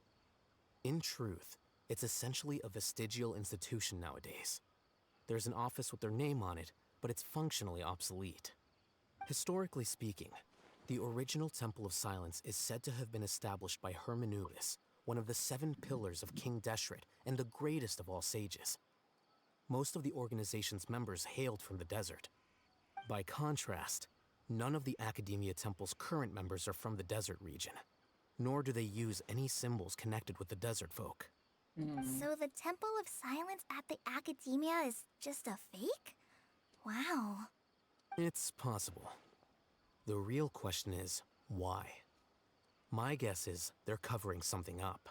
Q: In truth, it's essentially a vestigial institution nowadays. There's an office with their name on it, but it's functionally obsolete. Historically speaking, the original Temple of Silence is said to have been established by Hermanubis, one of the 7 pillars of King Deshret and the greatest of all sages. Most of the organization's members hailed from the desert. By contrast, none of the Academia Temple's current members are from the desert region, nor do they use any symbols connected with the desert folk.
H: So the Temple of Silence at the Academia is just a fake? Wow.
Q: It's possible. The real question is, why? My guess is they're covering something up.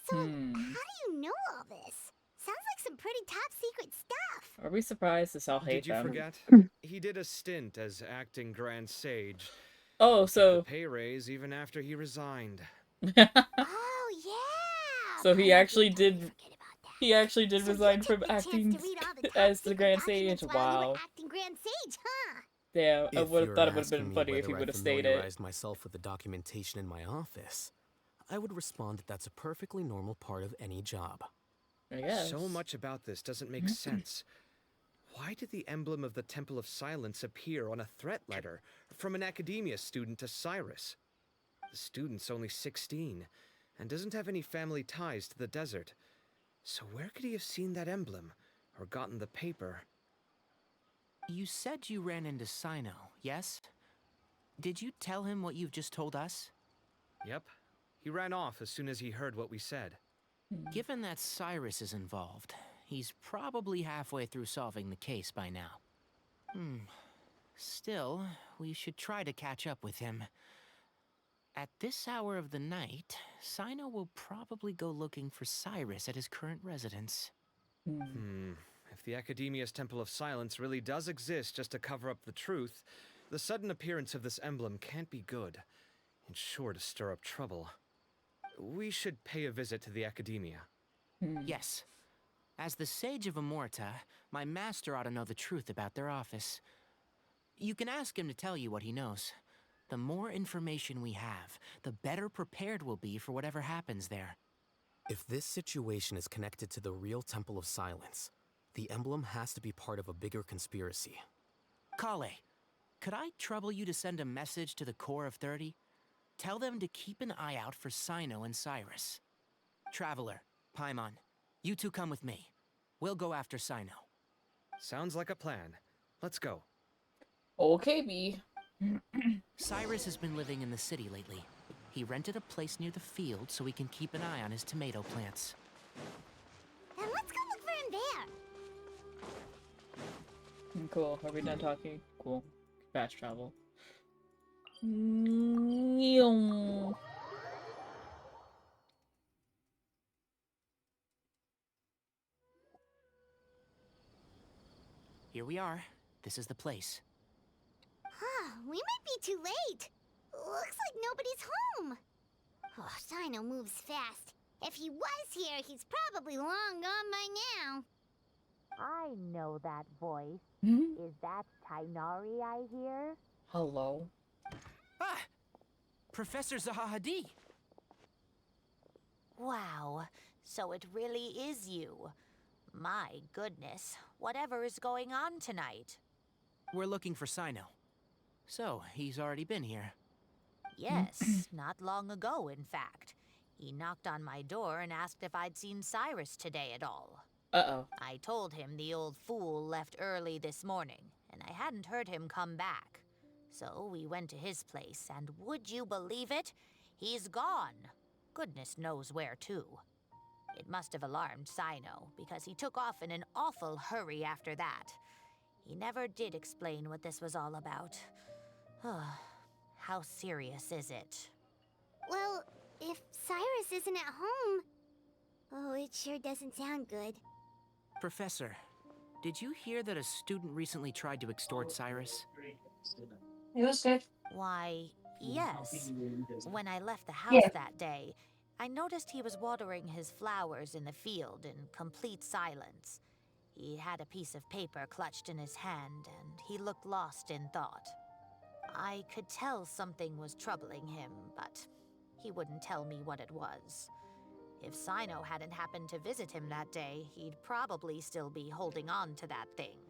H: So, how do you know all this? Sounds like some pretty top secret stuff.
A: Are we surprised to saw hate
R: Did you
A: them?
R: forget? He did a stint as acting Grand Sage.
A: Oh, so
R: The pay raise even after he resigned.
H: Oh yeah.
A: So he
H: Paimon
A: actually
H: did totally
A: did.
H: forget about that.
A: He actually did
H: So you
A: resign
H: took
A: from
H: the chance
A: acting
H: to read all the top
A: as the
H: secret
A: Grand Sage.
H: documents while you were
A: Wow.
H: acting Grand Sage, huh?
A: Damn, I
J: If
A: would have
J: you're
A: thought it would have been
J: asking me
A: funny if he
J: whether I
A: would have stayed it.
J: familiarized myself with the documentation in my office, I would respond that that's a perfectly normal part of any job.
A: I guess.
R: So much about this doesn't make sense. Why did the emblem of the Temple of Silence appear on a threat letter from an academia student to Cyrus? The student's only 16 and doesn't have any family ties to the desert. So where could he have seen that emblem or gotten the paper?
Q: You said you ran into CYNO, yes? Did you tell him what you've just told us?
R: Yep. He ran off as soon as he heard what we said.
Q: Given that Cyrus is involved, he's probably halfway through solving the case by now. Still, we should try to catch up with him. At this hour of the night, CYNO will probably go looking for Cyrus at his current residence.
R: If the Academia's Temple of Silence really does exist just to cover up the truth, the sudden appearance of this emblem can't be good. It's sure to stir up trouble. We should pay a visit to the Academia.
Q: Yes. As the Sage of Amorta, my master ought to know the truth about their office. You can ask him to tell you what he knows. The more information we have, the better prepared we'll be for whatever happens there.
J: If this situation is connected to the real Temple of Silence, the emblem has to be part of a bigger conspiracy.
Q: Kale, could I trouble you to send a message to the Core of 30? Tell them to keep an eye out for CYNO and Cyrus. Traveler, Paimon, you two come with me. We'll go after CYNO.
R: Sounds like a plan. Let's go.
A: Okay, B.
Q: Cyrus has been living in the city lately. He rented a place near the field so he can keep an eye on his tomato plants.
H: Then let's go look for him there.
A: Cool. Are we done talking? Cool. Fast travel.
Q: Here we are. This is the place.
H: We might be too late. Looks like nobody's home. Oh, CYNO moves fast. If he was here, he's probably long gone by now.
T: I know that voice. Is that Tainari I hear?
A: Hello.
Q: Ah! Professor Zahahadi!
T: Wow, so it really is you. My goodness, whatever is going on tonight?
Q: We're looking for CYNO. So, he's already been here.
T: Yes, not long ago, in fact. He knocked on my door and asked if I'd seen Cyrus today at all.
A: Uh-oh.
T: I told him the old fool left early this morning, and I hadn't heard him come back. So we went to his place, and would you believe it? He's gone. Goodness knows where to. It must have alarmed CYNO, because he took off in an awful hurry after that. He never did explain what this was all about. How serious is it?
H: Well, if Cyrus isn't at home... Oh, it sure doesn't sound good.
Q: Professor, did you hear that a student recently tried to extort Cyrus?
U: It was good.
T: Why, yes. When I left the house that day, I noticed he was watering his flowers in the field in complete silence. He had a piece of paper clutched in his hand, and he looked lost in thought. I could tell something was troubling him, but he wouldn't tell me what it was. If CYNO hadn't happened to visit him that day, he'd probably still be holding on to that thing.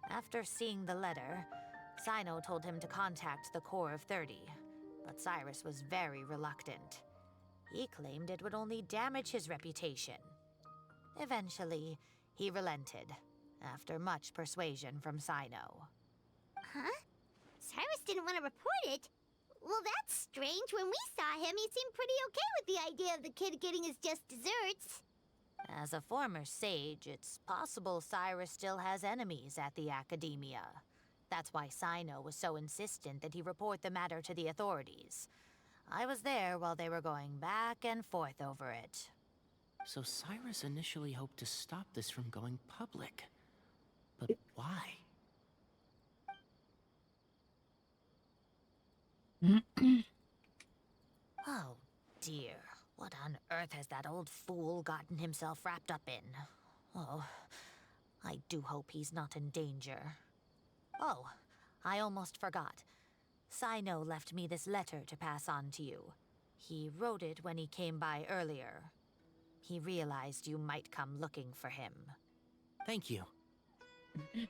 T: After seeing the letter, CYNO told him to contact the Core of 30, but Cyrus was very reluctant. He claimed it would only damage his reputation. Eventually, he relented, after much persuasion from CYNO.
H: Huh? Cyrus didn't want to report it? Well, that's strange. When we saw him, he seemed pretty okay with the idea of the kid getting his just desserts.
T: As a former sage, it's possible Cyrus still has enemies at the Academia. That's why CYNO was so insistent that he report the matter to the authorities. I was there while they were going back and forth over it.
Q: So Cyrus initially hoped to stop this from going public. But why?
T: Oh dear, what on earth has that old fool gotten himself wrapped up in? Oh, I do hope he's not in danger. Oh, I almost forgot. CYNO left me this letter to pass on to you. He wrote it when he came by earlier. He realized you might come looking for him.
Q: Thank you.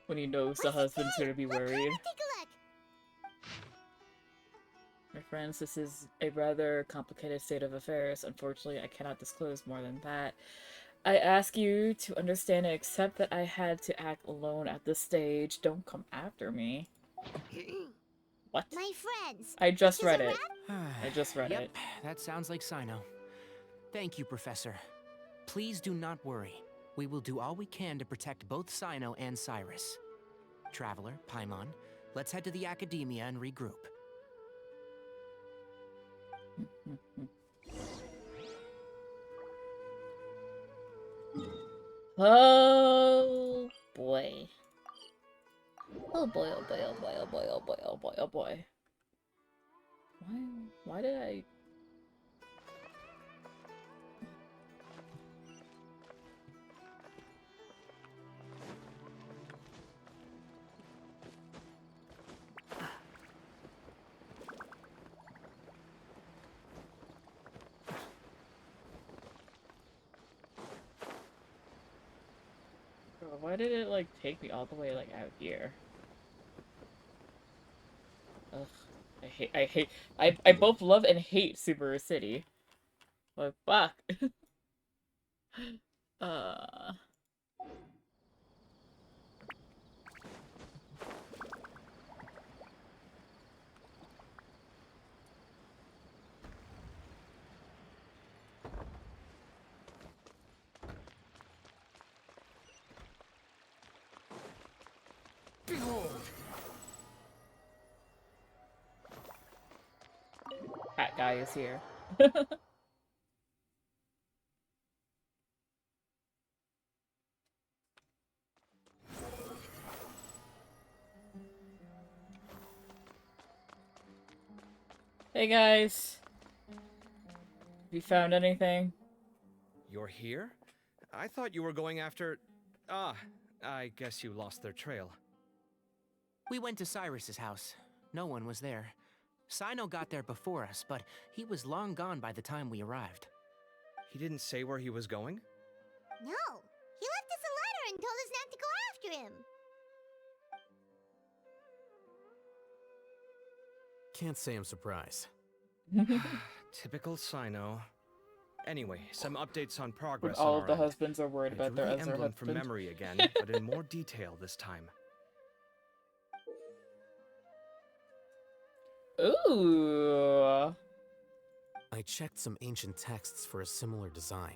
A: When he knows the husband's gonna be worried.
H: Take a look.
A: My friends, this is a rather complicated state of affairs. Unfortunately, I cannot disclose more than that. I ask you to understand and accept that I had to act alone at this stage. Don't come after me. What?
H: My friends.
A: I just read it. I just read
Q: Yep,
A: it.
Q: that sounds like CYNO. Thank you, Professor. Please do not worry. We will do all we can to protect both CYNO and Cyrus. Traveler, Paimon, let's head to the Academia and regroup.
A: Oh boy. Oh boy, oh boy, oh boy, oh boy, oh boy, oh boy, oh boy. Why did I... Why did it, like, take me all the way, like, out here? Ugh. I both love and hate Subaru City. Like, fuck.
K: Behold!
A: That guy is here. Hey guys. Have you found anything?
R: You're here? I thought you were going after... Ah, I guess you lost their trail.
Q: We went to Cyrus's house. No one was there. CYNO got there before us, but he was long gone by the time we arrived.
R: He didn't say where he was going?
H: No. He left us a letter and told us not to go after him.
S: Can't say I'm surprised.
R: Typical CYNO. Anyway, some updates on
A: When
R: progress
A: all
R: on
A: of the
R: our end.
A: husbands are worried
R: I
A: about
R: drew
A: their
R: the
A: other
R: emblem from
A: husband.
R: memory again, but in more detail this time.
A: Ooh.
S: I checked some ancient texts for a similar design.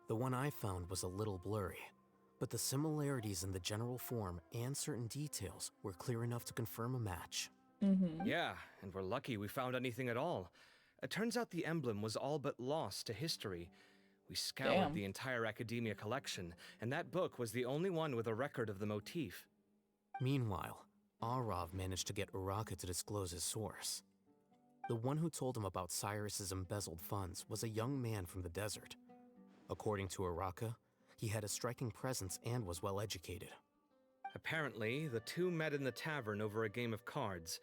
S: The one I found was a little blurry, but the similarities in the general form and certain details were clear enough to confirm a match.
R: Yeah, and we're lucky we found anything at all. It turns out the emblem was all but lost to history. We scoured
A: Damn.
R: the entire Academia collection, and that book was the only one with a record of the motif.
S: Meanwhile, Arav managed to get Uraka to disclose his source. The one who told him about Cyrus's embezzled funds was a young man from the desert. According to Uraka, he had a striking presence and was well educated.
R: Apparently, the two met in the tavern over a game of cards.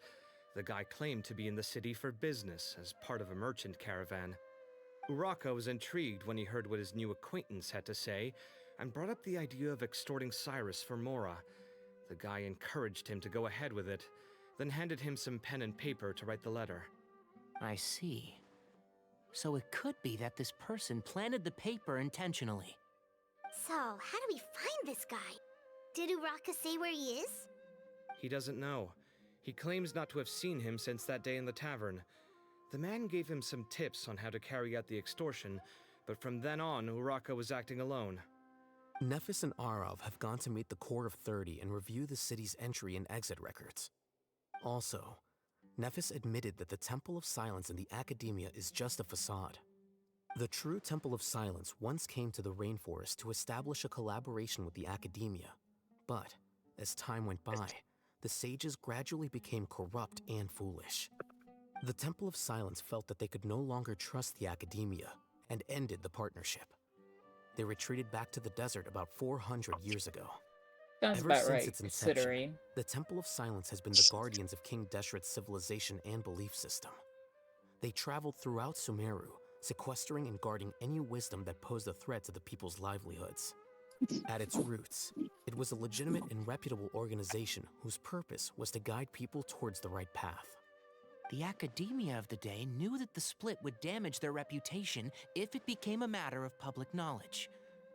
R: The guy claimed to be in the city for business as part of a merchant caravan. Uraka was intrigued when he heard what his new acquaintance had to say and brought up the idea of extorting Cyrus for Mora. The guy encouraged him to go ahead with it, then handed him some pen and paper to write the letter.
Q: I see. So it could be that this person planted the paper intentionally.
H: So, how do we find this guy? Did Uraka say where he is?
R: He doesn't know. He claims not to have seen him since that day in the tavern. The man gave him some tips on how to carry out the extortion, but from then on, Uraka was acting alone.
S: Nephis and Arav have gone to meet the Court of 30 and review the city's entry and exit records. Also, Nephis admitted that the Temple of Silence in the Academia is just a facade. The true Temple of Silence once came to the rainforest to establish a collaboration with the Academia, but as time went by, the sages gradually became corrupt and foolish. The Temple of Silence felt that they could no longer trust the academia and ended the partnership. They retreated back to the desert about 400 years ago.
A: Sounds
S: Ever
A: about
S: since
A: right,
S: its inception,
A: considering.
S: the Temple of Silence has been the guardians of King Deshret's civilization and belief system. They traveled throughout Sumeru, sequestering and guarding any wisdom that posed a threat to the people's livelihoods. At its roots, it was a legitimate and reputable organization whose purpose was to guide people towards the right path.
Q: The academia of the day knew that the split would damage their reputation if it became a matter of public knowledge.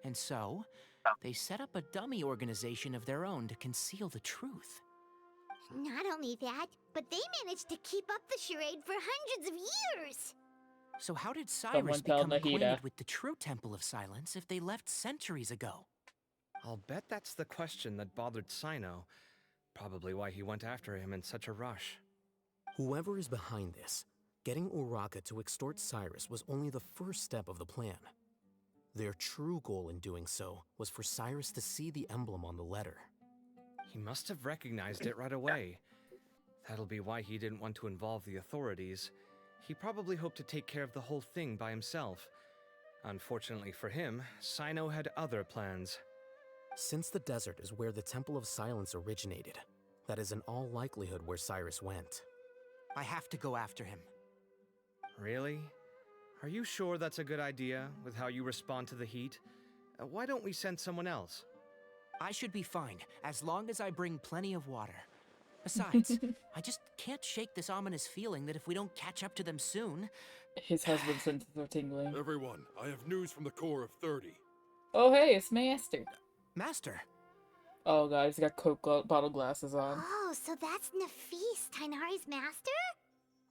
Q: And so, they set up a dummy organization of their own to conceal the truth.
H: Not only that, but they managed to keep up the charade for hundreds of years!
Q: So how did
A: Someone
Q: Cyrus
A: tell
Q: become acquainted
A: Nahida.
Q: with the true Temple of Silence if they left centuries ago?
R: I'll bet that's the question that bothered CYNO. Probably why he went after him in such a rush.
S: Whoever is behind this, getting Uraka to extort Cyrus was only the first step of the plan. Their true goal in doing so was for Cyrus to see the emblem on the letter.
R: He must have recognized it right away. That'll be why he didn't want to involve the authorities. He probably hoped to take care of the whole thing by himself. Unfortunately for him, CYNO had other plans.
S: Since the desert is where the Temple of Silence originated, that is in all likelihood where Cyrus went.
Q: I have to go after him.
R: Really? Are you sure that's a good idea, with how you respond to the heat? Why don't we send someone else?
Q: I should be fine, as long as I bring plenty of water. Besides, I just can't shake this ominous feeling that if we don't catch up to them soon...
A: His husband's senses are tingling.
G: Everyone, I have news from the Core of 30.
A: Oh, hey, it's Master.
Q: Master?
A: Oh, God, he's got Coke bottle glasses on.
H: Oh, so that's Nafis, Tainari's master?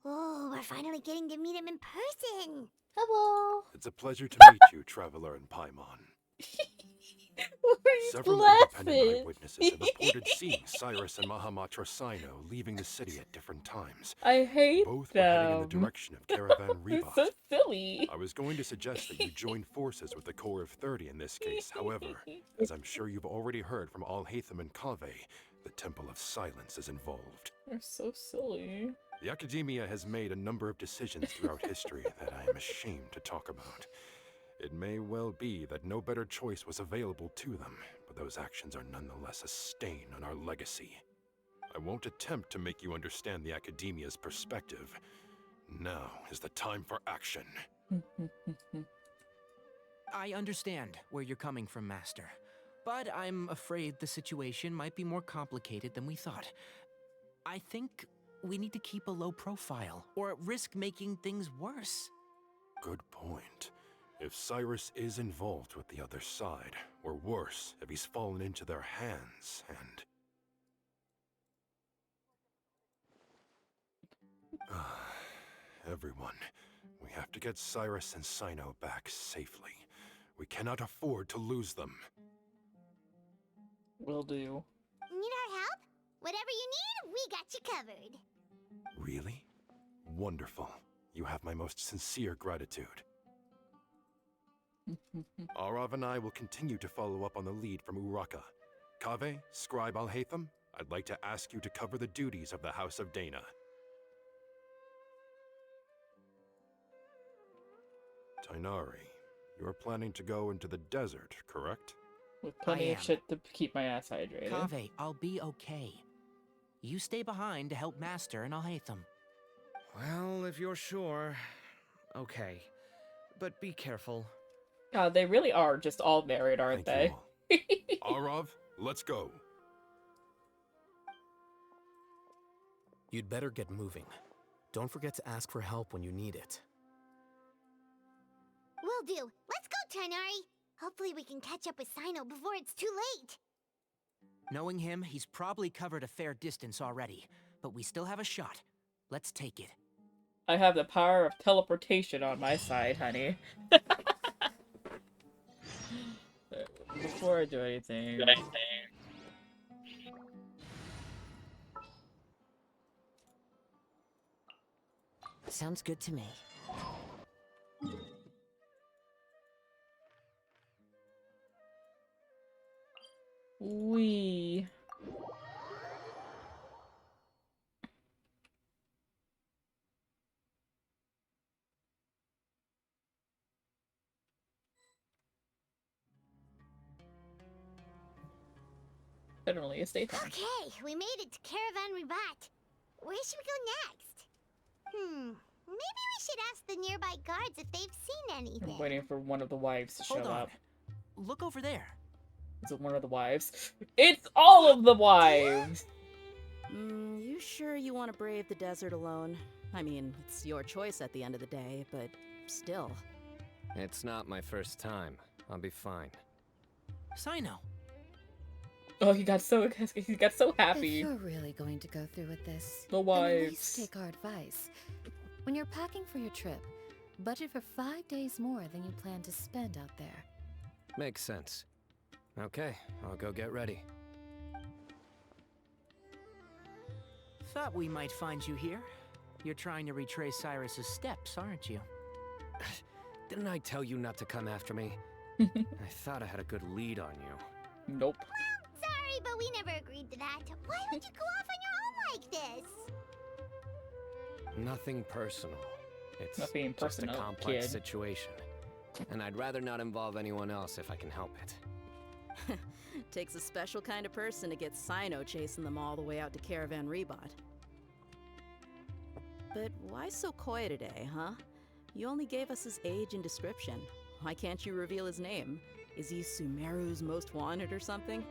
H: Oh, we're finally getting to meet him in person.
A: Hello.
G: It's a pleasure to meet you, Traveler and Paimon.
A: He's
G: Several
A: blasted.
G: independent eyewitnesses have reported seeing Cyrus and Mahamatra CYNO leaving the city at different times.
A: I hate
G: Both
A: them.
G: were heading in the direction of Caravan
A: It's
G: Rebot.
A: so silly.
G: I was going to suggest that you join forces with the Core of 30 in this case. However, as I'm sure you've already heard from Alhaitham and Kaveh, the Temple of Silence is involved.
A: They're so silly.
G: The Academia has made a number of decisions throughout history that I am ashamed to talk about. It may well be that no better choice was available to them, but those actions are nonetheless a stain on our legacy. I won't attempt to make you understand the Academia's perspective. Now is the time for action.
Q: I understand where you're coming from, Master. But I'm afraid the situation might be more complicated than we thought. I think we need to keep a low profile, or risk making things worse.
G: Good point. If Cyrus is involved with the other side, or worse, if he's fallen into their hands, and... Everyone, we have to get Cyrus and CYNO back safely. We cannot afford to lose them.
A: Will do.
H: Need our help? Whatever you need, we got you covered.
G: Really? Wonderful. You have my most sincere gratitude. Arav and I will continue to follow up on the lead from Uraka. Kaveh, Scribe Alhaitham, I'd like to ask you to cover the duties of the House of Dana. Tainari, you're planning to go into the desert, correct?
A: With plenty of shit to keep my ass hydrated.
Q: Kaveh, I'll be okay. You stay behind to help Master and Alhaitham.
R: Well, if you're sure... Okay. But be careful.
A: God, they really are just all married, aren't they?
G: Arav, let's go.
S: You'd better get moving. Don't forget to ask for help when you need it.
H: Will do. Let's go, Tainari. Hopefully we can catch up with CYNO before it's too late.
Q: Knowing him, he's probably covered a fair distance already, but we still have a shot. Let's take it.
A: I have the power of teleportation on my side, honey. Before I do anything...
V: Sounds good to me.
A: Wee. Generally, it's daytime.
H: Okay, we made it to Caravan Ribat. Where should we go next? Maybe we should ask the nearby guards if they've seen anything.
A: I'm waiting for one of the wives to show
Q: Hold on.
A: up.
Q: Look over there.
A: Is it one of the wives? It's all of the wives!
L: You sure you want to brave the desert alone? I mean, it's your choice at the end of the day, but still.
J: It's not my first time. I'll be fine.
Q: CYNO.
A: Oh, he got so happy.
M: If you're really going to go through with this,
A: The
M: then at
A: wives.
M: least take our advice. When you're packing for your trip, budget for 5 days more than you plan to spend out there.
J: Makes sense. Okay, I'll go get ready.
Q: Thought we might find you here. You're trying to retrace Cyrus's steps, aren't you?
J: Didn't I tell you not to come after me? I thought I had a good lead on you.
A: Nope.
H: Sorry, but we never agreed to that. Why would you go off on your own like this?
J: Nothing personal. It's
A: Not being
J: just a
A: personal,
J: complex
A: kid.
J: situation. And I'd rather not involve anyone else if I can help it.
L: Takes a special kind of person to get CYNO chasing them all the way out to Caravan Ribat. But why so coy today, huh? You only gave us his age and description. Why can't you reveal his name? Is he Sumeru's most wanted or something?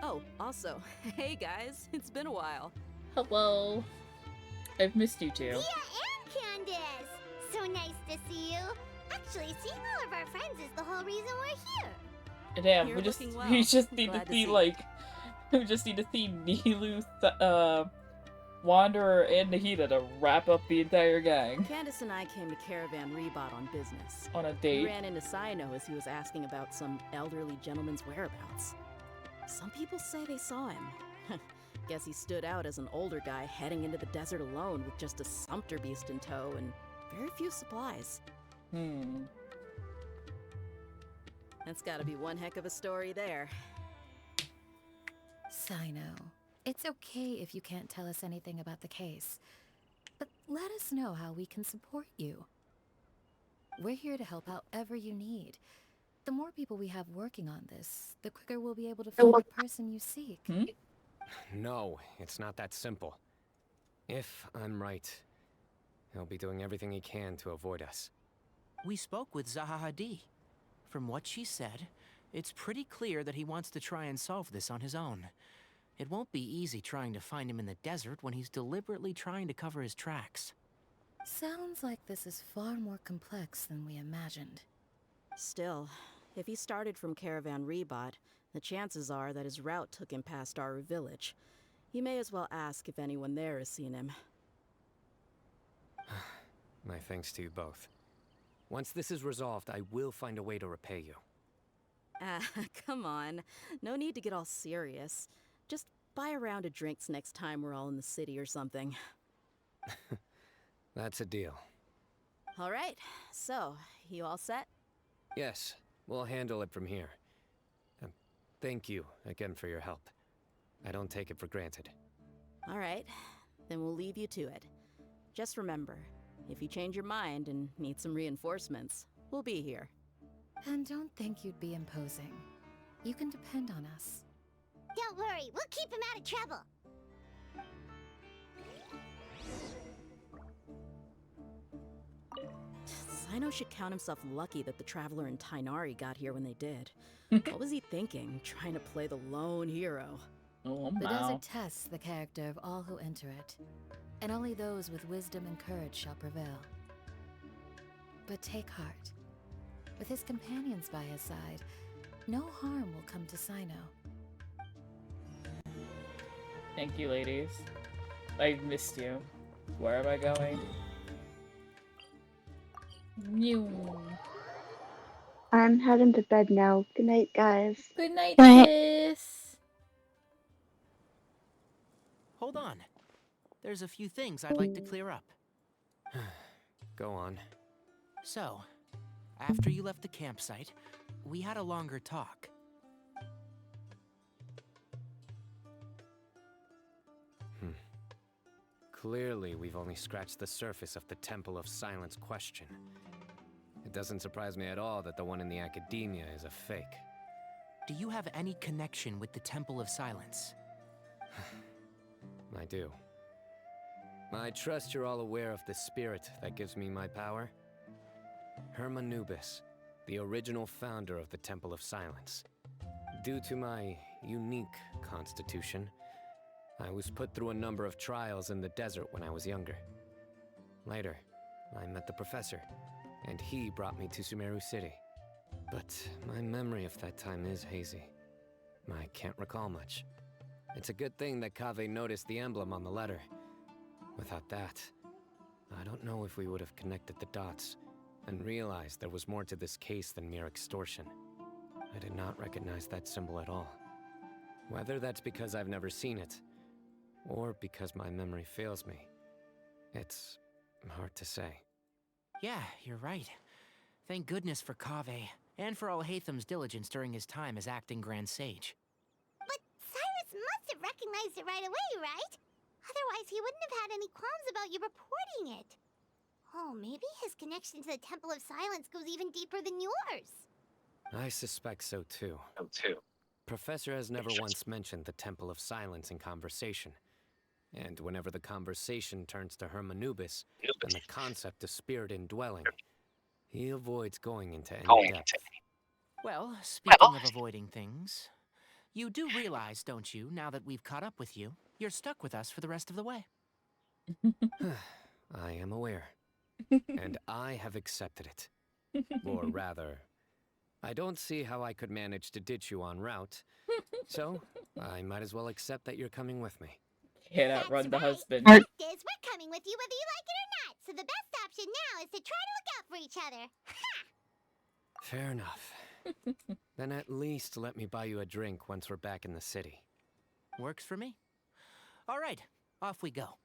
L: Oh, also, hey guys, it's been a while.
A: Hello. I've missed you too.
H: Dia and Candace! So nice to see you. Actually, seeing all of our friends is the whole reason we're here.
A: Damn,
L: You're
A: we just
L: looking well.
A: we just need
L: Glad
A: to
L: to
A: see
L: see.
A: like we just need to see Nilu, Wanderer, and Nahida to wrap up the entire gang
L: Candace and I came to Caravan Ribat on business.
A: on a
L: We
A: date.
L: ran into CYNO as he was asking about some elderly gentleman's whereabouts. Some people say they saw him. Guess he stood out as an older guy heading into the desert alone with just a sumpter beast in tow and very few supplies. That's gotta be one heck of a story there.
M: CYNO, it's okay if you can't tell us anything about the case, but let us know how we can support you. We're here to help however you need. The more people we have working on this, the quicker we'll be able to find the person you seek.
J: No, it's not that simple. If I'm right, he'll be doing everything he can to avoid us.
Q: We spoke with Zaha Hadid. From what she said, it's pretty clear that he wants to try and solve this on his own. It won't be easy trying to find him in the desert when he's deliberately trying to cover his tracks.
M: Sounds like this is far more complex than we imagined.
L: Still, if he started from Caravan Ribat, the chances are that his route took him past our village. You may as well ask if anyone there has seen him.
J: My thanks to you both. Once this is resolved, I will find a way to repay you.
L: Ah, come on. No need to get all serious. Just buy a round of drinks next time we're all in the city or something.
J: That's a deal.
L: All right, so, you all set?
J: Yes, we'll handle it from here. Thank you again for your help. I don't take it for granted.
L: All right, then we'll leave you to it. Just remember, if you change your mind and need some reinforcements, we'll be here.
M: And don't think you'd be imposing. You can depend on us.
H: Don't worry, we'll keep him out of trouble.
L: CYNO should count himself lucky that the Traveler and Tainari got here when they did. What was he thinking, trying to play the lone hero?
A: Oh,
M: The desert tests the character of all who enter it, and only those with wisdom and courage shall prevail. But take heart. With his companions by his side, no harm will come to CYNO.
A: Thank you, ladies. I missed you. Where am I going? Mew.
E: I'm heading to bed now. Good night, guys.
A: Good night,
E: Night.
A: sis.
Q: Hold on. There's a few things I'd like to clear up.
J: Go on.
Q: So, after you left the campsite, we had a longer talk.
J: Clearly, we've only scratched the surface of the Temple of Silence question. It doesn't surprise me at all that the one in the academia is a fake.
Q: do you have any connection with the Temple of Silence?
J: I do. I trust you're all aware of the spirit that gives me my power. Hermanubis, the original founder of the Temple of Silence. Due to my unique constitution, I was put through a number of trials in the desert when I was younger. Later, I met the professor, and he brought me to Sumeru City. But my memory of that time is hazy. I can't recall much. It's a good thing that Kaveh noticed the emblem on the letter. Without that, I don't know if we would have connected the dots and realized there was more to this case than mere extortion. I did not recognize that symbol at all. Whether that's because I've never seen it, or because my memory fails me, it's hard to say.
Q: Yeah, you're right. Thank goodness for Kaveh, and for Alhaitham's diligence during his time as acting Grand Sage.
H: But Cyrus must have recognized it right away, right? Otherwise, he wouldn't have had any qualms about you reporting it. Oh, maybe his connection to the Temple of Silence goes even deeper than yours.
J: I suspect so too. Professor has never once mentioned the Temple of Silence in conversation. And whenever the conversation turns to Hermanubis and the concept of spirit indwelling, he avoids going into any depth.
Q: Well, speaking of avoiding things, you do realize, don't you, now that we've caught up with you, you're stuck with us for the rest of the way.
J: I am aware. And I have accepted it. Or rather, I don't see how I could manage to ditch you en route, so I might as well accept that you're coming with me.
A: Can't outrun the husband.
H: Fact is, we're coming with you whether you like it or not, so the best option now is to try to look out for each other. Ha!
J: Fair enough. Then at least let me buy you a drink once we're back in the city.
Q: Works for me. All right, off we go.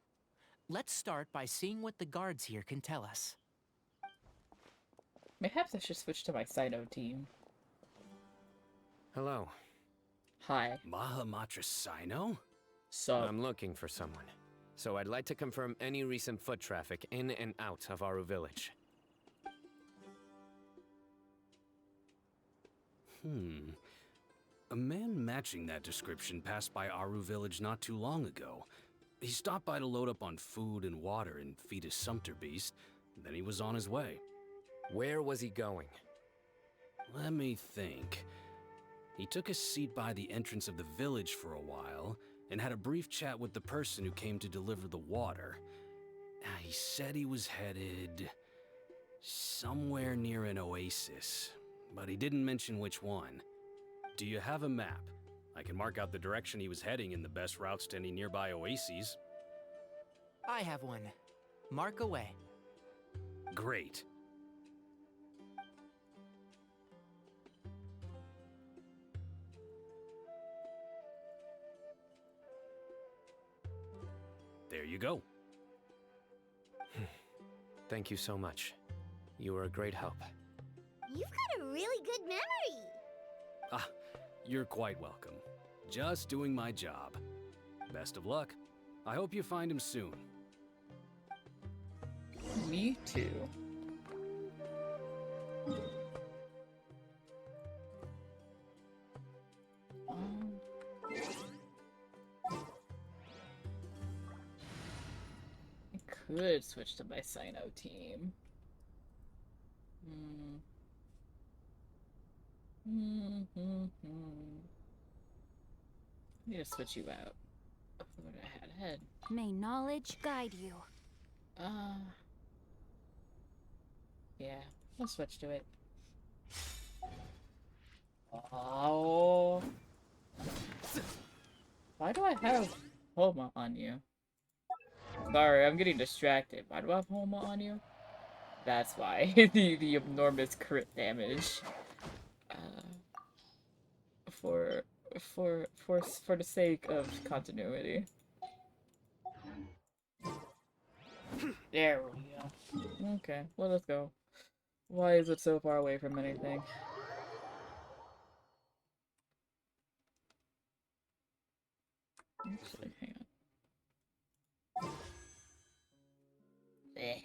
Q: Let's start by seeing what the guards here can tell us.
A: Perhaps I should switch to my CYNO team.
J: Hello.
A: Hi.
C: Mahamatra CYNO?
A: So
J: I'm looking for someone. So I'd like to confirm any recent foot traffic in and out of Aru Village.
F: A man matching that description passed by Aru Village not too long ago. He stopped by to load up on food and water and feed his sumpter beast, then he was on his way.
J: Where was he going?
F: Let me think. He took a seat by the entrance of the village for a while, and had a brief chat with the person who came to deliver the water. He said he was headed somewhere near an oasis, but he didn't mention which one. Do you have a map? I can mark out the direction he was heading and the best routes to any nearby oases.
Q: I have one. Mark away.
F: Great. There you go.
J: Thank you so much. You were a great help.
H: You've got a really good memory.
F: Ah, you're quite welcome. Just doing my job. Best of luck. I hope you find him soon.
A: Me too. I could switch to my CYNO team. I need to switch you out. What I had ahead.
D: May knowledge guide you.
A: Yeah, I'll switch to it. Oh. Why do I have Homa on you? Sorry, I'm getting distracted. Why do I have Homa on you? That's why. the enormous crit damage. For the sake of continuity. There we go. Okay, well, let's go. Why is it so far away from anything? Actually, hang on. Eh.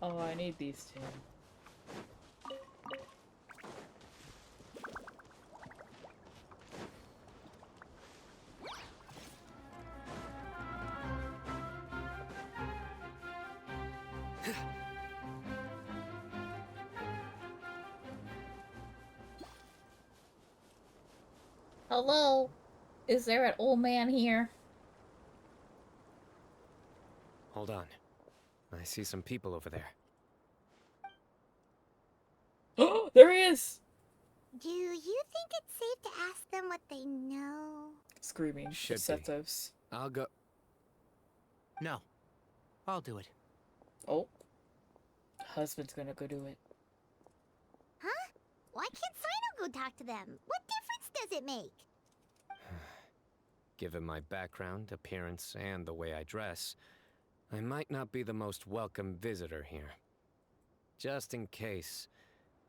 A: Oh, I need these two. Hello? Is there an old man here?
F: Hold on. I see some people over there.
A: Oh, there he is!
H: Do you think it's safe to ask them what they know?
A: Screaming.
F: Should be.
A: Falsettos.
F: I'll go.
Q: No. I'll do it.
A: Oh. Husband's gonna go do it.
H: Huh? Why can't CYNO go talk to them? What difference does it make?
F: Given my background, appearance, and the way I dress, I might not be the most welcome visitor here. Just in case,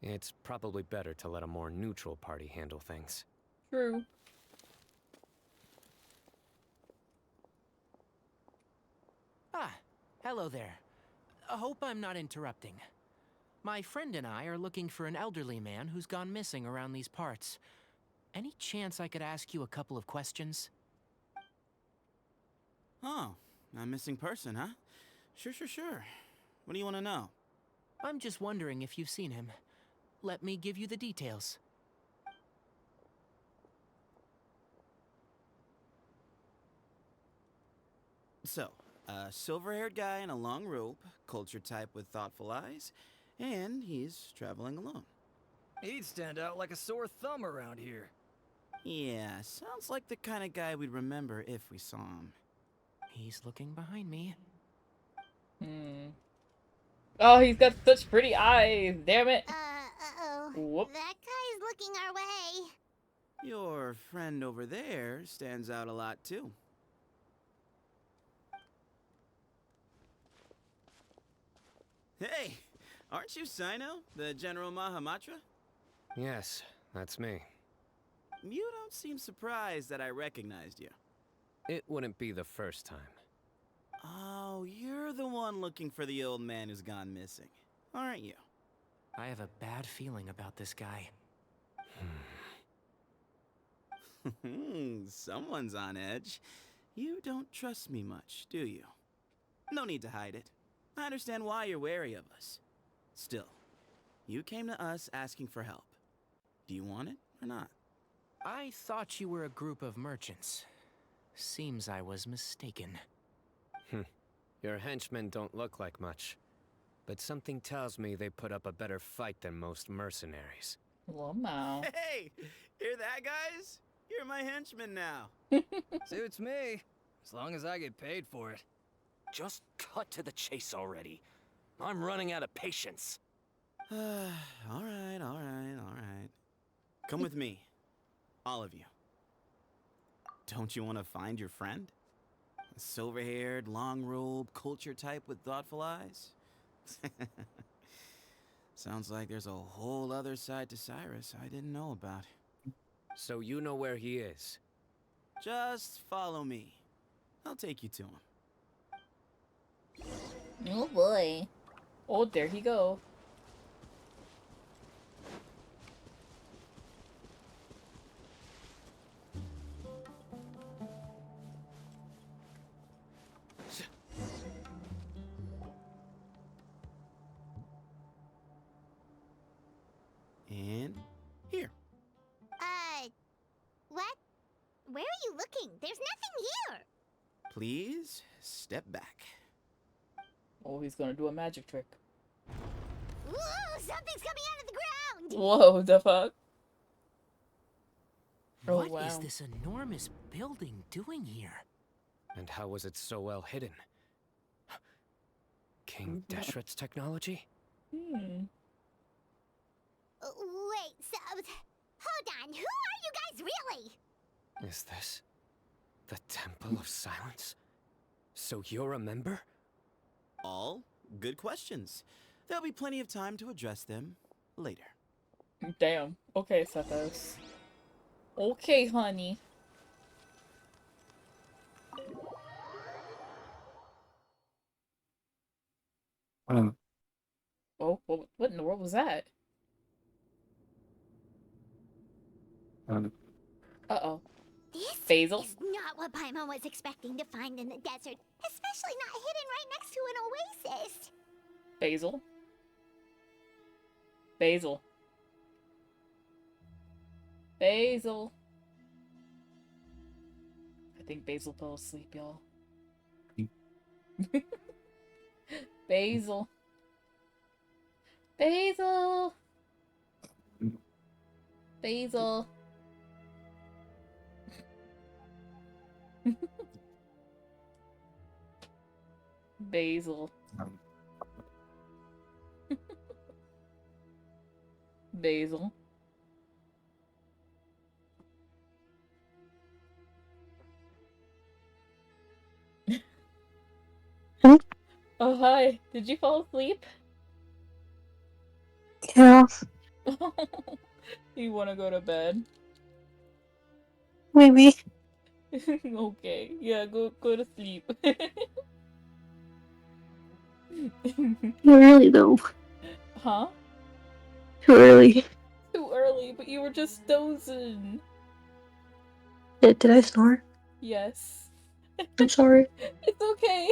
F: it's probably better to let a more neutral party handle things.
A: True.
Q: Ah, hello there. I hope I'm not interrupting. My friend and I are looking for an elderly man who's gone missing around these parts. Any chance I could ask you a couple of questions?
I: Oh, a missing person, huh? Sure. What do you want to know?
Q: I'm just wondering if you've seen him. Let me give you the details.
I: So, a silver-haired guy in a long robe, culture type with thoughtful eyes, and he's traveling alone.
P: He'd stand out like a sore thumb around here.
I: Yeah, sounds like the kind of guy we'd remember if we saw him.
Q: He's looking behind me.
A: Oh, he's got such pretty eyes. Damn it.
H: Uh-oh.
A: Whoop.
H: That guy's looking our way.
I: Your friend over there stands out a lot, too. Hey, aren't you CYNO, the General Mahamatra?
F: Yes, that's me.
I: You don't seem surprised that I recognized you.
F: It wouldn't be the first time.
I: Oh, you're the one looking for the old man who's gone missing, aren't you?
Q: I have a bad feeling about this guy.
I: Someone's on edge. You don't trust me much, do you? No need to hide it. I understand why you're wary of us. Still, you came to us asking for help. Do you want it or not?
Q: I thought you were a group of merchants. Seems I was mistaken.
F: Your henchmen don't look like much, but something tells me they put up a better fight than most mercenaries.
A: Wow.
I: Hey, hear that, guys? You're my henchman now.
P: Suits me, as long as I get paid for it.
F: Just cut to the chase already. I'm running out of patience.
I: All right. Come with me. All of you. Don't you want to find your friend? A silver-haired, long-robed, culture type with thoughtful eyes? Sounds like there's a whole other side to Cyrus I didn't know about.
F: So you know where he is?
I: Just follow me. I'll take you to him.
A: Oh boy. Oh, there he go.
I: And here.
H: What? Where are you looking? There's nothing here.
I: Please step back.
A: Oh, he's gonna do a magic trick.
H: Ooh, something's coming out of the ground.
A: Whoa, the fuck?
Q: What is this enormous building doing here?
F: And how was it so well hidden? King Deshret's technology?
H: Wait, so... Hold on, who are you guys really?
F: Is this the Temple of Silence? So you're a member?
I: All good questions. There'll be plenty of time to address them later.
A: Damn. Okay, Sethos. Okay, honey. Oh, what in the world was that? Uh-oh.
H: This
A: Basil?
H: is not what Paimon was expecting to find in the desert, especially not hidden right next to an oasis.
A: Basil? Basil. Basil. I think Basil fell asleep, y'all. Basil. Basil. Basil. Basil. Basil. Oh, hi. Did you fall asleep?
B: Yeah,
A: You want to go to bed?
B: maybe.
A: Okay. Yeah, go to sleep.
B: Too early though.
A: Huh?
B: Too early.
A: Too early, but you were just dozing.
B: Did I snore?
A: Yes.
B: I'm sorry.
A: It's okay.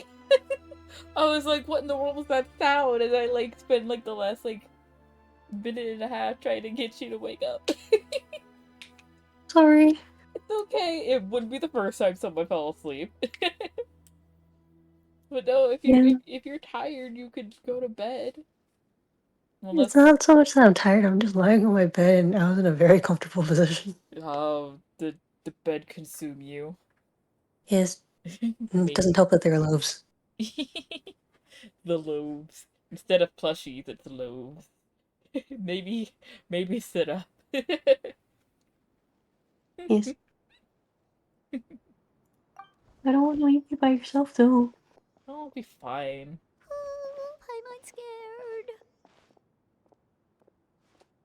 A: I was like, what in the world was that sound? And I like spent like the last like minute and a half trying to get you to wake up.
B: Sorry.
A: It's okay. It wouldn't be the first time someone fell asleep. But no,
B: Yeah.
A: if you're tired, you could go to bed.
B: It's
A: Unless
B: not so much that I'm tired, I'm just lying on my bed and I was in a very comfortable position.
A: the bed consume you.
B: Yes. It
A: Maybe.
B: doesn't help that there are loaves.
A: The loaves. Instead of plushies, it's loaves. maybe sit up.
B: Yes. I don't want to leave you by yourself though.
A: I'll be fine.
H: Paimon's scared.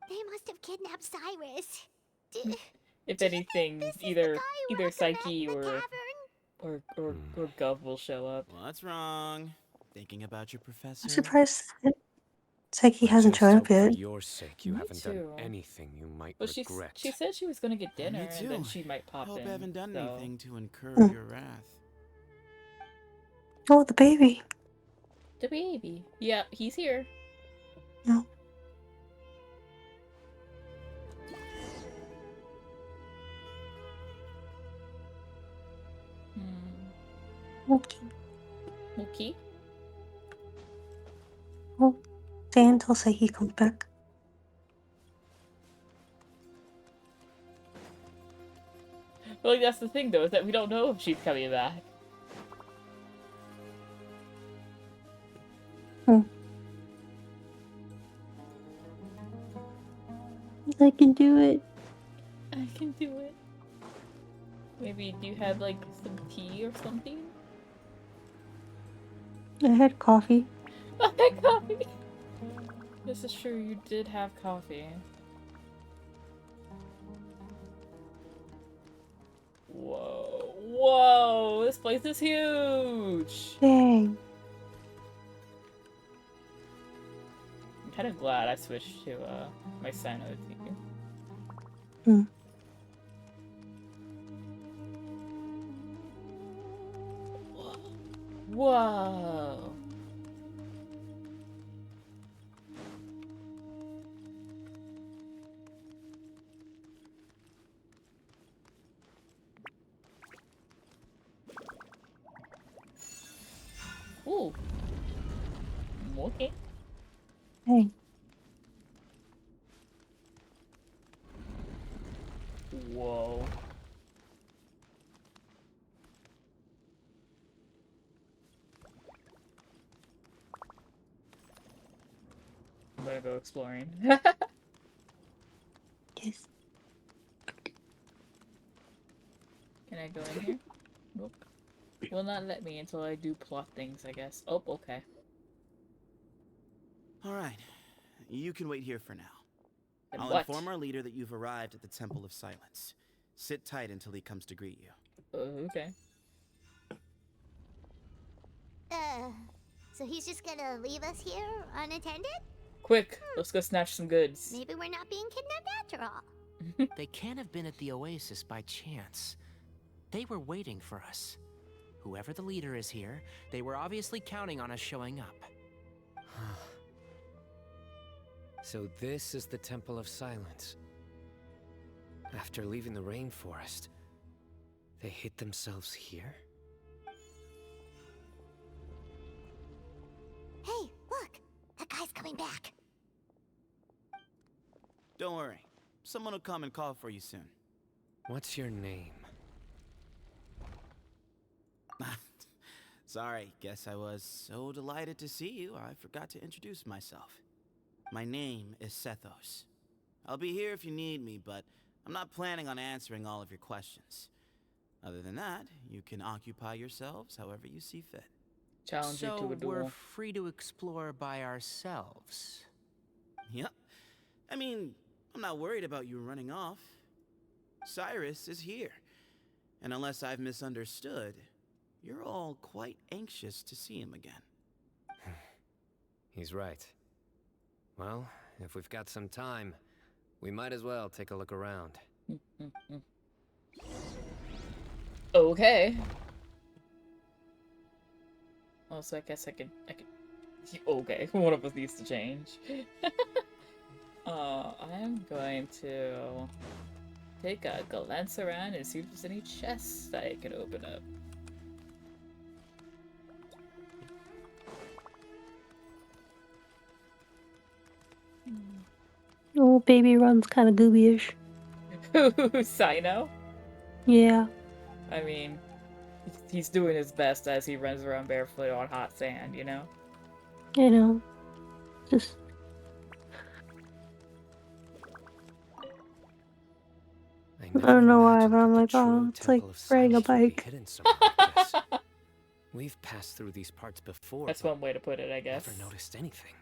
H: They must have kidnapped Cyrus.
A: If anything, either Psyche
H: the
A: or
H: cavern?
A: or Gov will show up.
I: What's wrong? Thinking about your professor?
B: I'm surprised that Psyche
F: I
B: hasn't
F: just
B: shown up
F: hope for
B: yet.
F: your sake you
A: Me
F: haven't
A: too.
F: done anything you might
A: But
F: regret.
A: she said she was gonna get dinner
I: Me
A: and
I: too.
A: then she might pop
I: Hope
A: in.
I: I haven't done
A: so.
I: anything to incur
B: Hmm.
I: your wrath.
B: Oh, the baby.
A: The baby. Yeah, he's here.
B: No. Okay.
A: Okay.
B: Well, stay until Psyche comes back.
A: Well, like, that's the thing though, is that we don't know if she's coming back.
B: I can do it.
A: I can do it. Maybe do you have like some tea or something?
B: I had coffee.
A: I had coffee. This is true. You did have coffee. Whoa! Whoa! This place is huge.
B: Dang.
A: I'm kind of glad I switched to my CYNO TV.
B: Hmm.
A: Whoa! Ooh. Okay.
B: Hey.
A: Whoa. I'm gonna go exploring.
B: Yes.
A: Can I go in here? Nope. Will not let me until I do plot things, I guess. Oh, okay.
I: Alright. You can wait here for now.
A: And
I: I'll
A: what?
I: inform our leader that you've arrived at the Temple of Silence. Sit tight until he comes to greet you.
A: Okay.
H: So he's just gonna leave us here unattended?
A: Quick, let's go snatch some goods.
H: Maybe we're not being kidnapped after all.
Q: They can't have been at the oasis by chance. They were waiting for us. Whoever the leader is here, they were obviously counting on us showing up.
S: So this is the Temple of Silence. After leaving the rainforest, they hid themselves here?
H: Hey, look! That guy's coming back.
I: Don't worry. Someone will come and call for you soon.
S: What's your name?
I: Sorry, guess I was so delighted to see you, I forgot to introduce myself. My name is Sethos. I'll be here if you need me, but I'm not planning on answering all of your questions. Other than that, you can occupy yourselves however you see fit.
A: Challenge you to a
Q: So we're
A: duel.
Q: free to explore by ourselves.
I: Yep. I mean, I'm not worried about you running off. Cyrus is here. And unless I've misunderstood, you're all quite anxious to see him again.
S: He's right. Well, if we've got some time, we might as well take a look around.
A: Okay. Also, I guess I could. Okay, one of us needs to change. I'm going to take a glance around and see if there's any chests that I can open up.
B: Oh, baby runs kind of goobyish.
A: CYNO?
B: Yeah.
A: I mean, he's doing his best as he runs around barefoot on hot sand, you know?
B: You know, just I don't know why, but I'm like, oh, it's like riding a bike.
S: Hidden somewhere like this. We've passed through these parts before.
A: That's one way to put it, I guess.
S: Never noticed anything.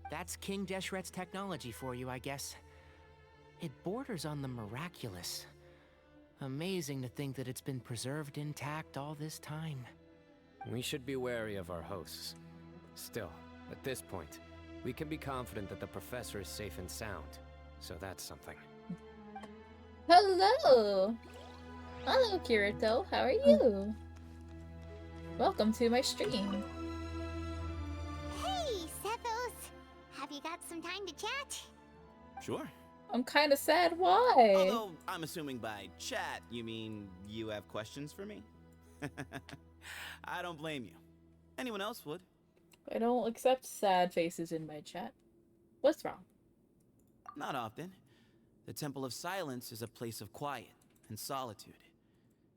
Q: That's King Deshret's technology for you, I guess. It borders on the miraculous. Amazing to think that it's been preserved intact all this time.
S: We should be wary of our hosts. Still, at this point, we can be confident that the professor is safe and sound. So that's something.
A: Hello! Hello, Kirito. How are you? Welcome to my stream.
H: Hey, Sethos! Have you got some time to chat?
I: Sure.
A: I'm kind of sad. Why?
I: Although, I'm assuming by chat, you mean you have questions for me? I don't blame you. Anyone else would.
A: I don't accept sad faces in my chat. What's wrong?
I: Not often. The Temple of Silence is a place of quiet and solitude.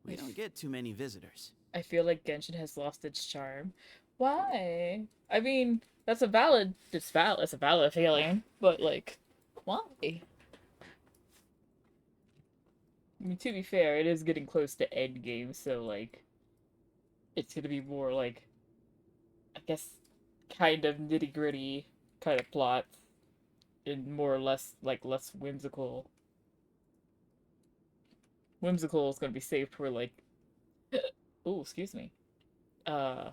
I: We don't get too many visitors.
A: I feel like Genshin has lost its charm. Why? I mean, that's a valid feeling, but like, why? I mean, to be fair, it is getting close to endgame, so like, it's gonna be more like, I guess, kind of nitty-gritty kind of plots, and more or less, like, less whimsical. Whimsical is gonna be saved for like, oh, excuse me, the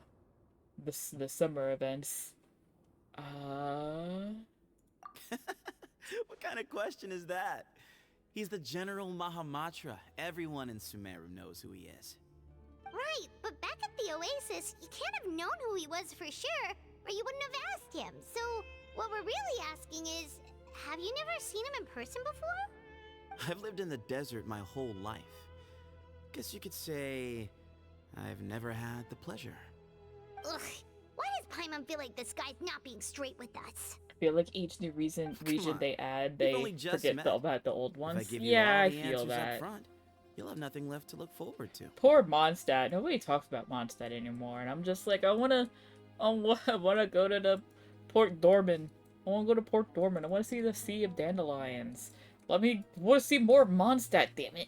A: summer events.
I: What kind of question is that? He's the General Mahamatra. Everyone in Sumeru knows who he is.
H: Right, but back at the Oasis, you can't have known who he was for sure, or you wouldn't have asked him. So, what we're really asking is, have you never seen him in person before?
I: I've lived in the desert my whole life. Guess you could say I've never had the pleasure.
H: Ugh, why does Paimon feel like this guy's not being straight with us?
A: I feel like each new region they add, they
I: only just
A: forget
I: met.
A: about the old
I: If
A: ones.
I: I give you
A: Yeah,
I: all
A: I
I: the
A: feel
I: answers
A: that.
I: up front, you'll have nothing left to look forward to.
A: Poor Mondstadt. Nobody talks about Mondstadt anymore, and I'm just like, I wanna go to the Port Dorman. I wanna go to Port Dorman. I wanna see the Sea of Dandelions. Wanna see more Mondstadt. Damn it!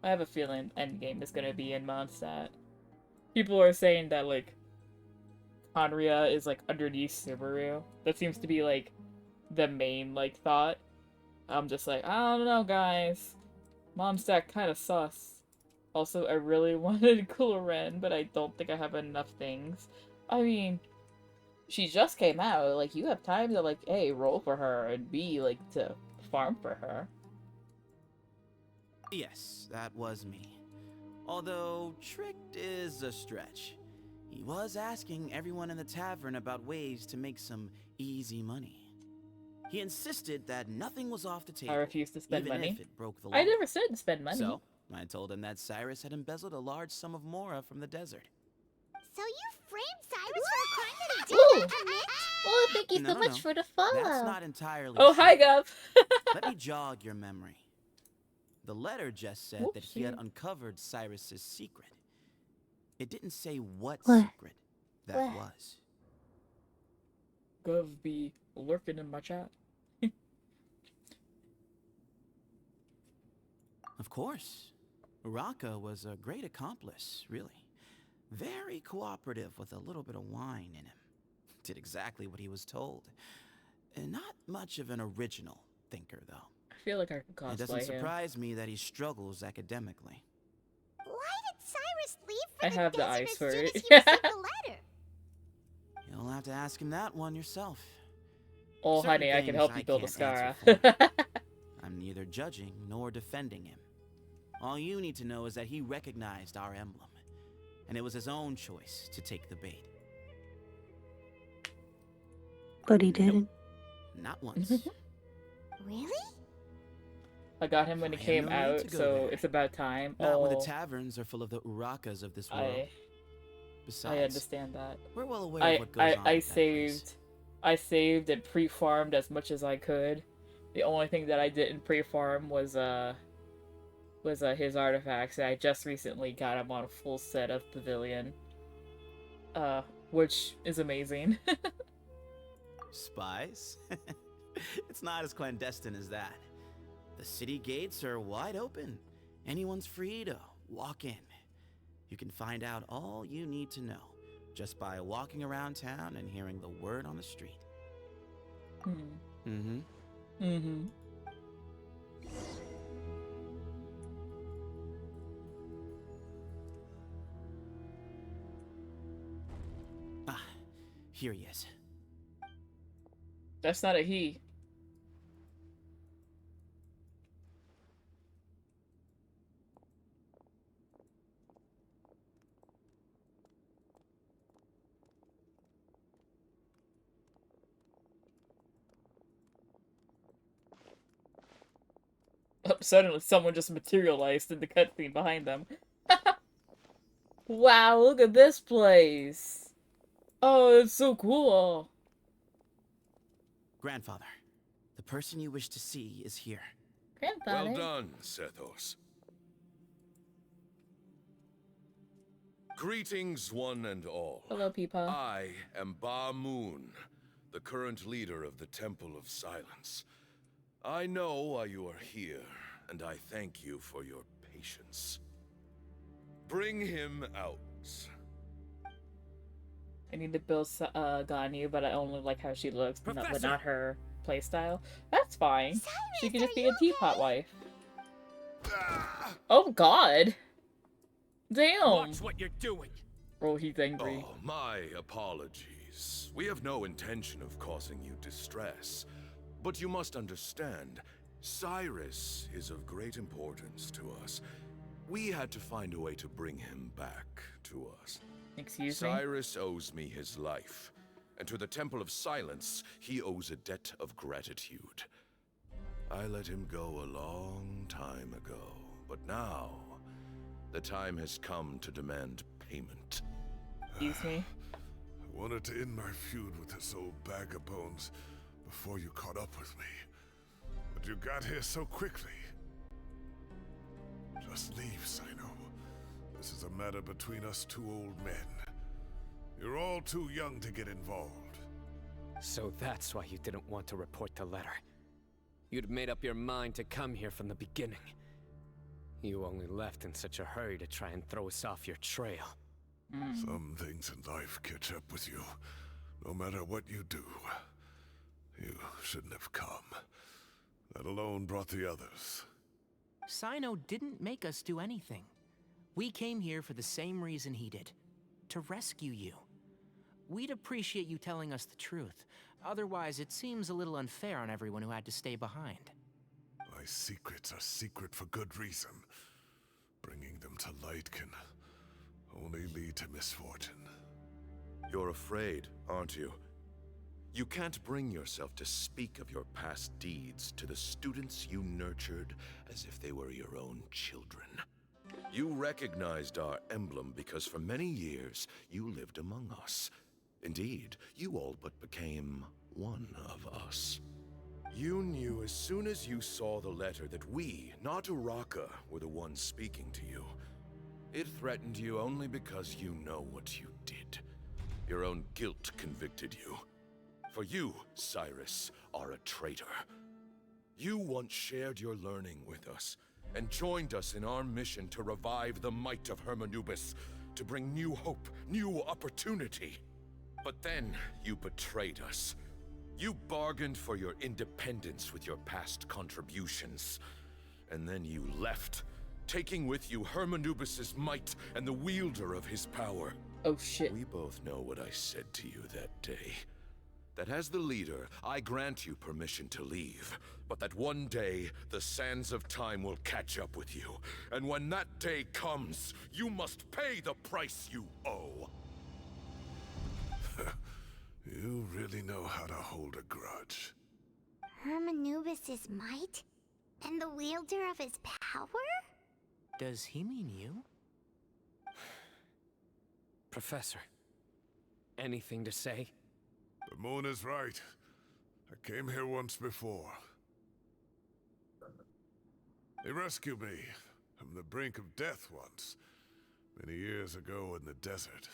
A: I have a feeling Endgame is gonna be in Mondstadt. People are saying that like Conria is like underneath Subaru. That seems to be like the main like thought. I'm just like, I don't know, guys. Mondstadt kind of sus. Also, I really wanted Cooler Ren, but I don't think I have enough things. I mean, She just came out. Like, you have time to, like, A, roll for her, and B, like, to farm for her.
I: Yes, that was me. Although, tricked is a stretch. He was asking everyone in the tavern about ways to make some easy money. He insisted that nothing was off the table.
A: I refuse to spend
I: even
A: money.
I: if it broke the law.
A: I never said spend money.
I: So, I told him that Cyrus had embezzled a large sum of mora from the desert.
H: So you framed Cyrus for a crime that he didn't commit?
A: Oh, thank you
I: No,
A: so
I: no,
A: much
I: no.
A: for the follow.
I: That's not entirely
A: Oh,
I: true.
A: hi, Gov.
I: Let me jog your memory. The letter just said that he had uncovered Cyrus's secret. It didn't say what secret that was.
A: Gov be lurking in my chat.
I: Of course. Uraka was a great accomplice, really. Very cooperative with a little bit of wine in him. Did exactly what he was told. And not much of an original thinker, though.
A: I feel like I could cosplay him.
I: It doesn't surprise me that he struggles academically.
H: Why did Cyrus leave for
A: I
H: the
A: have the
H: desert
A: eyes
H: as
A: for
H: soon
A: it.
H: as he received the letter?
I: You'll have to ask him that one yourself.
A: Oh,
I: Certain
A: honey, I can
I: things
A: help you build a
I: can't
A: Skara.
I: answer for him. I'm neither judging nor defending him. All you need to know is that he recognized our emblem, and it was his own choice to take the bait.
B: But he didn't.
I: Not once.
H: Really?
A: I got him when it came
I: no need
A: out,
I: to go
A: so
I: there.
A: it's about time.
I: Not when
A: Oh,
I: the taverns are full of the Urakas of this world. Besides,
A: I understand that.
I: we're well aware of what goes on
A: I
I: at that place.
A: saved and pre-farmed as much as I could. The only thing that I didn't pre-farm was his artifacts. I just recently got him on a full set of Pavilion. Which is amazing.
I: Spies? It's not as clandestine as that. The city gates are wide open. Anyone's free to walk in. You can find out all you need to know just by walking around town and hearing the word on the street. Ah, here he is.
A: That's not a he. Oh, suddenly someone just materialized in the cutscene behind them. Wow, look at this place. Oh, it's so cool.
I: Grandfather, the person you wish to see is here.
A: Grandfather.
N: Well done, Sethos. Greetings, one and all.
A: Hello, people.
N: I am Ba Moon, the current leader of the Temple of Silence. I know why you are here, and I thank you for your patience. Bring him out.
A: I need to build Ganyu, but I only like how she looks, but not her playstyle. That's fine. She can just be a teapot wife. Oh god! Damn!
N: Watch what you're doing!
A: Oh, he's angry.
N: Oh, my apologies. We have no intention of causing you distress. But you must understand, Cyrus is of great importance to us. We had to find a way to bring him back to us.
A: Excuse me?
N: Cyrus owes me his life, and to the Temple of Silence, he owes a debt of gratitude. I let him go a long time ago, but now, the time has come to demand payment.
A: Excuse me?
O: I wanted to end my feud with this old bag of bones before you caught up with me. But you got here so quickly. Just leave, CYNO. This is a matter between us two old men. You're all too young to get involved.
S: So that's why you didn't want to report the letter. You'd made up your mind to come here from the beginning. You only left in such a hurry to try and throw us off your trail.
O: Some things in life catch up with you, no matter what you do. You shouldn't have come. That alone brought the others.
Q: CYNO didn't make us do anything. We came here for the same reason he did. To rescue you. We'd appreciate you telling us the truth. Otherwise, it seems a little unfair on everyone who had to stay behind.
O: My secrets are secret for good reason. Bringing them to light can only lead to misfortune.
N: You're afraid, aren't you? You can't bring yourself to speak of your past deeds to the students you nurtured as if they were your own children. You recognized our emblem because for many years you lived among us. Indeed, you all but became one of us. You knew as soon as you saw the letter that we, not Uraka, were the ones speaking to you. It threatened you only because you know what you did. Your own guilt convicted you. For you, Cyrus, are a traitor. You once shared your learning with us, and joined us in our mission to revive the might of Hermanubis, to bring new hope, new opportunity. But then, you betrayed us. You bargained for your independence with your past contributions. And then you left, taking with you Hermanubis' might and the wielder of his power.
A: Oh shit.
N: We both know what I said to you that day. That as the leader, I grant you permission to leave, but that one day, the sands of time will catch up with you. And when that day comes, you must pay the price you owe.
O: You really know how to hold a grudge.
H: Hermanubis' might? And the wielder of his power?
Q: Does he mean you?
P: Professor, anything to say?
O: The moon is right. I came here once before. He rescued me from the brink of death once, many years ago in the desert.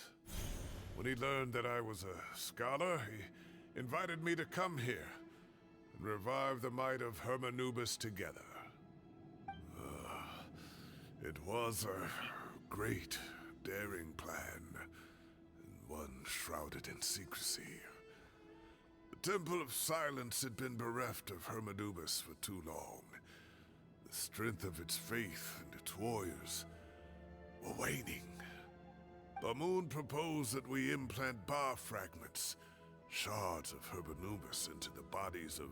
O: When he learned that I was a scholar, he invited me to come here and revive the might of Hermanubis together. It was a great, daring plan, and one shrouded in secrecy. The Temple of Silence had been bereft of Hermanubis for too long. The strength of its faith and its warriors were waning. Bamoon proposed that we implant bar fragments, shards of Hermanubis, into the bodies of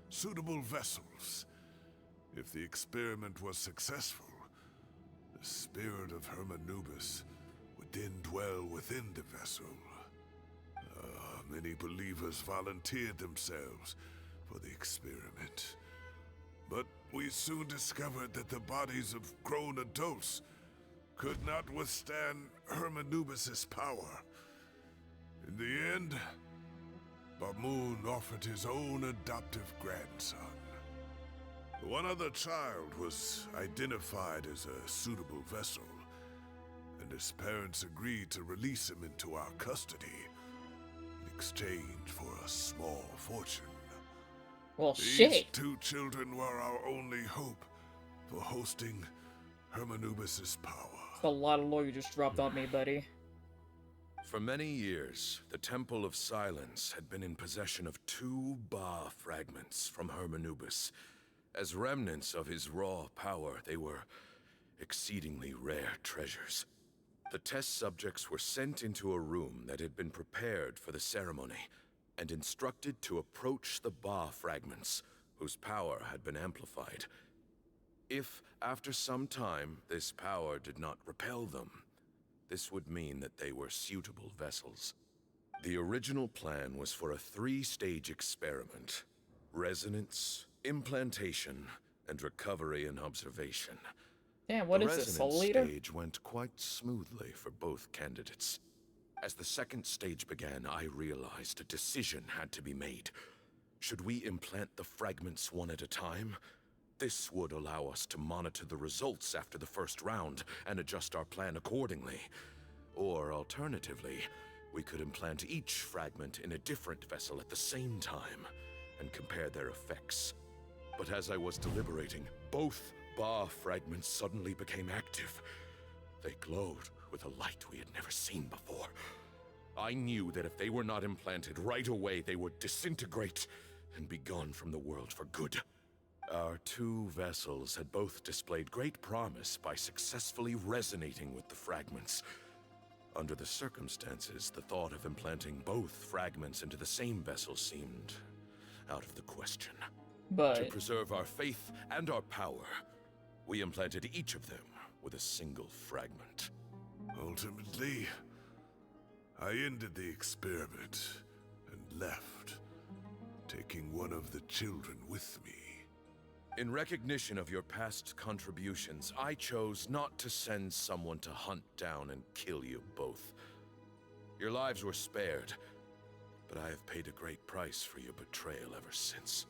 O: suitable vessels. If the experiment was successful, the spirit of Hermanubis would then dwell within the vessel. Many believers volunteered themselves for the experiment. But we soon discovered that the bodies of grown adults could not withstand Hermanubis' power. In the end, Bamoon offered his own adoptive grandson. One other child was identified as a suitable vessel, and his parents agreed to release him into our custody in exchange for a small fortune.
A: Well,
O: These
A: shit.
O: two children were our only hope for hosting Hermanubis' power.
A: A lot of lore you just dropped on me, buddy.
N: For many years, the Temple of Silence had been in possession of 2 Ba fragments from Hermanubis. As remnants of his raw power, they were exceedingly rare treasures. The test subjects were sent into a room that had been prepared for the ceremony, and instructed to approach the Ba fragments, whose power had been amplified. If, after some time, this power did not repel them, this would mean that they were suitable vessels. The original plan was for a 3-stage experiment: resonance, implantation, and recovery and observation.
A: Damn, what
N: the
A: is this, Soul
N: resonance
A: Leader?
N: stage went quite smoothly for both candidates. As the 2nd stage began, I realized a decision had to be made. Should we implant the fragments one at a time? This would allow us to monitor the results after the first round and adjust our plan accordingly. Or alternatively, we could implant each fragment in a different vessel at the same time and compare their effects. But as I was deliberating, both Ba fragments suddenly became active. They glowed with a light we had never seen before. I knew that if they were not implanted right away, they would disintegrate and be gone from the world for good. Our 2 vessels had both displayed great promise by successfully resonating with the fragments. Under the circumstances, the thought of implanting both fragments into the same vessel seemed out of the question.
A: But
N: to preserve our faith and our power, we implanted each of them with a single fragment.
O: Ultimately, I ended the experiment and left, taking one of the children with me.
N: In recognition of your past contributions, I chose not to send someone to hunt down and kill you both. Your lives were spared, but I have paid a great price for your betrayal ever since.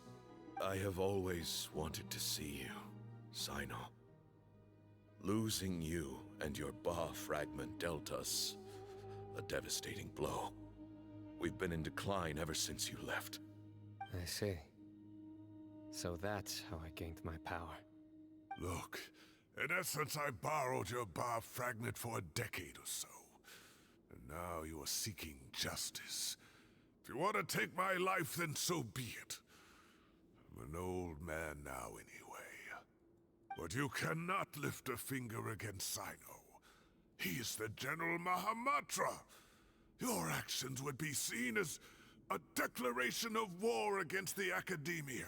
N: I have always wanted to see you, CYNO. Losing you and your Ba fragment dealt us a devastating blow. We've been in decline ever since you left.
S: I see. So that's how I gained my power.
O: Look, in essence, I borrowed your Ba fragment for a decade or so. And now you are seeking justice. If you want to take my life, then so be it. I'm an old man now anyway. But you cannot lift a finger against CYNO. He is the General Mahamatra. Your actions would be seen as a declaration of war against the Academia.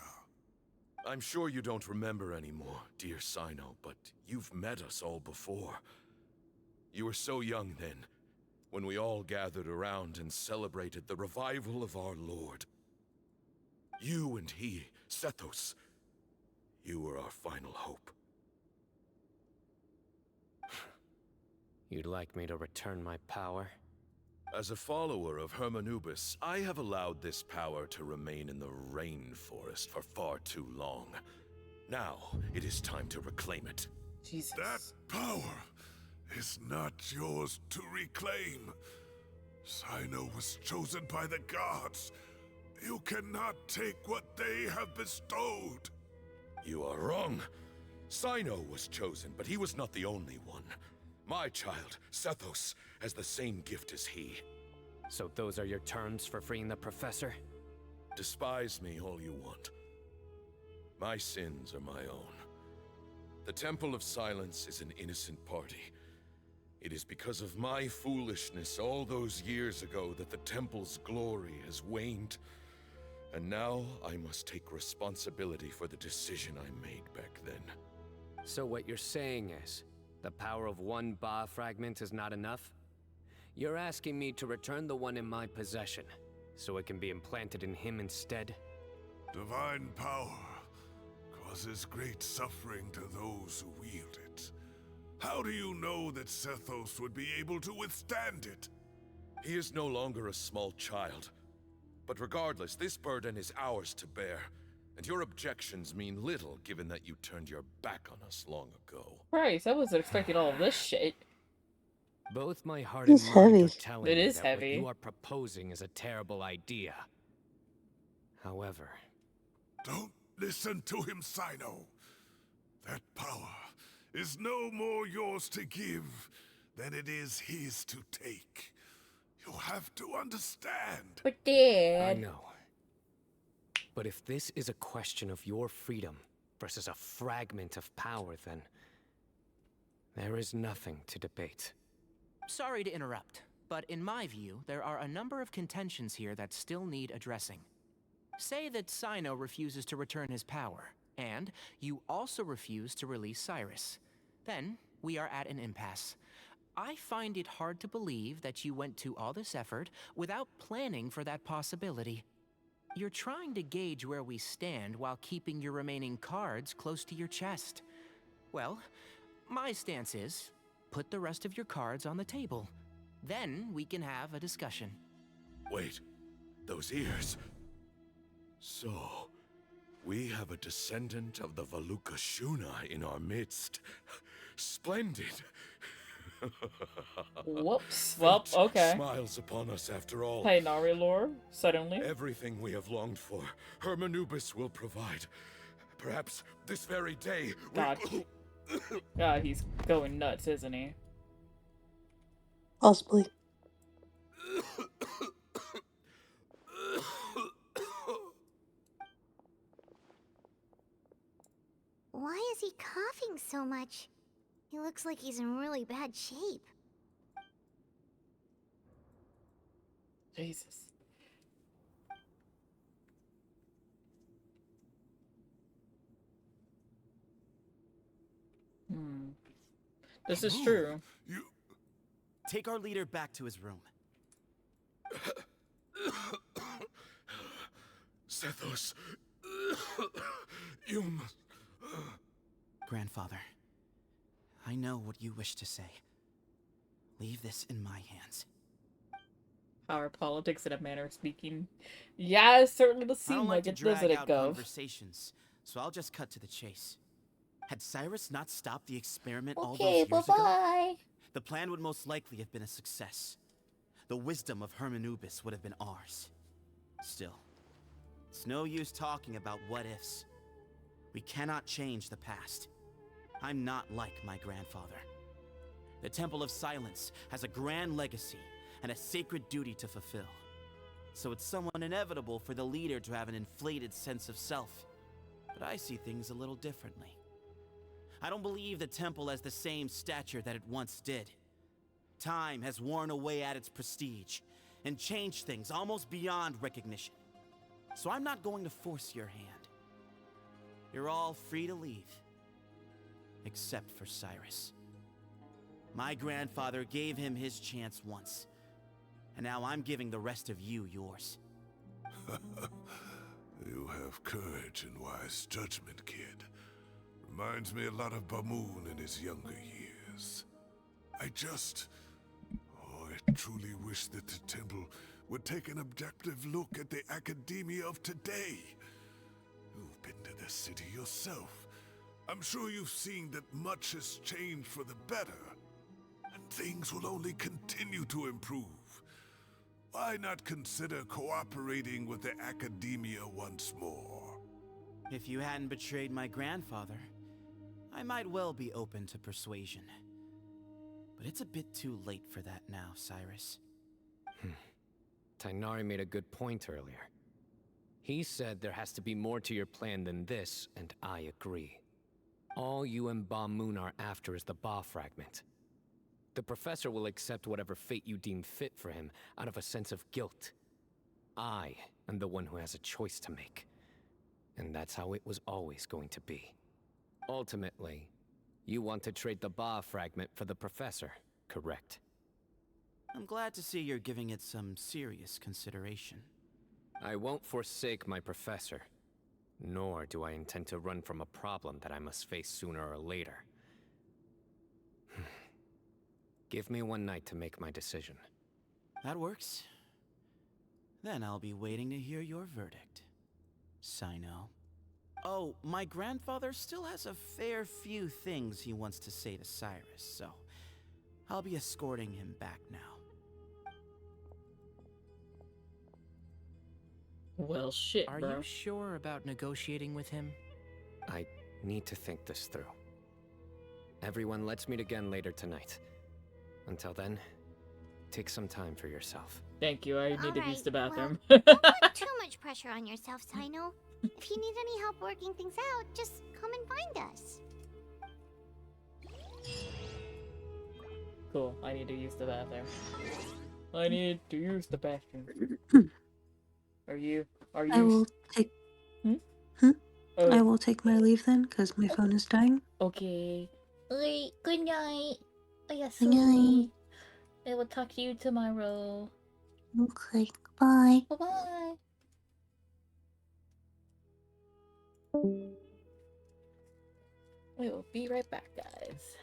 N: I'm sure you don't remember anymore, dear CYNO, but you've met us all before. You were so young then, when we all gathered around and celebrated the revival of our Lord. You and he, Sethos, you were our final hope.
S: You'd like me to return my power?
N: As a follower of Hermanubis, I have allowed this power to remain in the rainforest for far too long. Now, it is time to reclaim it.
A: Jesus.
O: That power is not yours to reclaim. CYNO was chosen by the gods. You cannot take what they have bestowed.
N: You are wrong. CYNO was chosen, but he was not the only one. My child, Sethos, has the same gift as he.
S: So those are your terms for freeing the professor?
N: Despise me all you want. My sins are my own. The Temple of Silence is an innocent party. It is because of my foolishness all those years ago that the Temple's glory has waned. And now I must take responsibility for the decision I made back then.
S: So what you're saying is, the power of one Ba fragment is not enough? You're asking me to return the one in my possession, so it can be implanted in him instead?
O: Divine power causes great suffering to those who wield it. How do you know that Sethos would be able to withstand it?
N: He is no longer a small child. But regardless, this burden is ours to bear. And your objections mean little, given that you turned your back on us long ago.
A: Christ, I wasn't expecting all of this shit.
S: Both my heart and mind are telling me that
A: heavy.
S: what you are proposing is a terrible idea. However...
O: Don't listen to him, CYNO. That power is no more yours to give than it is his to take. You have to understand.
A: But Dad...
S: I know. But if this is a question of your freedom versus a fragment of power, then there is nothing to debate.
Q: Sorry to interrupt, but in my view, there are a number of contentions here that still need addressing. Say that CYNO refuses to return his power, and you also refuse to release Cyrus. Then, we are at an impasse. I find it hard to believe that you went to all this effort without planning for that possibility. You're trying to gauge where we stand while keeping your remaining cards close to your chest. Well, my stance is, put the rest of your cards on the table. Then we can have a discussion.
N: Wait, those ears. So, we have a descendant of the Valukashuna in our midst. Splendid.
A: Whoops. Well, okay.
N: Smiles upon us after all.
A: Hey, Nari lore, suddenly.
N: Everything we have longed for, Hermanubis will provide. Perhaps this very day.
A: God. God, he's going nuts, isn't he?
T: Possibly.
H: Why is he coughing so much? He looks like he's in really bad shape.
A: Jesus. Hmm. This is true.
I: You take our leader back to his room.
N: Sethos, you must...
I: Grandfather, I know what you wish to say. Leave this in my hands.
A: Power politics in a manner of speaking. Yeah, it certainly does seem like it, doesn't it, Gov?
I: Conversations, so I'll just cut to the chase. Had Cyrus not stopped the experiment all those
A: Okay,
I: years
A: bye-bye.
I: ago, the plan would most likely have been a success. The wisdom of Hermanubis would have been ours. Still, it's no use talking about what ifs. We cannot change the past. I'm not like my grandfather. The Temple of Silence has a grand legacy and a sacred duty to fulfill. So it's somewhat inevitable for the leader to have an inflated sense of self. But I see things a little differently. I don't believe the temple has the same stature that it once did. Time has worn away at its prestige and changed things almost beyond recognition. So I'm not going to force your hand. You're all free to leave. Except for Cyrus. My grandfather gave him his chance once. And now I'm giving the rest of you yours.
O: You have courage and wise judgment, kid. Reminds me a lot of Bamoon in his younger years. I truly wish that the temple would take an objective look at the academia of today. You've been to the city yourself. I'm sure you've seen that much has changed for the better. And things will only continue to improve. Why not consider cooperating with the academia once more?
I: If you hadn't betrayed my grandfather, I might well be open to persuasion. But it's a bit too late for that now, Cyrus.
F: Tainari made a good point earlier. He said there has to be more to your plan than this, and I agree. All you and Ba Moon are after is the Ba fragment. The professor will accept whatever fate you deem fit for him out of a sense of guilt. I am the one who has a choice to make. And that's how it was always going to be. Ultimately, you want to trade the Ba fragment for the professor, correct?
I: I'm glad to see you're giving it some serious consideration.
F: I won't forsake my professor. Nor do I intend to run from a problem that I must face sooner or later. Give me one night to make my decision.
I: That works. Then I'll be waiting to hear your verdict, CYNO. Oh, my grandfather still has a fair few things he wants to say to Cyrus, so I'll be escorting him back now.
A: Well, shit,
Q: Are
A: bro.
Q: you sure about negotiating with him?
F: I need to think this through. Everyone, let's meet again later tonight. Until then, take some time for yourself.
A: Thank you, I need to use the bathroom.
H: Well, don't put too much pressure on yourself, CYNO. If you need any help working things out, just come and find us.
A: Cool, I need to use the bathroom. I need to use the bathroom. Are you?
T: I will take...
A: Oh.
T: I will take my leave then, because my phone is dying.
A: Okay. Alright, good night.
T: Good night.
A: I will talk to you tomorrow.
T: Okay, bye.
A: Bye-bye. We will be right back, guys.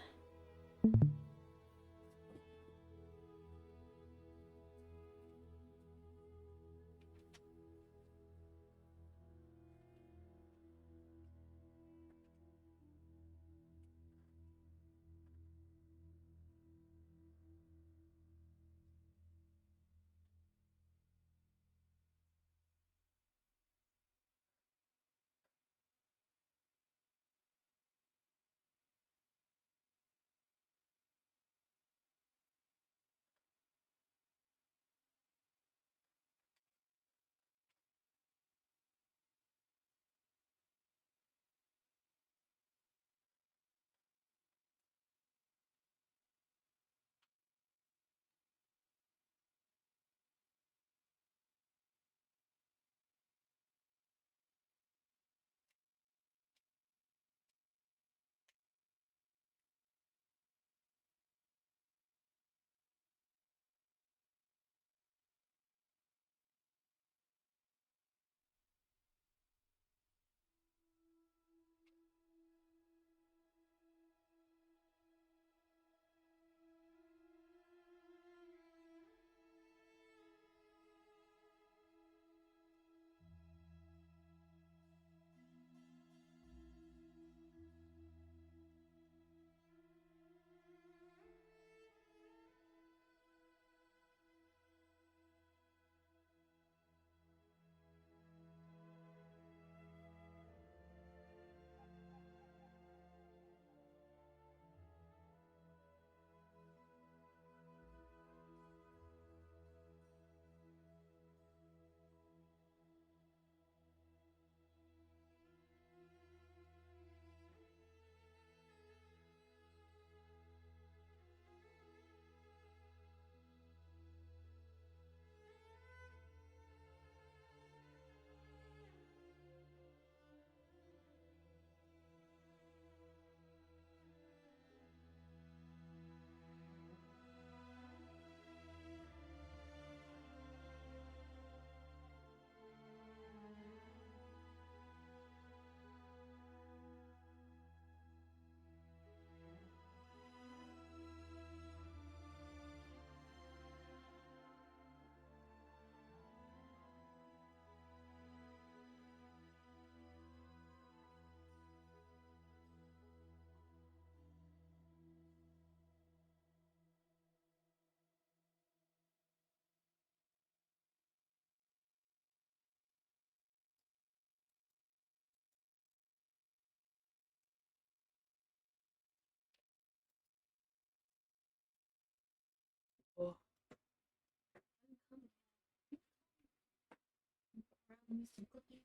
A: me some cookies.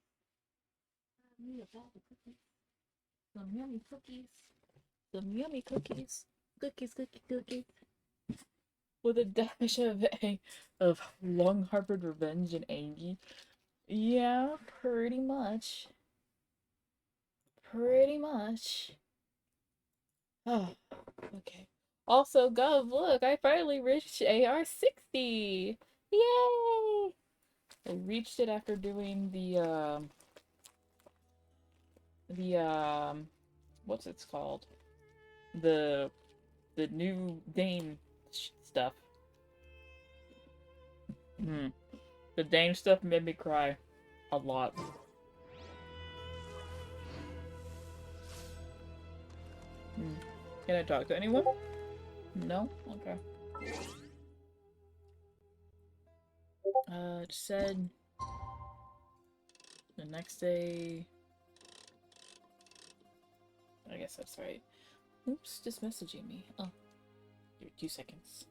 A: Me a bag of cookies. Some yummy cookies. Some yummy cookies. Cookies. With a dash of long-harbored revenge and anger. Yeah, pretty much. Pretty much. Oh, okay. Also, Gov, look, I finally reached AR 60! Yay! I reached it after doing what's it's called? The new Dane stuff. The Dane stuff made me cry a lot. Can I talk to anyone? No? Okay. It said the next day. I guess that's right. Oops, just messaging me. Oh, give it 2 seconds.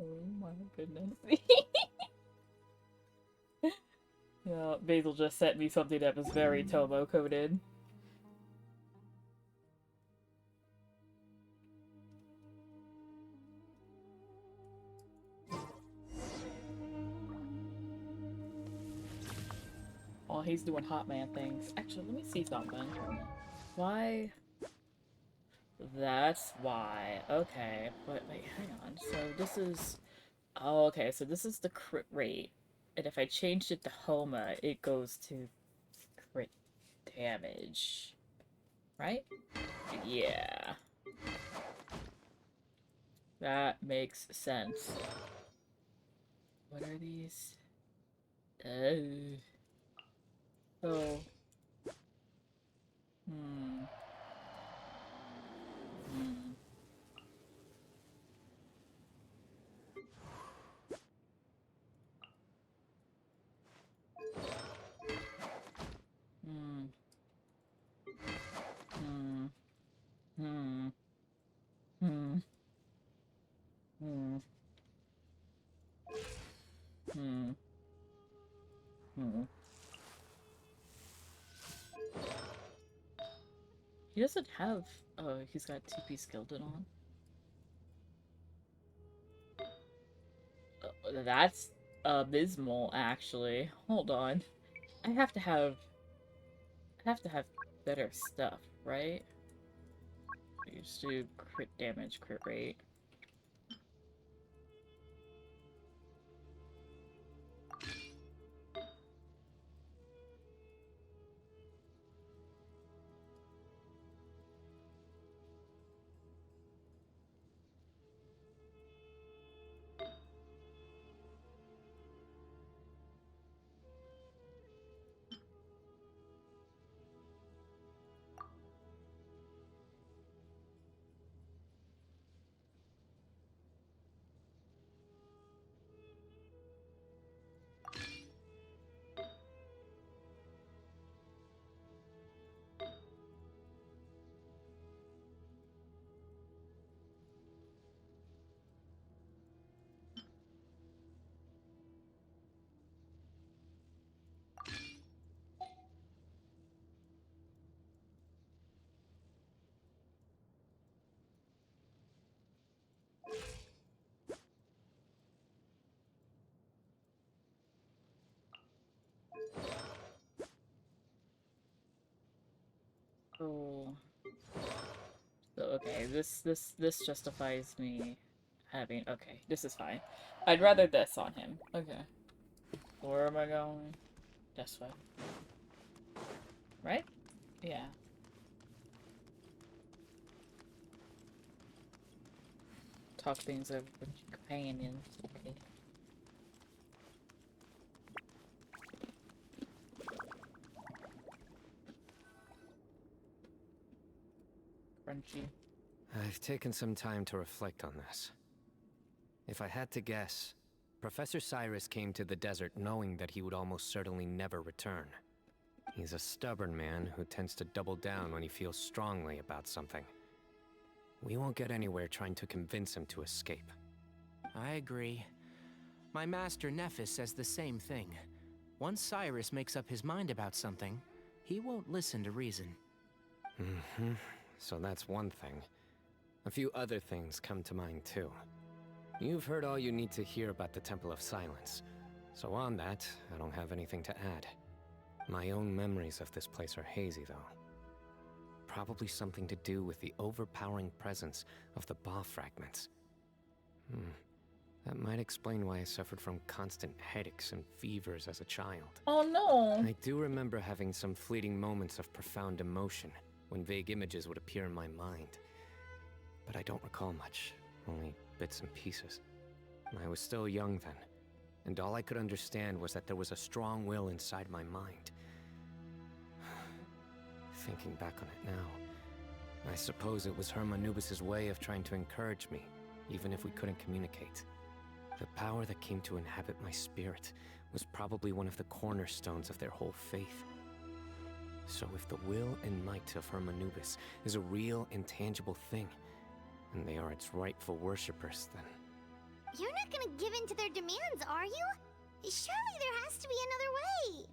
A: Oh my goodness. Yeah, Basil just sent me something that was very Tomo coded. Oh, he's doing hot man things. Actually, let me see something. Why? That's why. Okay, but wait, hang on. So this is... Oh, okay, so this is the crit rate. And if I changed it to Homa, it goes to crit damage. Right? Yeah. That makes sense. What are these? So... Hmm. He doesn't have... Oh, he's got TP Skeleton on. That's abysmal, actually. Hold on. I have to have better stuff, right? Used to crit damage, crit rate. Oh. So, okay, this justifies me having... Okay, this is fine. I'd rather this on him. Okay. Where am I going? This way. Right? Yeah. Talk things over with your companions. Okay. Frenchie.
F: I've taken some time to reflect on this. If I had to guess, Professor Cyrus came to the desert knowing that he would almost certainly never return. He's a stubborn man who tends to double down when he feels strongly about something. We won't get anywhere trying to convince him to escape.
Q: I agree. My master Nephis says the same thing. Once Cyrus makes up his mind about something, he won't listen to reason.
F: Mm-hmm. So that's one thing. A few other things come to mind too. You've heard all you need to hear about the Temple of Silence. So on that, I don't have anything to add. My own memories of this place are hazy though. Probably something to do with the overpowering presence of the Ba fragments. That might explain why I suffered from constant headaches and fevers as a child.
A: Oh no!
F: I do remember having some fleeting moments of profound emotion when vague images would appear in my mind. But I don't recall much, only bits and pieces. I was still young then, and all I could understand was that there was a strong will inside my mind. Thinking back on it now, I suppose it was Hermanubis' way of trying to encourage me, even if we couldn't communicate. The power that came to inhabit my spirit was probably one of the cornerstones of their whole faith. So if the will and might of Hermanubis is a real, intangible thing, and they are its rightful worshippers, then...
H: You're not gonna give in to their demands, are you? Surely there has to be another way.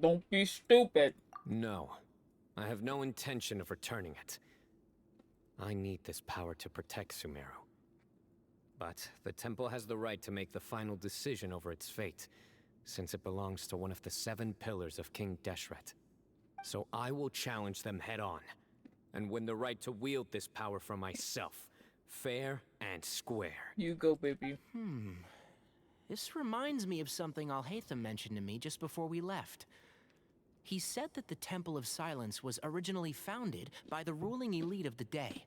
A: Don't be stupid.
F: No. I have no intention of returning it. I need this power to protect Sumeru. But the temple has the right to make the final decision over its fate, since it belongs to one of the 7 pillars of King Deshret. So I will challenge them head-on, and win the right to wield this power for myself, fair and square.
A: You go, baby.
Q: This reminds me of something Alhaitham mentioned to me just before we left. He said that the Temple of Silence was originally founded by the ruling elite of the day.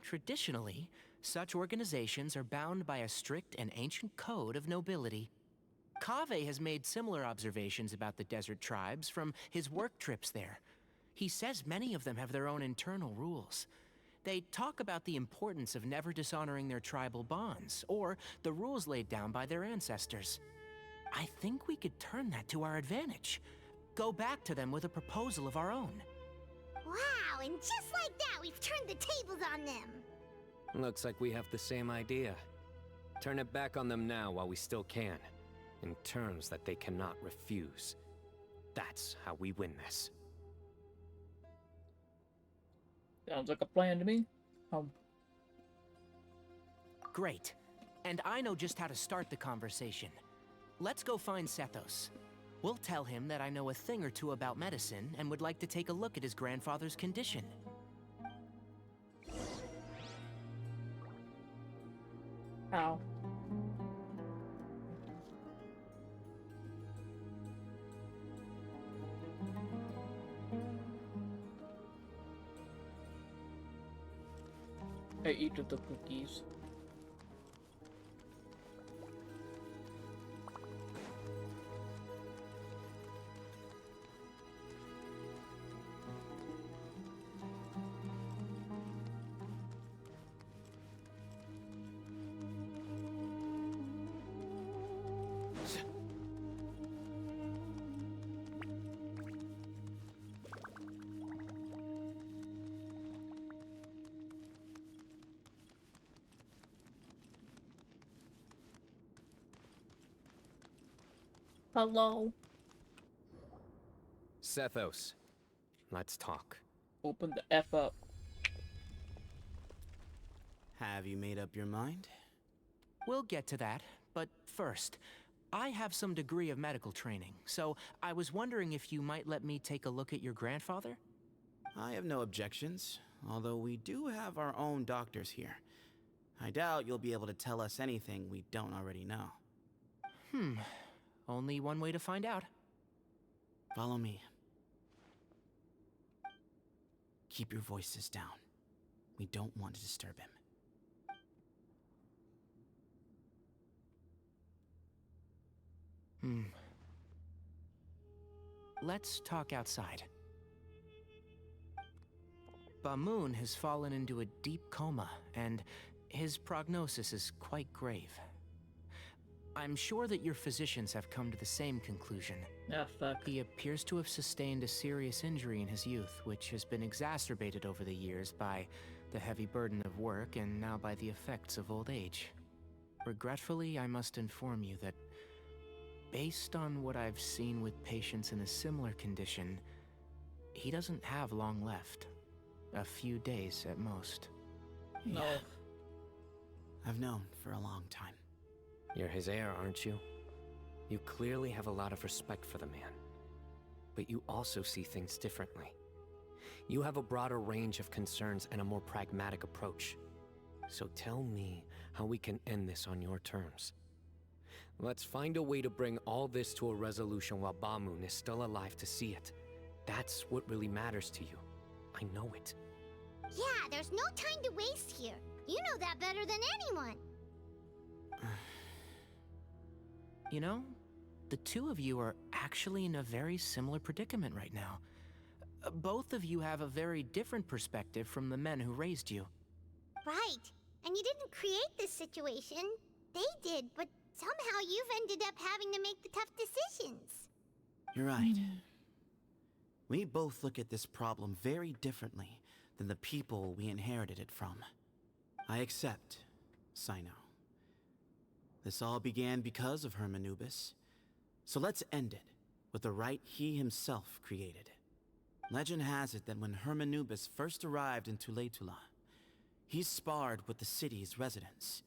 Q: Traditionally, such organizations are bound by a strict and ancient code of nobility. Kaveh has made similar observations about the desert tribes from his work trips there. He says many of them have their own internal rules. They talk about the importance of never dishonoring their tribal bonds, or the rules laid down by their ancestors. I think we could turn that to our advantage. Go back to them with a proposal of our own.
H: Wow, and just like that, we've turned the tables on them.
F: Looks like we have the same idea. Turn it back on them now while we still can, in terms that they cannot refuse. That's how we win this.
A: Sounds like a plan to me.
Q: Great. And I know just how to start the conversation. Let's go find Sethos. We'll tell him that I know a thing or two about medicine and would like to take a look at his grandfather's condition.
A: Ow. I eat the cookies. Hello.
F: Sethos, let's talk.
A: Open the F up.
I: Have you made up your mind?
Q: We'll get to that, but first, I have some degree of medical training, so I was wondering if you might let me take a look at your grandfather?
I: I have no objections, although we do have our own doctors here. I doubt you'll be able to tell us anything we don't already know.
Q: Only one way to find out.
I: Follow me. Keep your voices down. We don't want to disturb him.
Q: Let's talk outside. Bamoon has fallen into a deep coma, and his prognosis is quite grave. I'm sure that your physicians have come to the same conclusion.
A: Oh, fuck.
Q: He appears to have sustained a serious injury in his youth, which has been exacerbated over the years by the heavy burden of work and now by the effects of old age. Regretfully, I must inform you that, based on what I've seen with patients in a similar condition, he doesn't have long left. A few days at most.
A: No.
I: Yeah. I've known for a long time.
S: You're his heir, aren't you? You clearly have a lot of respect for the man. But you also see things differently. You have a broader range of concerns and a more pragmatic approach. So tell me how we can end this on your terms. Let's find a way to bring all this to a resolution while Bamoon is still alive to see it. That's what really matters to you. I know it.
H: Yeah, there's no time to waste here. You know that better than anyone.
Q: You know, the two of you are actually in a very similar predicament right now. Both of you have a very different perspective from the men who raised you.
H: Right. And you didn't create this situation. They did, but somehow you've ended up having to make the tough decisions.
I: You're right. We both look at this problem very differently than the people we inherited it from. I accept, CYNO. This all began because of Hermanubis. So let's end it with the rite he himself created. Legend has it that when Hermanubis first arrived in Tuletula, he sparred with the city's residents.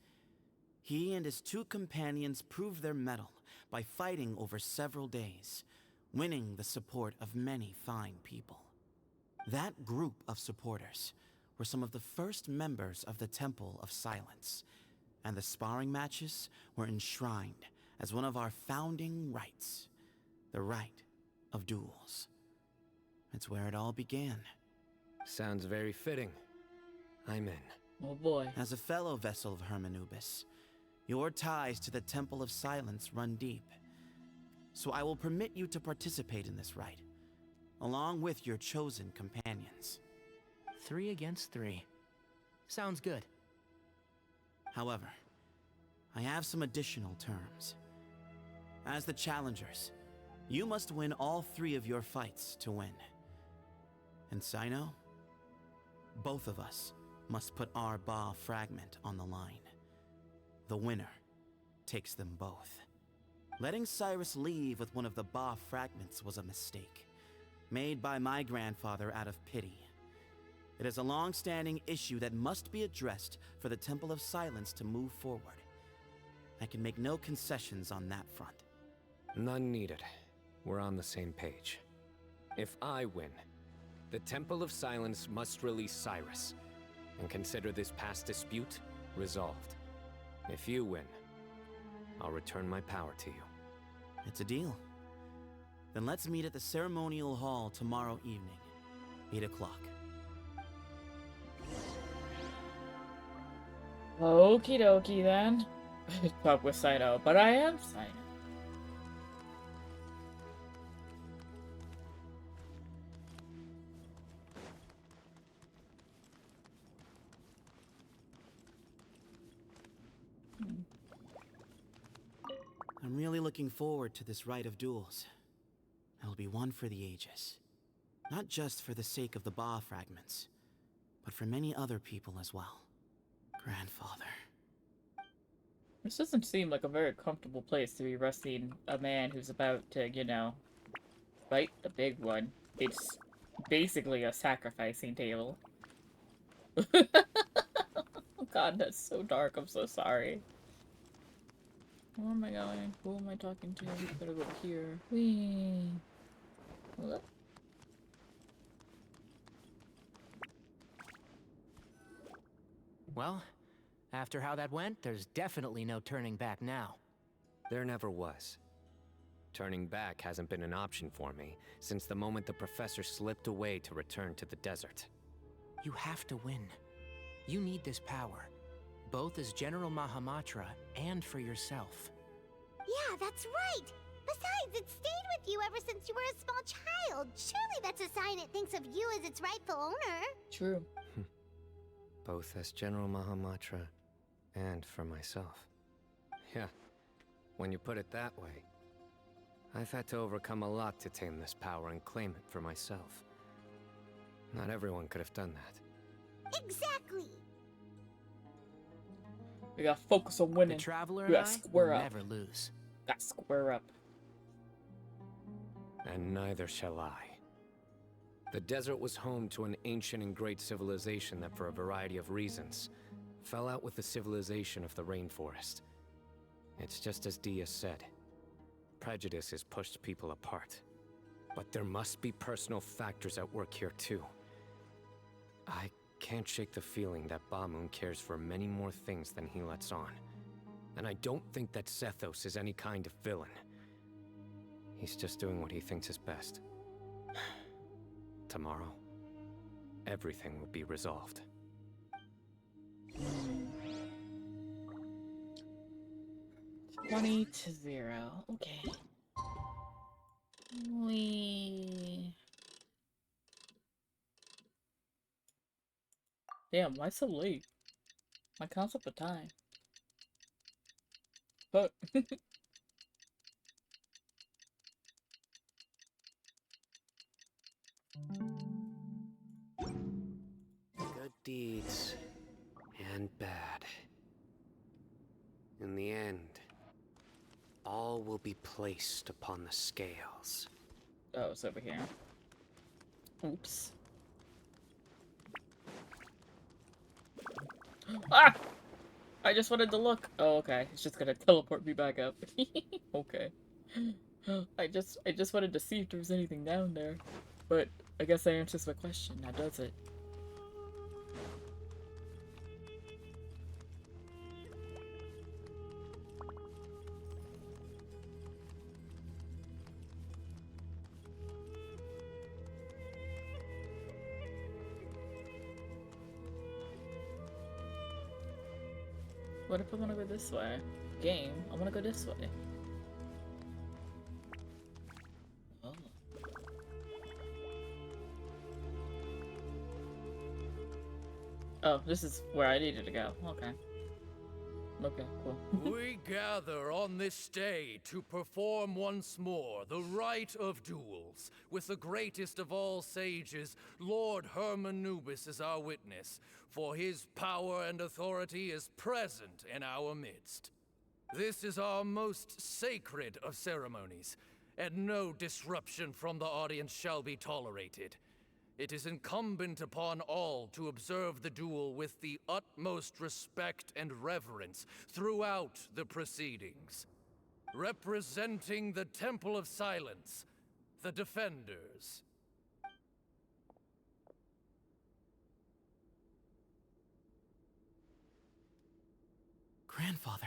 I: He and his two companions proved their mettle by fighting over several days, winning the support of many fine people. That group of supporters were some of the first members of the Temple of Silence, and the sparring matches were enshrined as one of our founding rites, the rite of duels. It's where it all began.
S: Sounds very fitting. I'm in.
A: Oh boy.
I: As a fellow vessel of Hermanubis, your ties to the Temple of Silence run deep. So I will permit you to participate in this rite, along with your chosen companions.
Q: 3 against 3. Sounds good.
I: However, I have some additional terms. As the challengers, you must win all 3 of your fights to win. And CYNO, both of us must put our Ba fragment on the line. The winner takes them both. Letting Cyrus leave with one of the Ba fragments was a mistake, made by my grandfather out of pity. It is a long-standing issue that must be addressed for the Temple of Silence to move forward. I can make no concessions on that front.
S: None needed. We're on the same page. If I win, the Temple of Silence must release Cyrus, and consider this past dispute resolved. If you win, I'll return my power to you.
I: It's a deal. Then let's meet at the ceremonial hall tomorrow evening, 8 o'clock.
A: Okie dokie then. Talk with CYNO, but I am CYNO.
I: I'm really looking forward to this rite of duels. It'll be one for the ages. Not just for the sake of the Ba fragments, but for many other people as well. Grandfather.
A: This doesn't seem like a very comfortable place to be resting a man who's about to, you know, fight the big one. It's basically a sacrificing table. God, that's so dark. I'm so sorry. Where am I going? Who am I talking to? I better go here. Whee! Look.
Q: Well, after how that went, there's definitely no turning back now.
S: There never was. Turning back hasn't been an option for me since the moment the professor slipped away to return to the desert.
Q: You have to win. You need this power, both as General Mahamatra and for yourself.
H: Yeah, that's right. Besides, it stayed with you ever since you were a small child. Surely that's a sign it thinks of you as its rightful owner.
A: True.
K: Both as General Mahamatra and for myself. Yeah, when you put it that way. I've had to overcome a lot to tame this power and claim it for myself. Not everyone could have done that.
H: Exactly.
A: We gotta focus on winning.
Q: The Traveler
A: we
Q: and
A: gotta
Q: I
A: square
Q: will
A: up.
Q: never lose.
A: Gotta square up.
K: And neither shall I. The desert was home to an ancient and great civilization that, for a variety of reasons, fell out with the civilization of the rainforest. It's just as Dia said. Prejudice has pushed people apart. But there must be personal factors at work here too. I can't shake the feeling that Bamun cares for many more things than he lets on. And I don't think that Zethos is any kind of villain. He's just doing what he thinks is best. Tomorrow, everything will be resolved.
A: 20-0. Okay. Damn, why so late? My concept of time. But
K: Good deeds and bad. In the end, all will be placed upon the scales.
A: oh, it's over here. Oops. Ah! I just wanted to look. Oh, okay. It's just gonna teleport me back up. Okay. I just wanted to see if there was anything down there. But I guess that answers my question. Now does it? What if I want to go this way? Game, I want to go this way. Oh. Oh, this is where I needed to go. Okay. Okay, cool.
U: We gather on this day to perform once more the rite of duels, with the greatest of all sages, Lord Hermanubis, as our witness, for his power and authority is present in our midst. This is our most sacred of ceremonies, and no disruption from the audience shall be tolerated. It is incumbent upon all to observe the duel with the utmost respect and reverence throughout the proceedings. Representing the Temple of Silence, the Defenders.
I: Grandfather,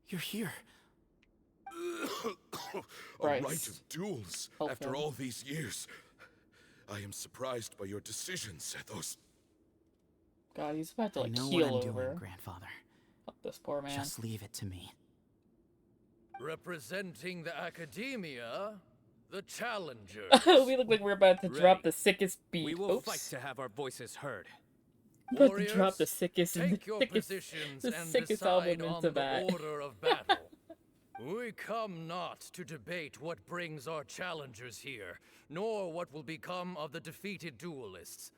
I: you're here.
N: A rite of duels after all these years. I am surprised by your decisions, Zethos.
A: God, he's about to like
I: I know
A: keel
I: what I'm
A: over.
I: doing, Grandfather.
A: Fuck this poor man.
I: Just leave it to me.
U: Representing the Academia, the Challengers.
A: We look like we're about to drop the sickest beat.
K: We will
A: Oops.
K: fight to have our voices heard.
A: About to drop the sickest and
U: Take
A: the
U: your
A: sickest,
U: positions
A: the
U: and
A: sickest
U: decide
A: album
U: on
A: into
U: the
A: that.
U: order of battle. We come not to debate what brings our challengers here, nor what will become of the defeated duelists.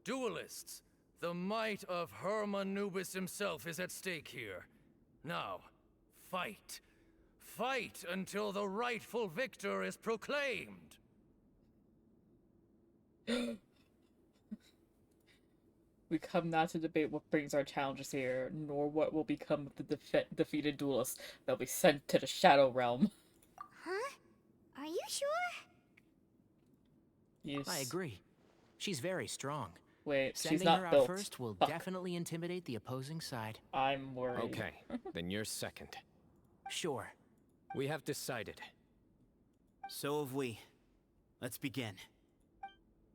U: Duelists, the might of Hermanubis himself is at stake here. Now, fight. Fight until the rightful victor is proclaimed.
A: We come not to debate what brings our challengers here, nor what will become of the defeated duelists. They'll be sent to the Shadow Realm.
H: Huh? Are you sure?
A: Yes.
Q: I agree. She's very strong.
A: Wait,
Q: Sending
A: she's not
Q: her out
A: built.
Q: first will
A: Fuck.
Q: definitely intimidate the opposing side.
A: I'm worried.
K: Okay, then you're second.
Q: Sure.
K: We have decided.
I: So have we. Let's begin.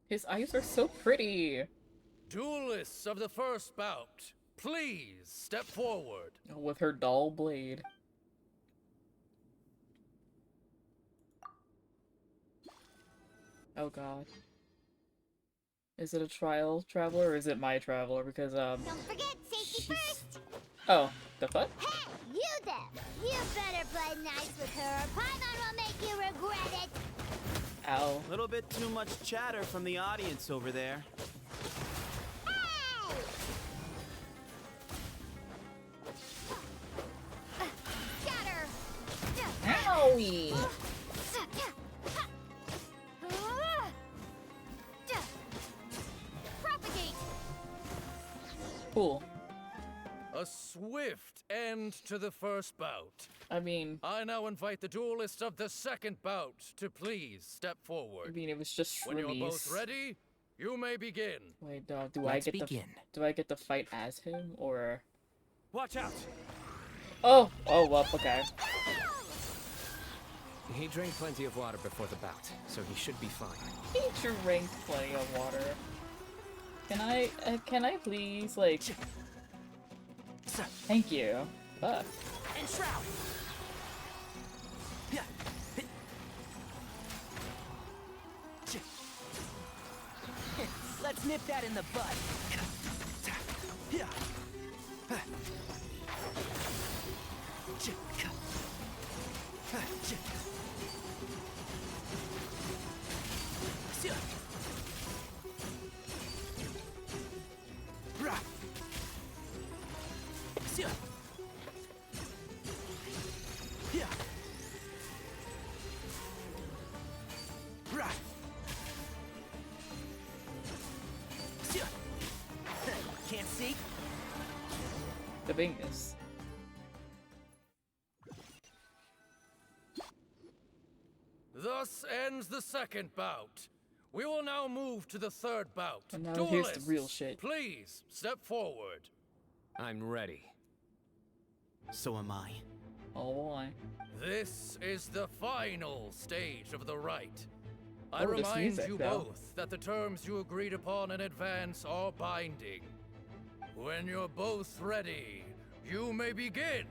A: His eyes are so pretty.
U: Duelists of the first bout, please step forward.
A: With her dull blade. Oh god. Is it a trial traveler or is it my traveler? Because,
H: Don't forget, safety first!
A: Oh, the fuck?
H: Hey, you there! You better play nice with her or Paimon will make you regret it!
A: Ow.
I: A little bit too much chatter from the audience over there.
H: Hey! Scatter!
A: Owie!
H: Propagate!
A: Cool.
U: A swift end to the first bout.
A: I mean...
U: I now invite the duelists of the second bout to please step forward.
A: I mean, it was just
U: When you're both
A: Shrimmies.
U: ready, you may begin.
A: Wait, do
Q: Let's
A: I get
Q: begin.
A: do I get to fight as him or?
Q: Watch out!
A: Oh, well, okay.
K: He drank plenty of water before the bout, so he should be fine.
A: He drank plenty of water. Can I please, like... Thank you. Fuck.
Q: And shroud! Let's nip that in the bud. Can't see?
A: The bingus.
U: Thus ends the second bout. We will now move to the third bout.
A: And now here's the real shit.
U: Please step forward.
K: I'm ready.
I: So am I.
A: Oh boy.
U: This is the final stage of the rite. I
A: Oh, this
U: remind
A: music,
U: you
A: though.
U: both that the terms you agreed upon in advance are binding. When you're both ready, you may begin.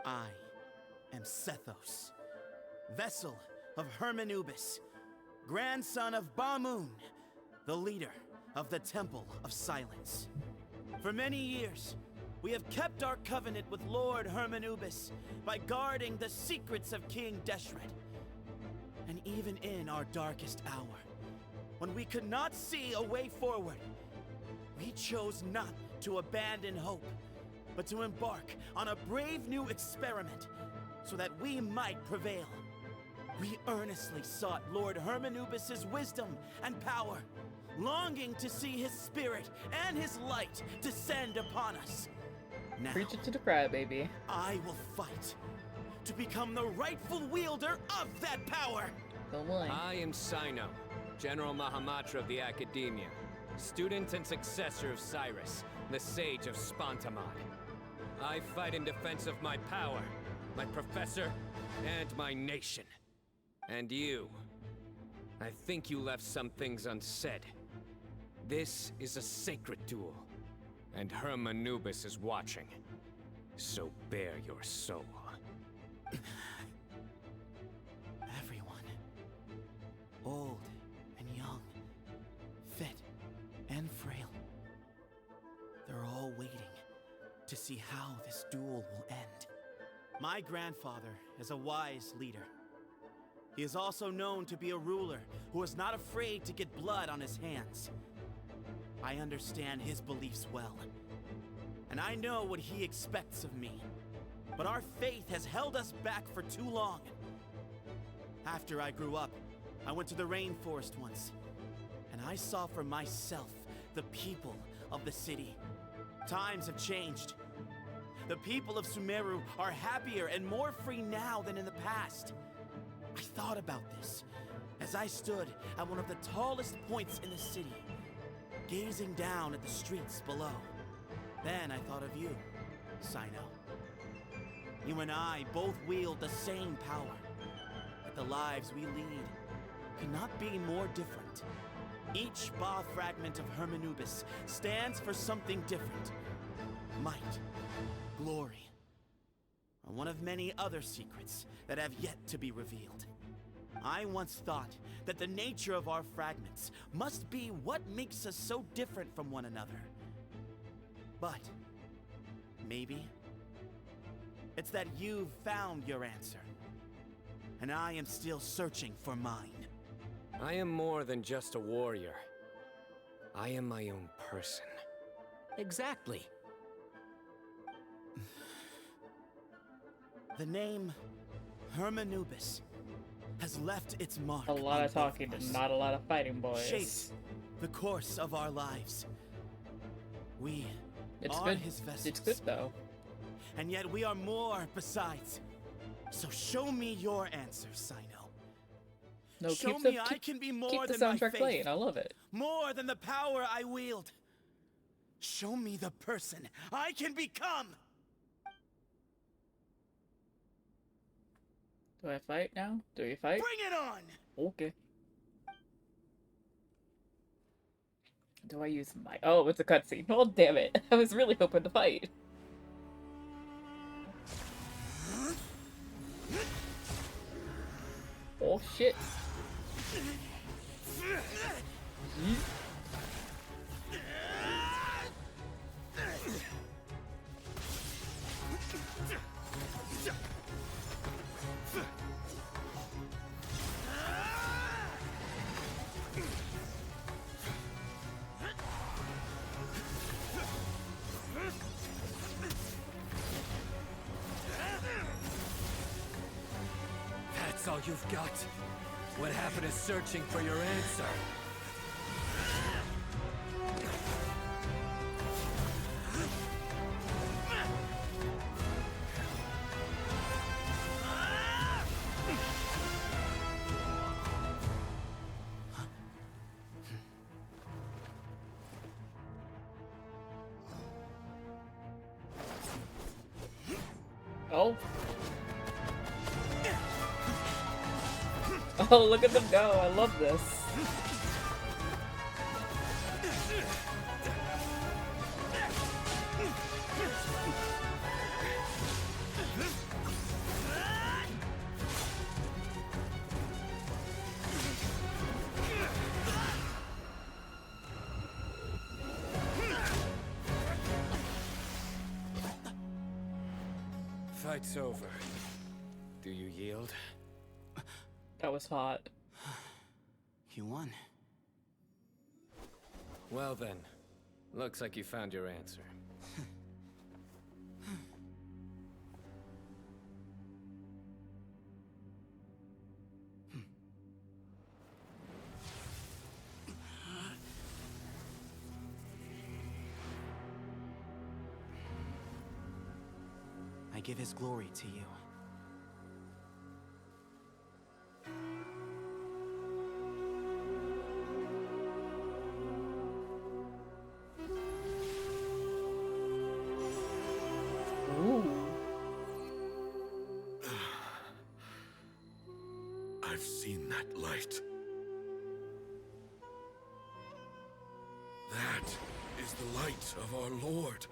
I: I am Sethos, vessel of Hermanubis, grandson of Bamoon, the leader of the Temple of Silence. For many years, we have kept our covenant with Lord Hermanubis by guarding the secrets of King Deshret. And even in our darkest hour, when we could not see a way forward, we chose not to abandon hope, but to embark on a brave new experiment so that we might prevail. We earnestly sought Lord Hermanubis' wisdom and power, longing to see his spirit and his light descend upon us. Now,
A: Preach it to the crowd, baby.
I: I will fight to become the rightful wielder of that power.
A: Go on.
K: I am CYNO, General Mahamatra of the Academia, student and successor of Cyrus, the Sage of Spontamod. I fight in defense of my power, my professor, and my nation. And you. I think you left some things unsaid. This is a sacred duel, and Hermanubis is watching. So bare your soul.
I: Everyone, old and young, fit and frail, they're all waiting to see how this duel will end. My grandfather is a wise leader. He is also known to be a ruler who is not afraid to get blood on his hands. I understand his beliefs well, and I know what he expects of me. But our faith has held us back for too long. After I grew up, I went to the rainforest once, and I saw for myself the people of the city. Times have changed. The people of Sumeru are happier and more free now than in the past. I thought about this as I stood at one of the tallest points in the city, gazing down at the streets below. Then I thought of you, CYNO. You and I both wield the same power, but the lives we lead could not be more different. Each Ba fragment of Hermanubis stands for something different. Might, glory, are one of many other secrets that have yet to be revealed. I once thought that the nature of our fragments must be what makes us so different from one another. But maybe it's that you've found your answer, and I am still searching for mine.
K: I am more than just a warrior. I am my own person.
Q: Exactly.
I: The name Hermanubis has left its mark.
A: A lot of talking and not a lot of fighting, boys.
I: Shaped the course of our lives. We
A: It's
I: are
A: good.
I: his vessels.
A: It's good though.
I: And yet we are more besides. So show me your answers, CYNO.
A: No,
I: show
A: keep
I: me
A: the,
I: I can be more
A: keep the
I: than my
A: soundtrack
I: faith.
A: playing. I love it.
I: More than the power I wield. Show me the person I can become.
A: Do I fight now? Do we fight?
I: Bring it on!
A: Okay. Do I use my... Oh, it's a cutscene. Oh, damn it. I was really hoping to fight. Oh, shit.
U: That's all you've got? What happened is searching for your answer.
A: Oh. Oh, look at them go. I love this.
K: Fight's over. Do you yield?
A: That was hot.
I: You won.
K: Well then, looks like you found your answer.
I: I give his glory to you.
N: I've seen that light. That is the light of our Lord,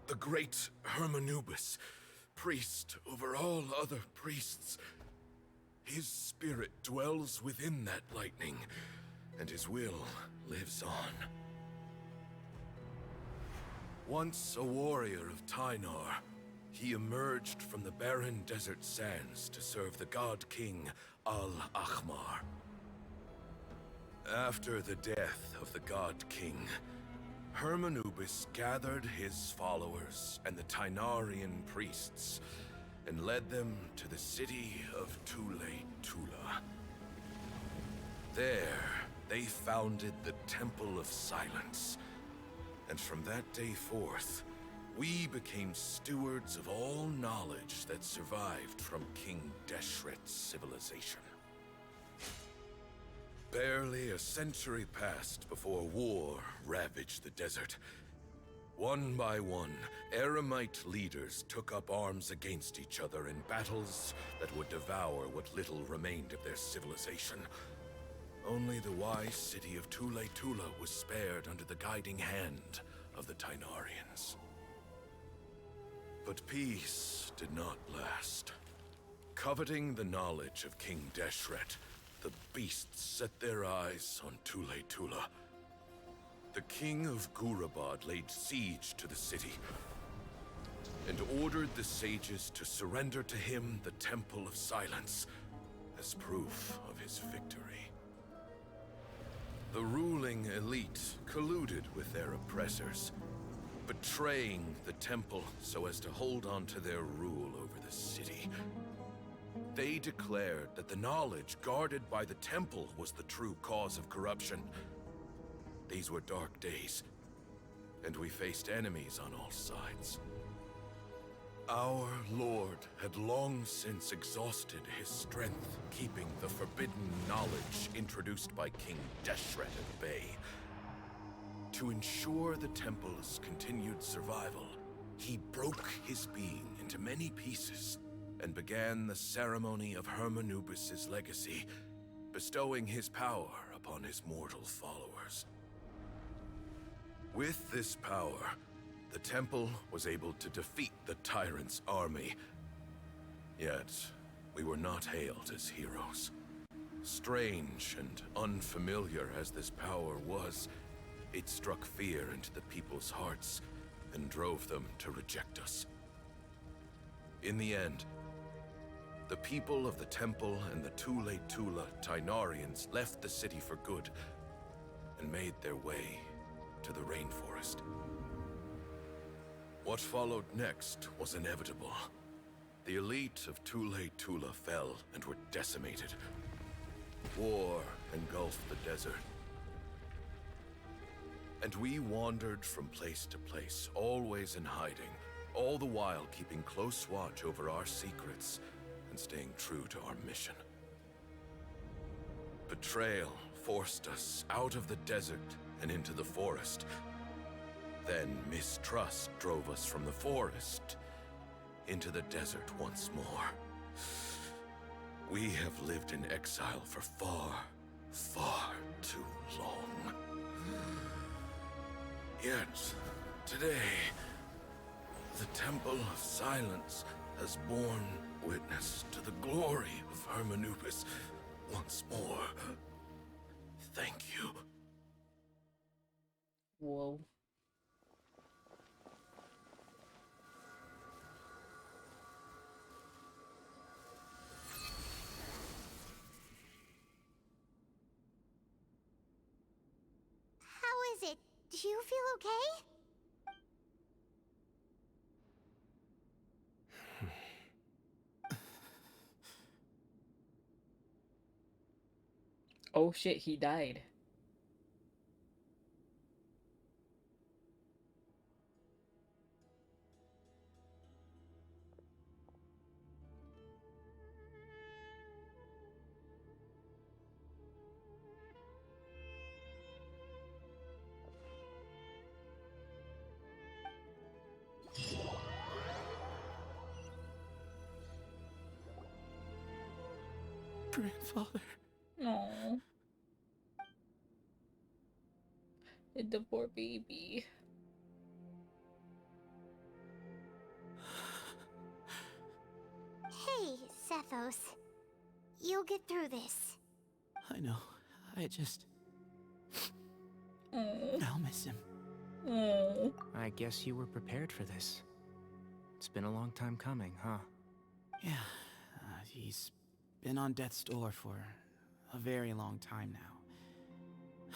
N: the great Hermanubis, priest over all other priests. His spirit dwells within that lightning, and his will lives on. Once a warrior of Tynar, he emerged from the barren desert sands to serve the god king Al-Ahmar. After the death of the god king, Hermanubis gathered his followers and the Tynarian priests and led them to the city of Tule-Tula. There, they founded the Temple of Silence, and from that day forth, we became stewards of all knowledge that survived from King Deshret's civilization. Barely a century passed before war ravaged the desert. One by one, Eremite leaders took up arms against each other in battles that would devour what little remained of their civilization. Only the wise city of Tule-Tula was spared under the guiding hand of the Tynarians. But peace did not last. Coveting the knowledge of King Deshret, the beasts set their eyes on Tule Tula. The king of Gurabad laid siege to the city and ordered the sages to surrender to him the Temple of Silence as proof of his victory. The ruling elite colluded with their oppressors, betraying the temple so as to hold on to their rule over the city. They declared that the knowledge guarded by the temple was the true cause of corruption. These were dark days, and we faced enemies on all sides. Our lord had long since exhausted his strength, keeping the forbidden knowledge introduced by King Deshret at bay. To ensure the temple's continued survival, he broke his being into many pieces and began the ceremony of Hermanubis' legacy, bestowing his power upon his mortal followers. With this power, the temple was able to defeat the tyrant's army. Yet, we were not hailed as heroes. Strange and unfamiliar as this power was, it struck fear into the people's hearts and drove them to reject us. In the end, the people of the temple and the Tule Tula Tainarians left the city for good and made their way to the rainforest. What followed next was inevitable. The elite of Tule Tula fell and were decimated. War engulfed the desert. And we wandered from place to place, always in hiding, all the while keeping close watch over our secrets and staying true to our mission. Betrayal forced us out of the desert and into the forest. Then mistrust drove us from the forest into the desert once more. We have lived in exile for far, far too long. Yet, today, the Temple of Silence has borne witness to the glory of Hermanubis once more. Thank you.
A: Whoa.
H: How is it? Do you feel okay?
A: Oh shit, he died.
I: Grandfather.
A: No. The poor baby.
H: Hey, Sethos. You'll get through this.
I: I know. I just...
A: Oh.
I: I'll miss him.
A: Oh.
Q: I guess you were prepared for this. It's been a long time coming, huh?
I: Yeah, he's been on death's door for a very long time now.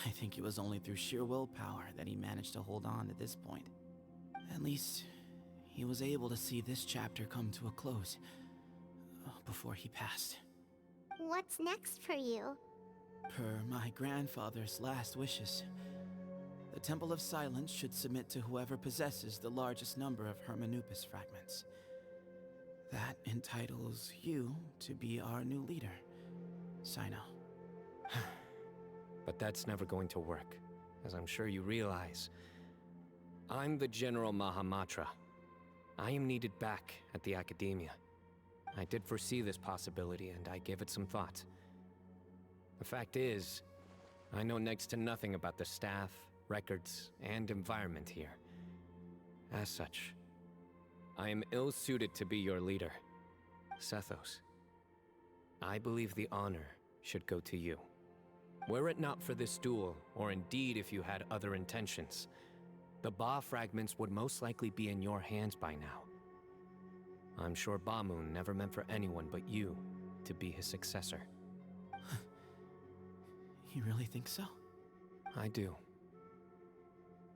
I: I think it was only through sheer willpower that he managed to hold on to this point. At least, he was able to see this chapter come to a close before he passed.
H: What's next for you?
I: Per my grandfather's last wishes, the Temple of Silence should submit to whoever possesses the largest number of Hermanubis fragments. That entitles you to be our new leader, CYNO.
K: But that's never going to work, as I'm sure you realize. I'm the General Mahamatra. I am needed back at the Academia. I did foresee this possibility, and I gave it some thought. The fact is, I know next to nothing about the staff, records, and environment here. As such, I am ill-suited to be your leader. Sethos, I believe the honor should go to you. Were it not for this duel, or indeed if you had other intentions, the Ba fragments would most likely be in your hands by now. I'm sure Bamoon never meant for anyone but you to be his successor.
I: You really think so?
K: I do.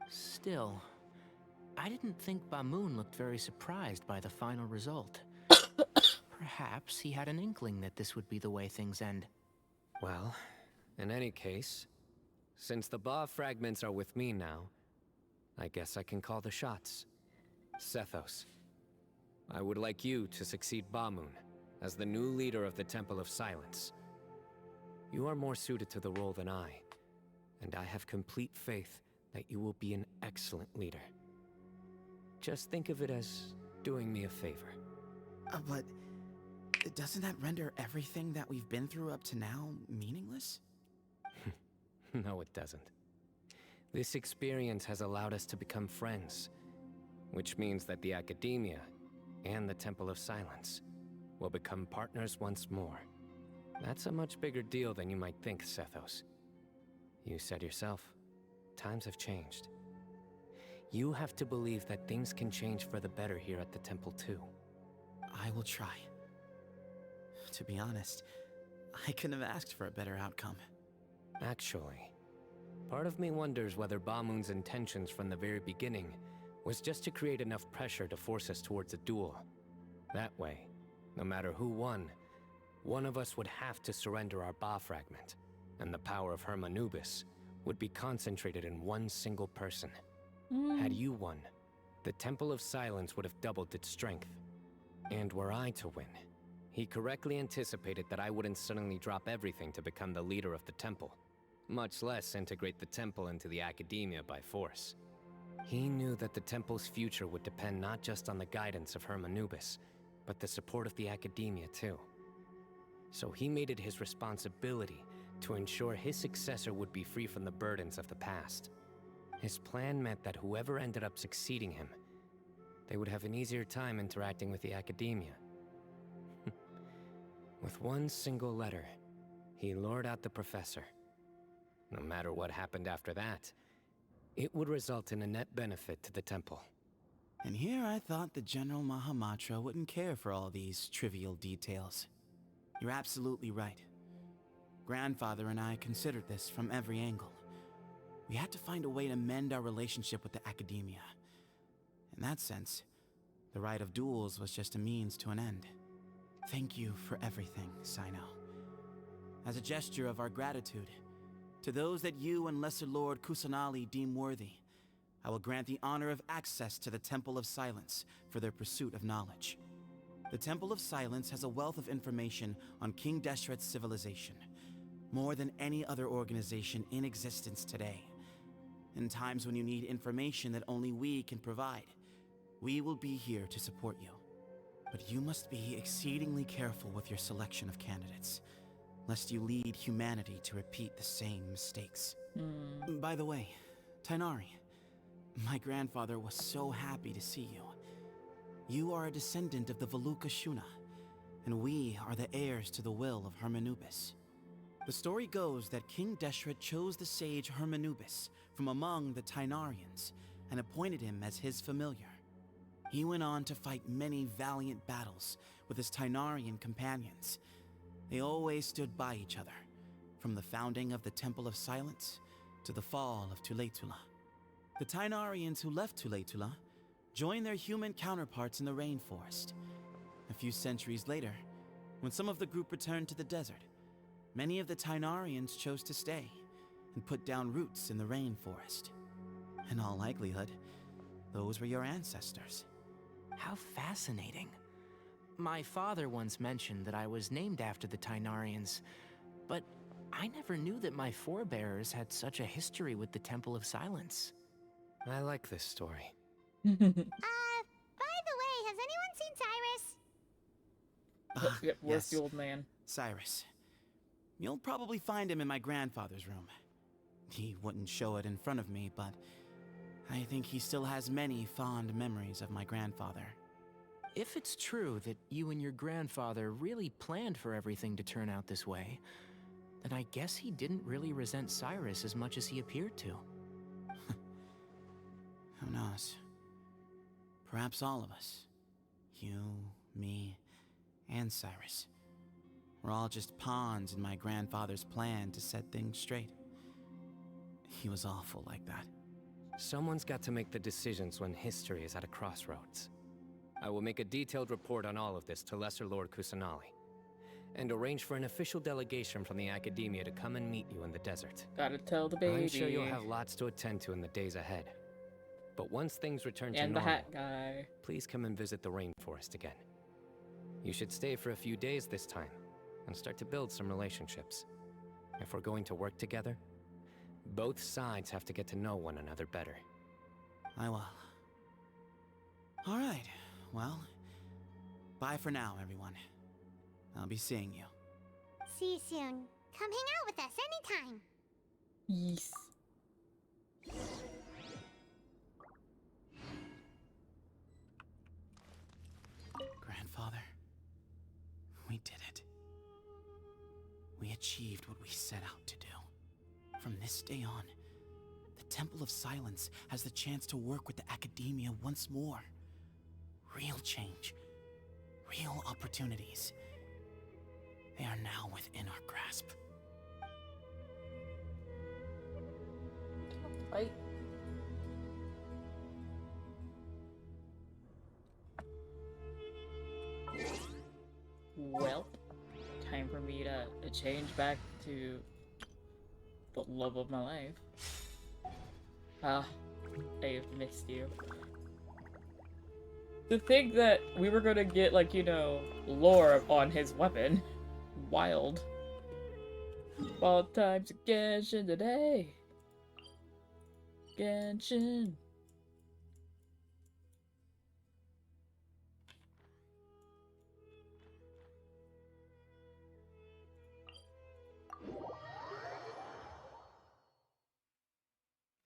Q: Still, I didn't think Bamoon looked very surprised by the final result. Perhaps he had an inkling that this would be the way things end.
K: Well, in any case, since the Ba fragments are with me now, I guess I can call the shots. Sethos, I would like you to succeed Bamoon as the new leader of the Temple of Silence. You are more suited to the role than I, and I have complete faith that you will be an excellent leader. Just think of it as doing me a favor.
I: But doesn't that render everything that we've been through up to now meaningless?
K: No, it doesn't. This experience has allowed us to become friends, which means that the Academia and the Temple of Silence will become partners once more. That's a much bigger deal than you might think, Sethos. You said yourself, times have changed. You have to believe that things can change for the better here at the temple too.
I: I will try. To be honest, I couldn't have asked for a better outcome.
K: Actually, part of me wonders whether Bamoon's intentions from the very beginning was just to create enough pressure to force us towards a duel. That way, no matter who won, one of us would have to surrender our Ba fragment, and the power of Hermanubis would be concentrated in one single person. Had you won, the Temple of Silence would have doubled its strength. And were I to win, he correctly anticipated that I wouldn't suddenly drop everything to become the leader of the temple, much less integrate the temple into the Academia by force. He knew that the temple's future would depend not just on the guidance of Hermanubis, but the support of the Academia too. So he made it his responsibility to ensure his successor would be free from the burdens of the past. His plan meant that whoever ended up succeeding him, they would have an easier time interacting with the Academia. With one single letter, he lured out the professor. No matter what happened after that, it would result in a net benefit to the temple.
I: And here I thought the General Mahamatra wouldn't care for all these trivial details. You're absolutely right. Grandfather and I considered this from every angle. We had to find a way to mend our relationship with the Academia. In that sense, the right of duels was just a means to an end. Thank you for everything, CYNO. As a gesture of our gratitude, to those that you and Lesser Lord Kusanali deem worthy, I will grant the honor of access to the Temple of Silence for their pursuit of knowledge. The Temple of Silence has a wealth of information on King Deshret's civilization, more than any other organization in existence today. In times when you need information that only we can provide, we will be here to support you. But you must be exceedingly careful with your selection of candidates, lest you lead humanity to repeat the same mistakes. By the way, Tainari, my grandfather was so happy to see you. You are a descendant of the Veluka Shuna, and we are the heirs to the will of Hermanubis. The story goes that King Deshret chose the sage Hermanubis from among the Tainarians and appointed him as his familiar. He went on to fight many valiant battles with his Tainarian companions. They always stood by each other, from the founding of the Temple of Silence to the fall of Tuletula. The Tainarians who left Tuletula joined their human counterparts in the rainforest. A few centuries later, when some of the group returned to the desert, many of the Tainarians chose to stay and put down roots in the rainforest. In all likelihood, those were your ancestors.
Q: How fascinating. My father once mentioned that I was named after the Tainarians, but I never knew that my forebears had such a history with the Temple of Silence.
K: I like this story.
H: By the way, has anyone seen Cyrus?
A: Yep, where's
I: Yes,
A: the old man?
I: Cyrus. You'll probably find him in my grandfather's room. He wouldn't show it in front of me, but I think he still has many fond memories of my grandfather.
Q: if it's true that you and your grandfather really planned for everything to turn out this way, then I guess he didn't really resent Cyrus as much as he appeared to.
I: Who knows? Perhaps all of us. You, me, and Cyrus. We're all just pawns in my grandfather's plan to set things straight. He was awful like that.
K: Someone's got to make the decisions when history is at a crossroads. I will make a detailed report on all of this to Lesser Lord Kusanali, and arrange for an official delegation from the Academia to come and meet you in the desert.
A: Gotta tell the baby.
K: I'm sure you'll have lots to attend to in the days ahead. But once things return to
A: And the
K: normal,
A: hat guy.
K: please come and visit the rainforest again. You should stay for a few days this time, and start to build some relationships. If we're going to work together, both sides have to get to know one another better.
I: I will. All right. Well, bye for now, everyone. I'll be seeing you.
H: See you soon. Come hang out with us anytime.
A: Yes.
I: Grandfather, we did it. We achieved what we set out to do. From this day on, the Temple of Silence has the chance to work with the Academia once more. Real change. Real opportunities. They are now within our grasp.
A: Right. Well, time for me to change back to the love of my life. Ah, I've missed you. To think that we were gonna get, like, you know, lore on his weapon. Wild. Wild times of Genshin today. Genshin.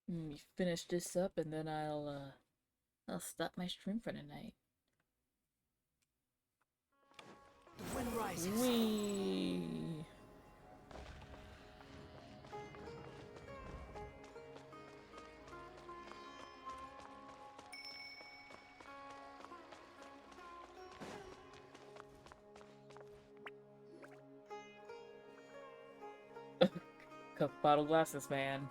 A: Let me finish this up and then I'll stop my stream for the night.
P: The wind rises.
A: Whee! Cup bottle glasses, man.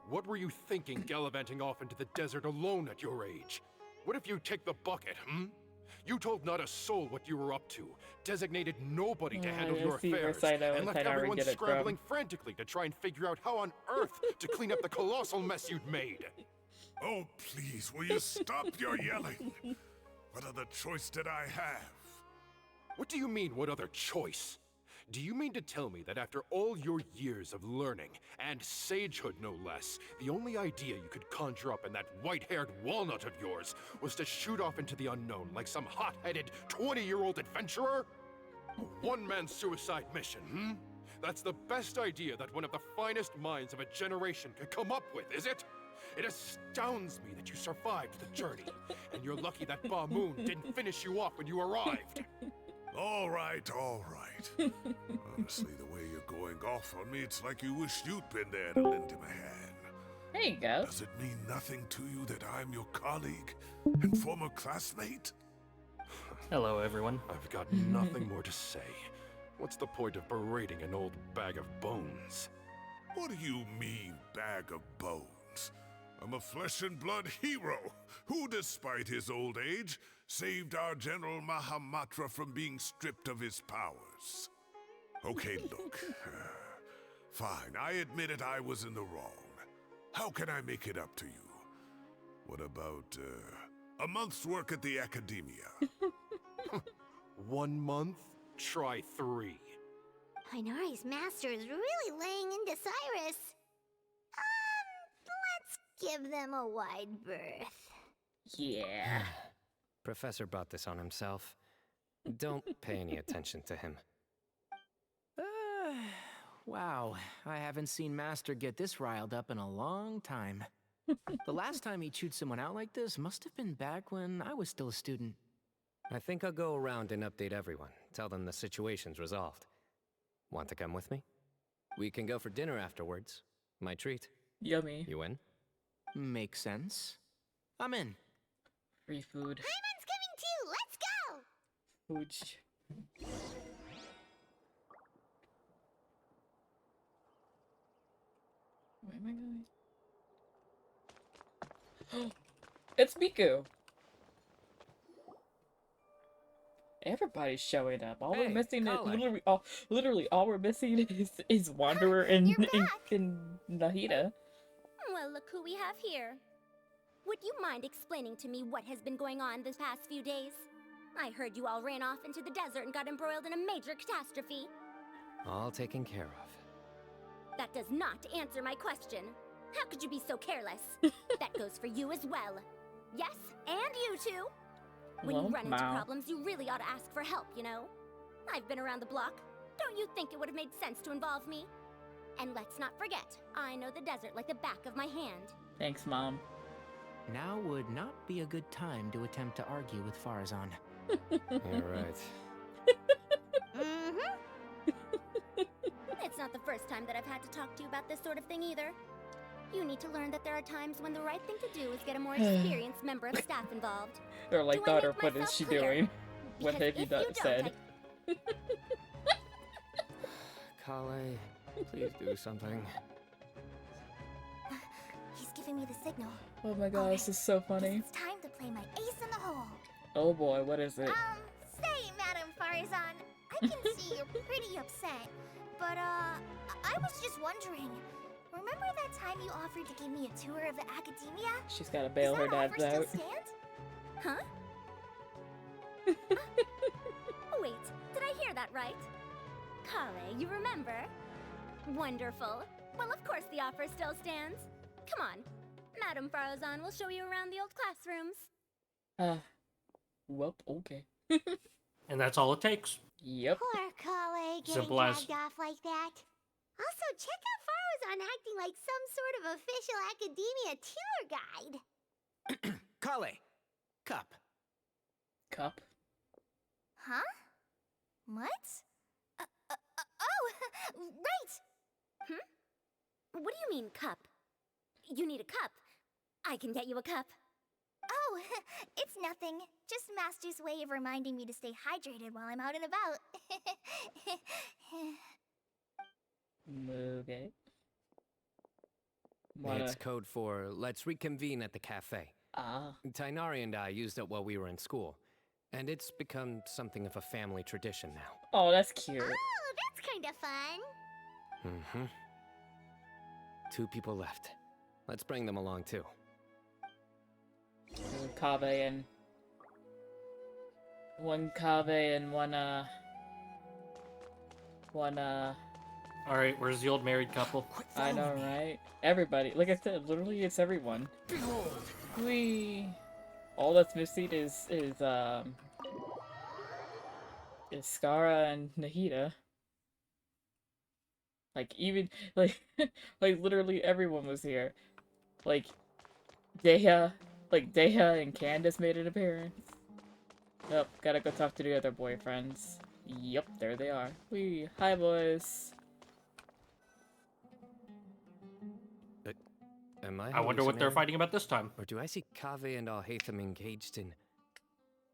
G: What were you thinking gallivanting off into the desert alone at your age? What if you take the bucket, You told not a soul what you were up to, designated nobody to handle your affairs, and left everyone scrambling frantically to try and figure out how on earth to clean up the colossal mess you'd made.
O: Oh, please, will you stop your yelling? What other choice did I have?
G: What do you mean, what other choice? Do you mean to tell me that after all your years of learning, and sagehood no less, the only idea you could conjure up in that white-haired walnut of yours was to shoot off into the unknown like some hot-headed 20-year-old adventurer? A one-man suicide mission, That's the best idea that one of the finest minds of a generation could come up with, is it? It astounds me that you survived the journey, and you're lucky that Ba Moon didn't finish you off when you arrived.
O: All right, all right. Honestly, the way you're going off on me, it's like you wished you'd been there to lend him a hand.
A: There you go.
O: Does it mean nothing to you that I'm your colleague and former classmate?
G: Hello, everyone. I've got nothing more to say. What's the point of berating an old bag of bones?
O: What do you mean, bag of bones? I'm a flesh and blood hero who, despite his old age, saved our General Mahamatra from being stripped of his powers. Okay, look. Fine, I admit it, I was in the wrong. How can I make it up to you? What about, a month's work at the Academia?
G: 1 month? Try 3.
H: Inari's master is really laying into Cyrus. Let's give them a wide berth.
A: Yeah.
K: Professor brought this on himself. Don't pay any attention to him.
Q: Wow, I haven't seen Master get this riled up in a long time. The last time he chewed someone out like this must have been back when I was still a student.
K: I think I'll go around and update everyone. Tell them the situation's resolved. Want to come with me? We can go for dinner afterwards. My treat.
A: Yummy.
K: You in?
Q: Makes sense. I'm in.
A: Free food.
H: Paimon's coming too! Let's go!
A: Food. Where am I going? It's Miku! Everybody's showing up. All we're missing is literally all we're missing is Wanderer and Nahida.
R: Well, look who we have here. Would you mind explaining to me what has been going on this past few days? I heard you all ran off into the desert and got embroiled in a major catastrophe.
K: All taken care of.
R: That does not answer my question. How could you be so careless? That goes for you as well. Yes, and you too. When you run into problems, you really ought to ask for help, you know? I've been around the block. Don't you think it would have made sense to involve me? And let's not forget, I know the desert like the back of my hand.
A: Thanks, Mom.
Q: Now would not be a good time to attempt to argue with Farazan.
K: You're right.
R: It's not the first time that I've had to talk to you about this sort of thing either. You need to learn that there are times when the right thing to do is get a more experienced member of staff involved.
A: They're like, daughter, what is she doing? What have you said?
K: Kale, please do something.
H: He's giving me the signal.
A: Oh my god, this is so funny.
H: It's time to play my ace in the hole.
A: Oh boy, what is it?
H: Say, Madame Farazan, I can see you're pretty upset, but I was just wondering. Remember that time you offered to give me a tour of the academia?
A: She's gotta bail her dad's
H: Does that offer
A: out.
H: still stand?
R: Huh? Wait, did I hear that right? Kale, you remember? Wonderful. Well, of course the offer still stands. Come on. Madame Farazan will show you around the old classrooms.
A: Well, okay.
V: And that's all it takes.
A: Yep.
H: Poor Kale getting
V: Simple as.
H: dragged off like that. Also, check out Farazan acting like some sort of official academia tour guide.
Q: Kale! Cup.
A: Cup?
H: Huh? What? Oh, right!
R: What do you mean, cup? You need a cup. I can get you a cup.
H: Oh, it's nothing. Just Master's way of reminding me to stay hydrated while I'm out and about.
A: Okay.
K: It's code for let's reconvene at the cafe. Tainari and I used it while we were in school, and it's become something of a family tradition now.
A: Oh, that's cute.
H: Oh, that's kind of fun.
K: Mm-hmm. 2 people left. Let's bring them along too.
A: One Kaveh and one
V: Alright, where's the old married couple?
A: I know, right? Everybody. Like I said, literally it's everyone. All that's missing is Skara and Nahida. Like even like literally everyone was here. Like Deha and Candace made an appearance. Yep, gotta go talk to the other boyfriends. Yep, there they are. Hi boys.
K: Am I
V: I wonder what they're
K: hallucinating?
V: fighting about this time.
K: Or do I see Kaveh and Alhaitham engaged in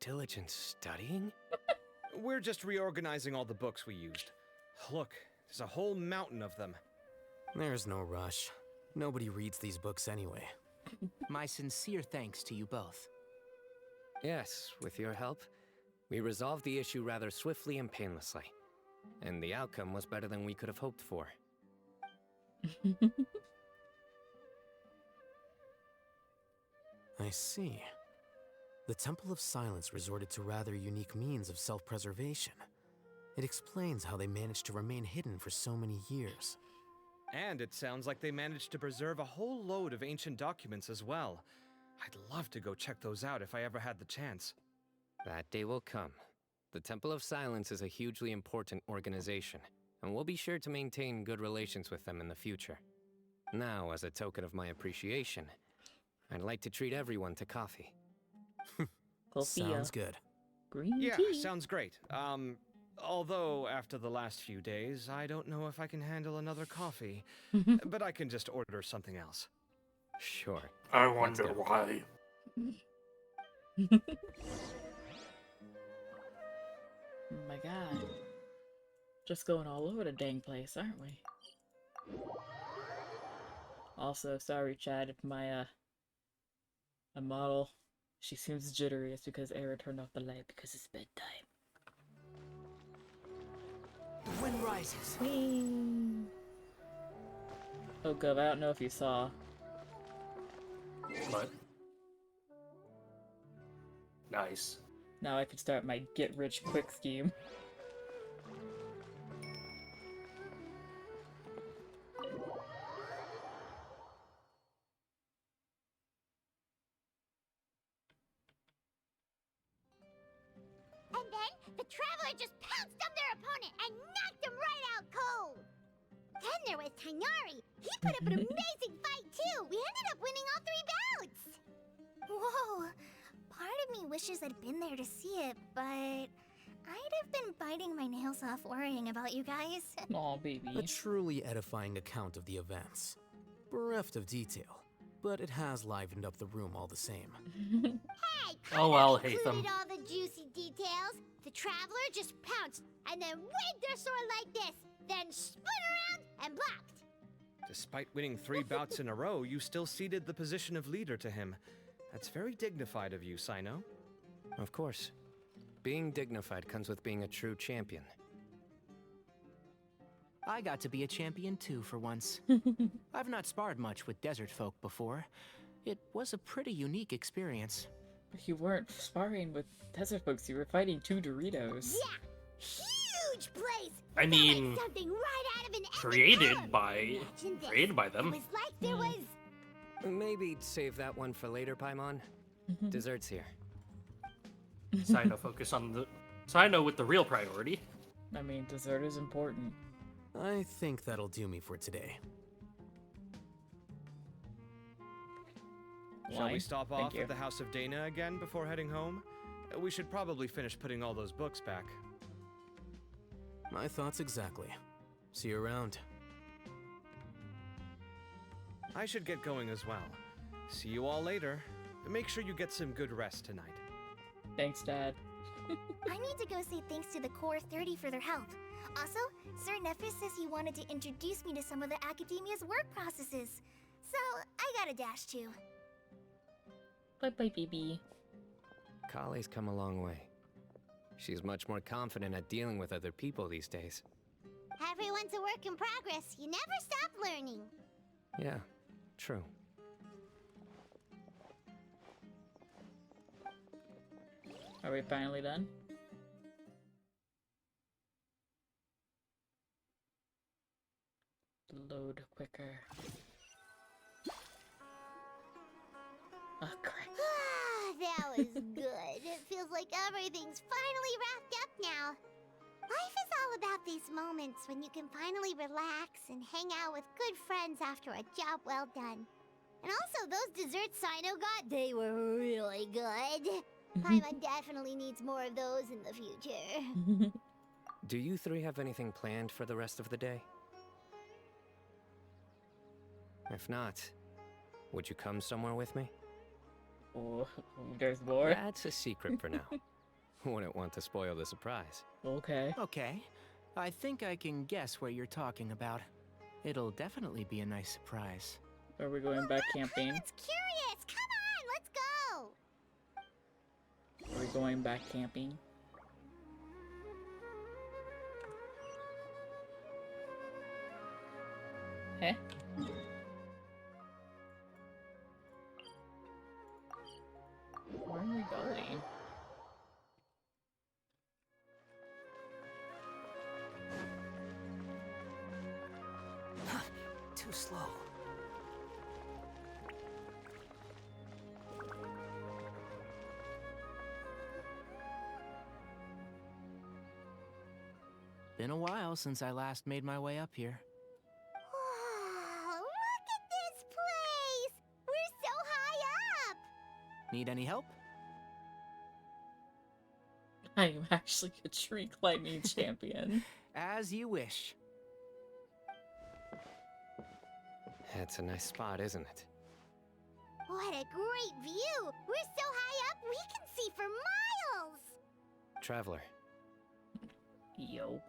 K: diligent studying?
W: We're just reorganizing all the books we used. Look, there's a whole mountain of them.
F: There's no rush. Nobody reads these books anyway.
Q: My sincere thanks to you both.
K: Yes, with your help, we resolved the issue rather swiftly and painlessly. And the outcome was better than we could have hoped for.
F: I see. The Temple of Silence resorted to rather unique means of self-preservation. It explains how they managed to remain hidden for so many years.
W: And it sounds like they managed to preserve a whole load of ancient documents as well. I'd love to go check those out if I ever had the chance.
K: That day will come. The Temple of Silence is a hugely important organization, and we'll be sure to maintain good relations with them in the future. Now, as a token of my appreciation, I'd like to treat everyone to coffee.
F: Sounds good.
A: Green
W: yeah,
A: tea.
W: sounds great. Although after the last few days, I don't know if I can handle another coffee. But I can just order something else.
K: Sure.
E: I wonder why.
A: Oh my god. Just going all over the dang place, aren't we? Also, sorry Chad, if my a model, she seems jittery. It's because Era turned off the light because it's bedtime.
Q: The wind rises.
A: Oh, Gov, I don't know if you saw.
E: What? Nice.
A: Now I can start my get-rich-quick scheme.
H: And then the Traveler just pounced on their opponent and knocked him right out cold. Then there was Tainari. He put up an amazing fight too. We ended up winning all 3 bouts.
L: Whoa. Part of me wishes I'd been there to see it, but I'd have been biting my nails off worrying about you guys.
A: Aw, baby.
S: A truly edifying account of the events. Bereft of detail, but it has livened up the room all the same.
H: Hey,
E: Oh well,
H: included
E: Hatham.
H: all the juicy details. The Traveler just pounced and then waved their sword like this, then spun around and blocked.
W: Despite winning 3 bouts in a row, you still ceded the position of leader to him. That's very dignified of you, CYNO.
K: Of course. Being dignified comes with being a true champion.
Q: I got to be a champion too for once. I've not sparred much with desert folk before. It was a pretty unique experience.
A: But you weren't sparring with desert folks, you were fighting 2 Doritos.
H: Yeah, huge place.
E: I mean,
H: Something right out of an
E: created
H: epic
E: by
H: Imagine this.
E: them.
H: It was like there was.
K: Maybe save that one for later, Paimon. Dessert's here.
E: CYNO focus on the CYNO with the real priority.
A: I mean, dessert is important.
S: I think that'll do me for today.
W: Shall we stop
A: Thank
W: off
A: you.
W: at the House of Dana again before heading home? We should probably finish putting all those books back.
S: My thoughts exactly. See you around.
W: I should get going as well. See you all later. Make sure you get some good rest tonight.
A: Thanks, Dad.
L: I need to go say thanks to the Core 30 for their help. Also, Sir Nephis says he wanted to introduce me to some of the Academia's work processes. So, I gotta dash too.
A: Bye-bye, baby.
K: Kali's come a long way. She's much more confident at dealing with other people these days.
H: Everyone's a work in progress. You never stop learning.
K: Yeah, true.
A: Are we finally done? Load quicker. Oh, crap.
H: That was good. It feels like everything's finally wrapped up now. Life is all about these moments when you can finally relax and hang out with good friends after a job well done. And also, those desserts CYNO got, they were really good. Paimon definitely needs more of those in the future.
K: Do you 3 have anything planned for the rest of the day? If not, would you come somewhere with me?
A: Oh, there's more?
K: That's a secret for now. Wouldn't want to spoil the surprise.
A: Okay.
Q: Okay. I think I can guess what you're talking about. It'll definitely be a nice surprise.
A: Are we going back camping?
H: It's curious. Come on, let's go.
A: Are we going back camping? Heh? Where are we going?
Q: Too slow. Been a while since I last made my way up here.
H: Wow, look at this place. We're so high up.
Q: Need any help?
A: I am actually a tree climbing champion.
Q: As you wish.
K: It's a nice spot, isn't it?
H: What a great view! We're so high up, we can see for miles!
K: Traveler,
A: Yo.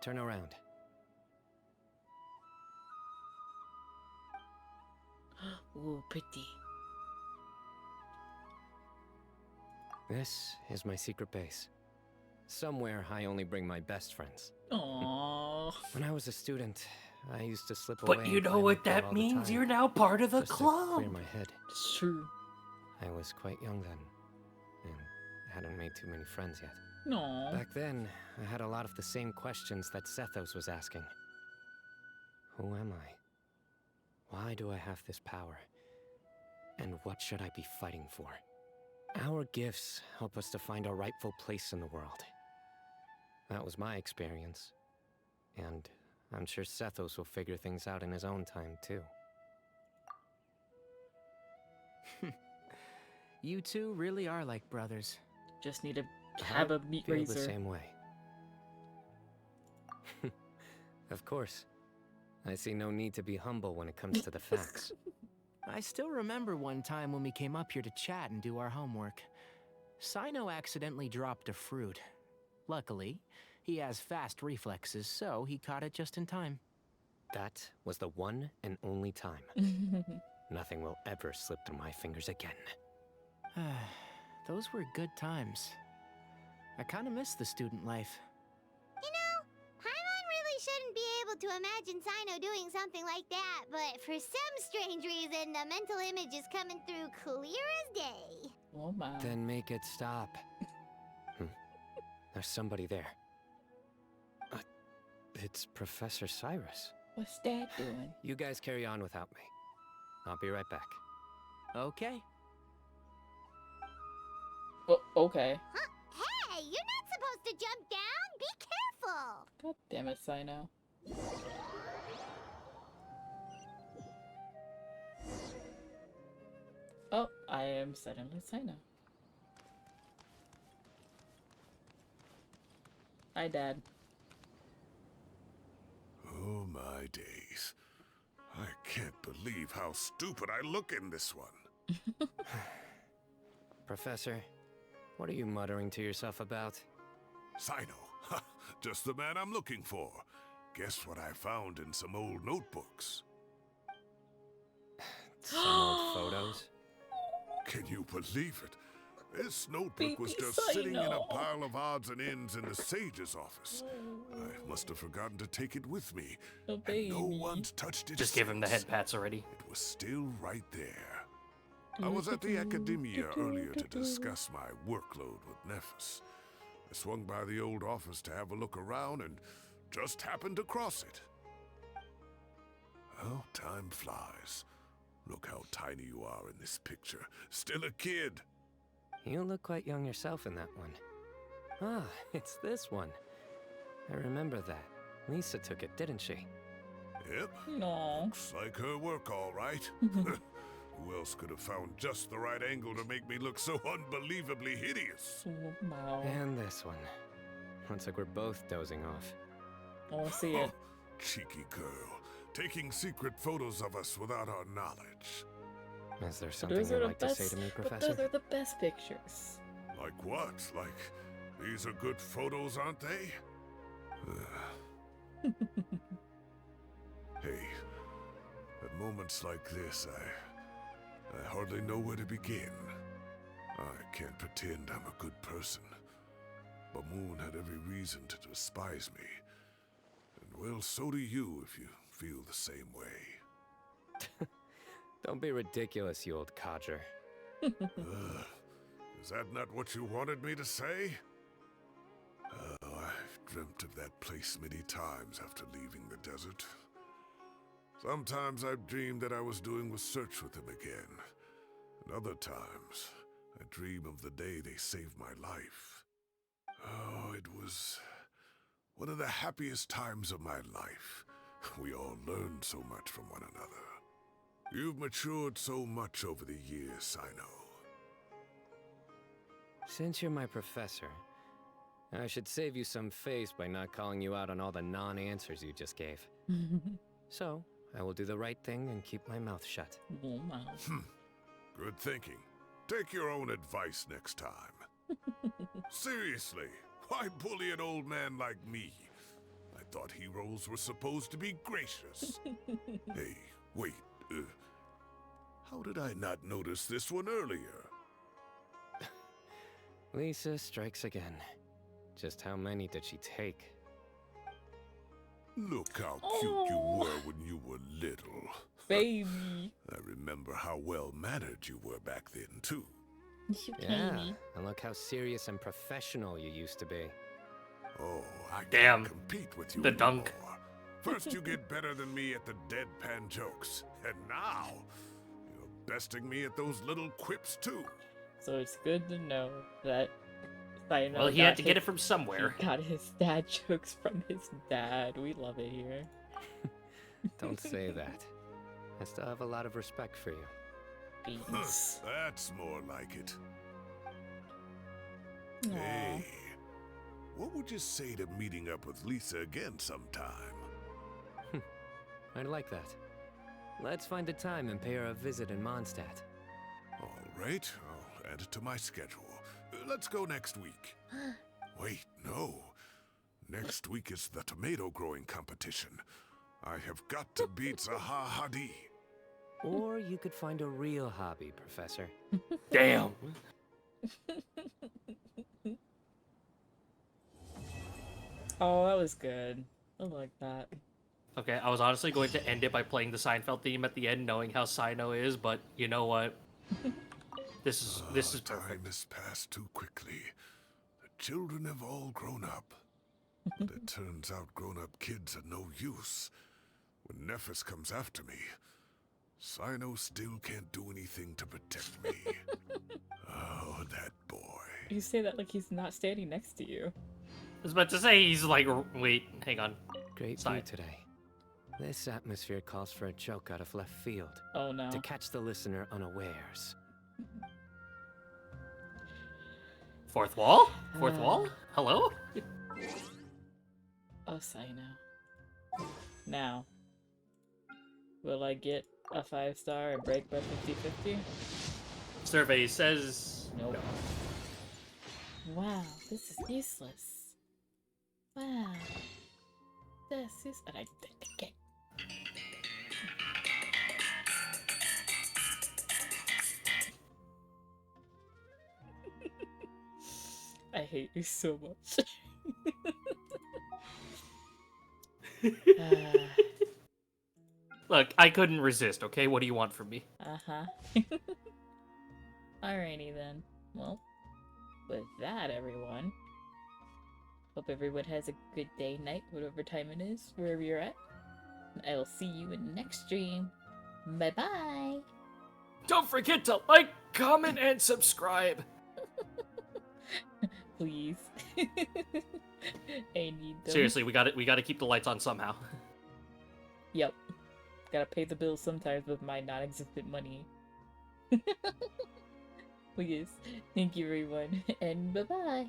K: turn around.
A: Ooh, pretty.
K: This is my secret base. Somewhere I only bring my best friends.
A: Aww.
K: When I was a student, I used to slip away.
E: But you
K: and
E: know
K: climb
E: what
K: up there
E: that
K: all the
E: means?
K: time,
E: You're now part of the
K: just to
E: club.
K: clear my head.
A: It's true.
K: I was quite young then, and hadn't made too many friends yet.
A: No.
K: Back then, I had a lot of the same questions that Sethos was asking. Who am I? Why do I have this power? And what should I be fighting for? Our gifts help us to find our rightful place in the world. That was my experience. And I'm sure Sethos will figure things out in his own time, too.
Q: You two really are like brothers.
A: Just need to have a meat
K: feel
A: razor.
K: the same way. Of course. I see no need to be humble when it comes to the facts.
Q: I still remember one time when we came up here to chat and do our homework. CYNO accidentally dropped a fruit. Luckily, he has fast reflexes, so he caught it just in time.
K: That was the one and only time. Nothing will ever slip through my fingers again.
Q: Those were good times. I kinda miss the student life.
H: You know, Paimon really shouldn't be able to imagine CYNO doing something like that, but for some strange reason, the mental image is coming through clear as day.
A: Oh my.
K: Then make it stop. There's somebody there. It's Professor Cyrus.
A: What's Dad doing?
K: You guys carry on without me. I'll be right back.
Q: Okay.
A: Oh, okay.
H: Huh? Hey, you're not supposed to jump down! Be careful!
A: God damn it, CYNO. Oh, I am suddenly CYNO. Hi, Dad.
O: Oh my days. I can't believe how stupid I look in this one.
K: Professor, what are you muttering to yourself about?
O: CYNO. Just the man I'm looking for. Guess what I found in some old notebooks?
K: Some old photos?
O: Can you believe it? This notebook
A: Baby
O: was just sitting in a
A: CYNO.
O: pile of odds and ends in the sage's office. I must have forgotten to take it with me.
A: Oh,
O: And
A: baby.
O: no one's touched it
E: Just give him the
O: since.
E: head pats already.
O: It was still right there. I was at the academia earlier to discuss my workload with Nephis. I swung by the old office to have a look around and just happened to cross it. Oh, time flies. Look how tiny you are in this picture. Still a kid.
K: You look quite young yourself in that one. Ah, it's this one. I remember that. Lisa took it, didn't she?
O: Yep.
A: No.
O: Looks like her work, all right. Who else could have found just the right angle to make me look so unbelievably hideous?
A: Wow.
K: And this one. Looks like we're both dozing off.
A: I want to see it.
O: Cheeky girl, taking secret photos of us without our knowledge.
K: Is there something
A: Those are
K: you'd
A: the
K: like
A: best.
K: to say to me,
A: But
K: Professor?
A: those are the best pictures.
O: Like what? Like, these are good photos, aren't they? Hey, at moments like this, I hardly know where to begin. I can't pretend I'm a good person. But Moon had every reason to despise me. And well, so do you if you feel the same way.
K: Don't be ridiculous, you old codger.
O: Is that not what you wanted me to say? Oh, I've dreamt of that place many times after leaving the desert. Sometimes I've dreamed that I was doing a search with them again. And other times, I dream of the day they saved my life. Oh, it was one of the happiest times of my life. We all learned so much from one another. You've matured so much over the years, CYNO.
K: Since you're my professor, I should save you some face by not calling you out on all the non-answers you just gave. So, I will do the right thing and keep my mouth shut.
O: Good thinking. Take your own advice next time. Seriously, why bully an old man like me? I thought heroes were supposed to be gracious. Hey, wait, how did I not notice this one earlier?
K: Lisa strikes again. Just how many did she take?
O: Look how cute you were when you were little.
A: Baby.
O: I remember how well-mannered you were back then, too.
K: Yeah, and look how serious and professional you used to be.
O: Oh, I
E: Damn.
O: can't compete with you
E: The dunk.
O: anymore. First you get better than me at the deadpan jokes, and now you're besting me at those little quips too.
A: So it's good to know that CYNO
E: Well, he had to get it from somewhere.
A: He got his dad jokes from his dad. We love it here.
K: Don't say that. I still have a lot of respect for you.
A: Beans.
O: That's more like it.
A: Aww.
O: Hey, what would you say to meeting up with Lisa again sometime?
K: I'd like that. Let's find a time and pay her a visit in Mondstadt.
O: All right, I'll add it to my schedule. Let's go next week. Wait, no. Next week is the tomato growing competition. I have got to beat Zaha Hadid.
K: Or you could find a real hobby, Professor.
E: Damn.
A: Oh, that was good. I like that.
E: Okay, I was honestly going to end it by playing the Seinfeld theme at the end, knowing how CYNO is, but you know what? This is perfect.
O: Time has passed too quickly. The children have all grown up. But it turns out grown-up kids are no use. When Nephis comes after me, CYNO still can't do anything to protect me. Oh, that boy.
A: You say that like he's not standing next to you.
E: I was about to say he's like, wait, hang on.
K: Great view today. This atmosphere calls for a joke out of left field.
A: Oh no.
K: To catch the listener unawares.
E: Fourth wall? Fourth wall? Hello?
A: Oh, CYNO. Now, will I get a 5-star and break by 50/50?
E: Survey says
A: nope.
E: No.
A: Wow, this is useless. Wow. This is... And I think again. I hate you so much.
E: Look, I couldn't resist, okay? What do you want from me?
A: Uh-huh. Alrighty then. Well, with that, everyone. Hope everyone has a good day, night, whatever time it is, wherever you're at. And I will see you in the next stream. Bye-bye!
E: Don't forget to like, comment, and subscribe!
A: Please. I need them.
E: Seriously, we gotta keep the lights on somehow.
A: Yep. Gotta pay the bills sometimes with my non-existent money. Please. Thank you, everyone, and bye-bye!